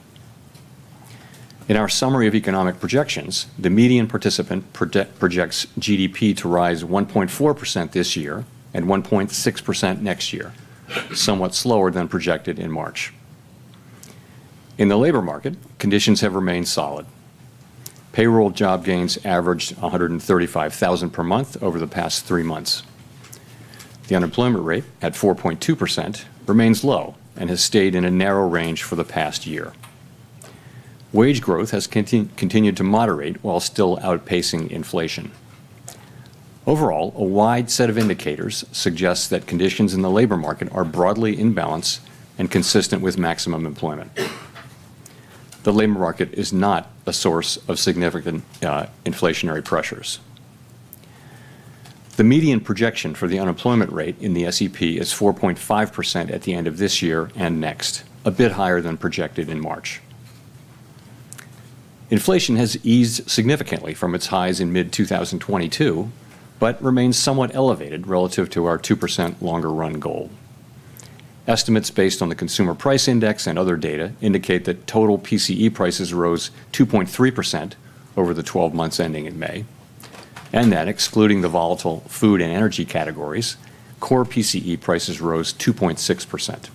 In our summary of economic projections, the median participant projects GDP to rise 1.4% this year and 1.6% next year, somewhat slower than projected in March. In the labor market, conditions have remained solid. Payroll job gains averaged 135,000 per month over the past 3 months. The unemployment rate, at 4.2%, remains low and has stayed in a narrow range for the past year. Wage growth has continued to moderate while still outpacing inflation. Overall, a wide set of indicators suggests that conditions in the labor market are broadly in balance and consistent with maximum employment. The labor market is not a source of significant inflationary pressures. The median projection for the unemployment rate in the SEP is 4.5% at the end of this year and next, a bit higher than projected in March. Inflation has eased significantly from its highs in mid-2022, but remains somewhat elevated relative to our 2% longer run goal. Estimates based on the Consumer Price Index and other data indicate that total PCE prices rose 2.3% over the 12 months ending in May, and that, excluding the volatile food and energy categories, core PCE prices rose 2.6%.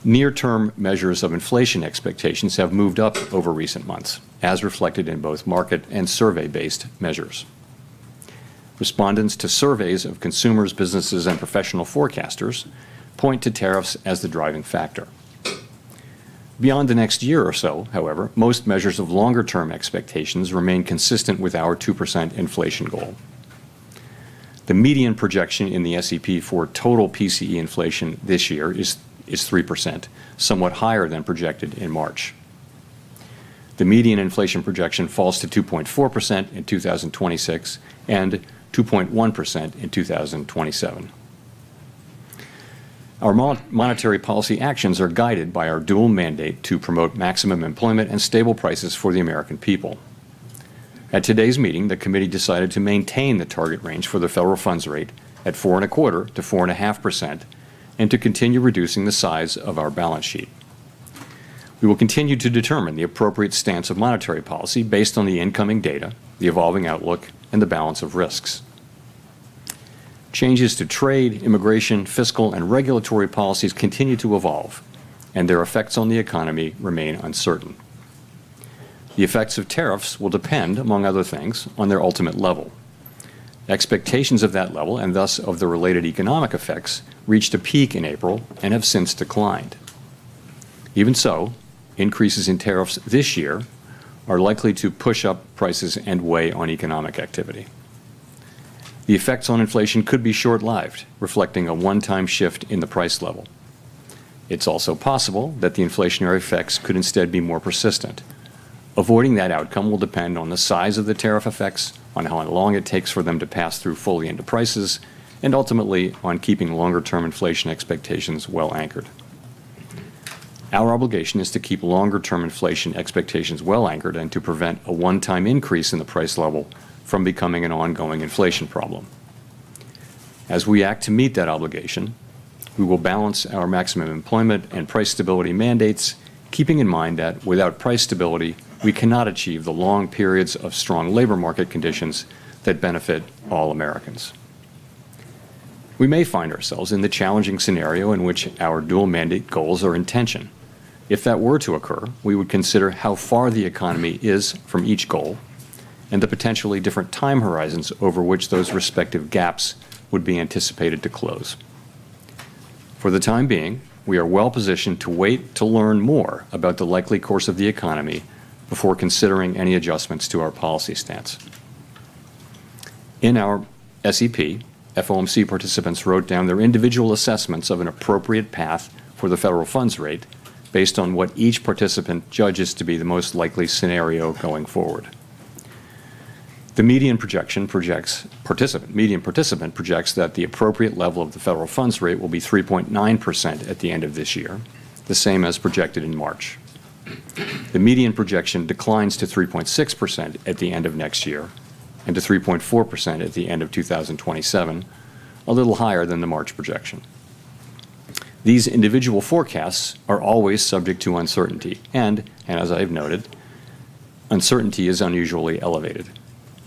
Near-term measures of inflation expectations have moved up over recent months, as reflected in both market and survey-based measures. Respondents to surveys of consumers, businesses, and professional forecasters point to tariffs as the driving factor. Beyond the next year or so, however, most measures of longer-term expectations remain consistent with our 2% inflation goal. The median projection in the SEP for total PCE inflation this year is 3%, somewhat higher than projected in March. The median inflation projection falls to 2.4% in 2026 and 2.1% in 2027. Our monetary policy actions are guided by our dual mandate to promote maximum employment and stable prices for the American people. At today's meeting, the committee decided to maintain the target range for the federal funds rate at 4.25% to 4.5%, and to continue reducing the size of our balance sheet. We will continue to determine the appropriate stance of monetary policy based on the incoming data, the evolving outlook, and the balance of risks. Changes to trade, immigration, fiscal, and regulatory policies continue to evolve, and their effects on the economy remain uncertain. The effects of tariffs will depend, among other things, on their ultimate level. Expectations of that level, and thus of the related economic effects, reached a peak in April and have since declined. Even so, increases in tariffs this year are likely to push up prices and weigh on economic activity. The effects on inflation could be short-lived, reflecting a one-time shift in the price level. It's also possible that the inflationary effects could instead be more persistent. Avoiding that outcome will depend on the size of the tariff effects, on how long it takes for them to pass through fully into prices, and ultimately on keeping longer-term inflation expectations well anchored. Our obligation is to keep longer-term inflation expectations well anchored and to prevent a one-time increase in the price level from becoming an ongoing inflation problem. As we act to meet that obligation, we will balance our maximum employment and price stability mandates, keeping in mind that without price stability, we cannot achieve the long periods of strong labor market conditions that benefit all Americans. We may find ourselves in the challenging scenario in which our dual mandate goals are in tension. If that were to occur, we would consider how far the economy is from each goal and the potentially different time horizons over which those respective gaps would be anticipated to close. For the time being, we are well positioned to wait to learn more about the likely course of the economy before considering any adjustments to our policy stance. In our SEP, FOMC participants wrote down their individual assessments of an appropriate path for the federal funds rate based on what each participant judges to be the most likely scenario going forward. The median participant projects that the appropriate level of the federal funds rate will be 3.9% at the end of this year, the same as projected in March. The median projection declines to 3.6% at the end of next year and to 3.4% at the end of 2027, a little higher than the March projection. These individual forecasts are always subject to uncertainty, and as I've noted, uncertainty is unusually elevated.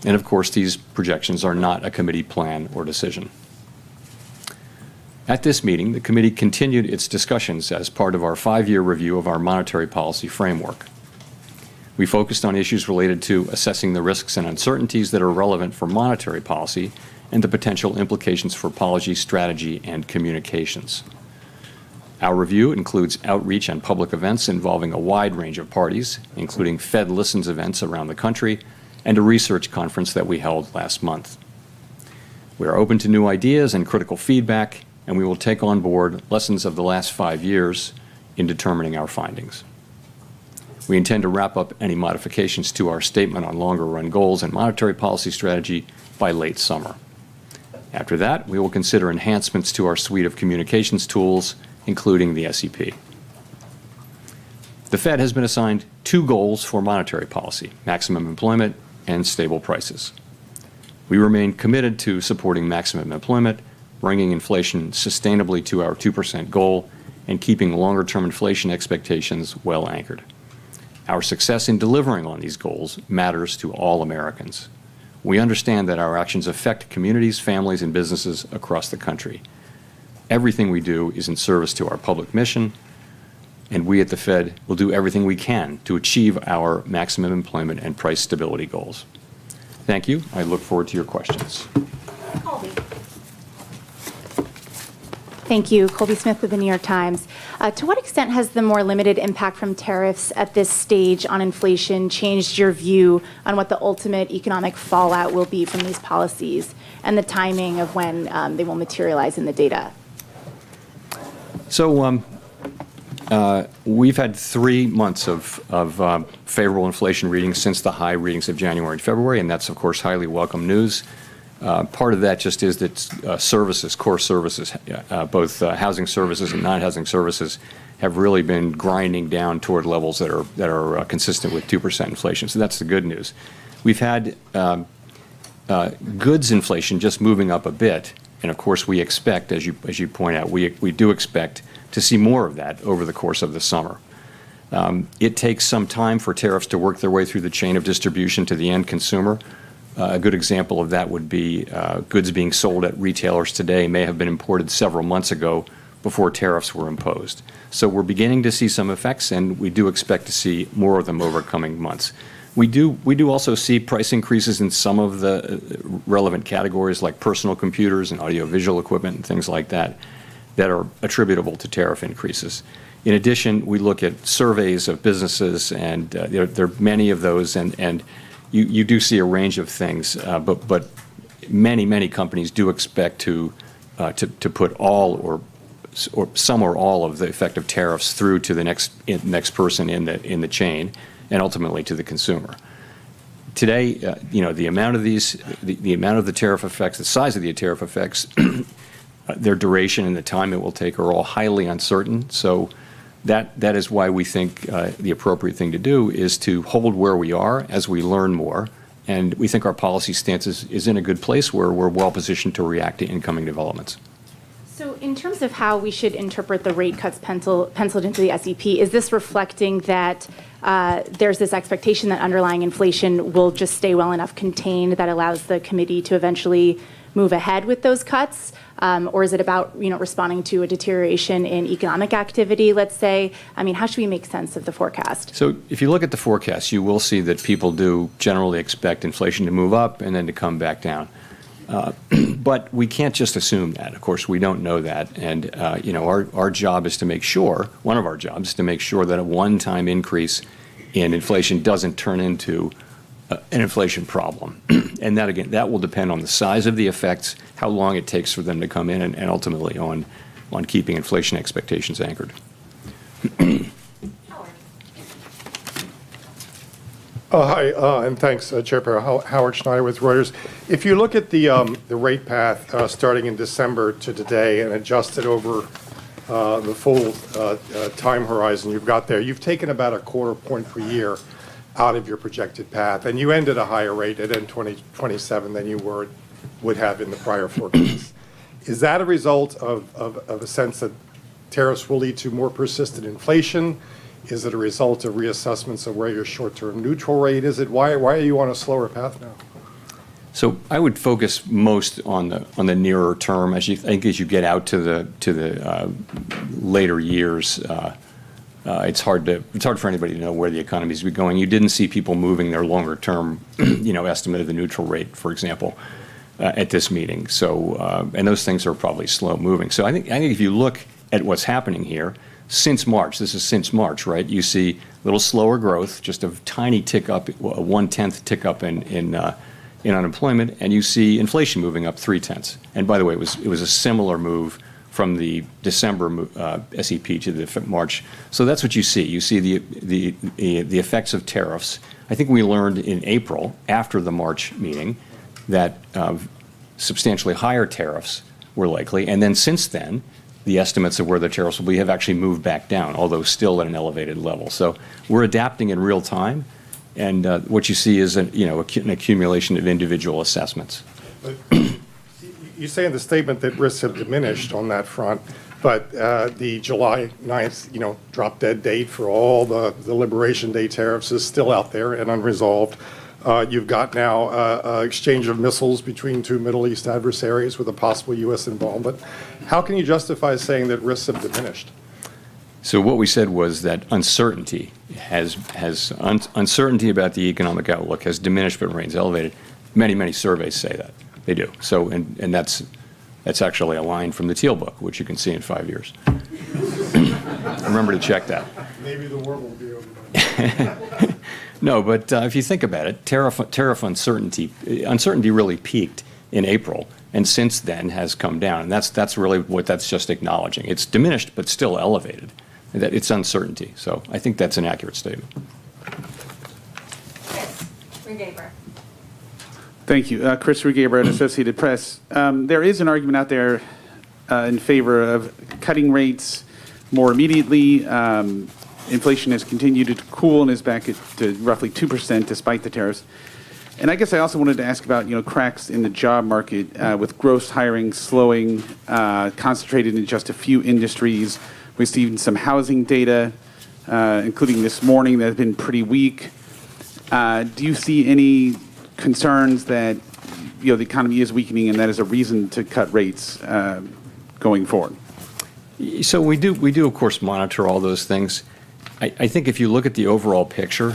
And of course, these projections are not a committee plan or decision. At this meeting, the committee continued its discussions as part of our 5-year review of our monetary policy framework. We focused on issues related to assessing the risks and uncertainties that are relevant for monetary policy and the potential implications for policy strategy and communications. Our review includes outreach and public events involving a wide range of parties, including Fed Listens events around the country and a research conference that we held last month. We are open to new ideas and critical feedback, and we will take on board lessons of the last 5 years in determining our findings. We intend to wrap up any modifications to our statement on longer-run goals and monetary policy strategy by late summer. After that, we will consider enhancements to our suite of communications tools, including the SEP. The Fed has been assigned 2 goals for monetary policy: maximum employment and stable prices. We remain committed to supporting maximum employment, bringing inflation sustainably to our 2% goal, and keeping longer-term inflation expectations well anchored. Our success in delivering on these goals matters to all Americans. We understand that our actions affect communities, families, and businesses across the country. Everything we do is in service to our public mission, and we at the Fed will do everything we can to achieve our maximum employment and price stability goals. Thank you. I look forward to your questions. Thank you. Colby Smith with the New York Times. To what extent has the more limited impact from tariffs at this stage on inflation changed your view on what the ultimate economic fallout will be from these policies and the timing of when they will materialize in the data? So we've had 3 months of favorable inflation readings since the high readings of January and February, and that's, of course, highly welcome news. Part of that just is that services, core services, both housing services and non-housing services, have really been grinding down toward levels that are consistent with 2% inflation. So that's the good news. We've had goods inflation just moving up a bit, and of course we expect, as you point out, we do expect to see more of that over the course of the summer. It takes some time for tariffs to work their way through the chain of distribution to the end consumer. A good example of that would be goods being sold at retailers today may have been imported several months ago before tariffs were imposed. So we're beginning to see some effects, and we do expect to see more of them over coming months. We do also see price increases in some of the relevant categories like personal computers and audiovisual equipment and things like that that are attributable to tariff increases. In addition, we look at surveys of businesses, and there are many of those, and you do see a range of things, but many companies do expect to put all or some or all of the effective tariffs through to the next person in the chain, and ultimately to the consumer. Today, the amount of the amount of the tariff effects, the size of the tariff effects, their duration and the time it will take are all highly uncertain. So that is why we think the appropriate thing to do is to hold where we are as we learn more. And we think our policy stance is in a good place where we're well positioned to react to incoming developments. So in terms of how we should interpret the rate cuts penciled into the SEP, is this reflecting that there's this expectation that underlying inflation will just stay well enough contained that allows the committee to eventually move ahead with those cuts? Or is it about, responding to a deterioration in economic activity, let's say? I mean, how should we make sense of the forecast? So if you look at the forecast, you will see that people do generally expect inflation to move up and then to come back down. But we can't just assume that. Of course, we don't know that. And, our job is to make sure, one of our jobs is to make sure that a one-time increase in inflation doesn't turn into an inflation problem. And that, again, that will depend on the size of the effects, how long it takes for them to come in, and ultimately on keeping inflation expectations anchored. Hi, and thanks, Chairperson Howard Schneider with Reuters. If you look at the rate path starting in December to today and adjusted over the full time horizon you've got there, you've taken about a quarter point per year out of your projected path, and you end at a higher rate at 2027 than you would have in the prior forecast. Is that a result of a sense that tariffs will lead to more persistent inflation? Is it a result of reassessments of where your short-term neutral rate is? Why are you on a slower path now? So I would focus most on the nearer term. As you get out to the later years, it's hard for anybody to know where the economy is going. You didn't see people moving their longer term, estimate of the neutral rate, for example, at this meeting. So and those things are probably slow moving. So I think if you look at what's happening here. Since March, this is since March, right? You see a little slower growth, just a tiny tick up, a 1/10 tick up in unemployment, and you see inflation moving up 0.3. And by the way, it was a similar move from the December SEP to the March. So that's what you see. You see the effects of tariffs. I think we learned in April after the March meeting that substantially higher tariffs were likely, and then since then, the estimates of where the tariffs will be have actually moved back down, although still at an elevated level. So we're adapting in real time, and what you see is an accumulation of individual assessments. But you say in the statement that risks have diminished on that front, but the July 9th, drop dead date for all the Liberation Day tariffs is still out there and unresolved. You've got now exchange of missiles between two Middle East adversaries with a possible U.S. involvement. How can you justify saying that risks have diminished? So what we said was that uncertainty uncertainty about the economic outlook has diminished but remains elevated. Many surveys say that. They do. So and that's actually a line from the Teal Book, which you can see in 5 years. Remember to check that. Maybe the war will be over. No, but if you think about it, tariff uncertainty really peaked in April, and since then has come down. And that's really what that's just acknowledging. It's diminished, but still elevated. That it's uncertainty. So I think that's an accurate statement. Thank you. Chris Rugaber at Associated Press. There is an argument out there in favor of cutting rates more immediately. Inflation has continued to cool and is back to roughly 2% despite the tariffs. And I guess I also wanted to ask about, cracks in the job market with gross hiring slowing, concentrated in just a few industries. We've seen some housing data, including this morning, that has been pretty weak. Do you see any concerns that, the economy is weakening and that is a reason to cut rates going forward? So we do of course monitor all those things. I think if you look at the overall picture,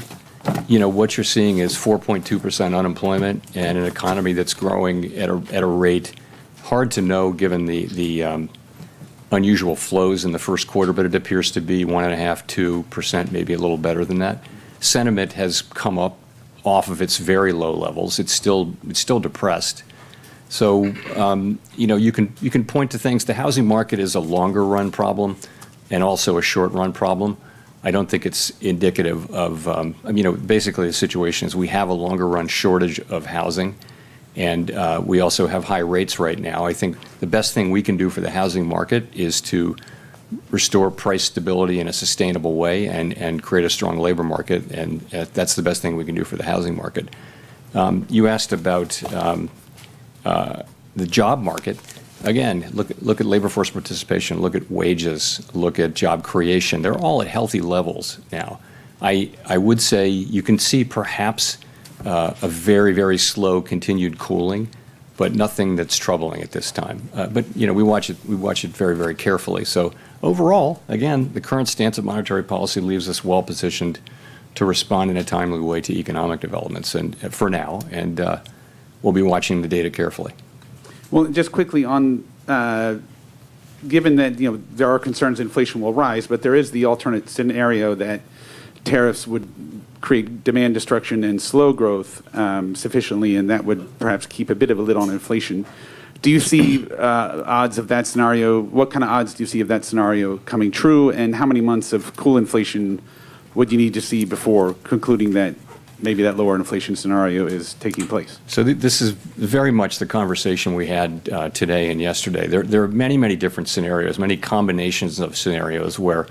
what you're seeing is 4.2% unemployment and an economy that's growing at a rate hard to know given the unusual flows in the first quarter, but it appears to be 1.5–2%, maybe a little better than that. Sentiment has come up off of its very low levels. It's still depressed, So, you can point to things. The housing market is a longer run problem and also a short run problem. I don't think it's indicative of, basically the situation is we have a longer run shortage of housing, and we also have high rates right now. I think the best thing we can do for the housing market is to restore price stability in a sustainable way and create a strong labor market, and that's the best thing we can do for the housing market. You asked about the job market. Again, look at labor force participation, look at wages, look at job creation. They're all at healthy levels now. I would say you can see perhaps a very, very slow continued cooling, but nothing that's troubling at this time. But we watch it very, very carefully. So overall, again, the current stance of monetary policy leaves us well positioned to respond in a timely way to economic developments, and for now, and we'll be watching the data carefully. Well, just quickly on, given that there are concerns inflation will rise, but there is the alternate scenario that tariffs would create demand destruction and slow growth sufficiently, and that would perhaps keep a bit of a lid on inflation. Do you see odds of that scenario? What kind of odds do you see of that scenario coming true, and how many months of cool inflation would you need to see before concluding that maybe that lower inflation scenario is taking place? So this is very much the conversation we had today and yesterday. There are many, many different scenarios, many combinations of scenarios where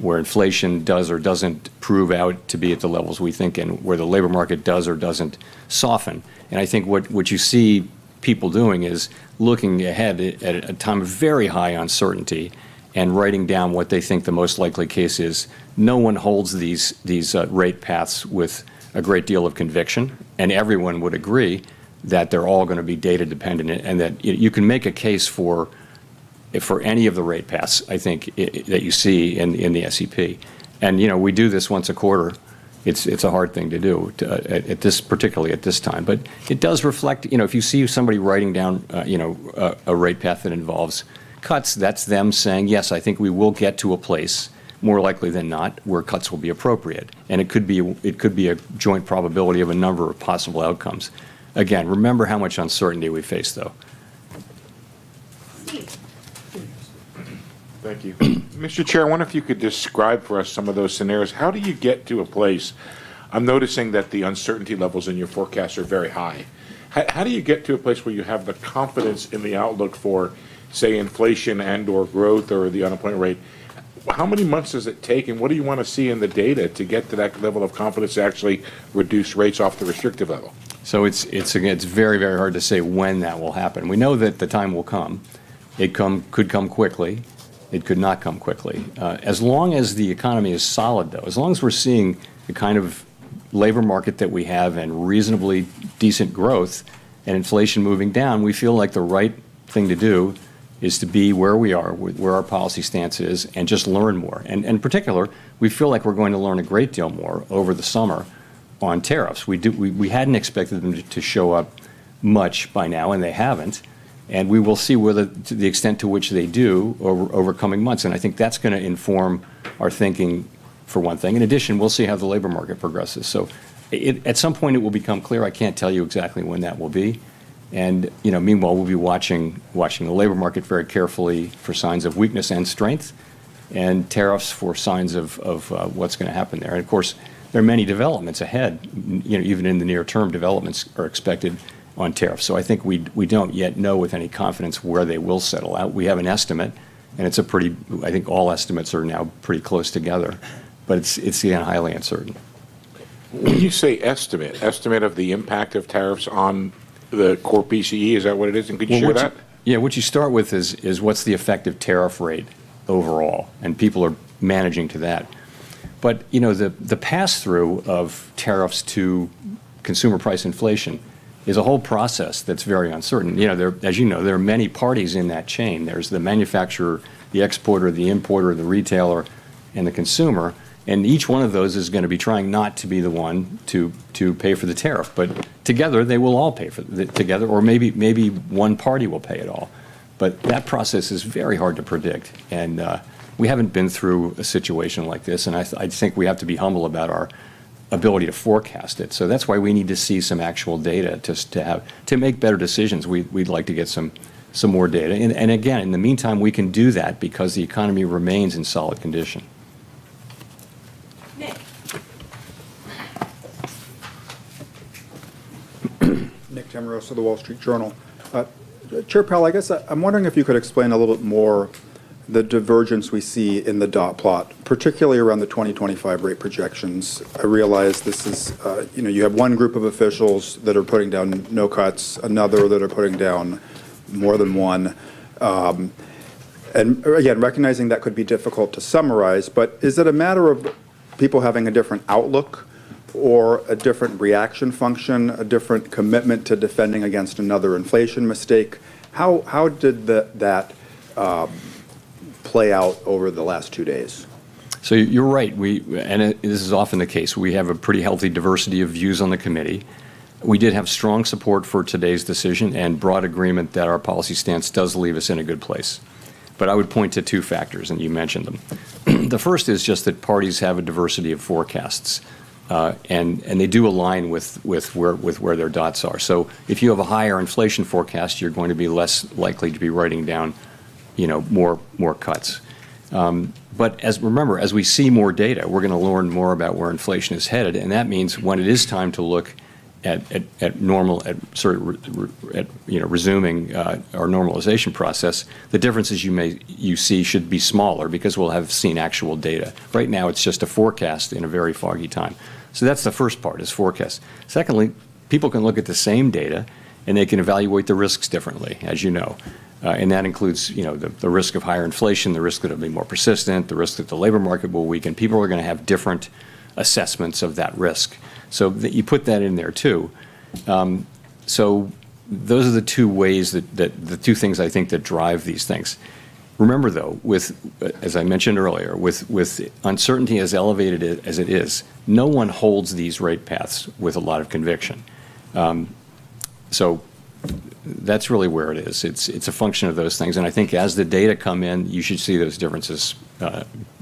inflation does or doesn't prove out to be at the levels we think, and where the labor market does or doesn't soften. And I think what you see people doing is looking ahead at a time of very high uncertainty and writing down what they think the most likely case is. No one holds these rate paths with a great deal of conviction, and everyone would agree that they're all going to be data dependent, and that you can make a case for any of the rate paths, I think, that you see in the SEP. And we do this once a quarter. It's a hard thing to do particularly at this time, but it does reflect. If you see somebody writing down a rate path that involves cuts, that's them saying, yes, I think we will get to a place, more likely than not, where cuts will be appropriate. And it could be a joint probability of a number of possible outcomes. Again, remember how much uncertainty we face, though. Thank you. Mr. Chair, I wonder if you could describe for us some of those scenarios. How do you get to a place? I'm noticing that the uncertainty levels in your forecast are very high. How do you get to a place where you have the confidence in the outlook for, say, inflation and or growth or the unemployment rate? How many months does it take, and what do you want to see in the data to get to that level of confidence to actually reduce rates off the restrictive level? So it's very, very hard to say when that will happen. We know that the time will come. It could come quickly. It could not come quickly. As long as the economy is solid, though, as long as we're seeing the kind of labor market that we have and reasonably decent growth and inflation moving down, we feel like the right thing to do is to be where we are, where our policy stance is, and just learn more. And in particular, we feel like we're going to learn a great deal more over the summer on tariffs. We hadn't expected them to show up much by now, and they haven't. And we will see to the extent to which they do over coming months. And I think that's going to inform our thinking, for one thing. In addition, we'll see how the labor market progresses. So at some point, it will become clear. I can't tell you exactly when that will be. And meanwhile, we'll be watching the labor market very carefully for signs of weakness and strength, and tariffs for signs of what's going to happen there. And of course, there are many developments ahead. Even in the near term, developments are expected on tariffs. So I think we don't yet know with any confidence where they will settle out. We have an estimate, and I think all estimates are now pretty close together, but it's again highly uncertain. When you say estimate of the impact of tariffs on the core PCE, is that what it is? And could you share that? What you start with is what's the effective tariff rate overall, and people are managing to that. But the pass-through of tariffs to consumer price inflation is a whole process that's very uncertain. As you know, there are many parties in that chain. There's the manufacturer, the exporter, the importer, the retailer, and the consumer. And each one of those is going to be trying not to be the one to pay for the tariff. But together, they will all pay for it together, or maybe one party will pay it all. But that process is very hard to predict. And we haven't been through a situation like this. And I think we have to be humble about ability to forecast it. So that's why we need to see some actual data to make better decisions. We'd like to get some more data. And again, in the meantime, we can do that because the economy remains in solid condition. Nick Tamarosa, The Wall Street Journal. Chair Powell, I guess I'm wondering if you could explain a little bit more the divergence we see in the dot plot, particularly around the 2025 rate projections. I realize this is, you have one group of officials that are putting down no cuts, another that are putting down more than one. And again, recognizing that could be difficult to summarize, but is it a matter of people having a different outlook or a different reaction function, a different commitment to defending against another inflation mistake? How did that play out over the last 2 days? So you're right. This is often the case. We have a pretty healthy diversity of views on the committee. We did have strong support for today's decision and broad agreement that our policy stance does leave us in a good place. But I would point to two factors, and you mentioned them. The first is just that parties have a diversity of forecasts. And they do align with where their dots are. So if you have a higher inflation forecast, you're going to be less likely to be writing down, more cuts. But remember, as we see more data, we're going to learn more about where inflation is headed, and that means when it is time to look at resuming our normalization process, the differences you see should be smaller because we'll have seen actual data. Right now, it's just a forecast in a very foggy time. So that's the first part, is forecast. Secondly, people can look at the same data and they can evaluate the risks differently, as you know. And that includes, the risk of higher inflation, the risk that it'll be more persistent, the risk that the labor market will weaken. People are going to have different assessments of that risk. So that you put that in there too. So those are the two ways that the two things I think that drive these things. Remember, though, as I mentioned earlier, with uncertainty as elevated as it is, no one holds these rate paths with a lot of conviction. So that's really where it is. It's a function of those things. And I think as the data come in, you should see those differences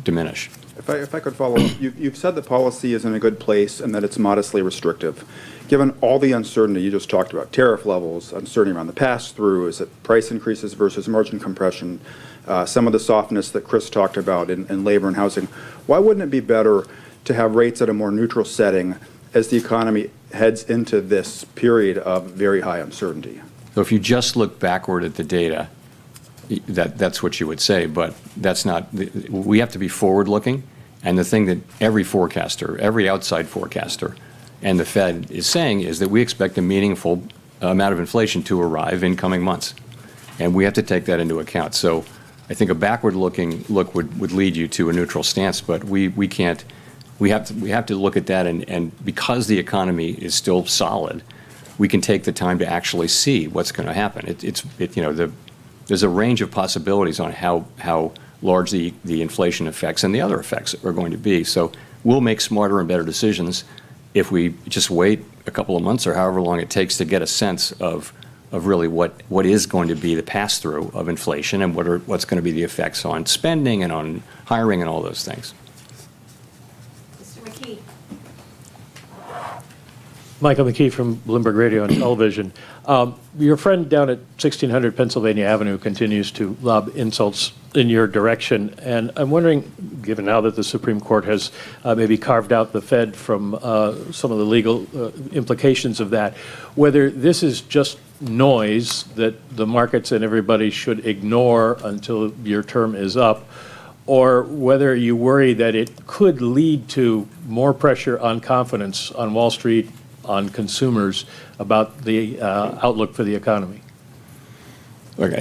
diminish. If I could follow up, you've said that policy is in a good place and that it's modestly restrictive. Given all the uncertainty you just talked about, tariff levels, uncertainty around the pass-through, is it price increases versus margin compression, some of the softness that Chris talked about in labor and housing, why wouldn't it be better to have rates at a more neutral setting as the economy heads into this period of very high uncertainty? So if you just look backward at the data, that's what you would say, but that's not. We have to be forward-looking, and the thing that every forecaster, every outside forecaster, and the Fed is saying is that we expect a meaningful amount of inflation to arrive in coming months, and we have to take that into account. So I think a backward-looking look would lead you to a neutral stance, but we can't. We have to look at that, and because the economy is still solid, we can take the time to actually see what's going to happen. There's a range of possibilities on how large the inflation effects and the other effects are going to be. So we'll make smarter and better decisions if we just wait a couple of months or however long it takes to get a sense of really what is going to be the pass-through of inflation and what's going to be the effects on spending and on hiring and all those things. Michael McKee from Bloomberg Radio and Television. Your friend down at 1600 Pennsylvania Avenue continues to lob insults in your direction, and I'm wondering, given now that the Supreme Court has maybe carved out the Fed from some of the legal implications of that, whether this is just noise that the markets and everybody should ignore until your term is up, or whether you worry that it could lead to more pressure on confidence on Wall Street, on consumers, about the outlook for the economy. Look,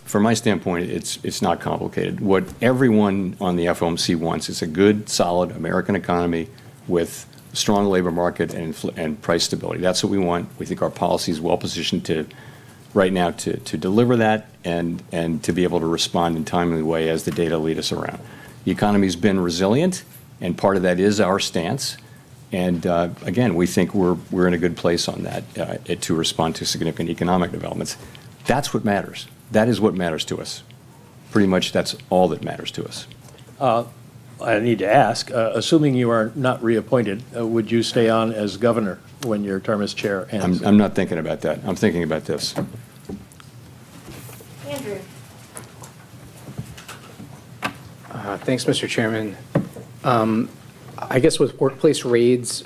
from my standpoint, it's not complicated. What everyone on the FOMC wants is a good, solid American economy with a strong labor market and price stability. That's what we want. We think our policy is well positioned right now to deliver that and to be able to respond in a timely way as the data lead us around. The economy's been resilient, and part of that is our stance. And again, we think we're in a good place on that to respond to significant economic developments. That's what matters. That is what matters to us. Pretty much that's all that matters to us. I need to ask, assuming you are not reappointed, would you stay on as governor when your term as chair ends? I'm not thinking about that. I'm thinking about this. Andrew. Thanks, Mr. Chairman. I guess with workplace raids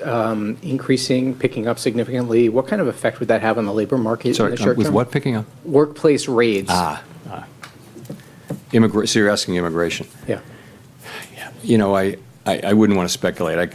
increasing, picking up significantly, what kind of effect would that have on the labor market in the short with term? what picking up? Workplace raids. So you're asking immigration? Yeah. You know, I wouldn't want to speculate.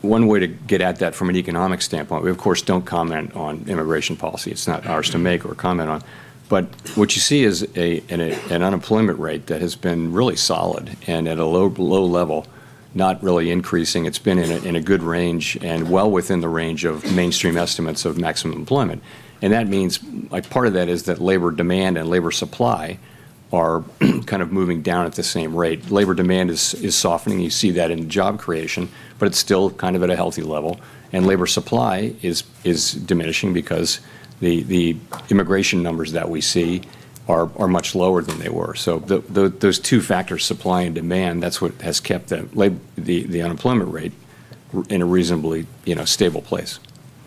One way to get at that from an economic standpoint, we of course don't comment on immigration policy. It's not ours to make or comment on. But what you see is an unemployment rate that has been really solid and at a low level, not really increasing. It's been in a good range and well within the range of mainstream estimates of maximum employment. And that means, like, part of that is that labor demand and labor supply are kind of moving down at the same rate. Labor demand is softening. You see that in job creation, but it's still kind of at a healthy level. And labor supply is diminishing because the immigration numbers that we see are much lower than they were. So those two factors, supply and demand, that's what has kept the unemployment rate in a reasonably stable place.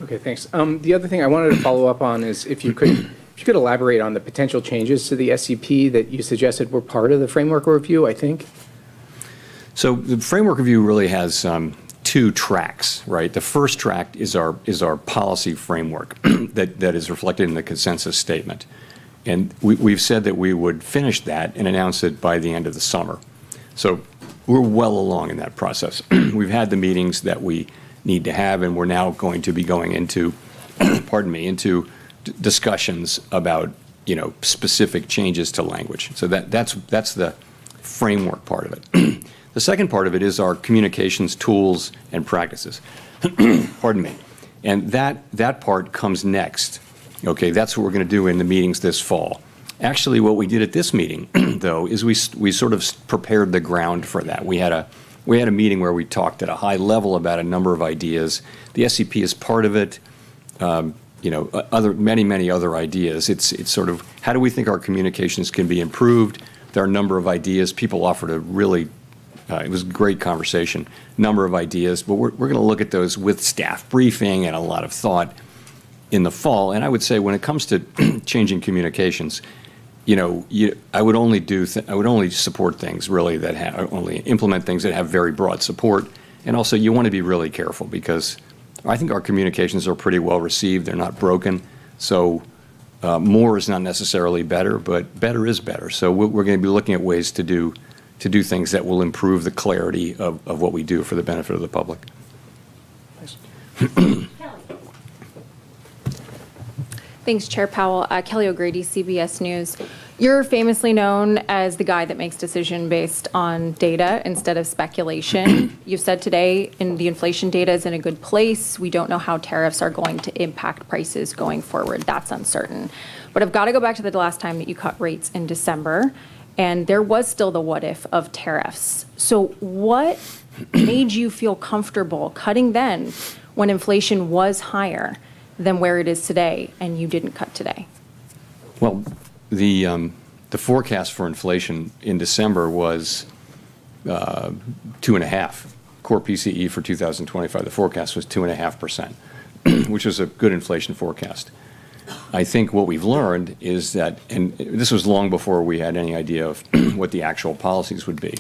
Okay, thanks. The other thing I wanted to follow up on is if you could elaborate on the potential changes to the SCP that you suggested were part of the framework review, I think. So the framework review really has two tracks, right? The first track is our policy framework that is reflected in the consensus statement. And we've said that we would finish that and announce it by the end of the summer. So we're well along in that process. We've had the meetings that we need to have, and we're now going to be going into, into discussions about, specific changes to language. So that's the framework part of it. The second part of it is our communications tools and practices. Pardon me. And that part comes next. Okay, that's what we're going to do in the meetings this fall. Actually, what we did at this meeting, though, is we sort of prepared the ground for that. We had a meeting where we talked at a high level about a number of ideas. The SCP is part of it. Many other ideas. It's sort of how do we think our communications can be improved? There are a number of ideas. People offered a really it was a great conversation, number of ideas, but we're going to look at those with staff briefing and a lot of thought in the fall. And I would say when it comes to changing communications, I would only support things really that only implement things that have very broad support. And also you want to be really careful because I think our communications are pretty well received. They're not broken. So more is not necessarily better, but better is better. So we're going to be looking at ways to do things that will improve the clarity of what we do for the benefit of the public. Thanks, Chair Powell. Kelly O'Grady, CBS News. You're famously known as the guy that makes decision based on data instead of speculation. You've said today the inflation data is in a good place. We don't know how tariffs are going to impact prices going forward. That's uncertain. But I've got to go back to the last time that you cut rates in December, and there was still the what if of tariffs. So what made you feel comfortable cutting then when inflation was higher than where it is today and you didn't cut today? Well, the forecast for inflation in December was 2.5%. Core PCE for 2025, the forecast was 2.5%, which was a good inflation forecast. I think what we've learned is that, and this was long before we had any idea of what the actual policies would be,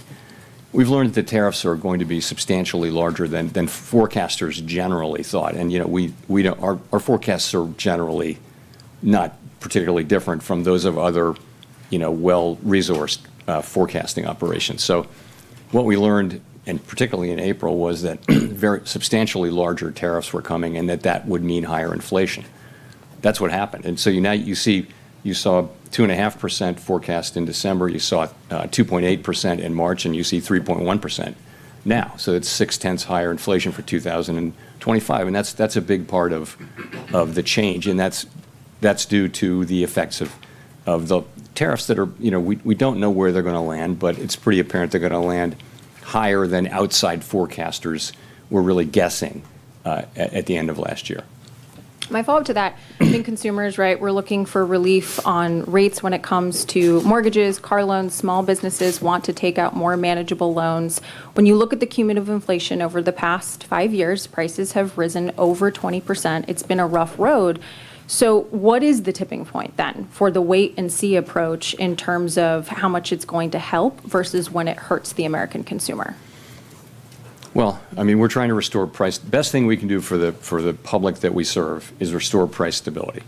we've learned that the tariffs are going to be substantially larger than forecasters generally thought. And we don't, our forecasts are generally not particularly different from those of other, well-resourced forecasting operations. So what we learned, and particularly in April, was that very substantially larger tariffs were coming and that would mean higher inflation. That's what happened. And so you saw 2.5% forecast in December, you saw 2.8% in March, and you see 3.1% now. So it's 0.6 higher inflation for 2025, and that's a big part of the change, and that's due to the effects of the tariffs that are, we don't know where they're going to land, but it's pretty apparent they're going to land higher than outside forecasters were really guessing at the end of last year. My follow-up to that, I think consumers, right, we're looking for relief on rates when it comes to mortgages, car loans. Small businesses want to take out more manageable loans. When you look at the cumulative inflation over the past 5 years, prices have risen over 20%. It's been a rough road. So what is the tipping point then for the wait and see approach in terms of how much it's going to help versus when it hurts the American consumer? Well, I mean, we're trying to restore price. The best thing we can do for the public that we serve is restore price stability.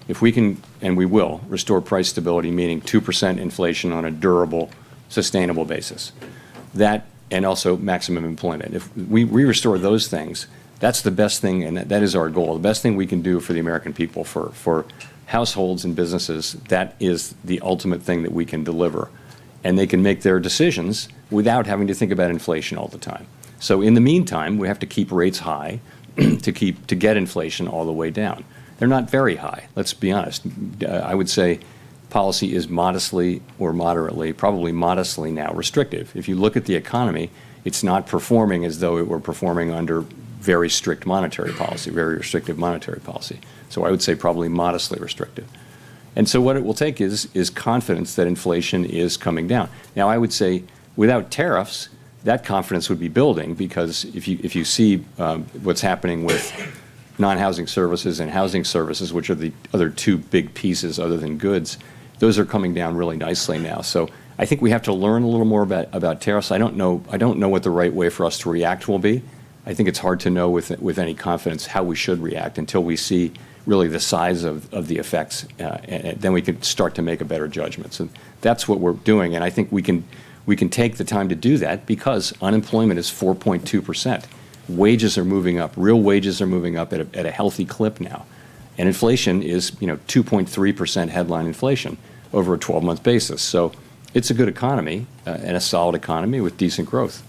If we can, and we will, restore price stability, meaning 2% inflation on a durable, sustainable basis, that, and also maximum employment. If we restore those things, that's the best thing, and that is our goal. The best thing we can do for the American people, for households and businesses, that is the ultimate thing that we can deliver. And they can make their decisions without having to think about inflation all the time. So in the meantime, we have to keep rates high to get inflation all the way down. They're not very high, let's be honest. I would say policy is modestly or moderately, probably modestly now restrictive. If you look at the economy, it's not performing as though it were performing under very strict monetary policy, very restrictive monetary policy. So I would say probably modestly restrictive. And so what it will take is confidence that inflation is coming down. Now, I would say without tariffs, that confidence would be building, because if you see what's happening with non-housing services and housing services, which are the other two big pieces other than goods, those are coming down really nicely now. So I think we have to learn a little more about tariffs. I don't know what the right way for us to react will be. I think it's hard to know with any confidence how we should react until we see really the size of the effects, and then we can start to make a better judgment. So that's what we're doing, and I think we can take the time to do that because unemployment is 4.2%. Wages are moving up. Real wages are moving up at a healthy clip now. And inflation is 2.3% headline inflation over a 12-month basis. So it's a good economy and a solid economy with decent growth.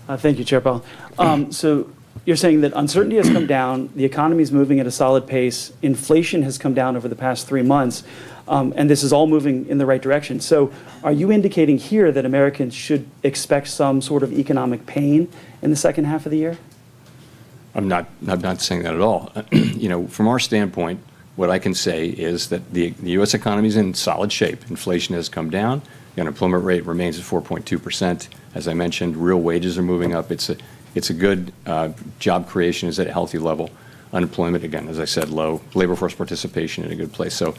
Thank you, Chair Powell. So you're saying that uncertainty has come down, the economy is moving at a solid pace, inflation has come down over the past 3 months, and this is all moving in the right direction. So are you indicating here that Americans should expect some sort of economic pain in the second half of the year? I'm not saying that at all. From our standpoint, what I can say is that the U.S. economy is in solid shape. Inflation has come down. The unemployment rate remains at 4.2%. As I mentioned, real wages are moving up. It's a good job creation is at a healthy level. Unemployment, again, as I said, low. Labor force participation in a good place. So,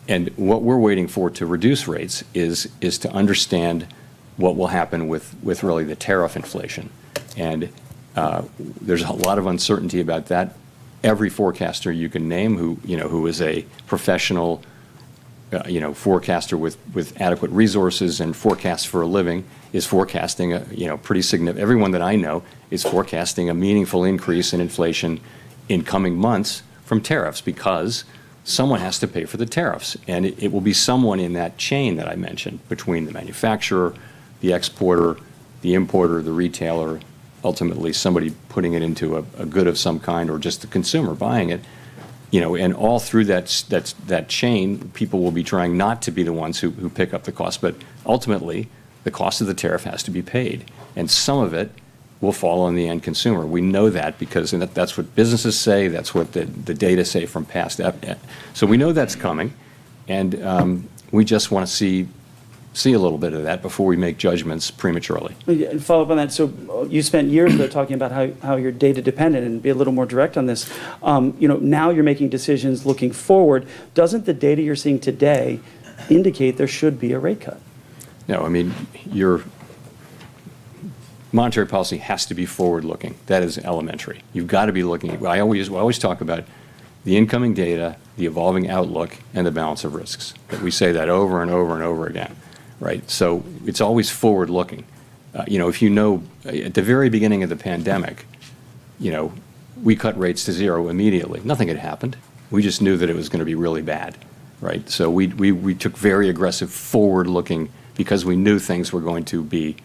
and what we're waiting for to reduce rates is to understand what will happen with really the tariff inflation. And there's a lot of uncertainty about that. Every forecaster you can name who is a professional forecaster with adequate resources and forecasts for a living is forecasting a pretty significant. Everyone that I know is forecasting a meaningful increase in inflation in coming months from tariffs, because someone has to pay for the tariffs, and it will be someone in that chain that I mentioned between the manufacturer, the exporter, the importer, the retailer, ultimately somebody putting it into a good of some kind, or just the consumer buying it. And all through that chain, people will be trying not to be the ones who pick up the cost, but ultimately the cost of the tariff has to be paid, and some of it will fall on the end consumer. We know that because that's what businesses say, that's what the data say from past. So we know that's coming, and we just want to see a little bit of that before we make judgments prematurely. And follow up on that. So you spent years though talking about how you're data dependent, and be a little more direct on this. Now you're making decisions looking forward. Doesn't the data you're seeing today indicate there should be a rate cut? No, I mean, your monetary policy has to be forward-looking. That is elementary. You've got to be looking. I always talk about the incoming data, the evolving outlook, and the balance of risks. That we say that over and over and over again, right? So it's always forward-looking. If at the very beginning of the pandemic, we cut rates to zero immediately. Nothing had happened. We just knew that it was going to be really bad, right? So we took very aggressive forward-looking because we knew things were going to be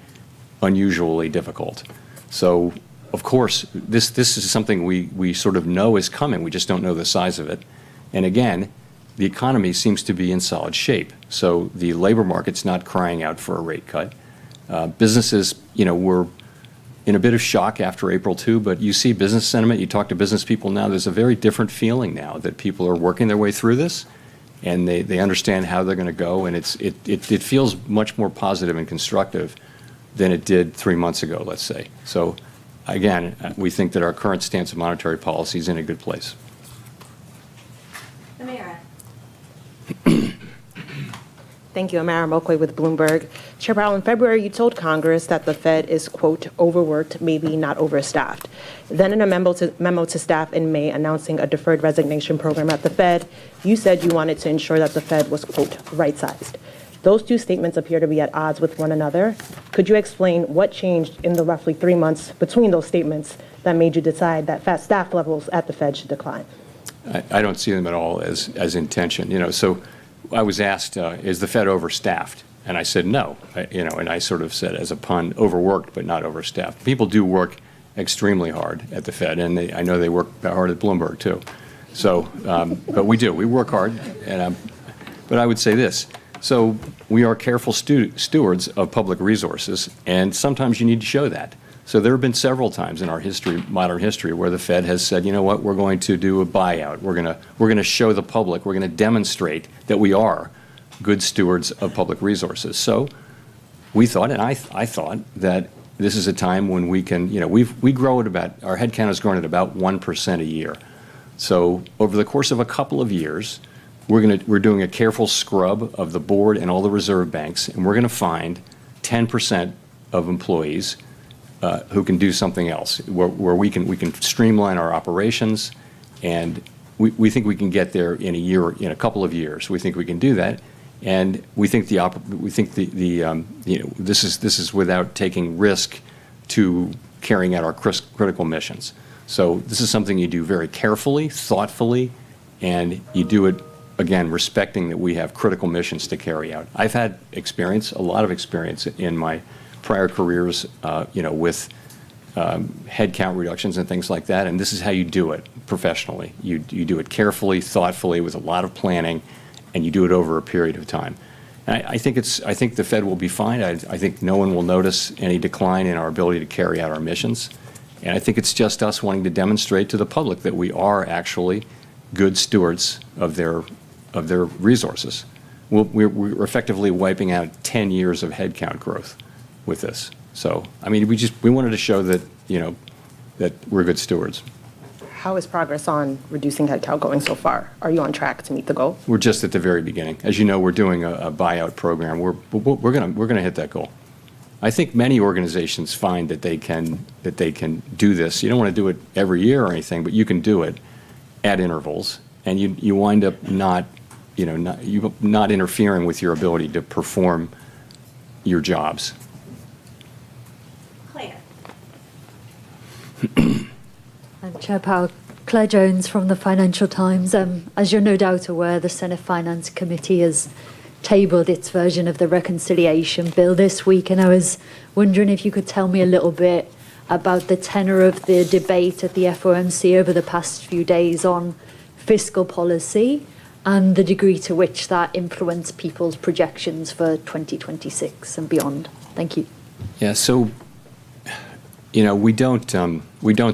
unusually difficult. So, of course, this is something we sort of know is coming. We just don't know the size of it. And again, the economy seems to be in solid shape. So the labor market's not crying out for a rate cut. Businesses, in a bit of shock after April 2, but you see business sentiment, you talk to business people now, there's a very different feeling now that people are working their way through this, and they understand how they're going to go, and it feels much more positive and constructive than it did 3 months ago, let's say. So again, we think that our current stance of monetary policy is in a good place. Thank you. Amara Mokwe with Bloomberg. Chair Powell, in February, you told Congress that the Fed is, quote, overworked, maybe not overstaffed. Then in a memo to staff in May announcing a deferred resignation program at the Fed, you said you wanted to ensure that the Fed was, quote, right-sized. Those two statements appear to be at odds with one another. Could you explain what changed in the roughly 3 months between those statements that made you decide that staff levels at the Fed should decline? I don't see them at all as intention. So I was asked, is the Fed overstaffed? And I said no, and I sort of said as a pun, overworked but not overstaffed. People do work extremely hard at the Fed, and I know they work hard at Bloomberg too. So, but we work hard, but I would say this. So we are careful stewards of public resources, and sometimes you need to show that. So there have been several times in our history, modern history, where the Fed has said, you know what, we're going to do a buyout. We're going to show the public, we're going to demonstrate that we are good stewards of public resources. So we thought, and I thought, that this is a time when we can, we grow at about, our headcount has grown at about 1% a year. So over the course of a couple of years, we're doing a careful scrub of the board and all the reserve banks, and we're going to find 10% of employees who can do something else, where we can streamline our operations, and we think we can get there in a couple of years. We think we can do that, and we think this is without taking risk to carrying out our critical missions. So this is something you do very carefully, thoughtfully, and you do it again respecting that we have critical missions to carry out. I've had experience, a lot of experience in my prior careers, with headcount reductions and things like that, and this is how you do it professionally. You do it carefully, thoughtfully, with a lot of planning, and you do it over a period of time. And I think the Fed will be fine. I think no one will notice any decline in our ability to carry out our missions, and I think it's just us wanting to demonstrate to the public that we are actually good stewards of their resources. We're effectively wiping out 10 years of headcount growth with this. So, I mean, we wanted to show that, that we're good stewards. How is progress on reducing headcount going so far? Are you on track to meet the goal? We're just at the very beginning. As you know, we're doing a buyout program. We're going to hit that goal. I think many organizations find that they can do this. You don't want to do it every year or anything, but you can do it at intervals, and you wind up not interfering with your ability to perform your jobs. Chair Powell, Claire Jones from the Financial Times. As you're no doubt aware, the Senate Finance Committee has tabled its version of the reconciliation bill this week, and I was wondering if you could tell me a little bit about the tenor of the debate at the FOMC over the past few days on fiscal policy and the degree to which that influenced people's projections for 2026 and beyond. Thank you. Yeah, so we don't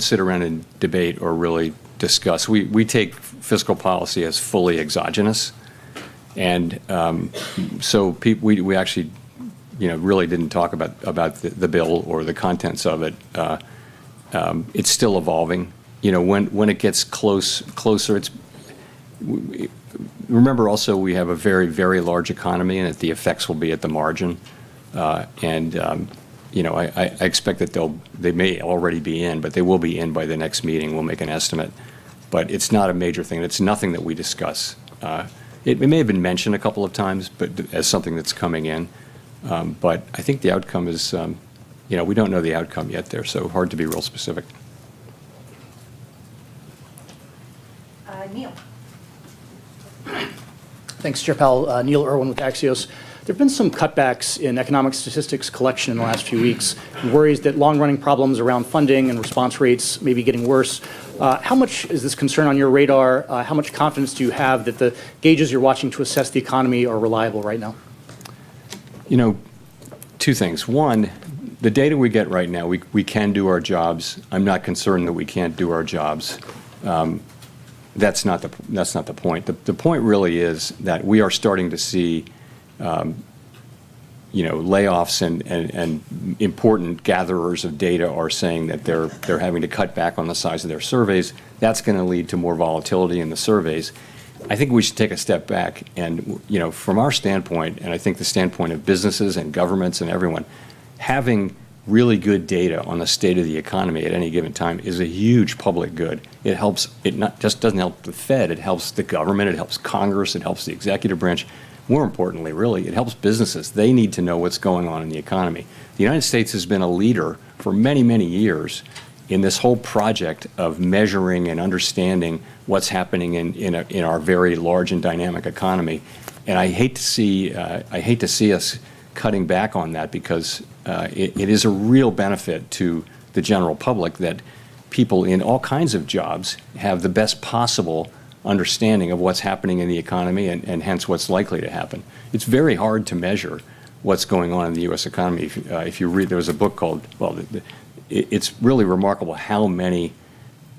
sit around and debate or really discuss. We take fiscal policy as fully exogenous, and so we actually really didn't talk about the bill or the contents of it. It's still evolving. When it gets closer, remember also we have a very, very large economy, and that the effects will be at the margin, I expect that they may already be in, but they will be in by the next meeting. We'll make an estimate, but it's not a major thing. It's nothing that we discuss. It may have been mentioned a couple of times, but as something that's coming in. But I think the outcome is, we don't know the outcome yet there, so hard to be real specific. Neil. Thanks, Chair Powell. Neil Irwin with Axios. There have been some cutbacks in economic statistics collection in the last few weeks, and worries that long-running problems around funding and response rates may be getting worse. How much is this concern on your radar? How much confidence do you have that the gauges you're watching to assess the economy are reliable right now? Two things. One, the data we get right now, we can do our jobs. I'm not concerned that we can't do our jobs. That's not the point. The point really is that we are starting to see, layoffs and important gatherers of data are saying that they're having to cut back on the size of their surveys. That's going to lead to more volatility in the surveys. I think we should take a step back and, from our standpoint, and I think the standpoint of businesses and governments and everyone, having really good data on the state of the economy at any given time is a huge public good. It helps, it not just doesn't help the Fed, it helps the government, it helps Congress, it helps the executive branch. More importantly, really, it helps businesses. They need to know what's going on in the economy. The United States has been a leader for many, many years in this whole project of measuring and understanding what's happening in our very large and dynamic economy. And I hate to see us cutting back on that, because it is a real benefit to the general public that people in all kinds of jobs have the best possible understanding of what's happening in the economy and hence what's likely to happen. It's very hard to measure what's going on in the U.S. economy. If you read, there was a book called, it's really remarkable how many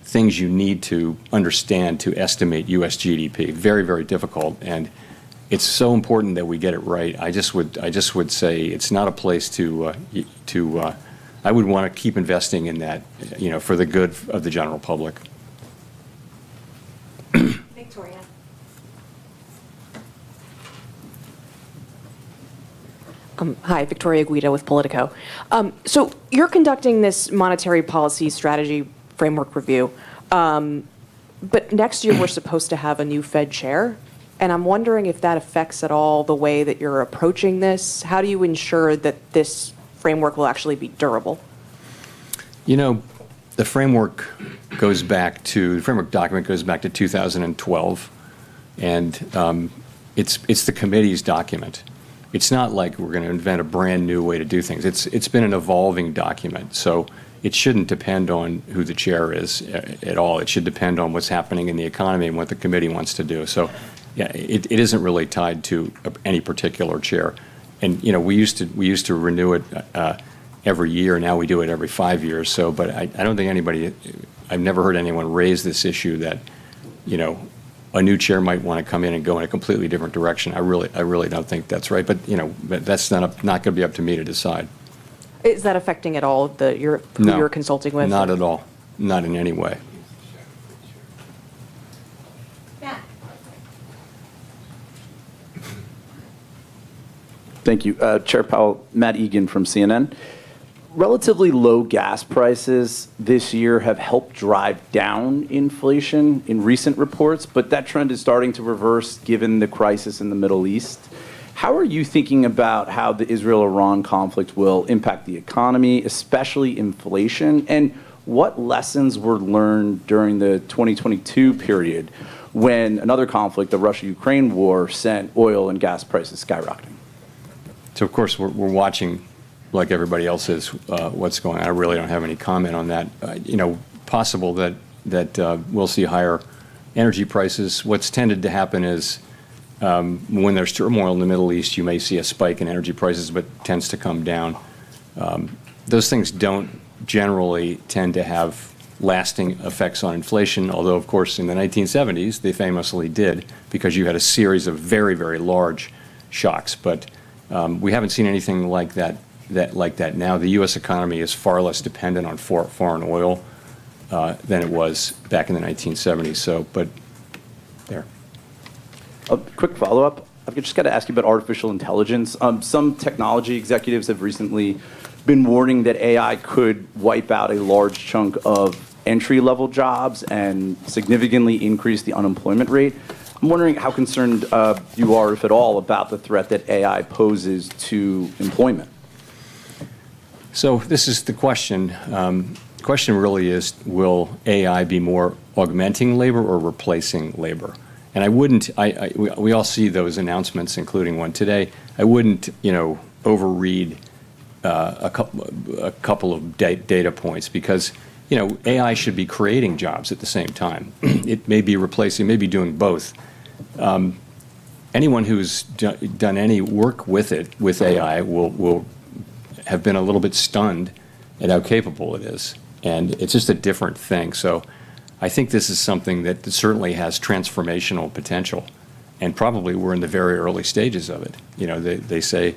things you need to understand to estimate U.S. GDP. Very, very difficult, and it's so important that we get it right. I just would say it's not a place to I would want to keep investing in that, for the good of the general public. Victoria. Hi, Victoria Guida with Politico. So you're conducting this monetary policy strategy framework review, but next year we're supposed to have a new Fed chair, and I'm wondering if that affects at all the way that you're approaching this. How do you ensure that this framework will actually be durable? The framework document goes back to 2012, and it's the committee's document. It's not like we're going to invent a brand new way to do things. It's been an evolving document, so it shouldn't depend on who the chair is at all. It should depend on what's happening in the economy and what the committee wants to do. So, yeah, it isn't really tied to any particular chair. And we used to renew it every year. Now we do it every 5 years. So, but I don't think I've never heard anyone raise this issue that a new chair might want to come in and go in a completely different direction. I really don't think that's right. But that's not going to be up to me to decide. Is that affecting at all who you're consulting with? Not at all. Not in any way. Thank you. Chair Powell, Matt Egan from CNN. Relatively low gas prices this year have helped drive down inflation in recent reports, but that trend is starting to reverse given the crisis in the Middle East. How are you thinking about how the Israel-Iran conflict will impact the economy, especially inflation? And what lessons were learned during the 2022 period when another conflict, the Russia-Ukraine war, sent oil and gas prices skyrocketing? So, of course, we're watching, like everybody else is, what's going on. I really don't have any comment on that. Possible that we'll see higher energy prices. What's tended to happen is when there's turmoil in the Middle East, you may see a spike in energy prices, but tends to come down. Those things don't generally tend to have lasting effects on inflation, although, of course, in the 1970s, they famously did, because you had a series of very, very large shocks. But we haven't seen anything like that now. The U.S. economy is far less dependent on foreign oil than it was back in the 1970s. So, but there. A quick follow-up. I've just got to ask you about artificial intelligence. Some technology executives have recently been warning that AI could wipe out a large chunk of entry-level jobs and significantly increase the unemployment rate. I'm wondering how concerned you are, if at all, about the threat that AI poses to employment. So this is the question. The question really is, will AI be more augmenting labor or replacing labor? And I wouldn't, we all see those announcements, including one today. I wouldn't, overread a couple of data points, because, AI should be creating jobs at the same time. It may be replacing, maybe doing both. Anyone who's done any work with AI will have been a little bit stunned at how capable it is. And it's just a different thing. So I think this is something that certainly has transformational potential. And probably we're in the very early stages of it. You know, they say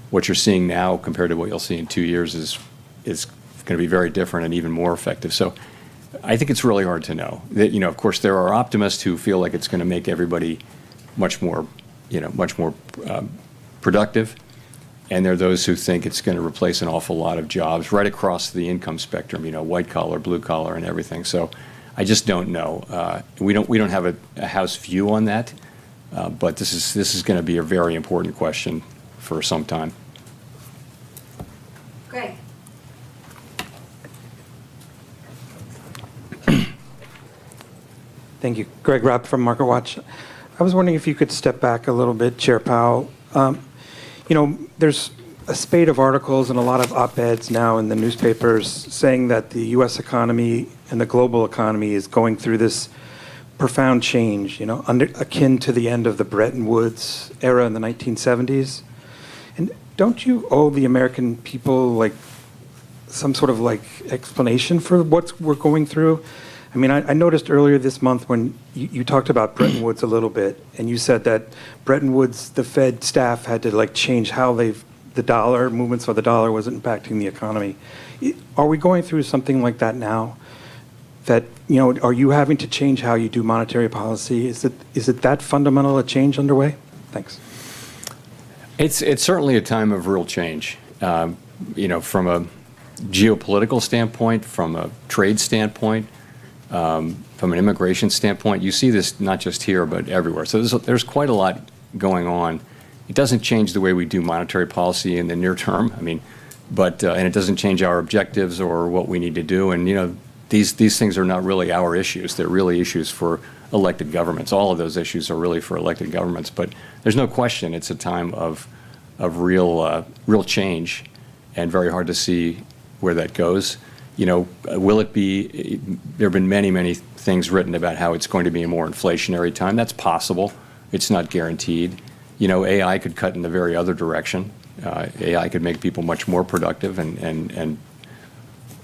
what you're seeing now compared to what you'll see in 2 years is going to be very different and even more effective. So I think it's really hard to know. That, you know, of course, there are optimists who feel like it's going to make everybody much more productive. And there are those who think it's going to replace an awful lot of jobs right across the income spectrum, you know, white collar, blue collar, and everything. So I just don't know. We don't have a House view on that, but this is going to be a very important question for some time. Greg. Thank you. Greg Rapp from MarketWatch. I was wondering if you could step back a little bit, Chair Powell. You know, there's a spate of articles and a lot of op-eds now in the newspapers saying that the U.S. economy and the global economy is going through this profound change, you know, akin to the end of the Bretton Woods era in the 1970s. And don't you owe the American people, like, some sort of, like, explanation for what we're going through? I mean, I noticed earlier this month when you talked about Bretton Woods a little bit, and you said that Bretton Woods, the Fed staff had to like change how the dollar, movements of the dollar was impacting the economy. Are we going through something like that now? That, you know, are you having to change how you do monetary policy? Is it that fundamental a change underway? Thanks. It's certainly a time of real change. You know, from a geopolitical standpoint, from a trade standpoint, from an immigration standpoint, you see this not just here but everywhere. So there's quite a lot going on. It doesn't change the way we do monetary policy in the near term. I mean, but and it doesn't change our objectives or what we need to do. And you know, these things are not really our issues. They're really issues for elected governments. All of those issues are really for elected governments. But there's no question it's a time of real change, and very hard to see where that goes. You know, will it be, there have been many things written about how it's going to be a more inflationary time. That's possible. It's not guaranteed. You know, AI could cut in the very other direction. AI could make people much more productive and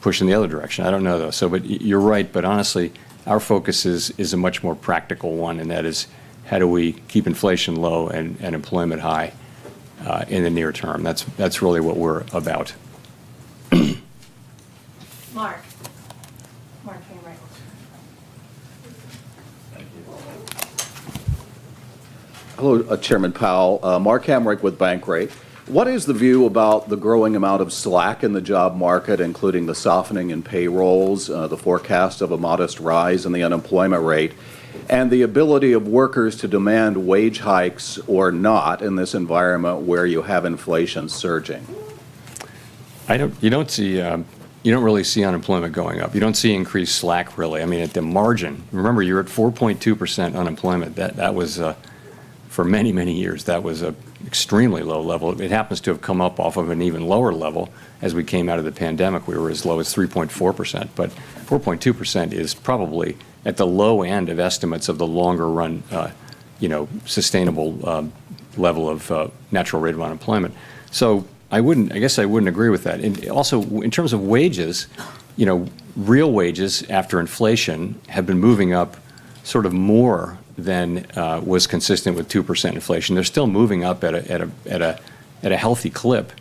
push in the other direction. I don't know, though. So, but you're right. But honestly, our focus is a much more practical one, and that is how do we keep inflation low and employment high in the near term. That's really what we're about. Mark Hamrick. Hello, Chairman Powell. Mark Hamrick with Bankrate. What is the view about the growing amount of slack in the job market, including the softening in payrolls, the forecast of a modest rise in the unemployment rate, and the ability of workers to demand wage hikes or not in this environment where you have inflation surging? You don't really see unemployment going up. You don't see increased slack, really. I mean, at the margin, remember, you're at 4.2% unemployment. That was, for many years, that was an extremely low level. It happens to have come up off of an even lower level as we came out of the pandemic. We were as low as 3.4%, but 4.2% is probably at the low end of estimates of the longer run, sustainable level of natural rate of unemployment. So I guess I wouldn't agree with that. And also, in terms of wages, you know, real wages after inflation have been moving up sort of more than was consistent with 2% inflation. They're still moving up at a healthy clip,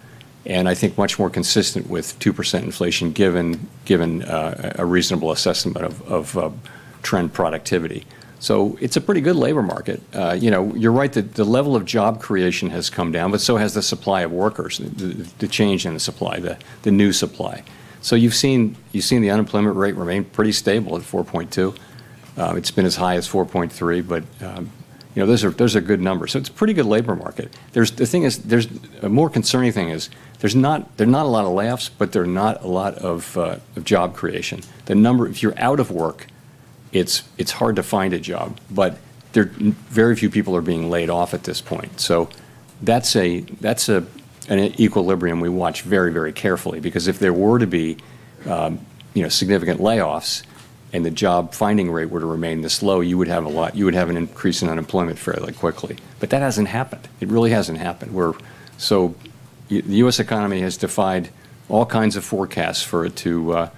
and I think much more consistent with 2% inflation given a reasonable assessment of trend productivity. So it's a pretty good labor market. You know, you're right that the level of job creation has come down, but so has the supply of workers, the change in the supply, the new supply. So you've seen the unemployment rate remain pretty stable at 4.2. It's been as high as 4.3, but you know, those are good numbers. So it's a pretty good labor market. There's a more concerning thing is there are not a lot of layoffs, but there are not a lot of job creation. The number, if you're out of work, it's hard to find a job, but very few people are being laid off at this point. So that's an equilibrium we watch very carefully, because if there were to be significant layoffs and the job finding rate were to remain this low, you would have an increase in unemployment fairly quickly. But that hasn't happened. It really hasn't happened. the U.S. economy has defied all kinds of forecasts for it to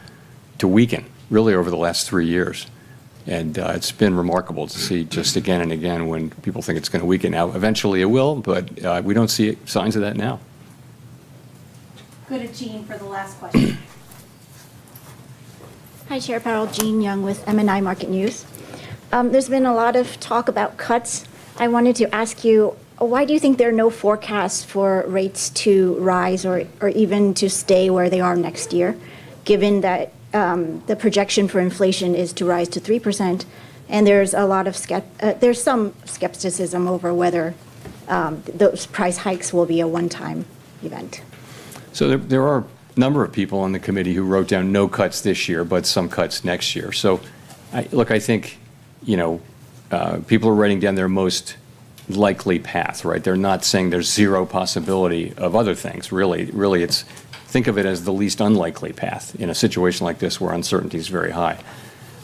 weaken, really over the last 3 years. And it's been remarkable to see just again and again when people think it's going to weaken. Now, eventually it will, but we don't see signs of that now. Go to Jean for the last question. Hi, Chair Powell. Jean Young with MNI Market News. There's been a lot of talk about cuts. I wanted to ask you, why do you think there are no forecasts for rates to rise or even to stay where they are next year, given that the projection for inflation is to rise to 3%, and there's a lot of there's some skepticism over whether those price hikes will be a one-time event? So there are a number of people on the committee who wrote down no cuts this year, but some cuts next year. So, I think, people are writing down their most likely path, right? They're not saying there's zero possibility of other things. Really, it's think of it as the least unlikely path in a situation like this where uncertainty is very high.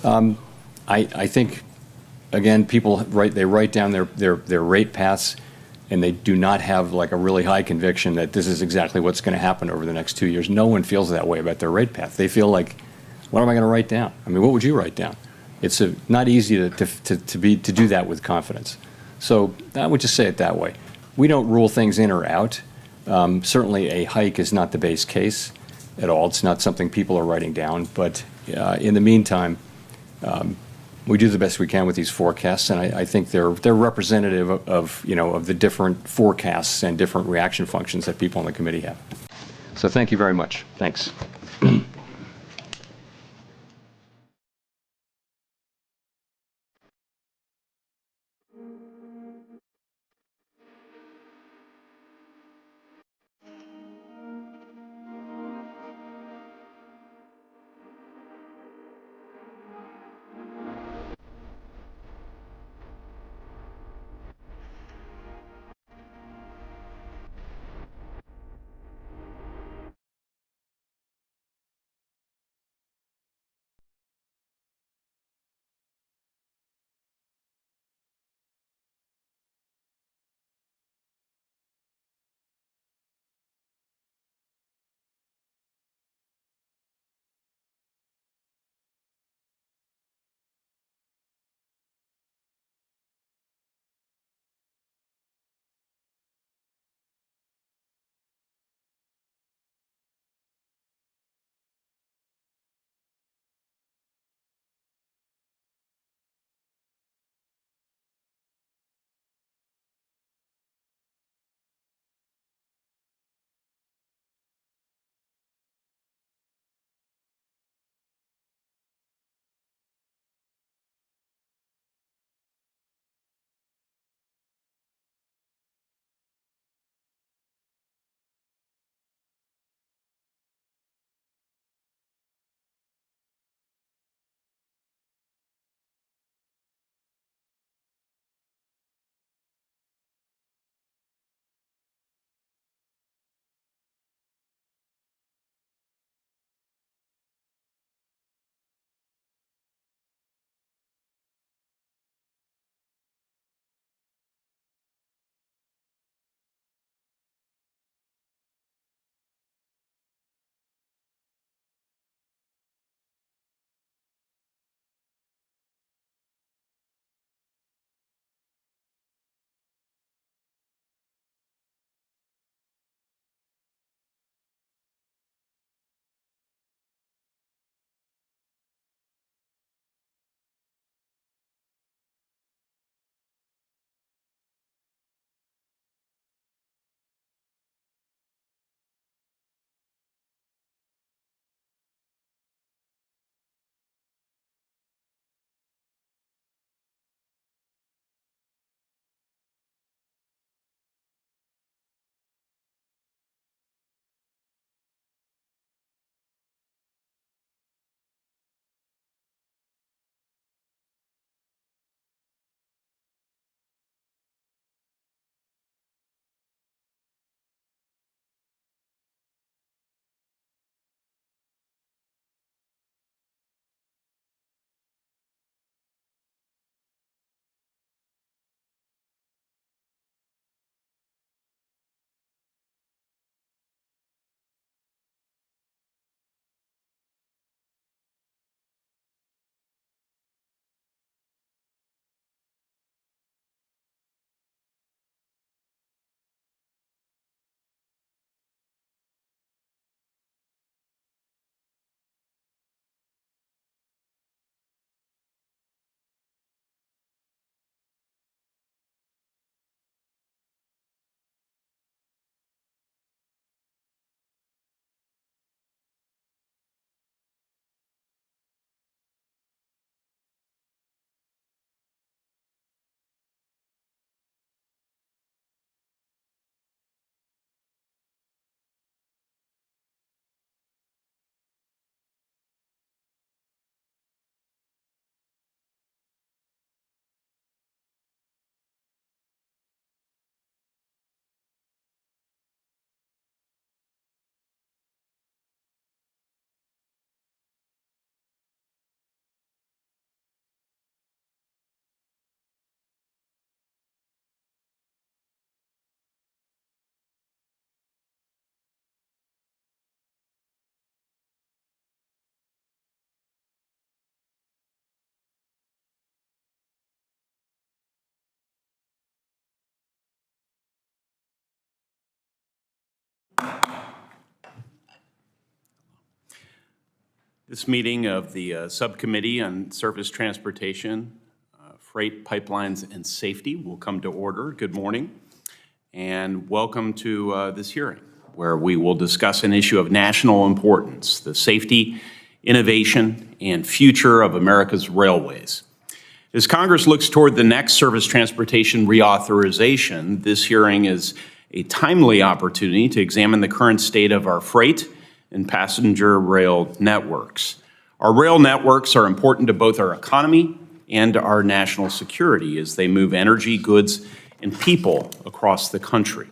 I think, again, people write down their rate paths, and they do not have like a really high conviction that this is exactly what's going to happen over the next 2 years. No one feels that way about their rate path. They feel like, what am I going to write down? I mean, what would you write down? It's not easy to do that with confidence. So I would just say it that way. We don't rule things in or out. Certainly a hike is not the base case at all. It's not something people are writing down. But in the meantime, we do the best we can with these forecasts, and I think they're representative of the different forecasts and different reaction functions that people on the committee have. So thank you very much. Thanks. This meeting of the Subcommittee on Surface Transportation, Freight, Pipelines, and Safety will come to order. Good morning, and welcome to this hearing, where we will discuss an issue of national importance, the safety, innovation, and future of America's railways. As Congress looks toward the next surface transportation reauthorization, this hearing is a timely opportunity to examine the current state of our freight and passenger rail networks. Our rail networks are important to both our economy and our national security as they move energy, goods, and people across the country.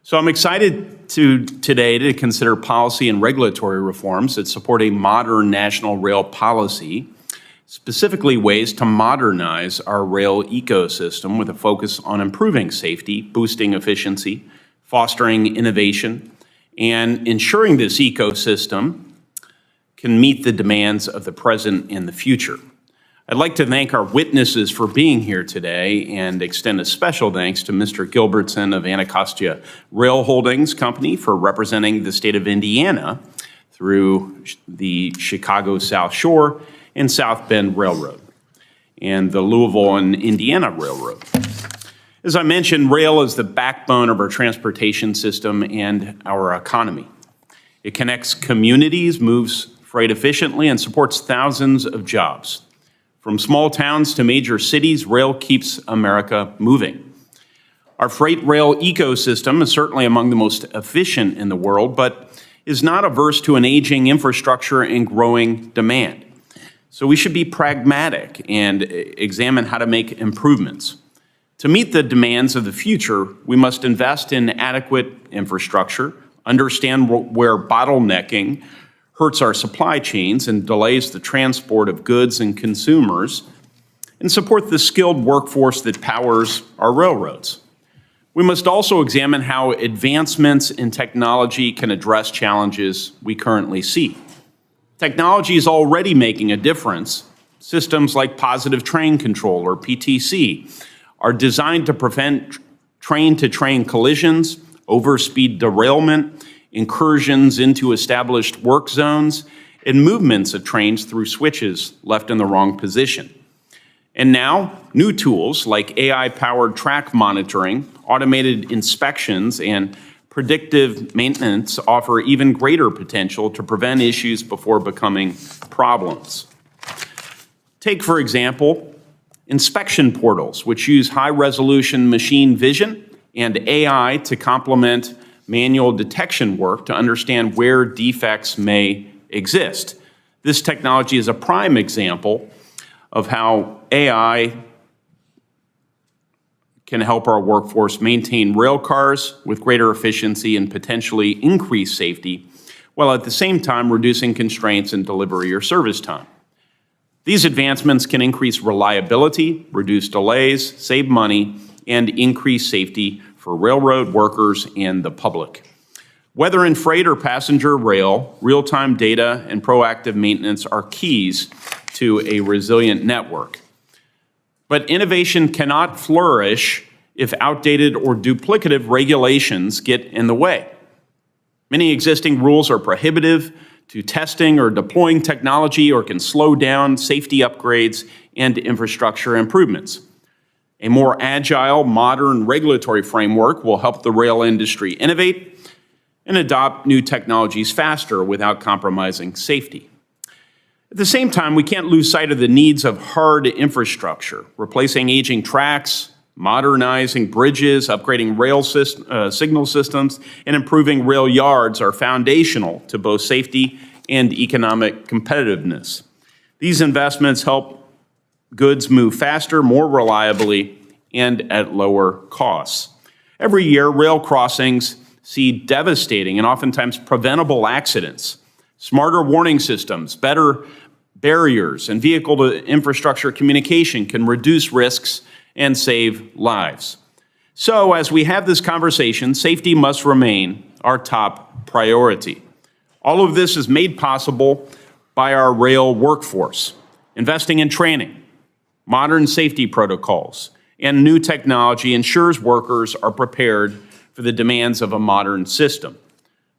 So I'm excited today to consider policy and regulatory reforms that support a modern national rail policy, specifically ways to modernize our rail ecosystem with a focus on improving safety, boosting efficiency, fostering innovation, and ensuring this ecosystem can meet the demands of the present and the future. I'd like to thank our witnesses for being here today and extend a special thanks to Mr. Gilbertson of Anacostia Rail Holdings Company for representing the state of Indiana through the Chicago South Shore and South Bend Railroad and the Louisville and Indiana Railroad. As I mentioned, rail is the backbone of our transportation system and our economy. It connects communities, moves freight efficiently, and supports thousands of jobs. From small towns to major cities, rail keeps America moving. Our freight rail ecosystem is certainly among the most efficient in the world, but is not averse to an aging infrastructure and growing demand. So we should be pragmatic and examine how to make improvements. To meet the demands of the future, we must invest in adequate infrastructure, understand where bottlenecking hurts our supply chains and delays the transport of goods and consumers, and support the skilled workforce that powers our railroads. We must also examine how advancements in technology can address challenges we currently see. Technology is already making a difference. Systems like positive train control, or PTC, are designed to prevent train-to-train collisions, overspeed derailment, incursions into established work zones, and movements of trains through switches left in the wrong position. And now, new tools like AI-powered track monitoring, automated inspections, and predictive maintenance offer even greater potential to prevent issues before becoming problems. Take, for example, inspection portals, which use high-resolution machine vision and AI to complement manual detection work to understand where defects may exist. This technology is a prime example of how AI can help our workforce maintain rail cars with greater efficiency and potentially increase safety, while at the same time reducing constraints in delivery or service time. These advancements can increase reliability, reduce delays, save money, and increase safety for railroad workers and the public. Whether in freight or passenger rail, real-time data and proactive maintenance are keys to a resilient network. But innovation cannot flourish if outdated or duplicative regulations get in the way. Many existing rules are prohibitive to testing or deploying technology or can slow down safety upgrades and infrastructure improvements. A more agile, modern regulatory framework will help the rail industry innovate and adopt new technologies faster without compromising safety. At the same time, we can't lose sight of the needs of hard infrastructure. Replacing aging tracks, modernizing bridges, upgrading rail signal systems, and improving rail yards are foundational to both safety and economic competitiveness. These investments help goods move faster, more reliably, and at lower costs. Every year, rail crossings see devastating and oftentimes preventable accidents. Smarter warning systems, better barriers, and vehicle-to-infrastructure communication can reduce risks and save lives. So, as we have this conversation, safety must remain our top priority. All of this is made possible by our rail workforce. Investing in training, modern safety protocols, and new technology ensures workers are prepared for the demands of a modern system.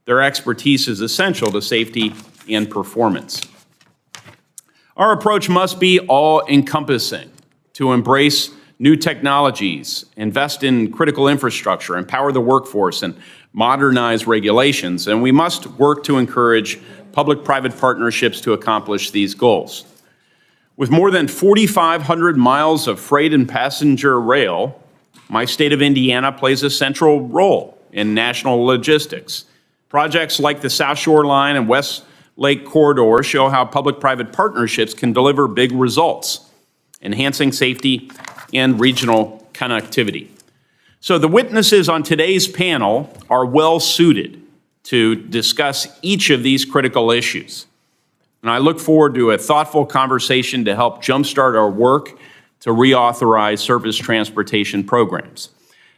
Their expertise is essential to safety and performance. Our approach must be all-encompassing to embrace new technologies, invest in critical infrastructure, empower the workforce, and modernize regulations. And we must work to encourage public-private partnerships to accomplish these goals. With more than 4,500 miles of freight and passenger rail, my state of Indiana plays a central role in national logistics. Projects like the South Shore Line and West Lake Corridor show how public-private partnerships can deliver big results, enhancing safety and regional connectivity. So the witnesses on today's panel are well suited to discuss each of these critical issues. And I look forward to a thoughtful conversation to help jumpstart our work to reauthorize surface transportation programs.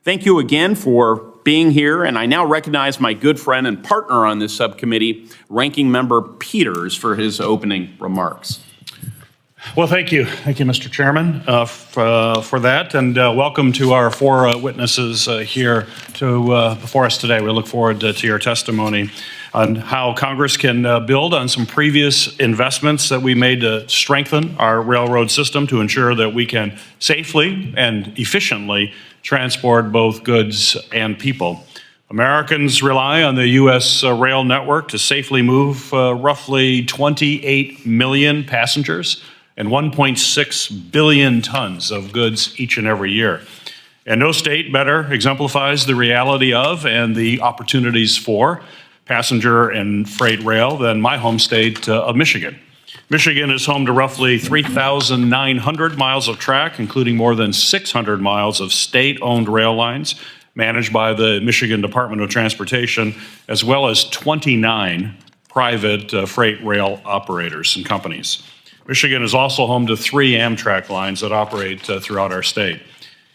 Thank you again for being here, and I now recognize my good friend and partner on this subcommittee, Ranking Member Peters, for his opening remarks. Well, thank you. Thank you, Mr. Chairman, for that, and welcome to our four witnesses here before us today. We look forward to your testimony on how Congress can build on some previous investments that we made to strengthen our railroad system to ensure that we can safely and efficiently transport both goods and people. Americans rely on the U.S. rail network to safely move roughly 28 million passengers and 1.6 billion tons of goods each and every year. And no state better exemplifies the reality of and the opportunities for passenger and freight rail than my home state of Michigan. Michigan is home to roughly 3,900 miles of track, including more than 600 miles of state-owned rail lines managed by the Michigan Department of Transportation, as well as 29 private freight rail operators and companies. Michigan is also home to 3 Amtrak lines that operate throughout our state.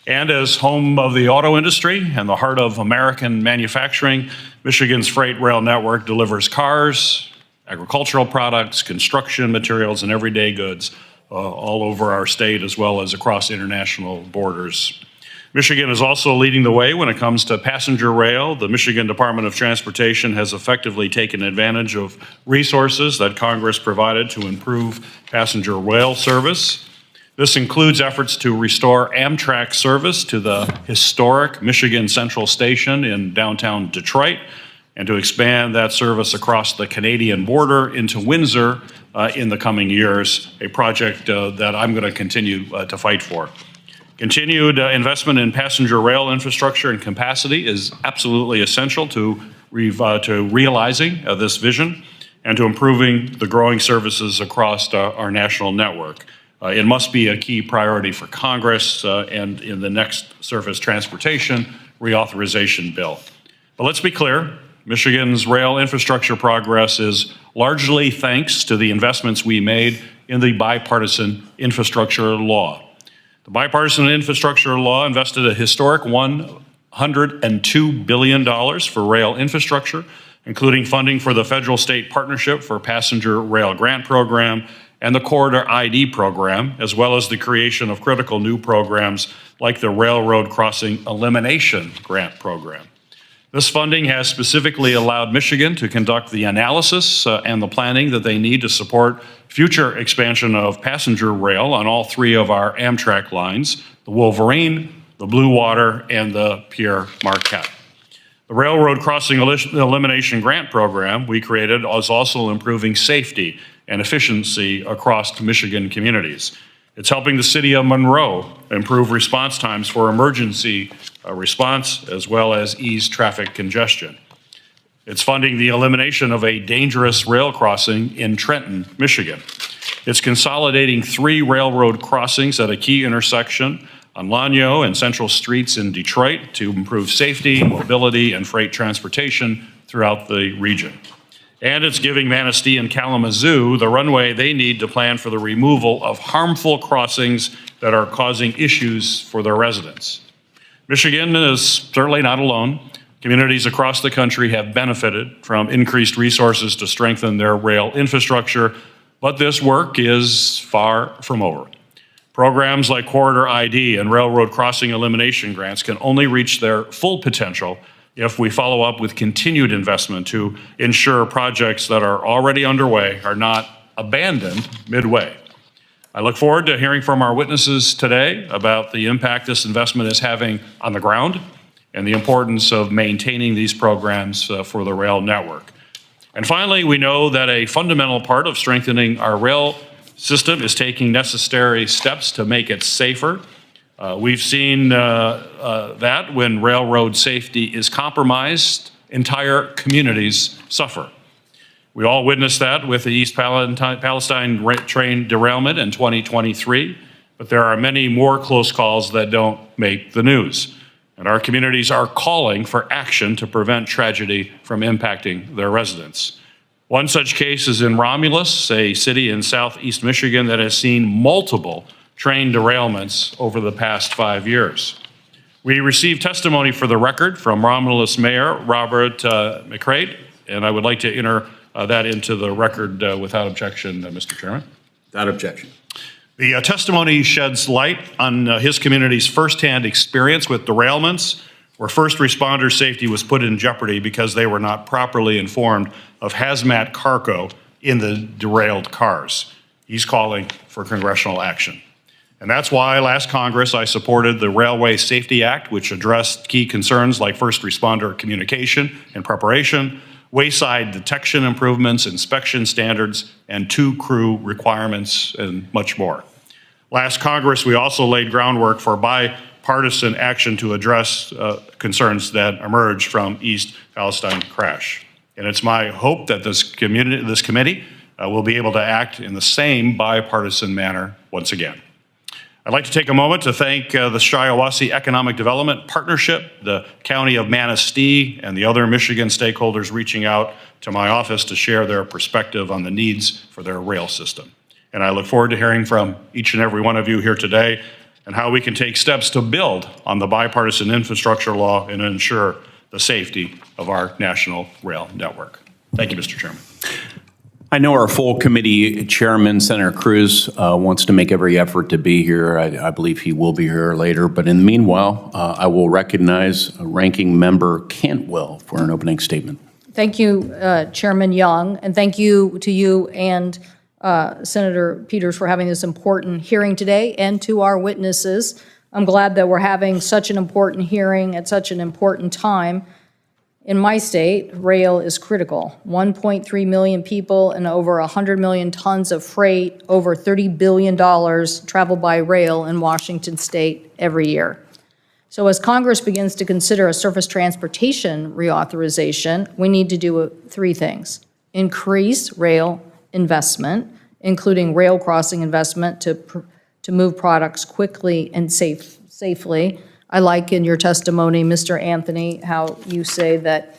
And as home of the auto industry and the heart of American manufacturing, Michigan's freight rail network delivers cars, agricultural products, construction materials, and everyday goods all over our state as well as across international borders. Michigan is also leading the way when it comes to passenger rail. The Michigan Department of Transportation has effectively taken advantage of resources that Congress provided to improve passenger rail service. This includes efforts to restore Amtrak service to the historic Michigan Central Station in downtown Detroit and to expand that service across the Canadian border into Windsor in the coming years, a project that I'm going to continue to fight for. Continued investment in passenger rail infrastructure and capacity is absolutely essential to realizing this vision and to improving the growing services across our national network. It must be a key priority for Congress and in the next surface transportation reauthorization bill. But let's be clear, Michigan's rail infrastructure progress is largely thanks to the investments we made in the bipartisan infrastructure law. The bipartisan infrastructure law invested a historic $102 billion for rail infrastructure, including funding for the federal-state partnership for passenger rail grant program and the Corridor ID program, as well as the creation of critical new programs like the Railroad Crossing Elimination Grant Program. This funding has specifically allowed Michigan to conduct the analysis and the planning that they need to support future expansion of passenger rail on all 3 of our Amtrak lines, the Wolverine, the Blue Water, and the Pierre Marquette. The Railroad Crossing Elimination Grant Program we created is also improving safety and efficiency across Michigan communities. It's helping the city of Monroe improve response times for emergency response as well as ease traffic congestion. It's funding the elimination of a dangerous rail crossing in Trenton, Michigan. It's consolidating 3 railroad crossings at a key intersection on Lanyo and Central Streets in Detroit to improve safety, mobility, and freight transportation throughout the region. And it's giving Manistee and Kalamazoo the runway they need to plan for the removal of harmful crossings that are causing issues for their residents. Michigan is certainly not alone. Communities across the country have benefited from increased resources to strengthen their rail infrastructure, but this work is far from over. Programs like Corridor ID and Railroad Crossing Elimination Grants can only reach their full potential if we follow up with continued investment to ensure projects that are already underway are not abandoned midway. I look forward to hearing from our witnesses today about the impact this investment is having on the ground and the importance of maintaining these programs for the rail network. And finally, we know that a fundamental part of strengthening our rail system is taking necessary steps to make it safer. We've seen that when railroad safety is compromised, entire communities suffer. We all witnessed that with the East Palestine train derailment in 2023, but there are many more close calls that don't make the news. And our communities are calling for action to prevent tragedy from impacting their residents. One such case is in Romulus, a city in southeast Michigan that has seen multiple train derailments over the past 5 years. We received testimony for the record from Romulus Mayor Robert McCrate, and I would like to enter that into the record without objection, Mr. Chairman. Without objection. The testimony sheds light on his community's firsthand experience with derailments where first responder safety was put in jeopardy because they were not properly informed of hazmat cargo in the derailed cars. He's calling for congressional action. And that's why last Congress I supported the Railway Safety Act, which addressed key concerns like first responder communication and preparation, wayside detection improvements, inspection standards, and two-crew requirements, and much more. Last Congress, we also laid groundwork for bipartisan action to address concerns that emerged from East Palestine crash. And it's my hope that this committee will be able to act in the same bipartisan manner once again. I'd like to take a moment to thank the Shiawassee Economic Development Partnership, the County of Manistee, and the other Michigan stakeholders reaching out to my office to share their perspective on the needs for their rail system. And I look forward to hearing from each and every one of you here today and how we can take steps to build on the bipartisan infrastructure law and ensure the safety of our national rail network. Thank you, Mr. Chairman. I know our full committee chairman, Senator Cruz, wants to make every effort to be here. I believe he will be here later. But in the meanwhile, I will recognize Ranking Member Cantwell for an opening statement. Thank you, Chairman Young, and thank you to you and Senator Peters for having this important hearing today, and to our witnesses. I'm glad that we're having such an important hearing at such an important time. In my state, rail is critical. 1.3 million people and over 100 million tons of freight, over $30 billion travel by rail in Washington state every year. So as Congress begins to consider a surface transportation reauthorization, we need to do three things: increase rail investment, including rail crossing investment to move products quickly and safely. I like in your testimony, Mr. Anthony, how you say that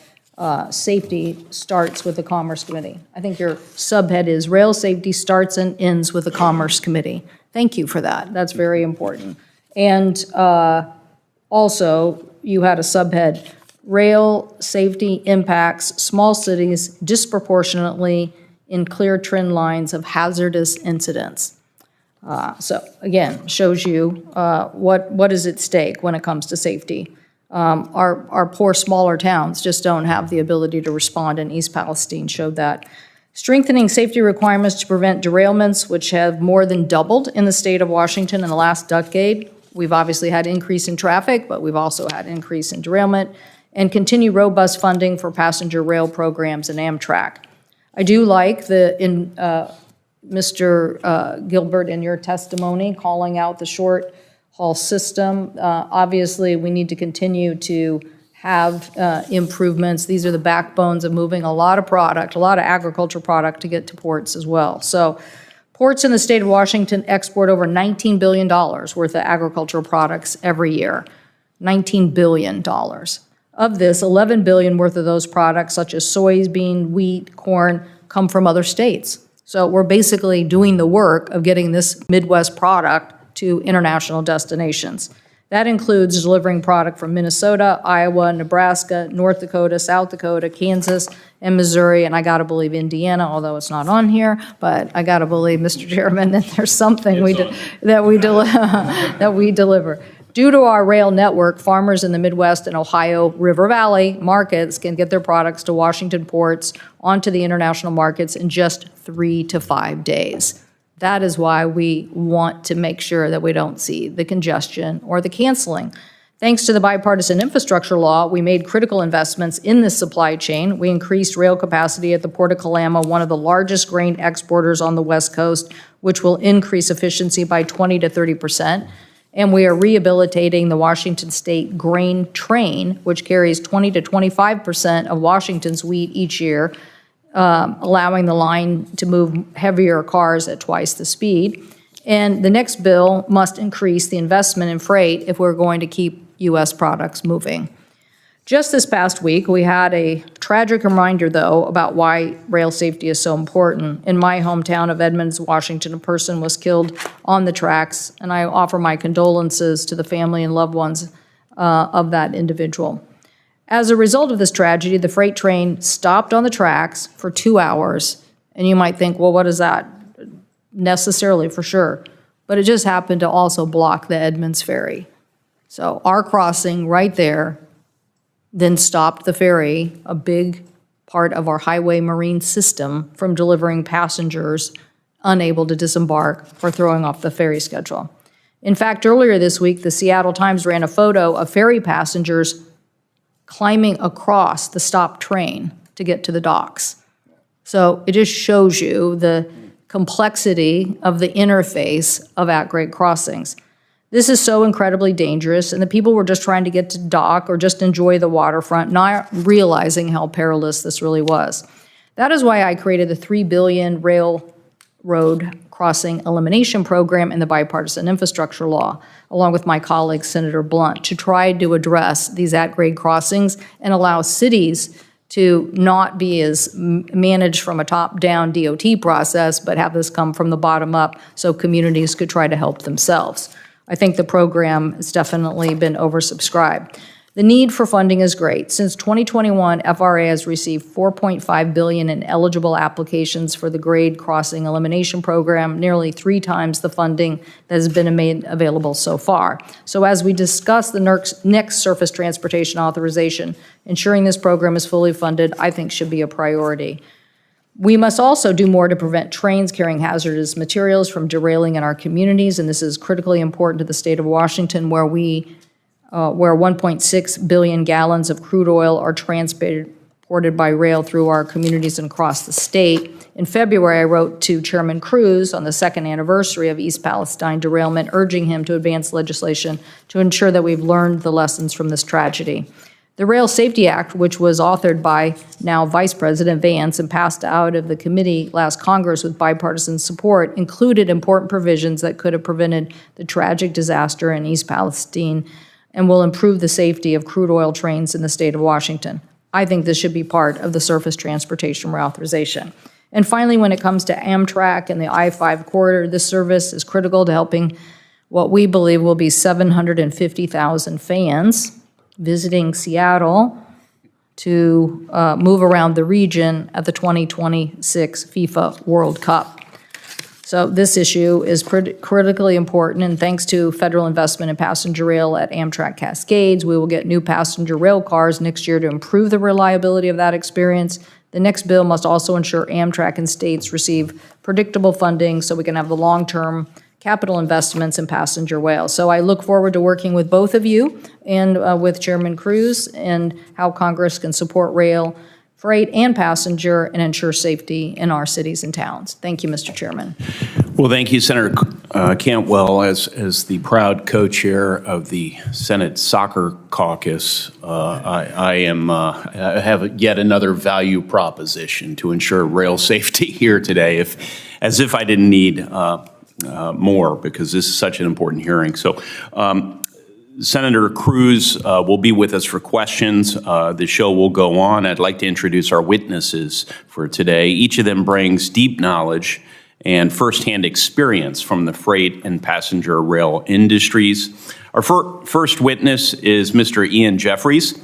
safety starts with the Commerce Committee. I think your subhead is rail safety starts and ends with the Commerce Committee. Thank you for that. That's very important. And also, you had a subhead, rail safety impacts small cities disproportionately in clear trend lines of hazardous incidents. So again, shows you what is at stake when it comes to safety. Our poor smaller towns just don't have the ability to respond, and East Palestine showed that. Strengthening safety requirements to prevent derailments, which have more than doubled in the state of Washington in the last decade. We've obviously had increase in traffic, but we've also had increase in derailment, and continue robust funding for passenger rail programs and Amtrak. I do like Mr. Gilbert, in your testimony, calling out the short haul system. Obviously, we need to continue to have improvements. These are the backbones of moving a lot of product, a lot of agricultural product to get to ports as well. So ports in the state of Washington export over $19 billion worth of agricultural products every year. $19 billion. Of this, $11 billion worth of those products, such as soybean, wheat, corn, come from other states. So we're basically doing the work of getting this Midwest product to international destinations. That includes delivering product from Minnesota, Iowa, Nebraska, North Dakota, South Dakota, Kansas, and Missouri, and I gotta believe Indiana, although it's not on here, but I gotta believe, Mr. Chairman, that there's something that we deliver. Due to our rail network, farmers in the Midwest and Ohio River Valley markets can get their products to Washington ports onto the international markets in just 3 to 5 days. That is why we want to make sure that we don't see the congestion or the canceling. Thanks to the bipartisan infrastructure law, we made critical investments in this supply chain. We increased rail capacity at the Port of Kalama, one of the largest grain exporters on the West Coast, which will increase efficiency by 20 to 30%. And we are rehabilitating the Washington State grain train, which carries 20 to 25% of Washington's wheat each year, allowing the line to move heavier cars at twice the speed. And the next bill must increase the investment in freight if we're going to keep U.S. products moving. Just this past week, we had a tragic reminder, though, about why rail safety is so important. In my hometown of Edmonds, Washington, a person was killed on the tracks, and I offer my condolences to the family and loved ones of that individual. As a result of this tragedy, the freight train stopped on the tracks for 2 hours, and you might think, well, what is that? Necessarily, for sure. But it just happened to also block the Edmonds ferry. So our crossing right there then stopped the ferry, a big part of our highway marine system, from delivering passengers unable to disembark or throwing off the ferry schedule. In fact, earlier this week, the Seattle Times ran a photo of ferry passengers climbing across the stopped train to get to the docks. So it just shows you the complexity of the interface of at-grade crossings. This is so incredibly dangerous, and the people were just trying to get to dock or just enjoy the waterfront, not realizing how perilous this really was. That is why I created the $3 billion railroad crossing elimination program in the bipartisan infrastructure law, along with my colleague, Senator Blunt, to try to address these at-grade crossings and allow cities to not be as managed from a top-down DOT process, but have this come from the bottom up so communities could try to help themselves. I think the program has definitely been oversubscribed. The need for funding is great. Since 2021, FRA has received $4.5 billion in eligible applications for the grade crossing elimination program, nearly 3 times the funding that has been made available so far. So as we discuss the next surface transportation authorization, ensuring this program is fully funded, I think, should be a priority. We must also do more to prevent trains carrying hazardous materials from derailing in our communities, and this is critically important to the state of Washington, where 1.6 billion gallons of crude oil are transported by rail through our communities and across the state. In February, I wrote to Chairman Cruz on the 2nd anniversary of East Palestine derailment, urging him to advance legislation to ensure that we've learned the lessons from this tragedy. The Rail Safety Act, which was authored by now Vice President Vance and passed out of the committee last Congress with bipartisan support, included important provisions that could have prevented the tragic disaster in East Palestine and will improve the safety of crude oil trains in the state of Washington. I think this should be part of the surface transportation reauthorization. And finally, when it comes to Amtrak and the I-5 corridor, this service is critical to helping what we believe will be 750,000 fans visiting Seattle to move around the region at the 2026 FIFA World Cup. So this issue is critically important, and thanks to federal investment in passenger rail at Amtrak Cascades, we will get new passenger rail cars next year to improve the reliability of that experience. The next bill must also ensure Amtrak and states receive predictable funding so we can have the long-term capital investments in passenger rail. So I look forward to working with both of you and with Chairman Cruz and how Congress can support rail, freight, and passenger and ensure safety in our cities and towns. Thank you, Mr. Chairman. Well, thank you, Senator Cantwell. As the proud co-chair of the Senate Soccer Caucus, I have yet another value proposition to ensure rail safety here today, as if I didn't need more, because this is such an important hearing. So Senator Cruz will be with us for questions. The show will go on. I'd like to introduce our witnesses for today. Each of them brings deep knowledge and firsthand experience from the freight and passenger rail industries. Our first witness is Mr. Ian Jeffries,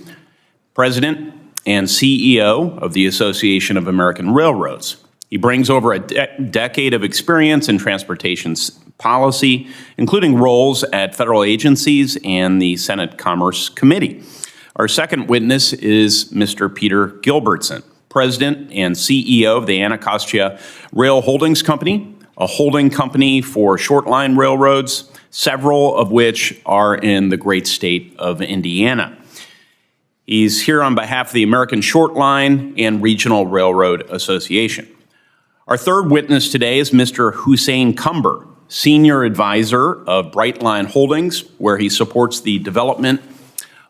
President and CEO of the Association of American Railroads. He brings over a decade of experience in transportation policy, including roles at federal agencies and the Senate Commerce Committee. Our second witness is Mr. Peter Gilbertson, President and CEO of the Anacostia Rail Holdings Company, a holding company for short line railroads, several of which are in the great state of Indiana. He's here on behalf of the American Short Line and Regional Railroad Association. Our third witness today is Mr. Hussein Cumber, Senior Advisor of Brightline Holdings, where he supports the development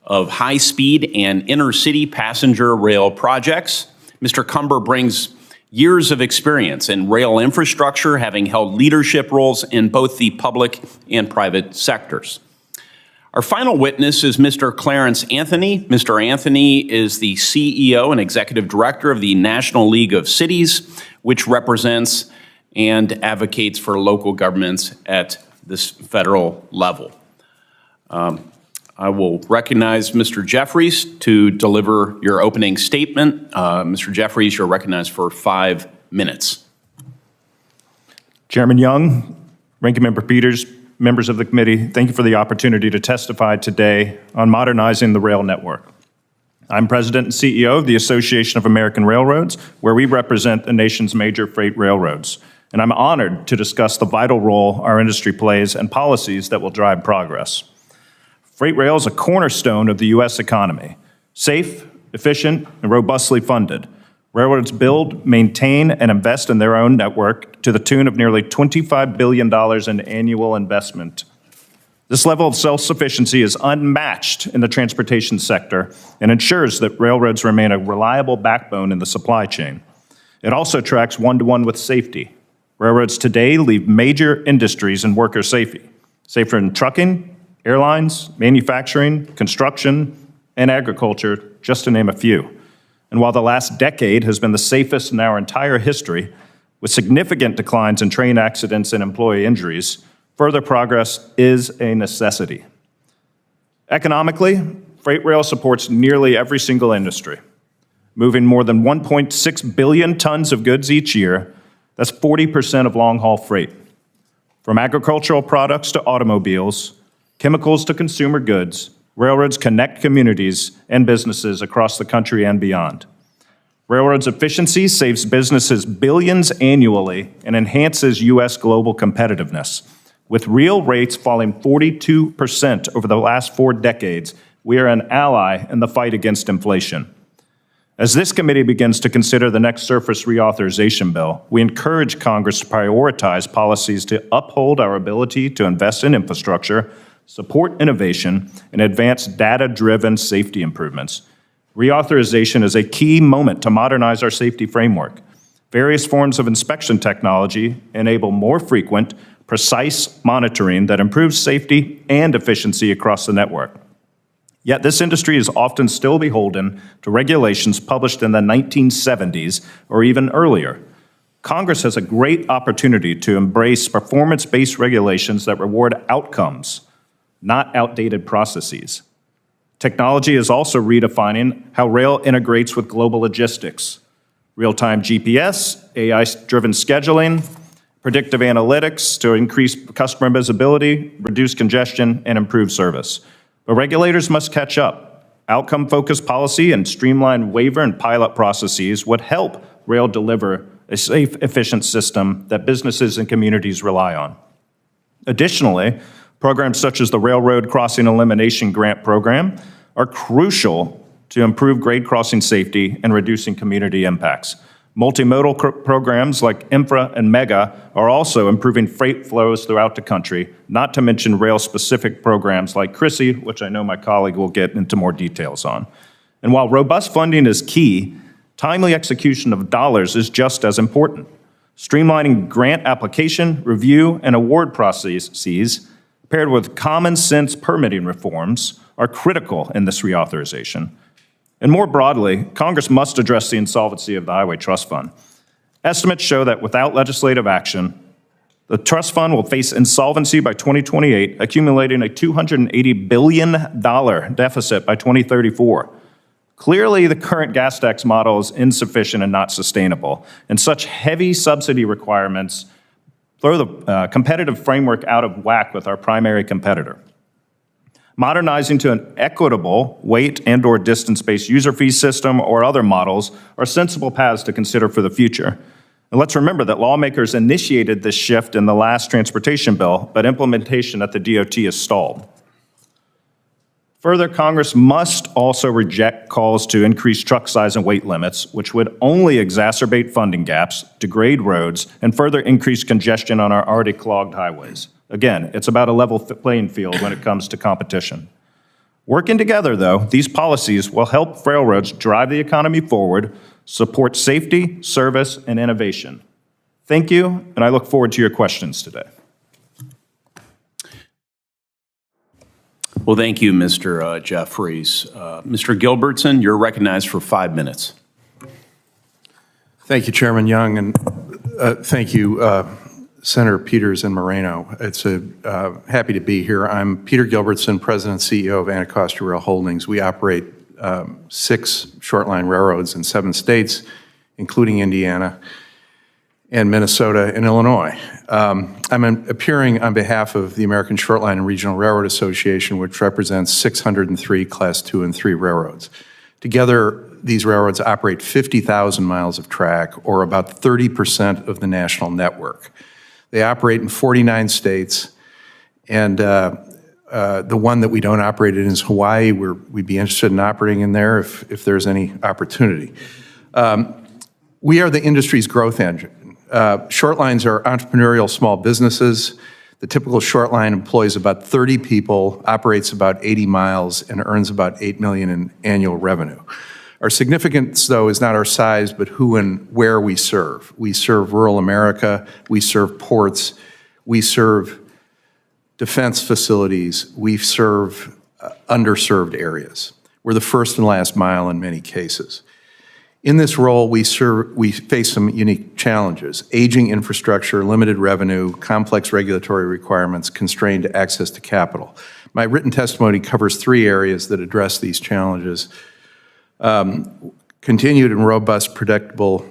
of high-speed and inner-city passenger rail projects. Mr. Cumber brings years of experience in rail infrastructure, having held leadership roles in both the public and private sectors. Our final witness is Mr. Clarence Anthony. Mr. Anthony is the CEO and Executive Director of the National League of Cities, which represents and advocates for local governments at this federal level. I will recognize Mr. Jeffries to deliver your opening statement. Mr. Jeffries, you're recognized for 5 minutes. Chairman Young, Ranking Member Peters, members of the committee, thank you for the opportunity to testify today on modernizing the rail network. I'm President and CEO of the Association of American Railroads, where we represent the nation's major freight railroads. And I'm honored to discuss the vital role our industry plays and policies that will drive progress. Freight rail is a cornerstone of the U.S. economy. Safe, efficient, and robustly funded. Railroads build, maintain, and invest in their own network to the tune of nearly $25 billion in annual investment. This level of self-sufficiency is unmatched in the transportation sector and ensures that railroads remain a reliable backbone in the supply chain. It also tracks one-to-one with safety. Railroads today lead major industries in worker safety, safer in trucking, airlines, manufacturing, construction, and agriculture, just to name a few. And while the last decade has been the safest in our entire history, with significant declines in train accidents and employee injuries, further progress is a necessity. Economically, freight rail supports nearly every single industry, moving more than 1.6 billion tons of goods each year. That's 40% of long-haul freight. From agricultural products to automobiles, chemicals to consumer goods, railroads connect communities and businesses across the country and beyond. Railroads' efficiency saves businesses billions annually and enhances U.S. global competitiveness. With real rates falling 42% over the last 4 decades, we are an ally in the fight against inflation. As this committee begins to consider the next surface reauthorization bill, we encourage Congress to prioritize policies to uphold our ability to invest in infrastructure, support innovation, and advance data-driven safety improvements. Reauthorization is a key moment to modernize our safety framework. Various forms of inspection technology enable more frequent, precise monitoring that improves safety and efficiency across the network. Yet this industry is often still beholden to regulations published in the 1970s or even earlier. Congress has a great opportunity to embrace performance-based regulations that reward outcomes, not outdated processes. Technology is also redefining how rail integrates with global logistics. Real-time GPS, AI-driven scheduling, predictive analytics to increase customer visibility, reduce congestion, and improve service. But regulators must catch up. Outcome-focused policy and streamlined waiver and pilot processes would help rail deliver a safe, efficient system that businesses and communities rely on. Additionally, programs such as the Railroad Crossing Elimination Grant Program are crucial to improve grade crossing safety and reducing community impacts. Multimodal programs like Infra and Mega are also improving freight flows throughout the country, not to mention rail-specific programs like CRISI, which I know my colleague will get into more details on. And while robust funding is key, timely execution of dollars is just as important. Streamlining grant application, review, and award processes, paired with common-sense permitting reforms, are critical in this reauthorization. And more broadly, Congress must address the insolvency of the Highway Trust Fund. Estimates show that without legislative action, the trust fund will face insolvency by 2028, accumulating a $280 billion deficit by 2034. Clearly, the current gas tax model is insufficient and not sustainable, and such heavy subsidy requirements throw the competitive framework out of whack with our primary competitor. Modernizing to an equitable weight and/or distance-based user fee system or other models are sensible paths to consider for the future. And let's remember that lawmakers initiated this shift in the last transportation bill, but implementation at the DOT is stalled. Further, Congress must also reject calls to increase truck size and weight limits, which would only exacerbate funding gaps, degrade roads, and further increase congestion on our already clogged highways. Again, it's about a level playing field when it comes to competition. Working together, though, these policies will help railroads drive the economy forward, support safety, service, and innovation. Thank you, and I look forward to your questions today. Well, thank you, Mr. Jeffries. Mr. Gilbertson, you're recognized for 5 minutes. Thank you, Chairman Young, and thank you, Senator Peters and Moreno. It's happy to be here. I'm Peter Gilbertson, President and CEO of Anacostia Rail Holdings. We operate 6 short-line railroads in 7 states, including Indiana and Minnesota and Illinois. I'm appearing on behalf of the American Shortline and Regional Railroad Association, which represents 603 Class 2 and 3 railroads. Together, these railroads operate 50,000 miles of track, or about 30% of the national network. They operate in 49 states, and the one that we don't operate in is Hawaii. We'd be interested in operating in there if there's any opportunity. We are the industry's growth engine. Short lines are entrepreneurial small businesses. The typical short line employs about 30 people, operates about 80 miles, and earns about $8 million in annual revenue. Our significance, though, is not our size, but who and where we serve. We serve rural America, we serve ports, we serve defense facilities, we serve underserved areas. We're the first and last mile in many cases. In this role, we face some unique challenges: aging infrastructure, limited revenue, complex regulatory requirements, constrained access to capital. My written testimony covers 3 areas that address these challenges: continued and robust, predictable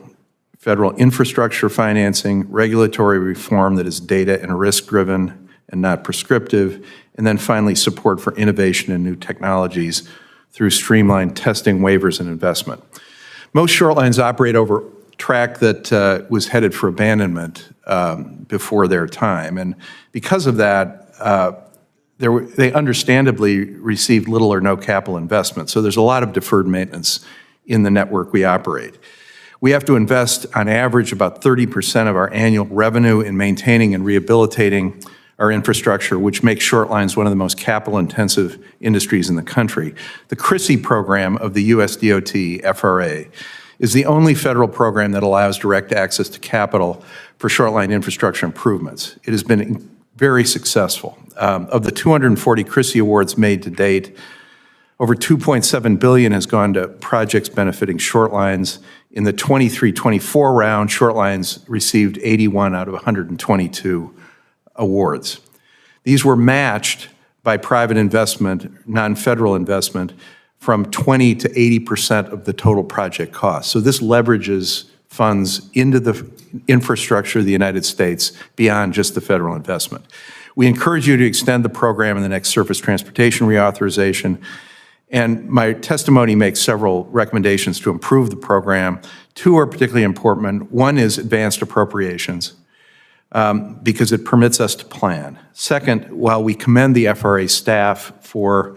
federal infrastructure financing, regulatory reform that is data and risk-driven and not prescriptive, and then finally support for innovation and new technologies through streamlined testing, waivers, and investment. Most short lines operate over track that was headed for abandonment before their time, and because of that, they understandably received little or no capital investment, so there's a lot of deferred maintenance in the network we operate. We have to invest, on average, about 30% of our annual revenue in maintaining and rehabilitating our infrastructure, which makes short lines one of the most capital-intensive industries in the country. The CRISI program of the US DOT, FRA, is the only federal program that allows direct access to capital for short line infrastructure improvements. It has been very successful. Of the 240 CRISI awards made to date, over $2.7 billion has gone to projects benefiting short lines. In the 23-24 round, short lines received 81 out of 122 awards. These were matched by private investment, non-federal investment, from 20 to 80% of the total project cost. So this leverages funds into the infrastructure of the United States beyond just the federal investment. We encourage you to extend the program in the next surface transportation reauthorization, and my testimony makes several recommendations to improve the program. 2 are particularly important. One is advanced appropriations, because it permits us to plan. Second, while we commend the FRA staff for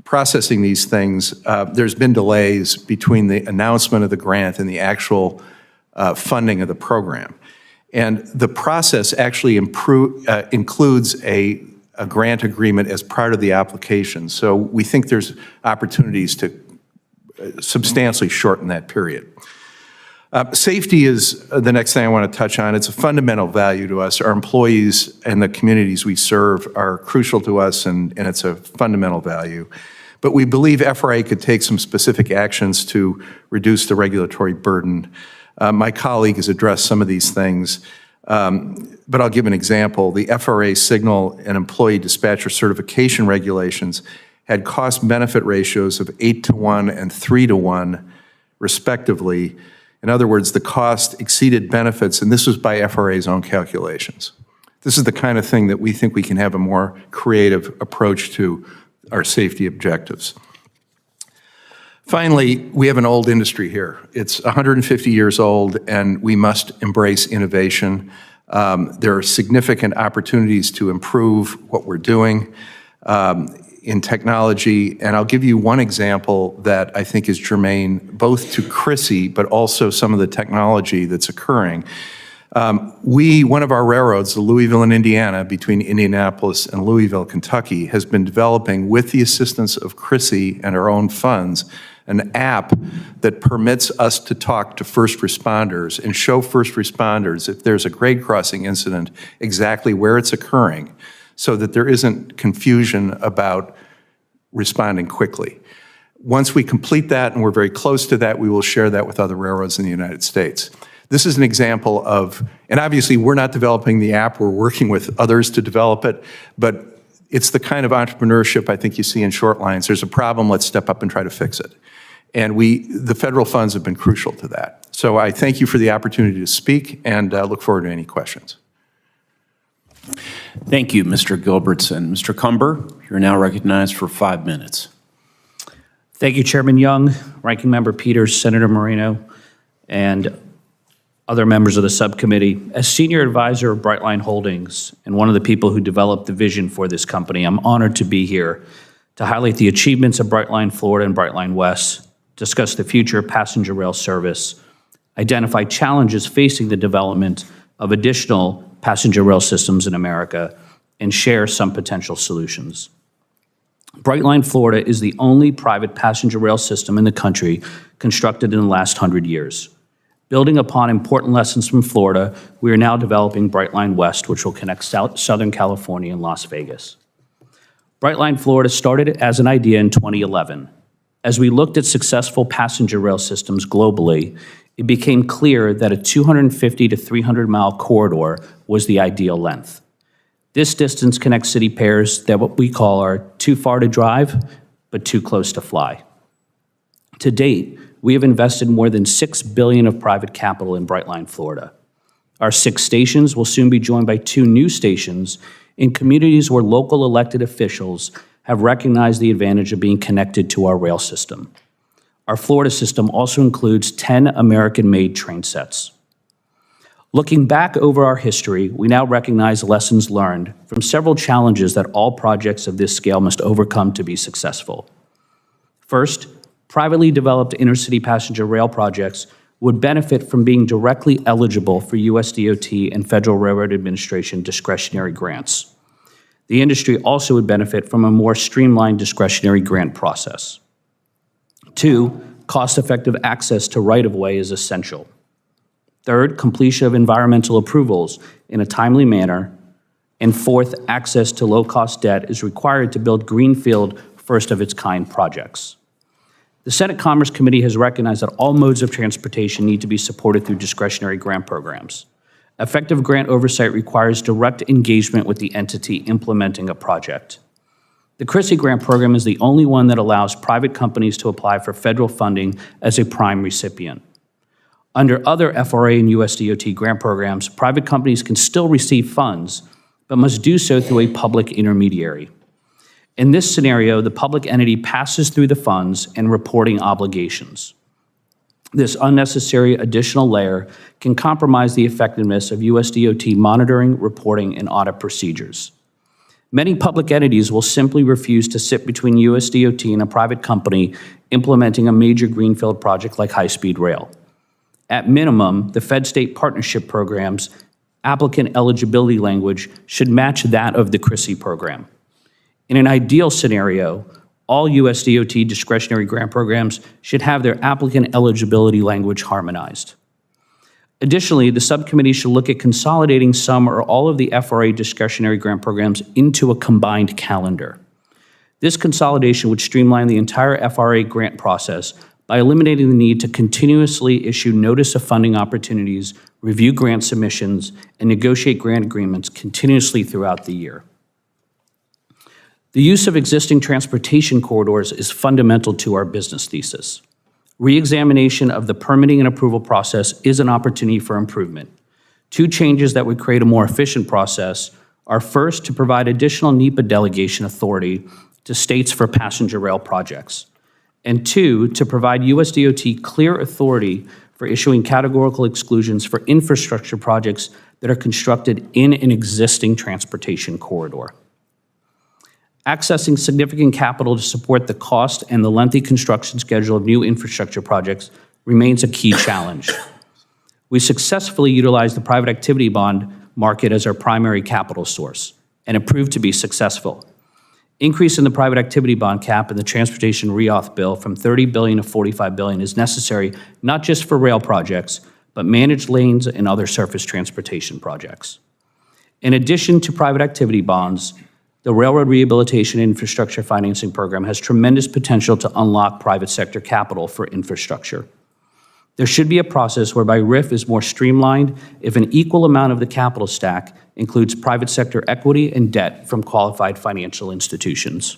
processing these things, there's been delays between the announcement of the grant and the actual funding of the program. And the process actually includes a grant agreement as part of the application. So we think there's opportunities to substantially shorten that period. Safety is the next thing I want to touch on. It's a fundamental value to us. Our employees and the communities we serve are crucial to us, and it's a fundamental value. But we believe FRA could take some specific actions to reduce the regulatory burden. My colleague has addressed some of these things, but I'll give an example. The FRA signal and employee dispatcher certification regulations had cost-benefit ratios of 8-to-1 and 3-to-1, respectively. In other words, the cost exceeded benefits, and this was by FRA's own calculations. This is the kind of thing that we think we can have a more creative approach to our safety objectives. Finally, we have an old industry here. It's 150 years old, and we must embrace innovation. There are significant opportunities to improve what we're doing in technology, and I'll give you one example that I think is germane both to CRISI, but also some of the technology that's occurring. One of our railroads, the Louisville in Indiana, between Indianapolis and Louisville, Kentucky, has been developing, with the assistance of CRISI and our own funds, an app that permits us to talk to first responders and show first responders, if there's a grade crossing incident, exactly where it's occurring, so that there isn't confusion about responding quickly. Once we complete that, and we're very close to that, we will share that with other railroads in the United States. This is an example of, and obviously we're not developing the app, we're working with others to develop it, but it's the kind of entrepreneurship I think you see in short lines. There's a problem, let's step up and try to fix it. And the federal funds have been crucial to that. So I thank you for the opportunity to speak, and look forward to any questions. Thank you, Mr. Gilbertson. Mr. Cumber, you're now recognized for 5 minutes. Thank you, Chairman Young, Ranking Member Peters, Senator Moreno, and other members of the subcommittee. As senior advisor of Brightline Holdings and one of the people who developed the vision for this company, I'm honored to be here to highlight the achievements of Brightline Florida and Brightline West, discuss the future of passenger rail service, identify challenges facing the development of additional passenger rail systems in America, and share some potential solutions. Brightline Florida is the only private passenger rail system in the country constructed in the last 100 years. Building upon important lessons from Florida, we are now developing Brightline West, which will connect Southern California and Las Vegas. Brightline Florida started as an idea in 2011. As we looked at successful passenger rail systems globally, it became clear that a 250 to 300 mile corridor was the ideal length. This distance connects city pairs that what we call are too far to drive, but too close to fly. To date, we have invested more than $6 billion of private capital in Brightline, Florida. Our 6 stations will soon be joined by 2 new stations in communities where local elected officials have recognized the advantage of being connected to our rail system. Our Florida system also includes 10 American-made train sets. Looking back over our history, we now recognize lessons learned from several challenges that all projects of this scale must overcome to be successful. First, privately developed intercity passenger rail projects would benefit from being directly eligible for US DOT and Federal Railroad Administration discretionary grants. The industry also would benefit from a more streamlined discretionary grant process. 2, cost-effective access to right-of-way is essential. Third, completion of environmental approvals in a timely manner. And 4th, access to low-cost debt is required to build greenfield, first-of-its-kind projects. The Senate Commerce Committee has recognized that all modes of transportation need to be supported through discretionary grant programs. Effective grant oversight requires direct engagement with the entity implementing a project. The CRISI grant program is the only one that allows private companies to apply for federal funding as a prime recipient. Under other FRA and USDOT grant programs, private companies can still receive funds, but must do so through a public intermediary. In this scenario, the public entity passes through the funds and reporting obligations. This unnecessary additional layer can compromise the effectiveness of USDOT monitoring, reporting, and audit procedures. Many public entities will simply refuse to sit between USDOT and a private company implementing a major greenfield project like high-speed rail. At minimum, the Fed-State Partnership Program's applicant eligibility language should match that of the CRISI program. In an ideal scenario, all USDOT discretionary grant programs should have their applicant eligibility language harmonized. Additionally, the subcommittee should look at consolidating some or all of the FRA discretionary grant programs into a combined calendar. This consolidation would streamline the entire FRA grant process by eliminating the need to continuously issue notice of funding opportunities, review grant submissions, and negotiate grant agreements continuously throughout the year. The use of existing transportation corridors is fundamental to our business thesis. Re-examination of the permitting and approval process is an opportunity for improvement. 2 changes that would create a more efficient process are, first, to provide additional NEPA delegation authority to states for passenger rail projects, And 2, to provide U.S. DOT clear authority for issuing categorical exclusions for infrastructure projects that are constructed in an existing transportation corridor. Accessing significant capital to support the cost and the lengthy construction schedule of new infrastructure projects remains a key challenge. We successfully utilized the private activity bond market as our primary capital source, and it proved to be successful. Increase in the private activity bond cap in the transportation reauth bill from $30 billion to $45 billion is necessary not just for rail projects, but managed lanes and other surface transportation projects. In addition to private activity bonds, the Railroad Rehabilitation Infrastructure Financing Program has tremendous potential to unlock private sector capital for infrastructure. There should be a process whereby RIF is more streamlined if an equal amount of the capital stack includes private sector equity and debt from qualified financial institutions.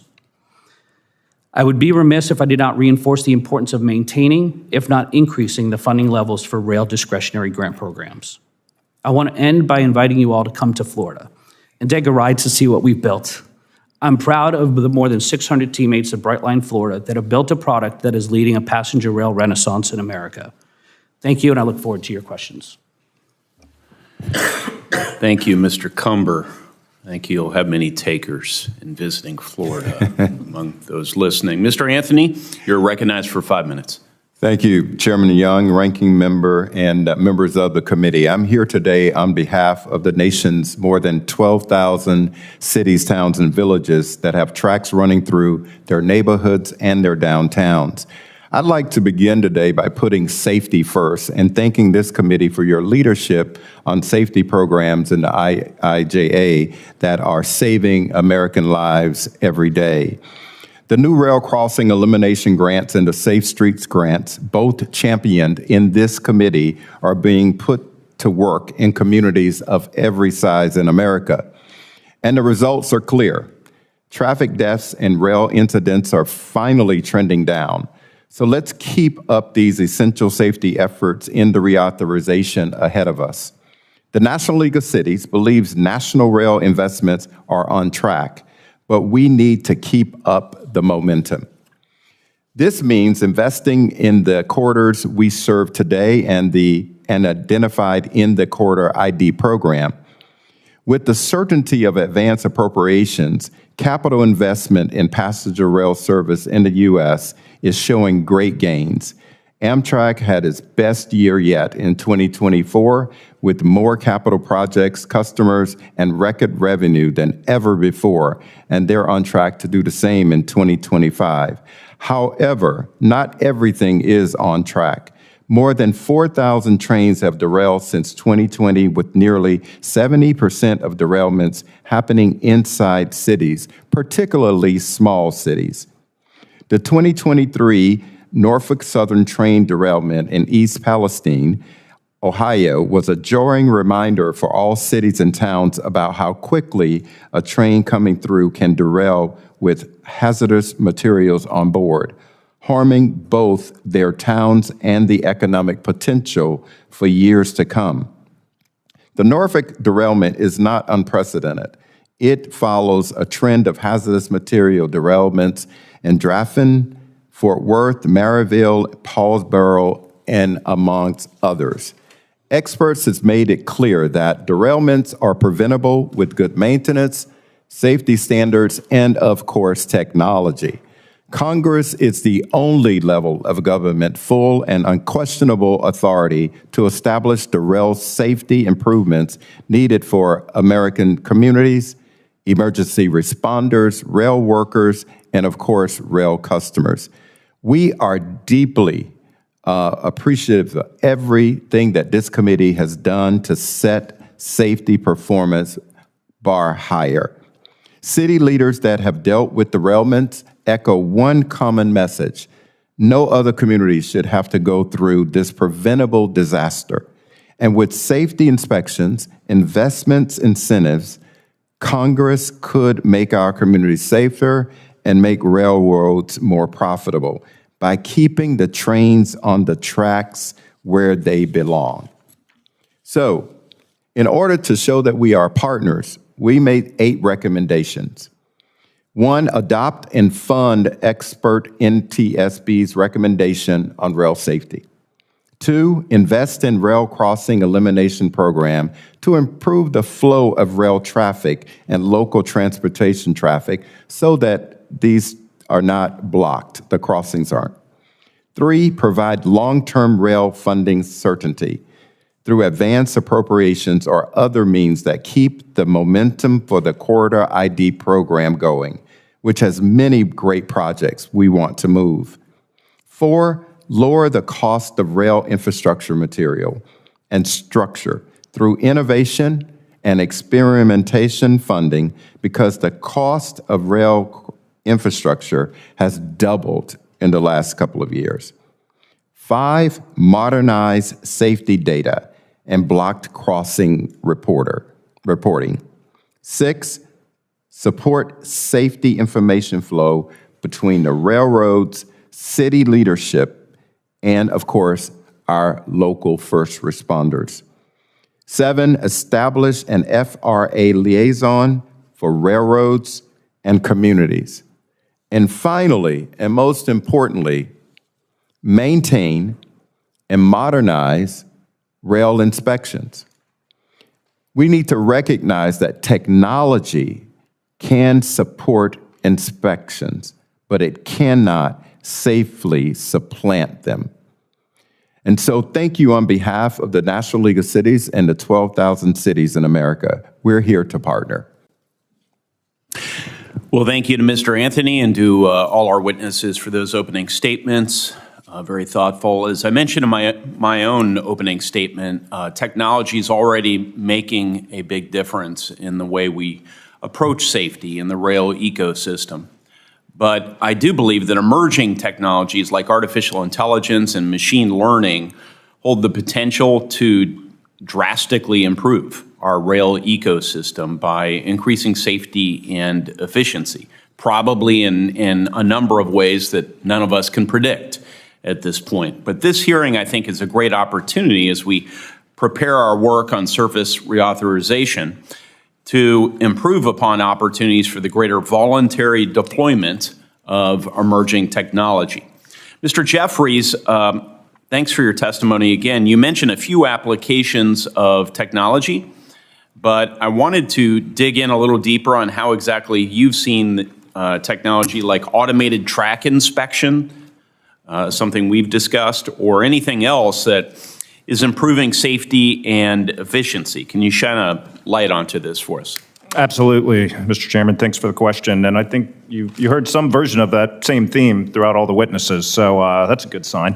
I would be remiss if I did not reinforce the importance of maintaining, if not increasing, the funding levels for rail discretionary grant programs. I want to end by inviting you all to come to Florida and take a ride to see what we've built. I'm proud of the more than 600 teammates of Brightline Florida that have built a product that is leading a passenger rail renaissance in America. Thank you, and I look forward to your questions. Thank you, Mr. Cumber. I think you'll have many takers in visiting Florida among those listening. Mr. Anthony, you're recognized for 5 minutes. Thank you, Chairman Young, Ranking Member, and members of the committee. I'm here today on behalf of the nation's more than 12,000 cities, towns, and villages that have tracks running through their neighborhoods and their downtowns. I'd like to begin today by putting safety first and thanking this committee for your leadership on safety programs in the IIJA that are saving American lives every day. The new rail crossing elimination grants and the Safe Streets grants, both championed in this committee, are being put to work in communities of every size in America. And the results are clear. Traffic deaths and rail incidents are finally trending down. So let's keep up these essential safety efforts in the reauthorization ahead of us. The National League of Cities believes national rail investments are on track, but we need to keep up the momentum. This means investing in the corridors we serve today and identified in the Corridor ID program. With the certainty of advance appropriations, capital investment in passenger rail service in the U.S. is showing great gains. Amtrak had its best year yet in 2024 with more capital projects, customers, and record revenue than ever before, and they're on track to do the same in 2025. However, not everything is on track. More than 4,000 trains have derailed since 2020, with nearly 70% of derailments happening inside cities, particularly small cities. The 2023 Norfolk Southern train derailment in East Palestine, Ohio, was a jarring reminder for all cities and towns about how quickly a train coming through can derail with hazardous materials on board, harming both their towns and the economic potential for years to come. The Norfolk derailment is not unprecedented. It follows a trend of hazardous material derailments in Draffin, Fort Worth, Maryville, Paulsboro, and amongst others. Experts have made it clear that derailments are preventable with good maintenance, safety standards, and of course, technology. Congress is the only level of government full and unquestionable authority to establish the rail safety improvements needed for American communities, emergency responders, rail workers, and of course, rail customers. We are deeply appreciative of everything that this committee has done to set safety performance bar higher. City leaders that have dealt with derailments echo one common message: no other community should have to go through this preventable disaster. And with safety inspections, investments, incentives, Congress could make our communities safer and make railroads more profitable by keeping the trains on the tracks where they belong. So, in order to show that we are partners, we made 8 recommendations. One, adopt and fund expert NTSB's recommendation on rail safety. Two, invest in rail crossing elimination program to improve the flow of rail traffic and local transportation traffic so that these are not blocked, the crossings aren't. Three, provide long-term rail funding certainty through advance appropriations or other means that keep the momentum for the Corridor ID program going, which has many great projects we want to move. Four, lower the cost of rail infrastructure material and structure through innovation and experimentation funding because the cost of rail infrastructure has doubled in the last couple of years. Five, modernize safety data and blocked crossing reporting. Six, support safety information flow between the railroads, city leadership, and of course, our local first responders. Seven, establish an FRA liaison for railroads and communities. And finally, and most importantly, maintain and modernize rail inspections. We need to recognize that technology can support inspections, but it cannot safely supplant them. And so thank you on behalf of the National League of Cities and the 12,000 cities in America. We're here to partner. Well, thank you to Mr. Anthony and to all our witnesses for those opening statements. Very thoughtful. As I mentioned in my own opening statement, technology is already making a big difference in the way we approach safety in the rail ecosystem. But I do believe that emerging technologies like artificial intelligence and machine learning hold the potential to drastically improve our rail ecosystem by increasing safety and efficiency, probably in a number of ways that none of us can predict at this point. But this hearing, I think, is a great opportunity as we prepare our work on surface reauthorization to improve upon opportunities for the greater voluntary deployment of emerging technology. Mr. Jeffries, thanks for your testimony again. You mentioned a few applications of technology, but I wanted to dig in a little deeper on how exactly you've seen technology like automated track inspection, something we've discussed, or anything else that is improving safety and efficiency. Can you shine a light onto this for us? Absolutely, Mr. Chairman. Thanks for the question. And I think you heard some version of that same theme throughout all the witnesses, so that's a good sign.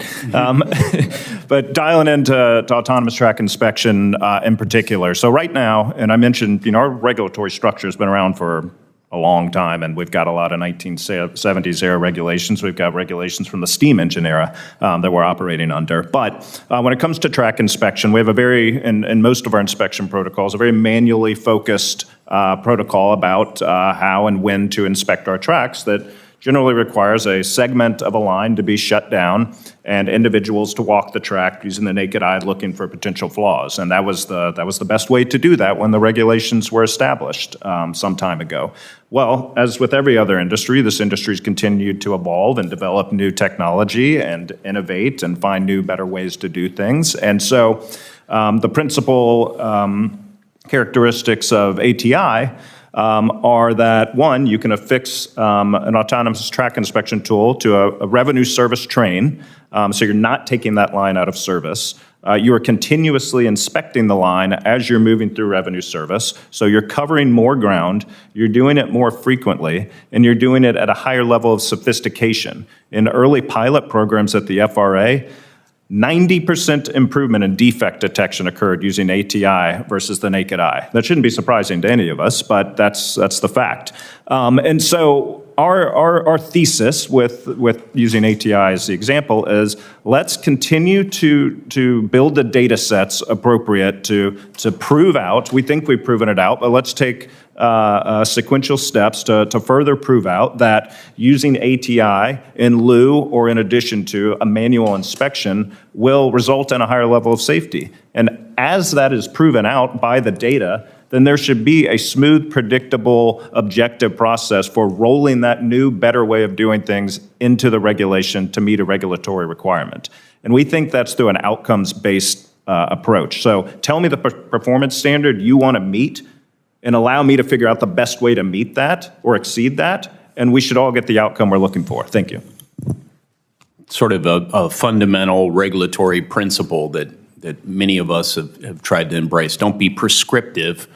But dialing into autonomous track inspection in particular. So right now, and I mentioned, our regulatory structure has been around for a long time, and we've got a lot of 1970s era regulations. We've got regulations from the steam engine era that we're operating under. But when it comes to track inspection, we have in most of our inspection protocols, a very manually focused protocol about how and when to inspect our tracks that generally requires a segment of a line to be shut down and individuals to walk the track using the naked eye looking for potential flaws. And that was the best way to do that when the regulations were established some time ago. Well, as with every other industry, this industry's continued to evolve and develop new technology and innovate and find new, better ways to do things. And so the principal characteristics of ATI are that, one, you can affix an autonomous track inspection tool to a revenue service train, so you're not taking that line out of service. You are continuously inspecting the line as you're moving through revenue service, so you're covering more ground, you're doing it more frequently, and you're doing it at a higher level of sophistication. In early pilot programs at the FRA, 90% improvement in defect detection occurred using ATI versus the naked eye. That shouldn't be surprising to any of us, but that's the fact. And so our thesis with using ATI as the example is let's continue to build the data sets appropriate to prove out. We think we've proven it out, but let's take sequential steps to further prove out that using ATI in lieu or in addition to a manual inspection will result in a higher level of safety. And as that is proven out by the data, then there should be a smooth, predictable, objective process for rolling that new, better way of doing things into the regulation to meet a regulatory requirement. And we think that's through an outcomes-based approach. So tell me the performance standard you want to meet and allow me to figure out the best way to meet that or exceed that, and we should all get the outcome we're looking for. Thank you. Sort of a fundamental regulatory principle that many of us have tried to embrace. Don't be prescriptive,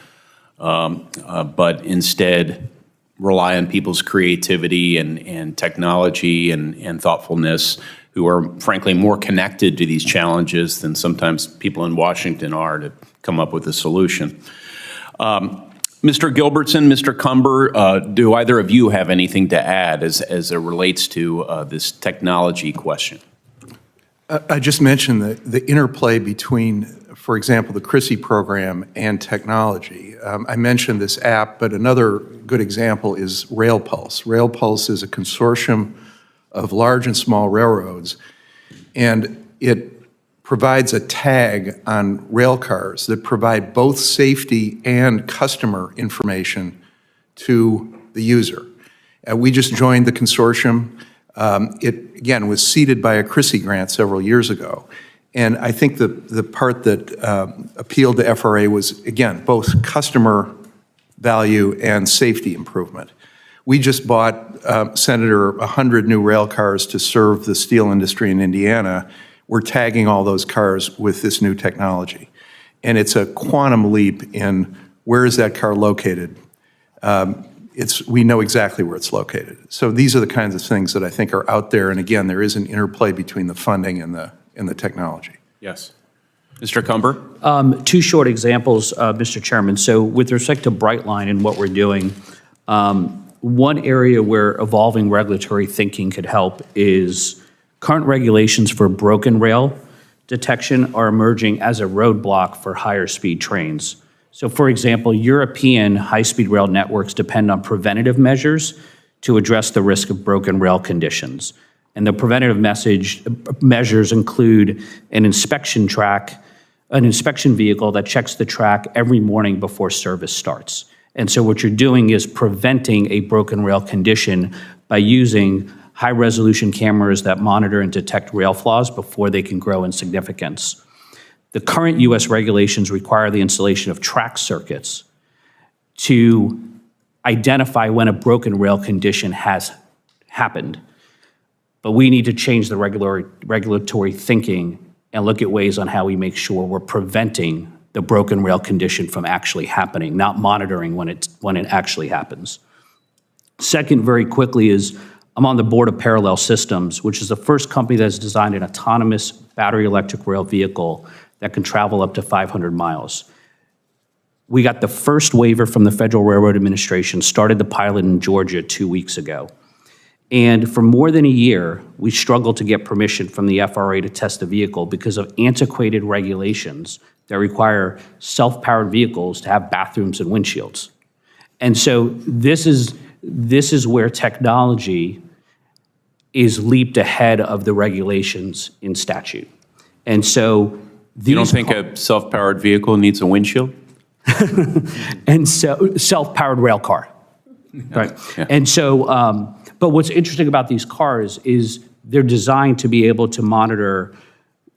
but instead rely on people's creativity and technology and thoughtfulness, who are frankly more connected to these challenges than sometimes people in Washington are, to come up with a solution. Mr. Gilbertson, Mr. Cumber, do either of you have anything to add as it relates to this technology question? I just mentioned the interplay between, for example, the CRISI program and technology. I mentioned this app, but another good example is RailPulse. RailPulse is a consortium of large and small railroads, and it provides a tag on rail cars that provide both safety and customer information to the user. We just joined the consortium. It, again, was seeded by a CRISI grant several years ago. And I think the part that appealed to FRA was, again, both customer value and safety improvement. We just bought, Senator, 100 new rail cars to serve the steel industry in Indiana. We're tagging all those cars with this new technology. And it's a quantum leap in where is that car located. We know exactly where it's located. So these are the kinds of things that I think are out there. And again, there is an interplay between the funding and the technology. Yes. Mr. Cumber? Two short examples, Mr. Chairman. So with respect to Brightline and what we're doing, one area where evolving regulatory thinking could help is current regulations for broken rail detection are emerging as a roadblock for higher speed trains. So for example, European high-speed rail networks depend on preventative measures to address the risk of broken rail conditions. And the preventative measures include an inspection vehicle that checks the track every morning before service starts. And so what you're doing is preventing a broken rail condition by using high-resolution cameras that monitor and detect rail flaws before they can grow in significance. The current U.S. regulations require the installation of track circuits to identify when a broken rail condition has happened. But we need to change the regulatory thinking and look at ways on how we make sure we're preventing the broken rail condition from actually happening, not monitoring when it actually happens. Second, very quickly, is I'm on the board of Parallel Systems, which is the first company that has designed an autonomous battery electric rail vehicle that can travel up to 500 miles. We got the first waiver from the Federal Railroad Administration, started the pilot in Georgia 2 weeks ago. And for more than a year, we struggled to get permission from the FRA to test the vehicle because of antiquated regulations that require self-powered vehicles to have bathrooms and windshields. And so this is where technology is leaped ahead of the regulations in statute. And so you don't think a self-powered vehicle needs a windshield? And so self-powered rail car, right? Yeah. And so, but what's interesting about these cars is they're designed to be able to monitor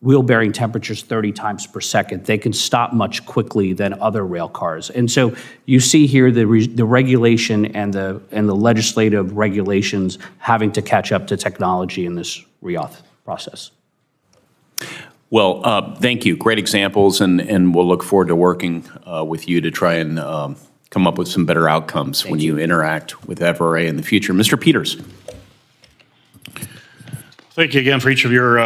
wheel bearing temperatures 30 times per second. They can stop much quickly than other rail cars. And so you see here the regulation and the legislative regulations having to catch up to technology in this reauth process. Well, thank you. Great examples, and we'll look forward to working with you to try and come up with some better outcomes when you interact with FRA in the future. Mr. Peters. Thank you again for each of your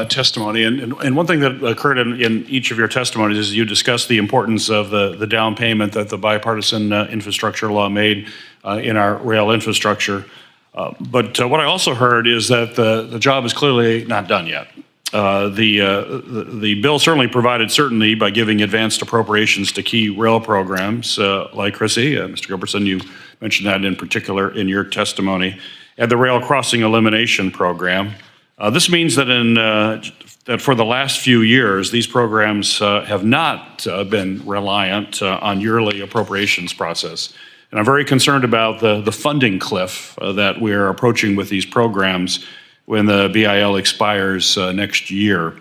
testimony. And one thing that occurred in each of your testimonies is you discussed the importance of the down payment that the bipartisan infrastructure law made in our rail infrastructure. But what I also heard is that the job is clearly not done yet. The bill certainly provided certainty by giving advanced appropriations to key rail programs like CRISI. Mr. Gilbertson, you mentioned that in particular in your testimony, and the rail crossing elimination program. This means that that for the last few years, these programs have not been reliant on yearly appropriations process. And I'm very concerned about the funding cliff that we're approaching with these programs when the BIL expires next year.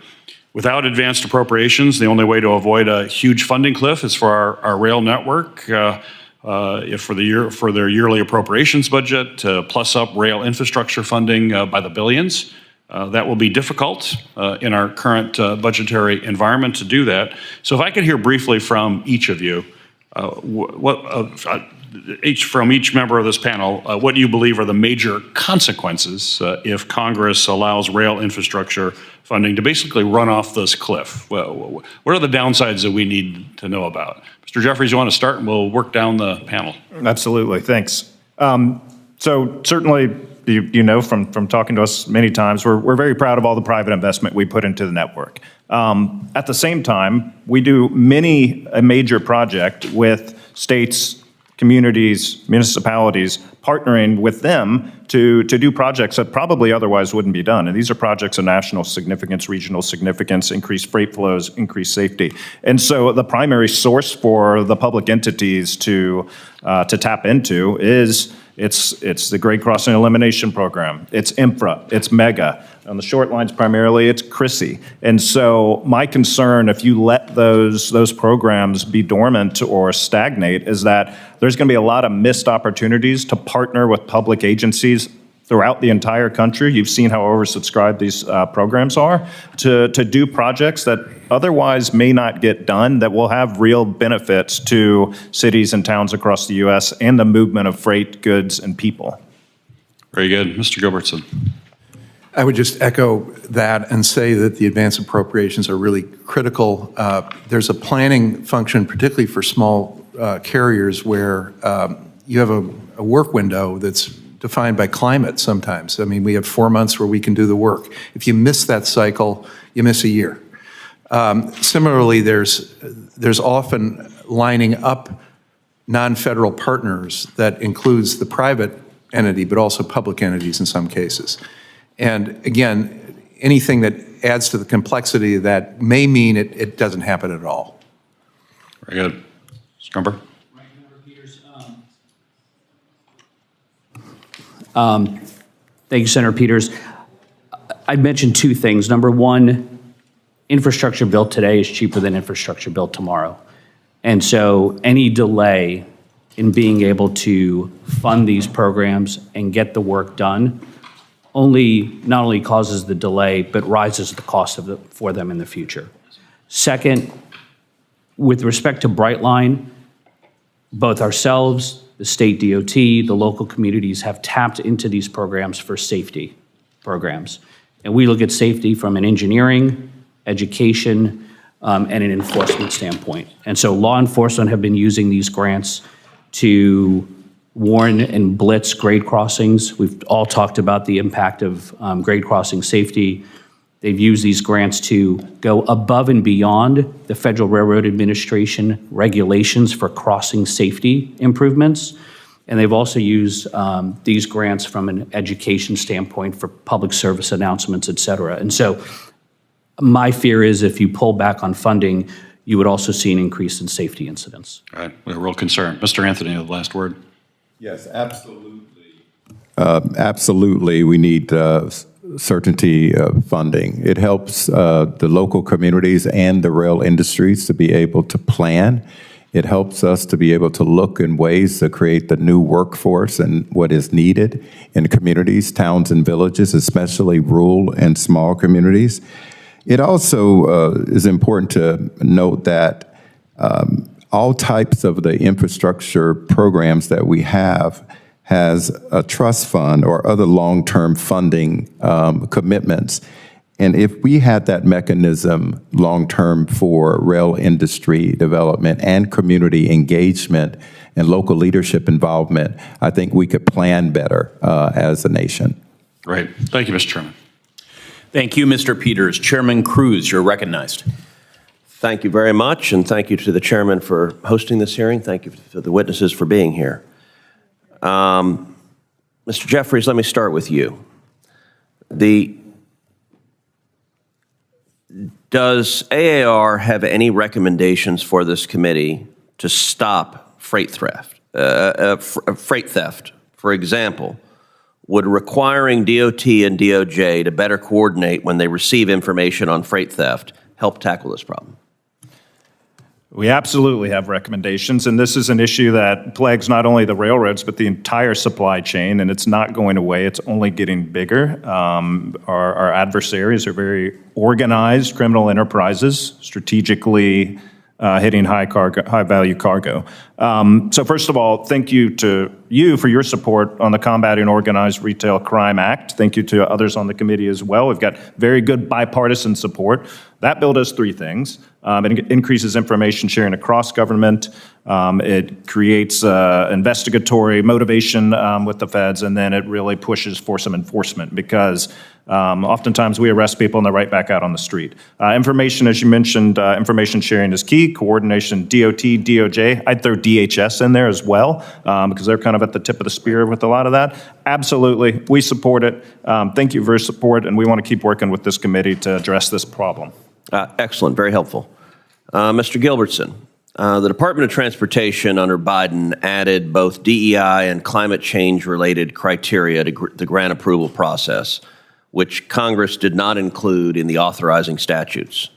Without advanced appropriations, the only way to avoid a huge funding cliff is for our rail network, if for their yearly appropriations budget, to plus up rail infrastructure funding by the billions. That will be difficult in our current budgetary environment to do that. So if I could hear briefly from each of you, from each member of this panel, what do you believe are the major consequences if Congress allows rail infrastructure funding to basically run off this cliff? What are the downsides that we need to know about? Mr. Jeffries, you want to start, and we'll work down the panel. Absolutely, thanks. So certainly, you know from talking to us many times, we're very proud of all the private investment we put into the network. At the same time, we do a major project with states, communities, municipalities, partnering with them to do projects that probably otherwise wouldn't be done. And these are projects of national significance, regional significance, increased freight flows, increased safety. And so the primary source for the public entities to tap into is it's the Grade Crossing Elimination Program, it's infra, it's mega. On the short lines primarily, it's CRISI. And so my concern, if you let those programs be dormant or stagnate, is that there's going to be a lot of missed opportunities to partner with public agencies throughout the entire country. You've seen how oversubscribed these programs are to do projects that otherwise may not get done, that will have real benefits to cities and towns across the U.S. and the movement of freight, goods, and people. Very good. Mr. Gilbertson. I would just echo that and say that the advance appropriations are really critical. There's a planning function, particularly for small carriers, where you have a work window that's defined by climate sometimes. I mean, we have 4 months where we can do the work. If you miss that cycle, you miss a year. Similarly, there's often lining up non-federal partners that includes the private entity, but also public entities in some cases. And again, anything that adds to the complexity of that may mean it doesn't happen at all. Very good. Mr. Crumber. Thank you, Senator Peters. I'd mention two things. Number one, infrastructure built today is cheaper than infrastructure built tomorrow. And so any delay in being able to fund these programs and get the work done not only causes the delay, but rises the cost for them in the future. Second, with respect to Brightline, both ourselves, the state DOT, the local communities have tapped into these programs for safety programs. And we look at safety from an engineering, education, and an enforcement standpoint. And so law enforcement have been using these grants to warn and blitz grade crossings. We've all talked about the impact of grade crossing safety. They've used these grants to go above and beyond the Federal Railroad Administration regulations for crossing safety improvements. And they've also used these grants from an education standpoint for public service announcements, et cetera. And so my fear is if you pull back on funding, you would also see an increase in safety incidents. All right, we're real concerned. Mr. Anthony, the last word. Yes, absolutely. Absolutely, we need certainty of funding. It helps the local communities and the rail industries to be able to plan. It helps us to be able to look in ways to create the new workforce and what is needed in communities, towns, and villages, especially rural and small communities. It also is important to note that all types of the infrastructure programs that we have has a trust fund or other long-term funding commitments. And if we had that mechanism long-term for rail industry development and community engagement and local leadership involvement, I think we could plan better as a nation. Great. Thank you, Mr. Chairman. Thank you, Mr. Peters. Chairman Cruz, you're recognized. Thank you very much, and thank you to the chairman for hosting this hearing. Thank you to the witnesses for being here. Mr. Jeffries, let me start with you. The Does AAR have any recommendations for this committee to stop freight theft? For example, would requiring DOT and DOJ to better coordinate when they receive information on freight theft help tackle this problem? We absolutely have recommendations, and this is an issue that plagues not only the railroads, but the entire supply chain, and it's not going away. It's only getting bigger. Our adversaries are very organized criminal enterprises, strategically hitting high-value cargo. So first of all, thank you to you for your support on the Combating Organized Retail Crime Act. Thank you to others on the committee as well. We've got very good bipartisan support. That bill does three things. It increases information sharing across government. It creates investigatory motivation with the feds, and then it really pushes for some enforcement because oftentimes we arrest people and they're right back out on the street. Information, as you mentioned, information sharing is key. Coordination, DOT, DOJ. I'd throw DHS in there as well because they're kind of at the tip of the spear with a lot of that. Absolutely, we support it. Thank you for your support, and we want to keep working with this committee to address this problem. Excellent, very helpful. Mr. Gilbertson, the Department of Transportation under Biden added both DEI and climate change-related criteria to the grant approval process, which Congress did not include in the authorizing statutes.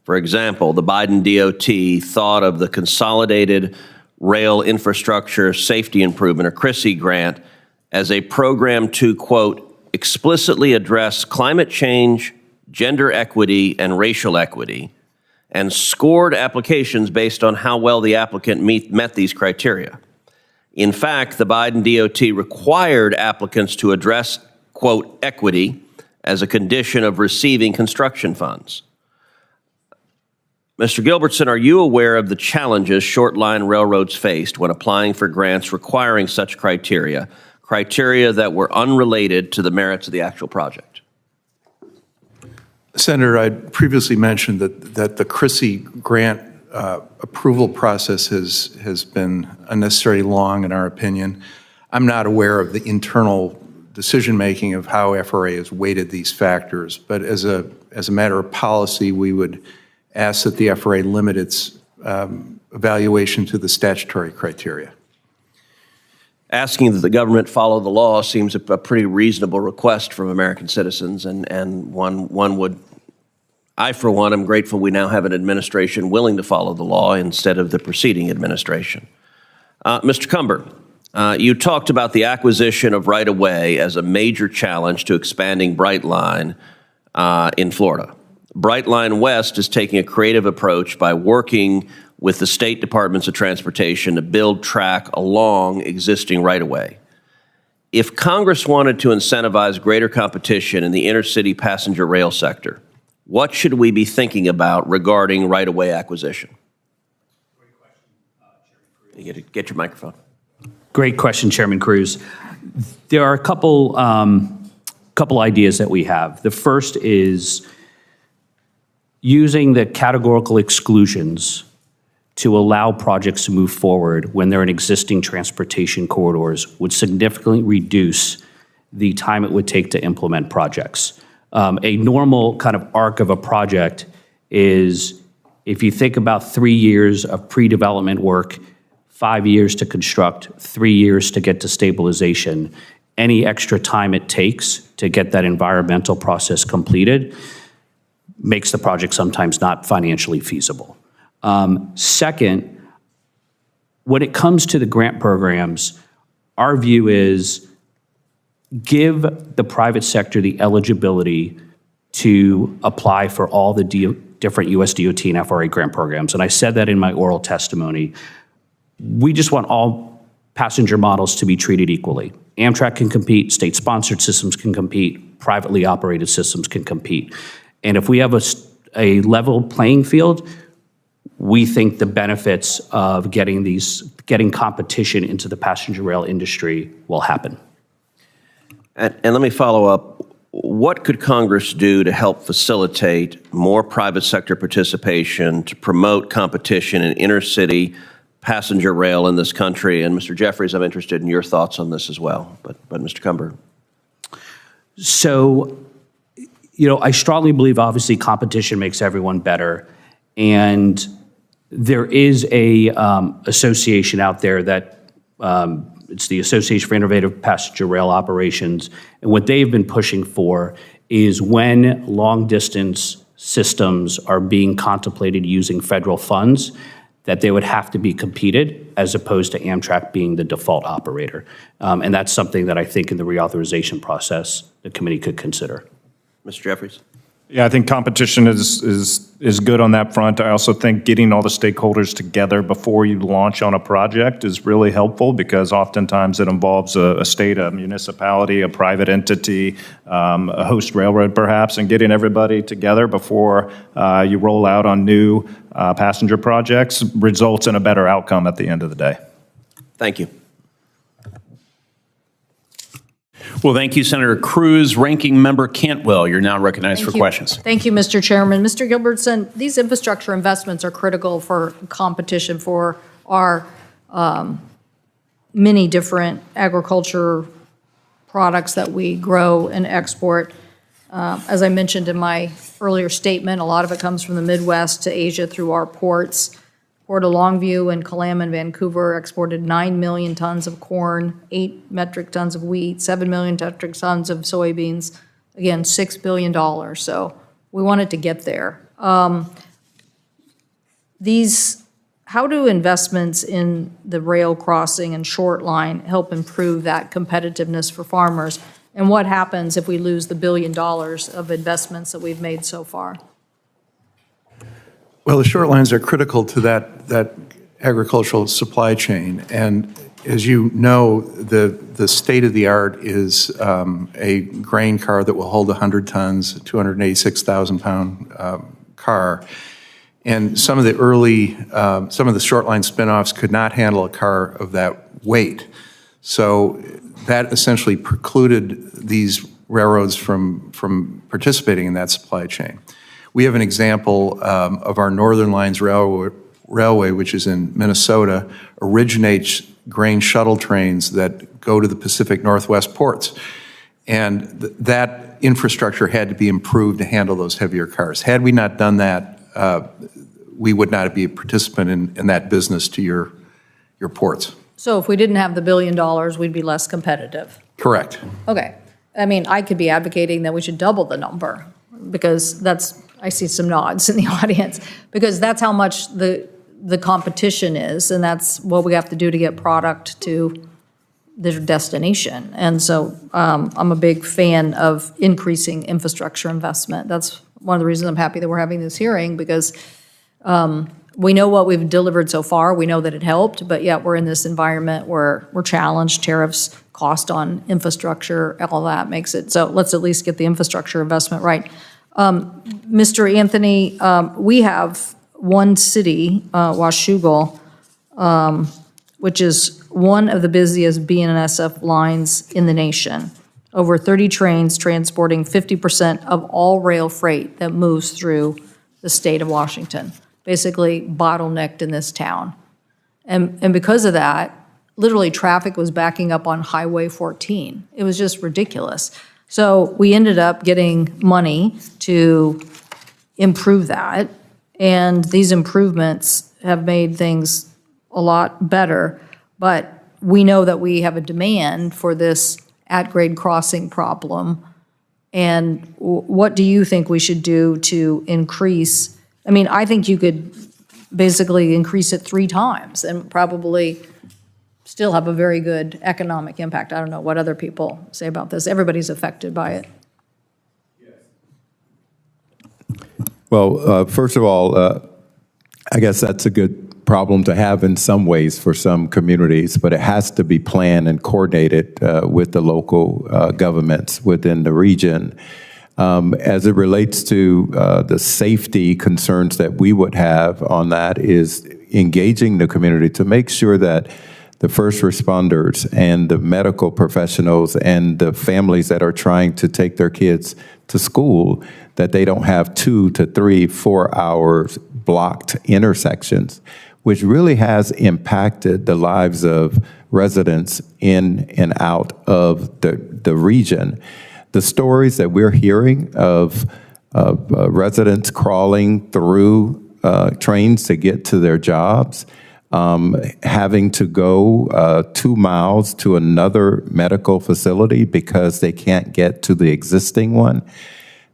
For example, the Biden DOT thought of the Consolidated Rail Infrastructure Safety Improvement, or CRISI grant, as a program to, quote, explicitly address climate change, gender equity, and racial equity, and scored applications based on how well the applicant met these criteria. In fact, the Biden DOT required applicants to address, quote, equity as a condition of receiving construction funds. Mr. Gilbertson, are you aware of the challenges short-line railroads faced when applying for grants requiring such criteria that were unrelated to the merits of the actual project? Senator, I previously mentioned that the CRISI grant approval process has been unnecessarily long, in our opinion. I'm not aware of the internal decision-making of how FRA has weighted these factors, but as a matter of policy, we would ask that the FRA limit its evaluation to the statutory criteria. Asking that the government follow the law seems a pretty reasonable request from American citizens, and one would, I for one am grateful we now have an administration willing to follow the law instead of the preceding administration. Mr. Cumber, you talked about the acquisition of right-of-way as a major challenge to expanding Brightline in Florida. Brightline West is taking a creative approach by working with the state departments of transportation to build track along existing right-of-way. If Congress wanted to incentivize greater competition in the intercity passenger rail sector, what should we be thinking about regarding right-of-way acquisition? Get your microphone. Great question, Chairman Cruz. There are a couple ideas that we have. The first is using the categorical exclusions to allow projects to move forward when they're in existing transportation corridors would significantly reduce the time it would take to implement projects. A normal kind of arc of a project is, if you think about 3 years of pre-development work, 5 years to construct, 3 years to get to stabilization, any extra time it takes to get that environmental process completed makes the project sometimes not financially feasible. Second, when it comes to the grant programs, our view is give the private sector the eligibility to apply for all the different US DOT and FRA grant programs. And I said that in my oral testimony. We just want all passenger models to be treated equally. Amtrak can compete, state-sponsored systems can compete, privately operated systems can compete. And if we have a level playing field, we think the benefits of getting competition into the passenger rail industry will happen. And let me follow up. What could Congress do to help facilitate more private sector participation to promote competition in intercity passenger rail in this country? And Mr. Jeffries, I'm interested in your thoughts on this as well. But Mr. Cumber. So I strongly believe, obviously, competition makes everyone better. And there is a association out there that it's the Association for Innovative Passenger Rail Operations. And what they've been pushing for is when long-distance systems are being contemplated using federal funds, that they would have to be competed as opposed to Amtrak being the default operator. And that's something that I think in the reauthorization process, the committee could consider. Mr. Jeffries? Yeah, I think competition is good on that front. I also think getting all the stakeholders together before you launch on a project is really helpful, because oftentimes it involves a state, a municipality, a private entity, a host railroad perhaps, and getting everybody together before you roll out on new passenger projects results in a better outcome at the end of the day. Thank you. Well, thank you, Senator Cruz. Ranking Member Cantwell, you're now recognized for questions. Thank you, Mr. Chairman. Mr. Gilbertson, these infrastructure investments are critical for competition for our many different agriculture products that we grow and export. As I mentioned in my earlier statement, a lot of it comes from the Midwest to Asia through our ports. Port of Longview and Kalam and Vancouver exported 9 million tons of corn, 8 metric tons of wheat, 7 million metric tons of soybeans, again, $6 billion. So we wanted to get there. How do investments in the rail crossing and short line help improve that competitiveness for farmers? And what happens if we lose the $1 billion of investments that we've made so far? Well, the short lines are critical to that agricultural supply chain. And as you know, the state-of-the-art is a grain car that will hold 100 tons, 286,000-pound car. And some of the short line spinoffs could not handle a car of that weight. So that essentially precluded these railroads from participating in that supply chain. We have an example of our Northern Lines Railway, which is in Minnesota, originates grain shuttle trains that go to the Pacific Northwest ports. And that infrastructure had to be improved to handle those heavier cars. Had we not done that, we would not be a participant in that business to your ports. So if we didn't have the $1 billion, we'd be less competitive. Correct. Okay. I mean, I could be advocating that we should double the number, because I see some nods in the audience, because that's how much the competition is, and that's what we have to do to get product to their destination. And so I'm a big fan of increasing infrastructure investment. That's one of the reasons I'm happy that we're having this hearing, because we know what we've delivered so far. We know that it helped, but yet we're in this environment where we're challenged. Tariffs, cost on infrastructure, all that makes it. So let's at least get the infrastructure investment right. Mr. Anthony, we have one city, Washougal, which is one of the busiest BNSF lines in the nation. Over 30 trains transporting 50% of all rail freight that moves through the state of Washington, basically bottlenecked in this town. And because of that, literally traffic was backing up on Highway 14. It was just ridiculous. So we ended up getting money to improve that, and these improvements have made things a lot better. But we know that we have a demand for this at-grade crossing problem. And what do you think we should do to increase? I mean, I think you could basically increase it 3 times and probably still have a very good economic impact. I don't know what other people say about this. Everybody's affected by it. Well, first of all, I guess that's a good problem to have in some ways for some communities, but it has to be planned and coordinated with the local governments within the region. As it relates to the safety concerns that we would have on that is engaging the community to make sure that the first responders and the medical professionals and the families that are trying to take their kids to school, that they don't have 2 to 3, 4 hours blocked intersections, which really has impacted the lives of residents in and out of the region. the stories that we're hearing of residents crawling through trains to get to their jobs, having to go 2 miles to another medical facility because they can't get to the existing one.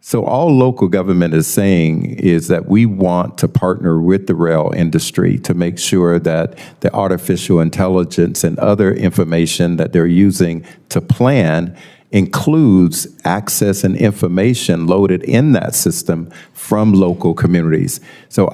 So all local government is saying is that we want to partner with the rail industry to make sure that the artificial intelligence and other information that they're using to plan includes access and information loaded in that system from local communities. So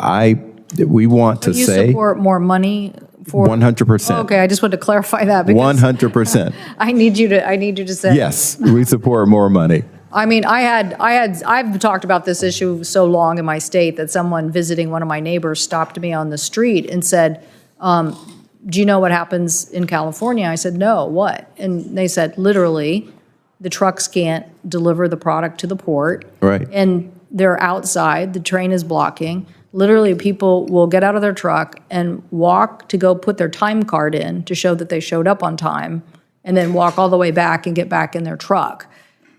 we want to You say support more money for? 100%. Okay, I just wanted to clarify that because 100%. I need you to say. Yes, we support more money. I mean, I've talked about this issue so long in my state that someone visiting one of my neighbors stopped me on the street and said, do you know what happens in California? I said, no, what? And they said, literally, the trucks can't deliver the product to the port. Right. And they're outside, the train is blocking. Literally, people will get out of their truck and walk to go put their time card in to show that they showed up on time, and then walk all the way back and get back in their truck.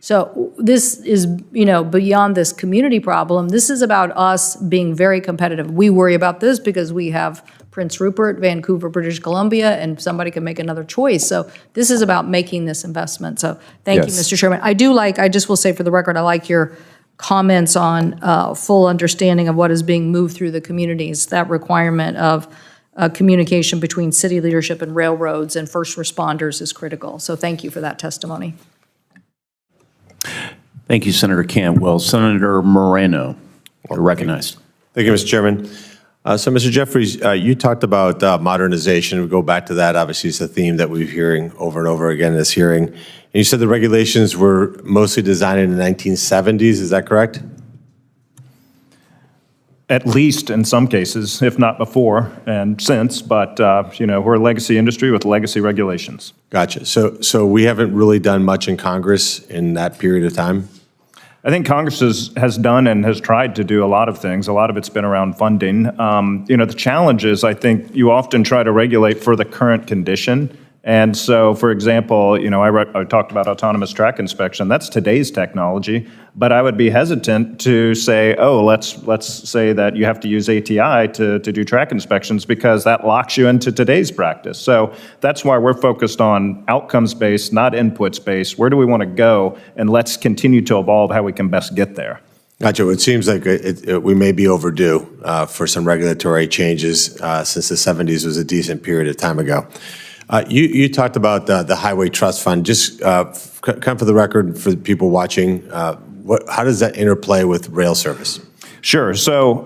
So this is, beyond this community problem. This is about us being very competitive. We worry about this because we have Prince Rupert, Vancouver, British Columbia, and somebody can make another choice. So this is about making this investment. So thank you, Mr. Chairman. I just will say for the record, I like your comments on full understanding of what is being moved through the communities. That requirement of communication between city leadership and railroads and first responders is critical. So thank you for that testimony. Thank you, Senator Cantwell. Senator Moreno, you're recognized. Thank you, Mr. Chairman. So, Mr. Jeffries, you talked about modernization. We go back to that. Obviously, it's a theme that we're hearing over and over again in this hearing. And you said the regulations were mostly designed in the 1970s. Is that correct? At least in some cases, if not before and since, but we're a legacy industry with legacy regulations. Gotcha. So we haven't really done much in Congress in that period of time? I think Congress has done and has tried to do a lot of things. A lot of it's been around funding. The challenge is, I think you often try to regulate for the current condition. And so, for example, I talked about autonomous track inspection. That's today's technology, but I would be hesitant to say, let's say that you have to use ATI to do track inspections because that locks you into today's practice. So that's why we're focused on outcomes-based, not inputs-based. Where do we want to go? And let's continue to evolve how we can best get there. Gotcha. It seems like we may be overdue for some regulatory changes since the 70s was a decent period of time ago. You talked about the Highway Trust Fund. Just come for the record for the people watching, how does that interplay with rail service? Sure. So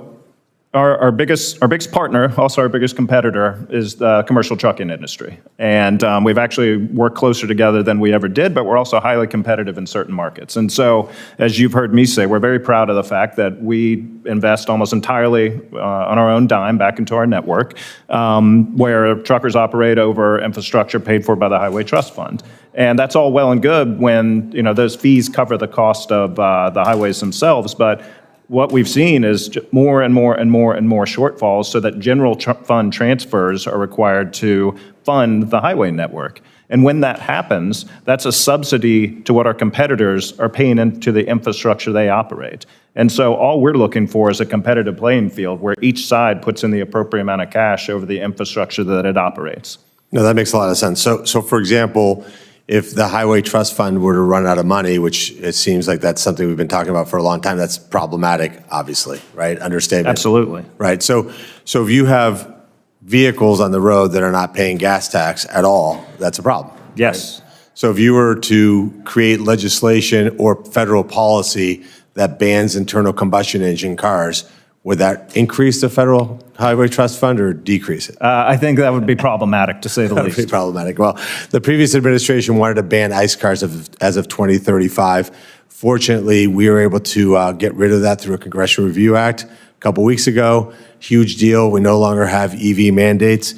our biggest partner, also our biggest competitor, is the commercial trucking industry. And we've actually worked closer together than we ever did, but we're also highly competitive in certain markets. And so, as you've heard me say, we're very proud of the fact that we invest almost entirely on our own dime back into our network, where truckers operate over infrastructure paid for by the Highway Trust Fund. And that's all well and good when those fees cover the cost of the highways themselves, but what we've seen is more and more and more and more shortfalls so that general fund transfers are required to fund the highway network. And when that happens, that's a subsidy to what our competitors are paying into the infrastructure they operate. And so all we're looking for is a competitive playing field where each side puts in the appropriate amount of cash over the infrastructure that it operates. No, that makes a lot of sense. So for example, if the Highway Trust Fund were to run out of money, which it seems like that's something we've been talking about for a long time, that's problematic, obviously, right? Understatement. Absolutely. Right. So if you have vehicles on the road that are not paying gas tax at all, that's a problem. Yes. Right? So if you were to create legislation or federal policy that bans internal combustion engine cars, would that increase the Federal Highway Trust Fund or decrease it? I think that would be problematic, to say the least. That would be problematic. Well, the previous administration wanted to ban ICE cars as of 2035. Fortunately, we were able to get rid of that through a Congressional Review Act a couple weeks ago. Huge deal. We no longer have EV mandates.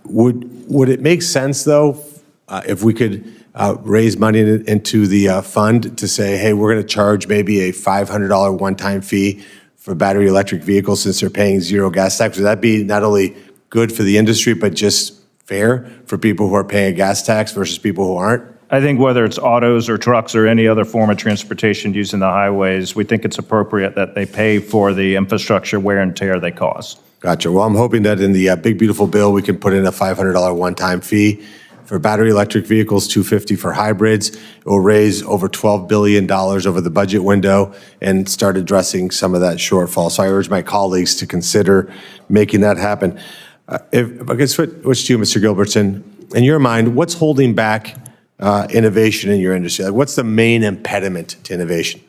Would it make sense, though, if we could raise money into the fund to say, hey, we're going to charge maybe a $500 one-time fee for battery electric vehicles since they're paying zero gas tax? Would that be not only good for the industry, but just fair for people who are paying a gas tax versus people who aren't? I think whether it's autos or trucks or any other form of transportation using the highways, we think it's appropriate that they pay for the infrastructure wear and tear they cause. Gotcha. Well, I'm hoping that in the big beautiful bill, we can put in a $500 one-time fee for battery electric vehicles, $250 for hybrids. It will raise over $12 billion over the budget window and start addressing some of that shortfall. So I urge my colleagues to consider making that happen. If I could switch to you, Mr. Gilbertson, in your mind, what's holding back innovation in your industry? Like, what's the main impediment to innovation?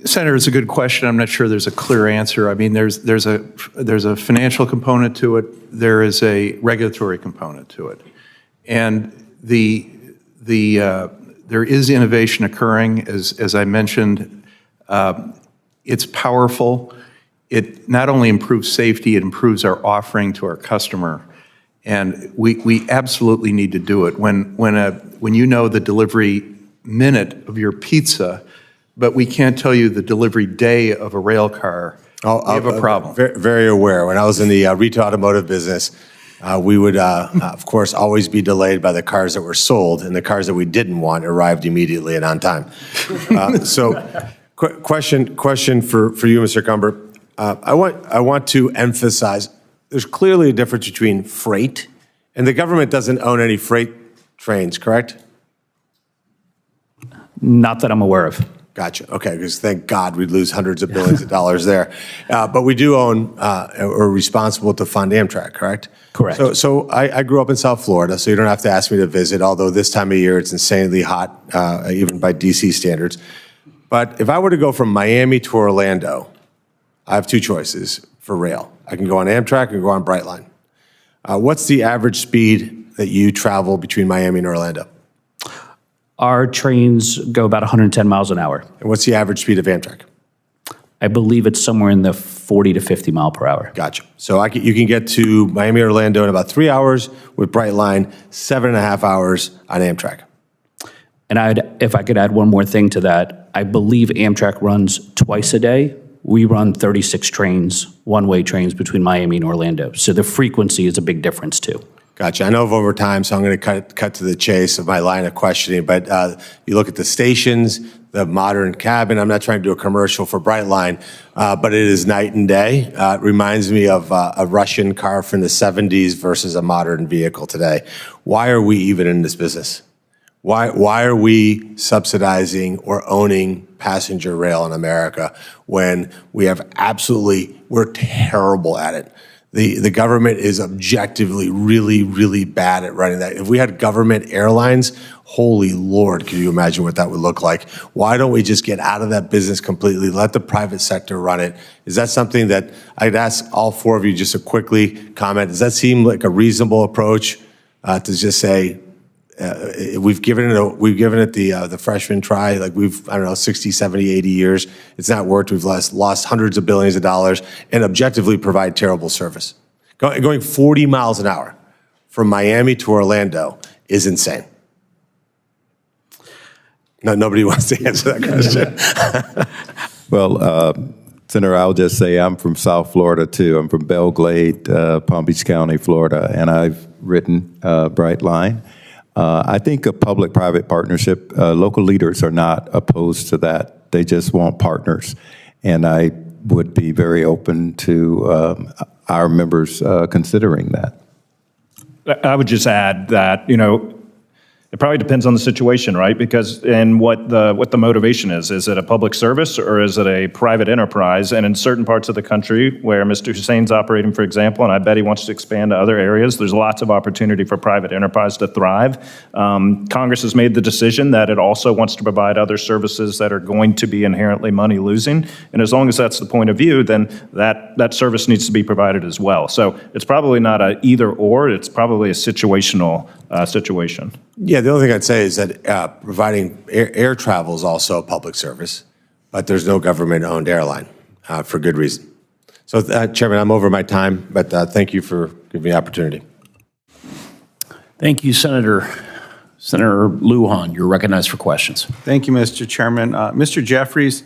Senator, it's a good question. I'm not sure there's a clear answer. I mean, there's a financial component to it. There is a regulatory component to it, and there is innovation occurring. As I mentioned, it's powerful. It not only improves safety, it improves our offering to our customer, and we absolutely need to do it. When you know the delivery minute of your pizza, but we can't tell you the delivery day of a rail car, we have a problem. Very aware. When I was in the retail automotive business, we would, of course, always be delayed by the cars that were sold, and the cars that we didn't want arrived immediately and on time. Question for you, Mr. Cumber. I want to emphasize there's clearly a difference between freight, and the government doesn't own any freight trains, correct? Not that I'm aware of. Gotcha. Okay, because thank God we'd lose hundreds of billions of dollars there. But we do own or are responsible to fund Amtrak, correct? Correct. So I grew up in South Florida, so you don't have to ask me to visit, although this time of year it's insanely hot, even by DC standards. But if I were to go from Miami to Orlando, I have two choices for rail. I can go on Amtrak, I can go on Brightline. What's the average speed that you travel between Miami and Orlando? Our trains go about 110 miles an hour. And what's the average speed of Amtrak? I believe it's somewhere in the 40 to 50 mile per hour. Gotcha. So you can get to Miami, Orlando in about 3 hours with Brightline, 7.5 hours on Amtrak. And if I could add one more thing to that, I believe Amtrak runs twice a day. We run 36 trains, one-way trains between Miami and Orlando. So the frequency is a big difference too. Gotcha. I know of over time, so I'm going to cut to the chase of my line of questioning. But you look at the stations, the modern cabin. I'm not trying to do a commercial for Brightline, but it is night and day. It reminds me of a Russian car from the 70s versus a modern vehicle today. Why are we even in this business? Why are we subsidizing or owning passenger rail in America when we're terrible at it? The government is objectively really, really bad at running that. If we had government airlines, holy Lord, can you imagine what that would look like? Why don't we just get out of that business completely, let the private sector run it? Is that something that I'd ask all four of you just to quickly comment? Does that seem like a reasonable approach to just say, we've given it the freshman try, like I don't know, 60, 70, 80 years. It's not worked. We've lost hundreds of billions of dollars and objectively provide terrible service. Going 40 miles an hour from Miami to Orlando is insane. No, nobody wants to answer that question. Well, Senator, I'll just say I'm from South Florida, too. I'm from Belle Glade, Palm Beach County, Florida, and I've ridden Brightline. I think a public-private partnership, local leaders are not opposed to that. They just want partners. And I would be very open to our members considering that. I would just add that, it probably depends on the situation, right? Because what the motivation is. Is it a public service or is it a private enterprise? And in certain parts of the country where Mr. Hussein's operating, for example, and I bet he wants to expand to other areas, there's lots of opportunity for private enterprise to thrive. Congress has made the decision that it also wants to provide other services that are going to be inherently money losing. And as long as that's the point of view, then that service needs to be provided as well. So it's probably not a either or, it's probably a situational situation. Yeah, the only thing I'd say is that providing air travel is also a public service, but there's no government-owned airline for good reason. So, Chairman, I'm over my time, but thank you for giving me the opportunity. Thank you, Senator Lujan. You're recognized for questions. Thank you, Mr. Chairman. Mr. Jeffries,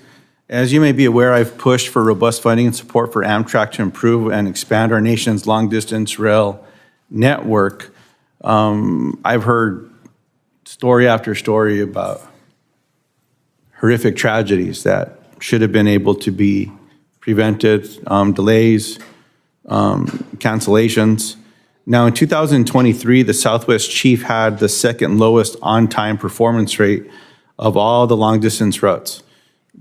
as you may be aware, I've pushed for robust funding and support for Amtrak to improve and expand our nation's long-distance rail network. I've heard story after story about horrific tragedies that should have been able to be prevented, delays, cancellations. Now, in 2023, the Southwest Chief had the second lowest on-time performance rate of all the long-distance routes,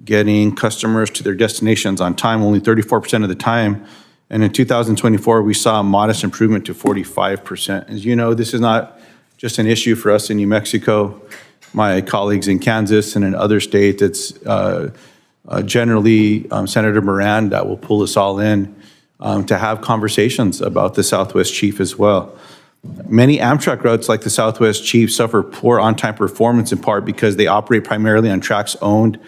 getting customers to their destinations on time only 34% of the time. And in 2024, we saw a modest improvement to 45%. As you know, this is not just an issue for us in New Mexico. My colleagues in Kansas and in other states, it's generally Senator Moran that will pull us all in to have conversations about the Southwest Chief as well. Many Amtrak routes like the Southwest Chief suffer poor on-time performance in part because they operate primarily on tracks owned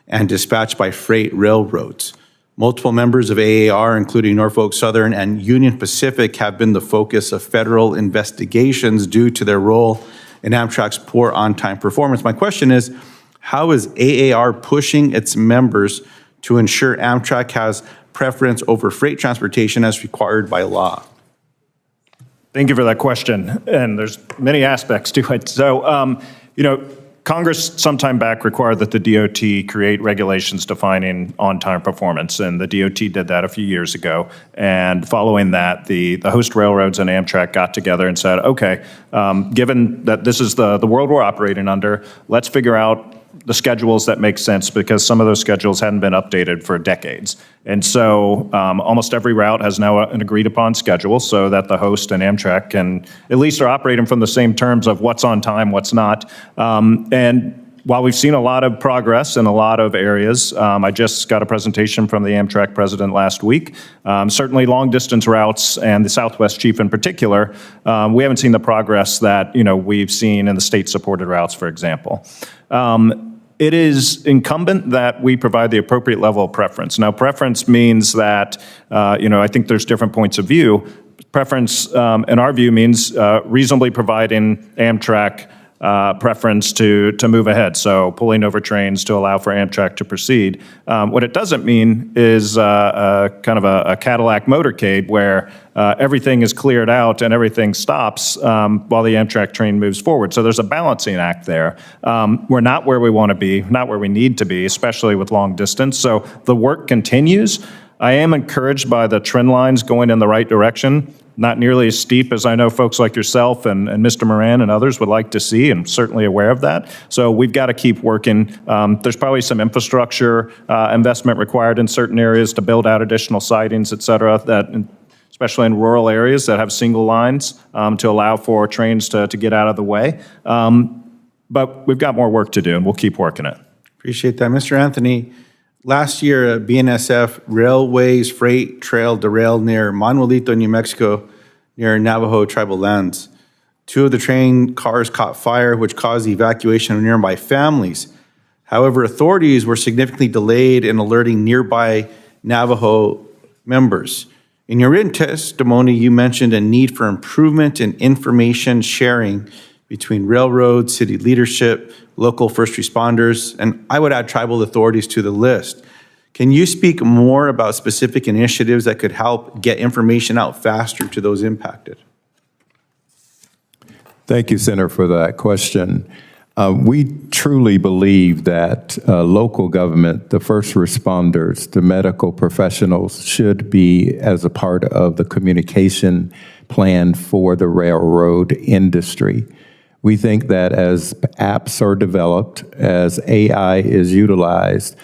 and dispatched by freight railroads. Multiple members of AAR, including Norfolk Southern and Union Pacific, have been the focus of federal investigations due to their role in Amtrak's poor on-time performance. My question is, how is AAR pushing its members to ensure Amtrak has preference over freight transportation as required by law? Thank you for that question, and there's many aspects to it. So, Congress sometime back required that the DOT create regulations defining on-time performance, and the DOT did that a few years ago. And following that, the host railroads and Amtrak got together and said, okay, given that this is the world we're operating under, let's figure out the schedules that make sense, because some of those schedules hadn't been updated for decades. And so almost every route has now an agreed upon schedule so that the host and Amtrak can at least are operating from the same terms of what's on time, what's not. And while we've seen a lot of progress in a lot of areas, I just got a presentation from the Amtrak president last week. Certainly long distance routes and the Southwest Chief in particular, we haven't seen the progress that we've seen in the state-supported routes, for example. It is incumbent that we provide the appropriate level of preference. Now, preference means that, I think there's different points of view. Preference, in our view, means reasonably providing Amtrak preference to move ahead, so pulling over trains to allow for Amtrak to proceed. What it doesn't mean is kind of a Cadillac motorcade where everything is cleared out and everything stops while the Amtrak train moves forward. So there's a balancing act there. We're not where we want to be, not where we need to be, especially with long distance. So the work continues. I am encouraged by the trend lines going in the right direction. Not nearly as steep as I know folks like yourself and Mr. Moran and others would like to see, and certainly aware of that. So we've got to keep working. There's probably some infrastructure investment required in certain areas to build out additional sidings, et cetera, that, especially in rural areas that have single lines to allow for trains to get out of the way. But we've got more work to do, and we'll keep working it. Appreciate that. Mr. Anthony, last year, BNSF Railways Freight Trail derailed near Manuelito, New Mexico, near Navajo tribal lands. 2 of the train cars caught fire, which caused the evacuation of nearby families. However, authorities were significantly delayed in alerting nearby Navajo members. In your written testimony, you mentioned a need for improvement in information sharing between railroads, city leadership, local first responders, and I would add tribal authorities to the list. Can you speak more about specific initiatives that could help get information out faster to those impacted? Thank you, Senator, for that question. We truly believe that local government, the first responders, the medical professionals should be as a part of the communication plan for the railroad industry. We think that as apps are developed, as AI is utilized,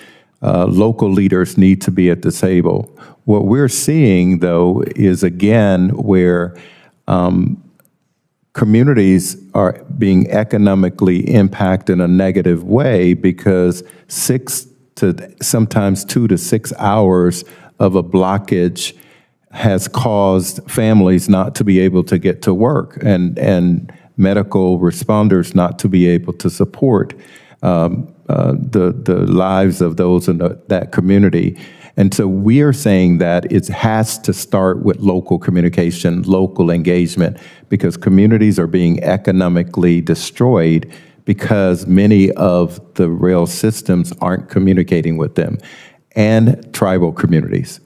local leaders need to be at the table. What we're seeing, though, is again where communities are being economically impacted in a negative way because 6 to sometimes 2 to 6 hours of a blockage has caused families not to be able to get to work and medical responders not to be able to support the lives of those in that community. And so we are saying that it has to start with local communication, local engagement, because communities are being economically destroyed because many of the rail systems aren't communicating with them, and tribal communities.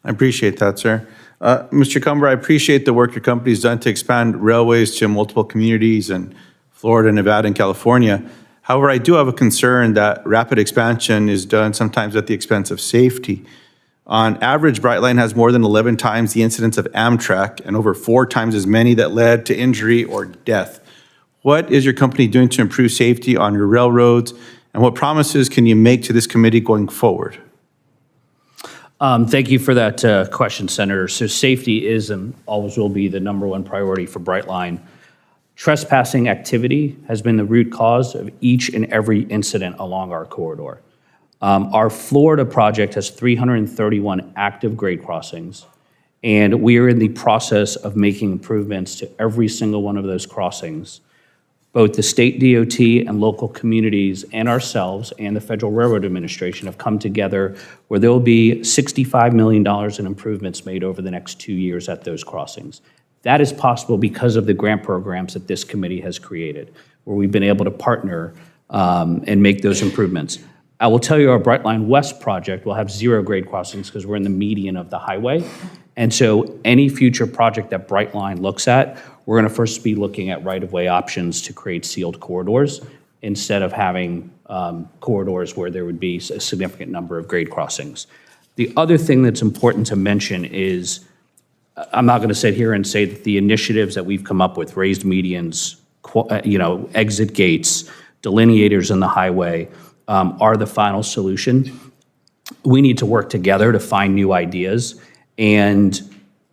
I appreciate that, sir. Mr. Cumber, I appreciate the work your company's done to expand railways to multiple communities in Florida, Nevada, and California. However, I do have a concern that rapid expansion is done sometimes at the expense of safety. On average, Brightline has more than 11 times the incidence of Amtrak and over 4 times as many that led to injury or death. What is your company doing to improve safety on your railroads, and what promises can you make to this committee going forward? Thank you for that question, Senator. So safety is and always will be the #1 priority for Brightline. Trespassing activity has been the root cause of each and every incident along our corridor. Our Florida project has 331 active grade crossings, and we are in the process of making improvements to every single one of those crossings. Both the state DOT and local communities and ourselves and the Federal Railroad Administration have come together where there will be $65 million in improvements made over the next 2 years at those crossings. That is possible because of the grant programs that this committee has created, where we've been able to partner and make those improvements. I will tell you our Brightline West project will have 0 grade crossings because we're in the median of the highway. And so any future project that Brightline looks at, we're going to first be looking at right-of-way options to create sealed corridors instead of having corridors where there would be a significant number of grade crossings. The other thing that's important to mention is, I'm not going to sit here and say that the initiatives that we've come up with, raised medians, exit gates, delineators in the highway, are the final solution. We need to work together to find new ideas, and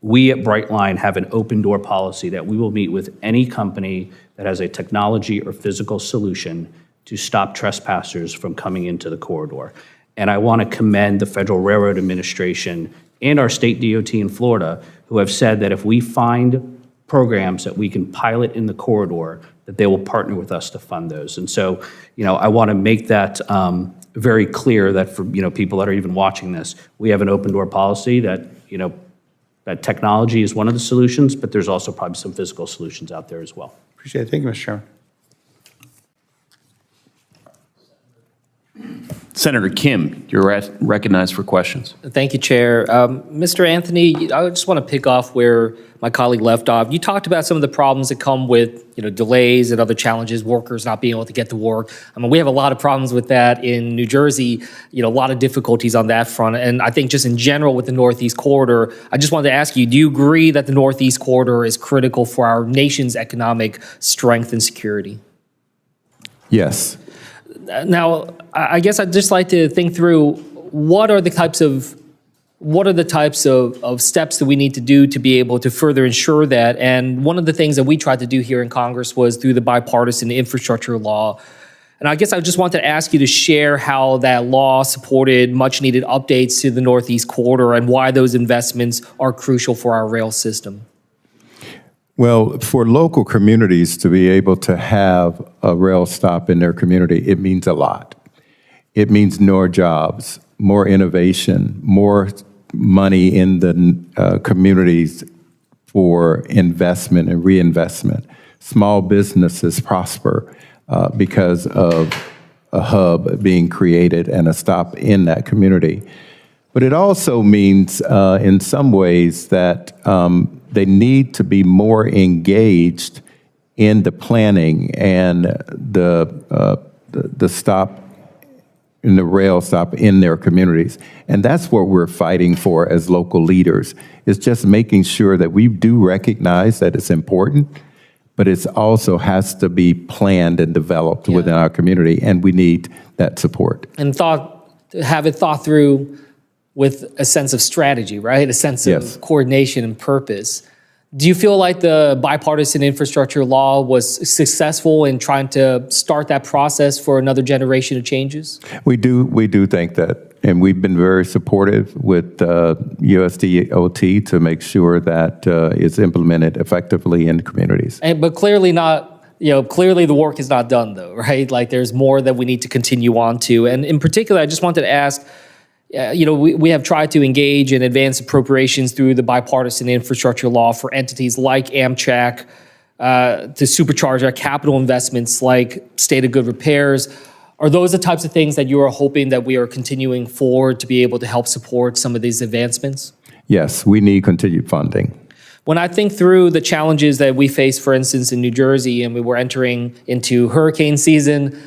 we at Brightline have an open door policy that we will meet with any company that has a technology or physical solution to stop trespassers from coming into the corridor. And I want to commend the Federal Railroad Administration and our state DOT in Florida, who have said that if we find programs that we can pilot in the corridor, that they will partner with us to fund those. And so, I want to make that very clear that for people that are even watching this, we have an open door policy that that technology is one of the solutions, but there's also probably some physical solutions out there as well. Appreciate it. Thank you, Mr. Chairman. Senator Kim, you're recognized for questions. Thank you, Chair. Mr. Anthony, I just want to pick off where my colleague left off. You talked about some of the problems that come with delays and other challenges, workers not being able to get to work. I mean, we have a lot of problems with that in New Jersey, a lot of difficulties on that front. And I think just in general with the Northeast Corridor, I just wanted to ask you, do you agree that the Northeast Corridor is critical for our nation's economic strength and security? Yes. Now, I guess I'd just like to think through what are the types of steps that we need to do to be able to further ensure that. And one of the things that we tried to do here in Congress was through the bipartisan infrastructure law. And I guess I just wanted to ask you to share how that law supported much needed updates to the Northeast Corridor and why those investments are crucial for our rail system. Well, for local communities to be able to have a rail stop in their community, it means a lot. It means more jobs, more innovation, more money in the communities for investment and reinvestment. Small businesses prosper because of a hub being created and a stop in that community. But it also means, in some ways, that they need to be more engaged in the planning and the stop in the rail stop in their communities. And that's what we're fighting for as local leaders, is just making sure that we do recognize that it's important, but it also has to be planned and developed within our community, and we need that support. And have it thought through with a sense of strategy, right? A sense of coordination and purpose. Do you feel like the bipartisan infrastructure law was successful in trying to start that process for another generation of changes? We do think that, and we've been very supportive with USDOT to make sure that it's implemented effectively in communities. But clearly not. Clearly the work is not done, though, right? Like there's more that we need to continue on to. And in particular, I just wanted to ask, we have tried to engage in advance appropriations through the bipartisan infrastructure law for entities like Amtrak to supercharge our capital investments like state of good repairs. Are those the types of things that you are hoping that we are continuing forward to be able to help support some of these advancements? yes, we need continued funding. When I think through the challenges that we face, for instance, in New Jersey, and we were entering into hurricane season,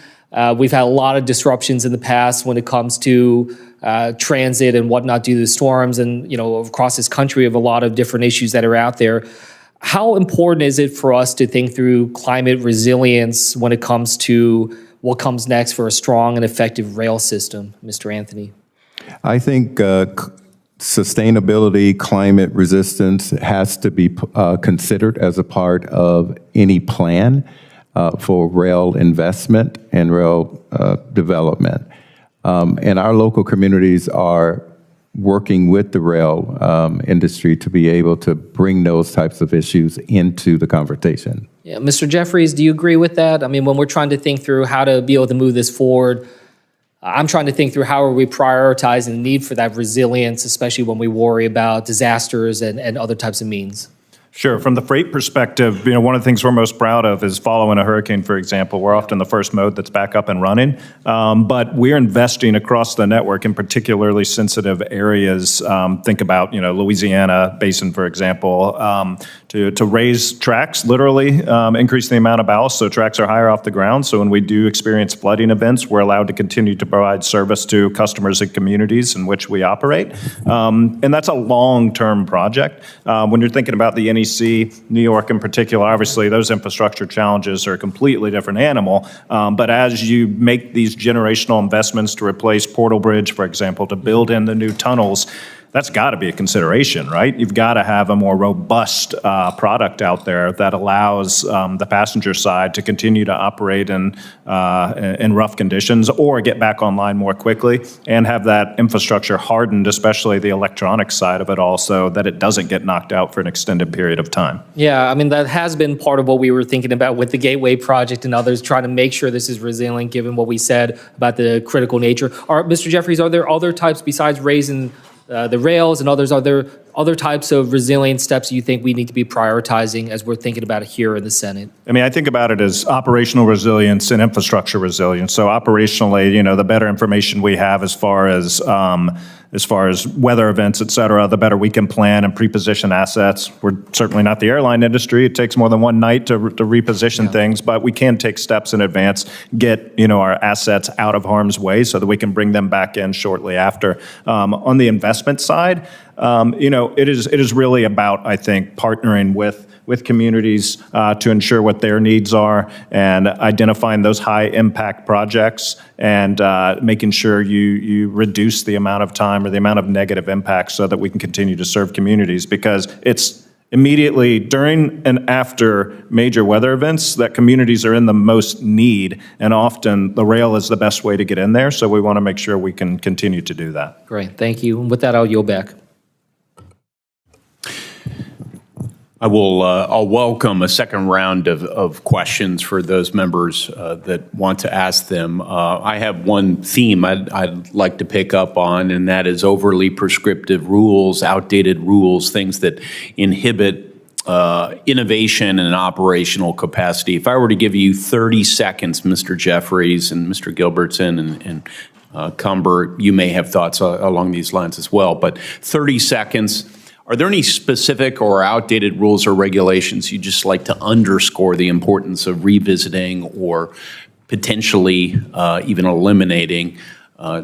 we've had a lot of disruptions in the past when it comes to transit and whatnot due to the storms, and across this country, we have a lot of different issues that are out there. How important is it for us to think through climate resilience when it comes to what comes next for a strong and effective rail system, Mr. Anthony? I think sustainability, climate resistance has to be considered as a part of any plan for rail investment and rail development. And our local communities are working with the rail industry to be able to bring those types of issues into the conversation. Yeah, Mr. Jeffries, do you agree with that? I mean, when we're trying to think through how to be able to move this forward, I'm trying to think through how are we prioritizing the need for that resilience, especially when we worry about disasters and other types of means. Sure. From the freight perspective, one of the things we're most proud of is following a hurricane, for example. We're often the first mode that's back up and running. But we're investing across the network in particularly sensitive areas. Think about, Louisiana Basin, for example, to raise tracks, literally increase the amount of ballast so tracks are higher off the ground. So when we do experience flooding events, we're allowed to continue to provide service to customers and communities in which we operate. And that's a long-term project. When you're thinking about the NEC, New York in particular, obviously those infrastructure challenges are a completely different animal. But as you make these generational investments to replace Portal Bridge, for example, to build in the new tunnels, that's got to be a consideration, right? You've got to have a more robust product out there that allows the passenger side to continue to operate in rough conditions or get back online more quickly and have that infrastructure hardened, especially the electronic side of it all, so that it doesn't get knocked out for an extended period of time. Yeah, I mean, that has been part of what we were thinking about with the Gateway Project and others, trying to make sure this is resilient given what we said about the critical nature. Mr. Jeffries, are there other types besides raising the rails and others? Are there other types of resilient steps you think we need to be prioritizing as we're thinking about it here in the Senate? I mean, I think about it as operational resilience and infrastructure resilience. So operationally, the better information we have as far as weather events, et cetera, the better we can plan and pre-position assets. We're certainly not the airline industry. It takes more than one night to reposition things, but we can take steps in advance, get our assets out of harm's way so that we can bring them back in shortly after. On the investment side, it is really about, I think, partnering with communities to ensure what their needs are and identifying those high impact projects and making sure you reduce the amount of time or the amount of negative impacts so that we can continue to serve communities, because it's immediately during and after major weather events that communities are in the most need, and often the rail is the best way to get in there, so we want to make sure we can continue to do that. Great, thank you. And with that, I'll yield back. I'll welcome a second round of questions for those members that want to ask them. I have one theme I'd like to pick up on, and that is overly prescriptive rules, outdated rules, things that inhibit innovation and operational capacity. If I were to give you 30 seconds, Mr. Jeffries and Mr. Gilbertson and Cumber, you may have thoughts along these lines as well, but 30 seconds. Are there any specific or outdated rules or regulations you'd just like to underscore the importance of revisiting or potentially even eliminating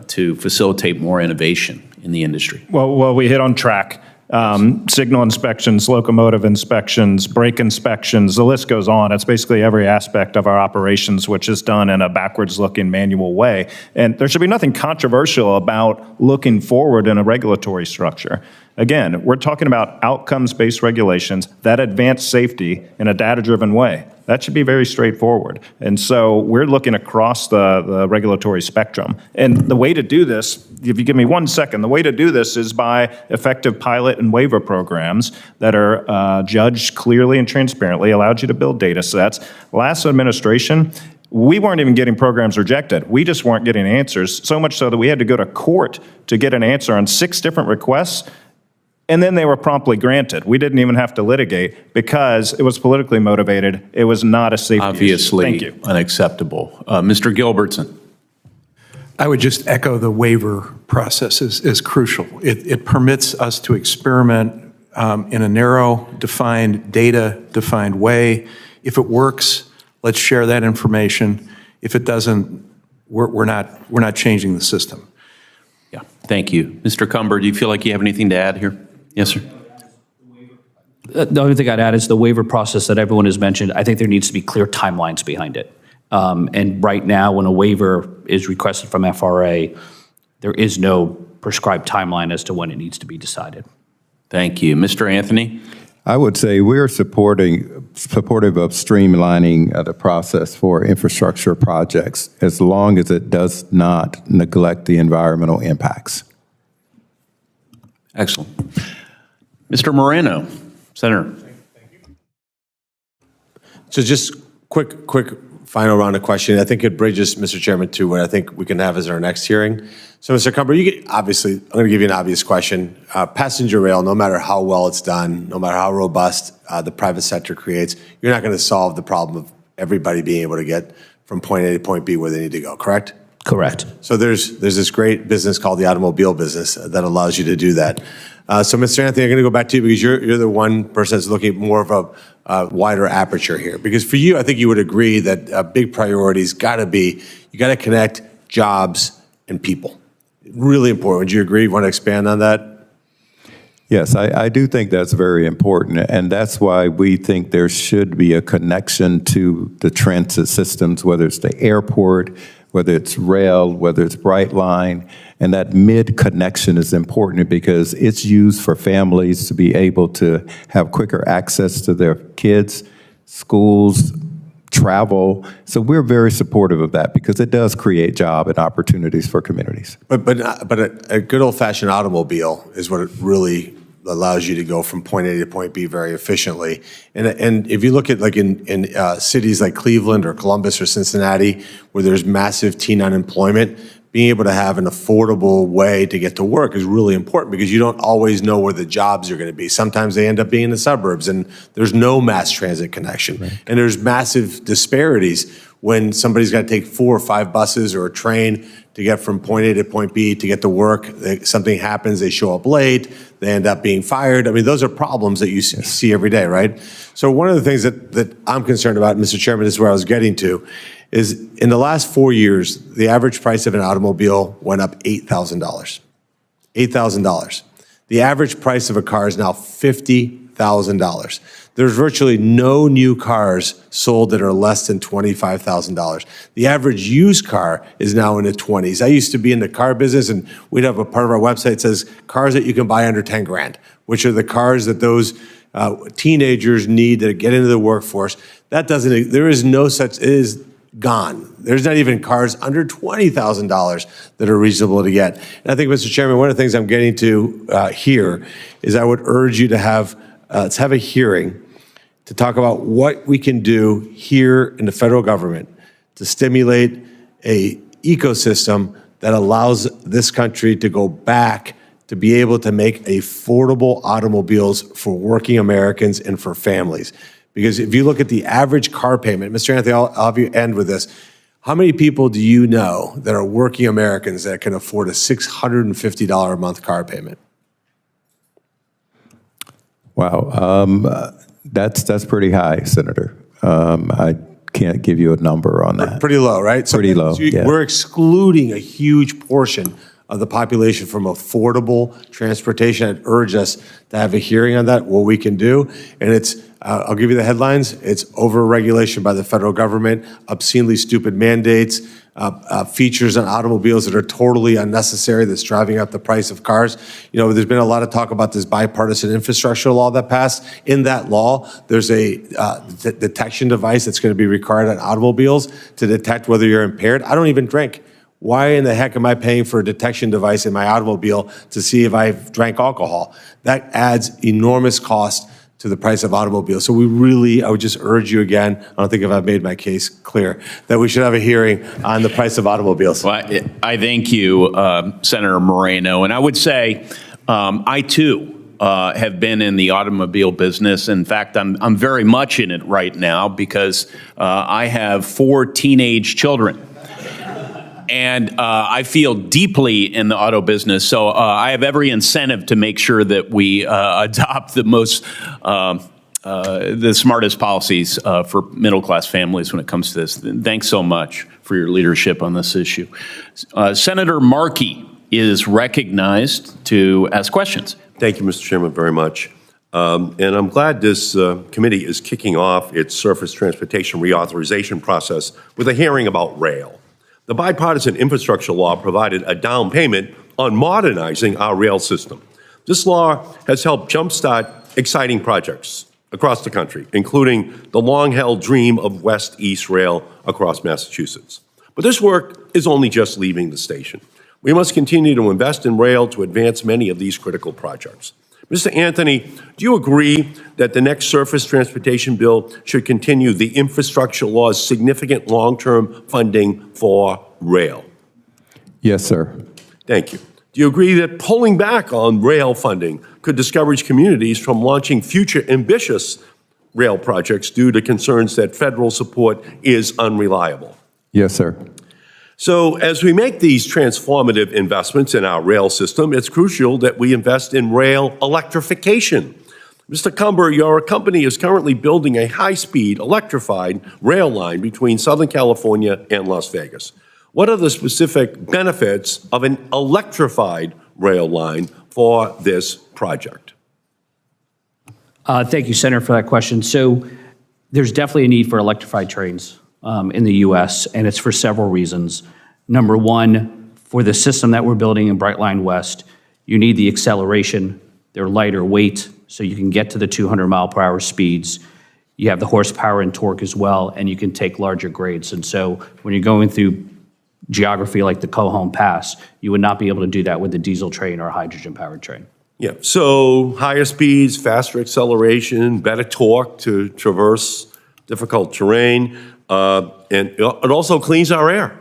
to facilitate more innovation in the industry? Well, we hit on track. Signal inspections, locomotive inspections, brake inspections, the list goes on. It's basically every aspect of our operations, which is done in a backwards-looking manual way. And there should be nothing controversial about looking forward in a regulatory structure. Again, we're talking about outcomes-based regulations that advance safety in a data-driven way. That should be very straightforward. And so we're looking across the regulatory spectrum. And the way to do this, if you give me 1 second, the way to do this is by effective pilot and waiver programs that are judged clearly and transparently, allowed you to build data sets. Last administration, we weren't even getting programs rejected. We just weren't getting answers, so much so that we had to go to court to get an answer on 6 different requests. And then they were promptly granted. We didn't even have to litigate because it was politically motivated. It was not a safety issue. Obviously Thank you. Unacceptable. Mr. Gilbertson. I would just echo the waiver process is crucial. It permits us to experiment in a narrow, defined, data-defined way. If it works, let's share that information. If it doesn't, we're not changing the system. Yeah, thank you. Mr. Cumber, do you feel like you have anything to add here? Yes, sir. The only thing I'd add is the waiver process that everyone has mentioned. I think there needs to be clear timelines behind it. And right now, when a waiver is requested from FRA, there is no prescribed timeline as to when it needs to be decided. Thank you. Mr. Anthony? I would say we're supportive of streamlining the process for infrastructure projects as long as it does not neglect the environmental impacts. Excellent. Mr. Moreno, Senator. So just quick final round of questioning. I think it bridges, Mr. Chairman, to what I think we can have as our next hearing. So, Mr. Cumber, obviously, I'm going to give you an obvious question. Passenger rail, no matter how well it's done, no matter how robust the private sector creates, you're not going to solve the problem of everybody being able to get from point A to point B where they need to go, correct? Correct. So there's this great business called the automobile business that allows you to do that. So, Mr. Anthony, I'm going to go back to you because you're the one person that's looking at more of a wider aperture here. Because for you, I think you would agree that a big priority's got to be, you got to connect jobs and people. Really important. Would you agree? Want to expand on that? Yes, I do think that's very important, and that's why we think there should be a connection to the transit systems, whether it's the airport, whether it's rail, whether it's Brightline, and that mid-connection is important because it's used for families to be able to have quicker access to their kids, schools, travel. So we're very supportive of that because it does create job and opportunities for communities. But a good old-fashioned automobile is what it really allows you to go from point A to point B very efficiently. And if you look at like in cities like Cleveland or Columbus or Cincinnati, where there's massive teen unemployment, being able to have an affordable way to get to work is really important because you don't always know where the jobs are going to be. Sometimes they end up being in the suburbs and there's no mass transit connection. Right. And there's massive disparities when somebody's got to take 4 or 5 buses or a train to get from point A to point B to get to work. Something happens, they show up late, they end up being fired. I mean, those are problems that you see every day, right? So one of the things that I'm concerned about, Mr. Chairman, this is where I was getting to, is in the last 4 years, the average price of an automobile went up $8,000. $8,000. The average price of a car is now $50,000. There's virtually no new cars sold that are less than $25,000. The average used car is now in the 20s. I used to be in the car business, and we'd have a part of our website that says cars that you can buy under 10 grand, which are the cars that those teenagers need to get into the workforce. There is no such, it is gone. There's not even cars under $20,000 that are reasonable to get. And I think, Mr. Chairman, one of the things I'm getting to here is I would urge you to let's have a hearing to talk about what we can do here in the federal government to stimulate a ecosystem that allows this country to go back to be able to make affordable automobiles for working Americans and for families. Because if you look at the average car payment, Mr. Anthony, I'll have you end with this. How many people do you know that are working Americans that can afford a $650 a month car payment? Wow, that's pretty high, Senator. I can't give you a number on that. Pretty low, right? Pretty low, yeah. We're excluding a huge portion of the population from affordable transportation. I'd urge us to have a hearing on that, what we can do. And it's, I'll give you the headlines. It's over-regulation by the federal government, obscenely stupid mandates, features on automobiles that are totally unnecessary that's driving up the price of cars. You know, there's been a lot of talk about this bipartisan infrastructure law that passed. In that law, there's a detection device that's going to be required on automobiles to detect whether you're impaired. I don't even drink. Why in the heck am I paying for a detection device in my automobile to see if I've drank alcohol? That adds enormous cost to the price of automobiles. So I would just urge you again, I don't think if I've made my case clear, that we should have a hearing on the price of automobiles. Well, I thank you, Senator Moreno. And I would say, I too have been in the automobile business. In fact, I'm very much in it right now because I have 4 teenage children. And I feel deeply in the auto business, so I have every incentive to make sure that we adopt the the smartest policies for middle-class families when it comes to this. Thanks so much for your leadership on this issue. Senator Markey is recognized to ask questions. Thank you, Mr. Chairman, very much. And I'm glad this committee is kicking off its surface transportation reauthorization process with a hearing about rail. The bipartisan infrastructure law provided a down payment on modernizing our rail system. This law has helped jumpstart exciting projects across the country, including the long-held dream of West-East Rail across Massachusetts. But this work is only just leaving the station. We must continue to invest in rail to advance many of these critical projects. Mr. Anthony, do you agree that the next surface transportation bill should continue the infrastructure law's significant long-term funding for rail? Yes, sir. Thank you. Do you agree that pulling back on rail funding could discourage communities from launching future ambitious rail projects due to concerns that federal support is unreliable? Yes, sir. So as we make these transformative investments in our rail system, it's crucial that we invest in rail electrification. Mr. Cumber, your company is currently building a high-speed electrified rail line between Southern California and Las Vegas. What are the specific benefits of an electrified rail line for this project? Thank you, Senator, for that question. So there's definitely a need for electrified trains in the U.S., and it's for several reasons. Number one, for the system that we're building in Brightline West, you need the acceleration. They're lighter weight, so you can get to the 200-mile-per-hour speeds. You have the horsepower and torque as well, and you can take larger grades. And so when you're going through geography like the Coahome Pass, you would not be able to do that with a diesel train or a hydrogen-powered train. Yeah, so higher speeds, faster acceleration, better torque to traverse difficult terrain, and it also cleans our air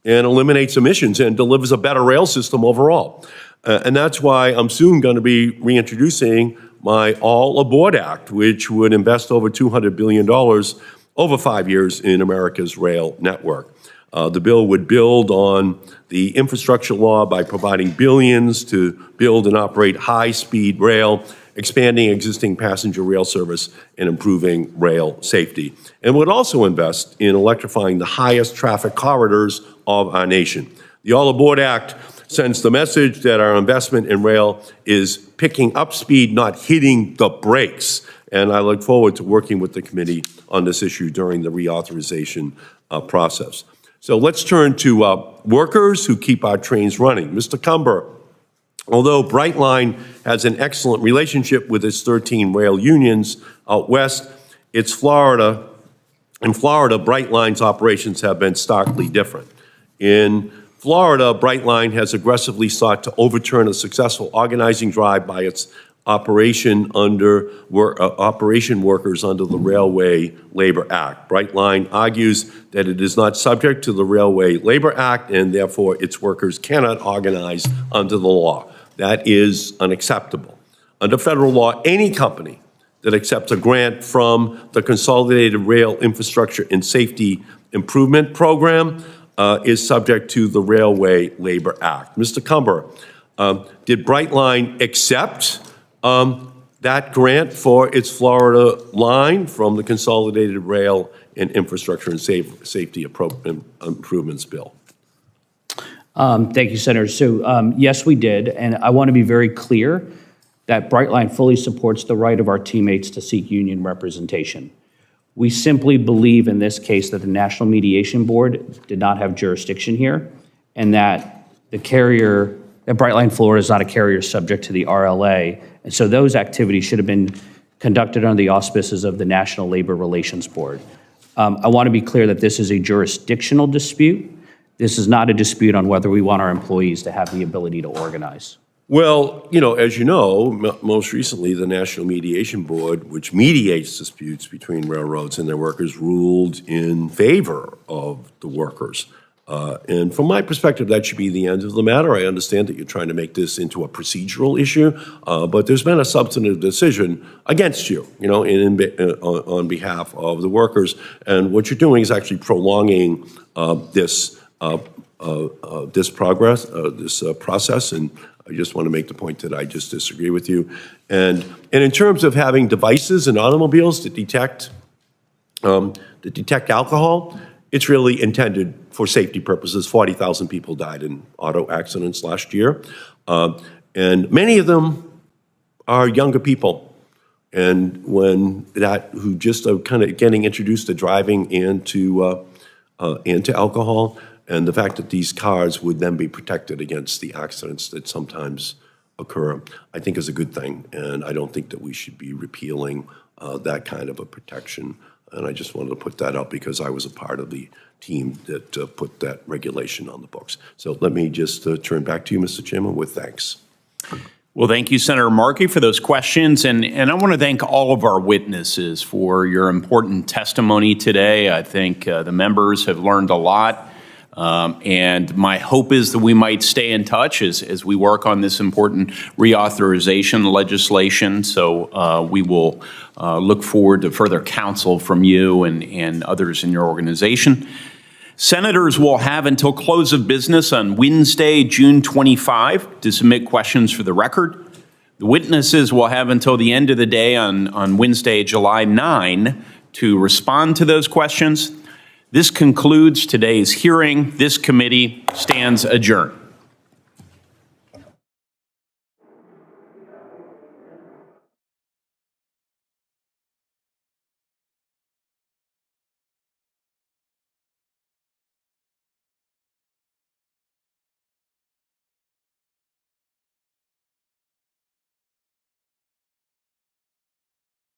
and eliminates emissions and delivers a better rail system overall. And that's why I'm soon going to be reintroducing my All Aboard Act, which would invest over $200 billion over 5 years in America's rail network. The bill would build on the infrastructure law by providing billions to build and operate high-speed rail, expanding existing passenger rail service, and improving rail safety. And would also invest in electrifying the highest traffic corridors of our nation. The All Aboard Act sends the message that our investment in rail is picking up speed, not hitting the brakes. And I look forward to working with the committee on this issue during the reauthorization process. So let's turn to workers who keep our trains running. Mr. Cumber, although Brightline has an excellent relationship with its 13 rail unions out west, in Florida, Brightline's operations have been starkly different. In Florida, Brightline has aggressively sought to overturn a successful organizing drive by its operation workers under the Railway Labor Act. Brightline argues that it is not subject to the Railway Labor Act and therefore its workers cannot organize under the law. That is unacceptable. Under federal law, any company that accepts a grant from the Consolidated Rail Infrastructure and Safety Improvement Program is subject to the Railway Labor Act. Mr. Cumber, did Brightline accept that grant for its Florida line from the Consolidated Rail and Infrastructure and Safety Improvements Bill? Thank you, Senator. So yes, we did. And I want to be very clear that Brightline fully supports the right of our teammates to seek union representation. We simply believe in this case that the National Mediation Board did not have jurisdiction here and that that Brightline Florida is not a carrier subject to the RLA. And so those activities should have been conducted under the auspices of the National Labor Relations Board. I want to be clear that this is a jurisdictional dispute. This is not a dispute on whether we want our employees to have the ability to organize. Well, as you know, most recently the National Mediation Board, which mediates disputes between railroads and their workers, ruled in favor of the workers. And from my perspective, that should be the end of the matter. I understand that you're trying to make this into a procedural issue, but there's been a substantive decision against you, on behalf of the workers. And what you're doing is actually prolonging this this process, and I just want to make the point that I just disagree with you. And in terms of having devices in automobiles that detect alcohol, it's really intended for safety purposes. 40,000 people died in auto accidents last year, and many of them are younger people. And who just are kind of getting introduced to driving and to alcohol, and the fact that these cars would then be protected against the accidents that sometimes occur, I think is a good thing. And I don't think that we should be repealing that kind of a protection. And I just wanted to put that up because I was a part of the team that put that regulation on the books. So let me just turn back to you, Mr. Chairman, with thanks. Well, thank you, Senator Markey, for those questions. And I want to thank all of our witnesses for your important testimony today. I think the members have learned a lot. And my hope is that we might stay in touch as we work on this important reauthorization legislation. So we will look forward to further counsel from you and others in your organization. Senators will have until close of business on Wednesday, June 25, to submit questions for the record. The witnesses will have until the end of the day on Wednesday, July 9, to respond to those questions. This concludes today's hearing. This committee stands adjourned.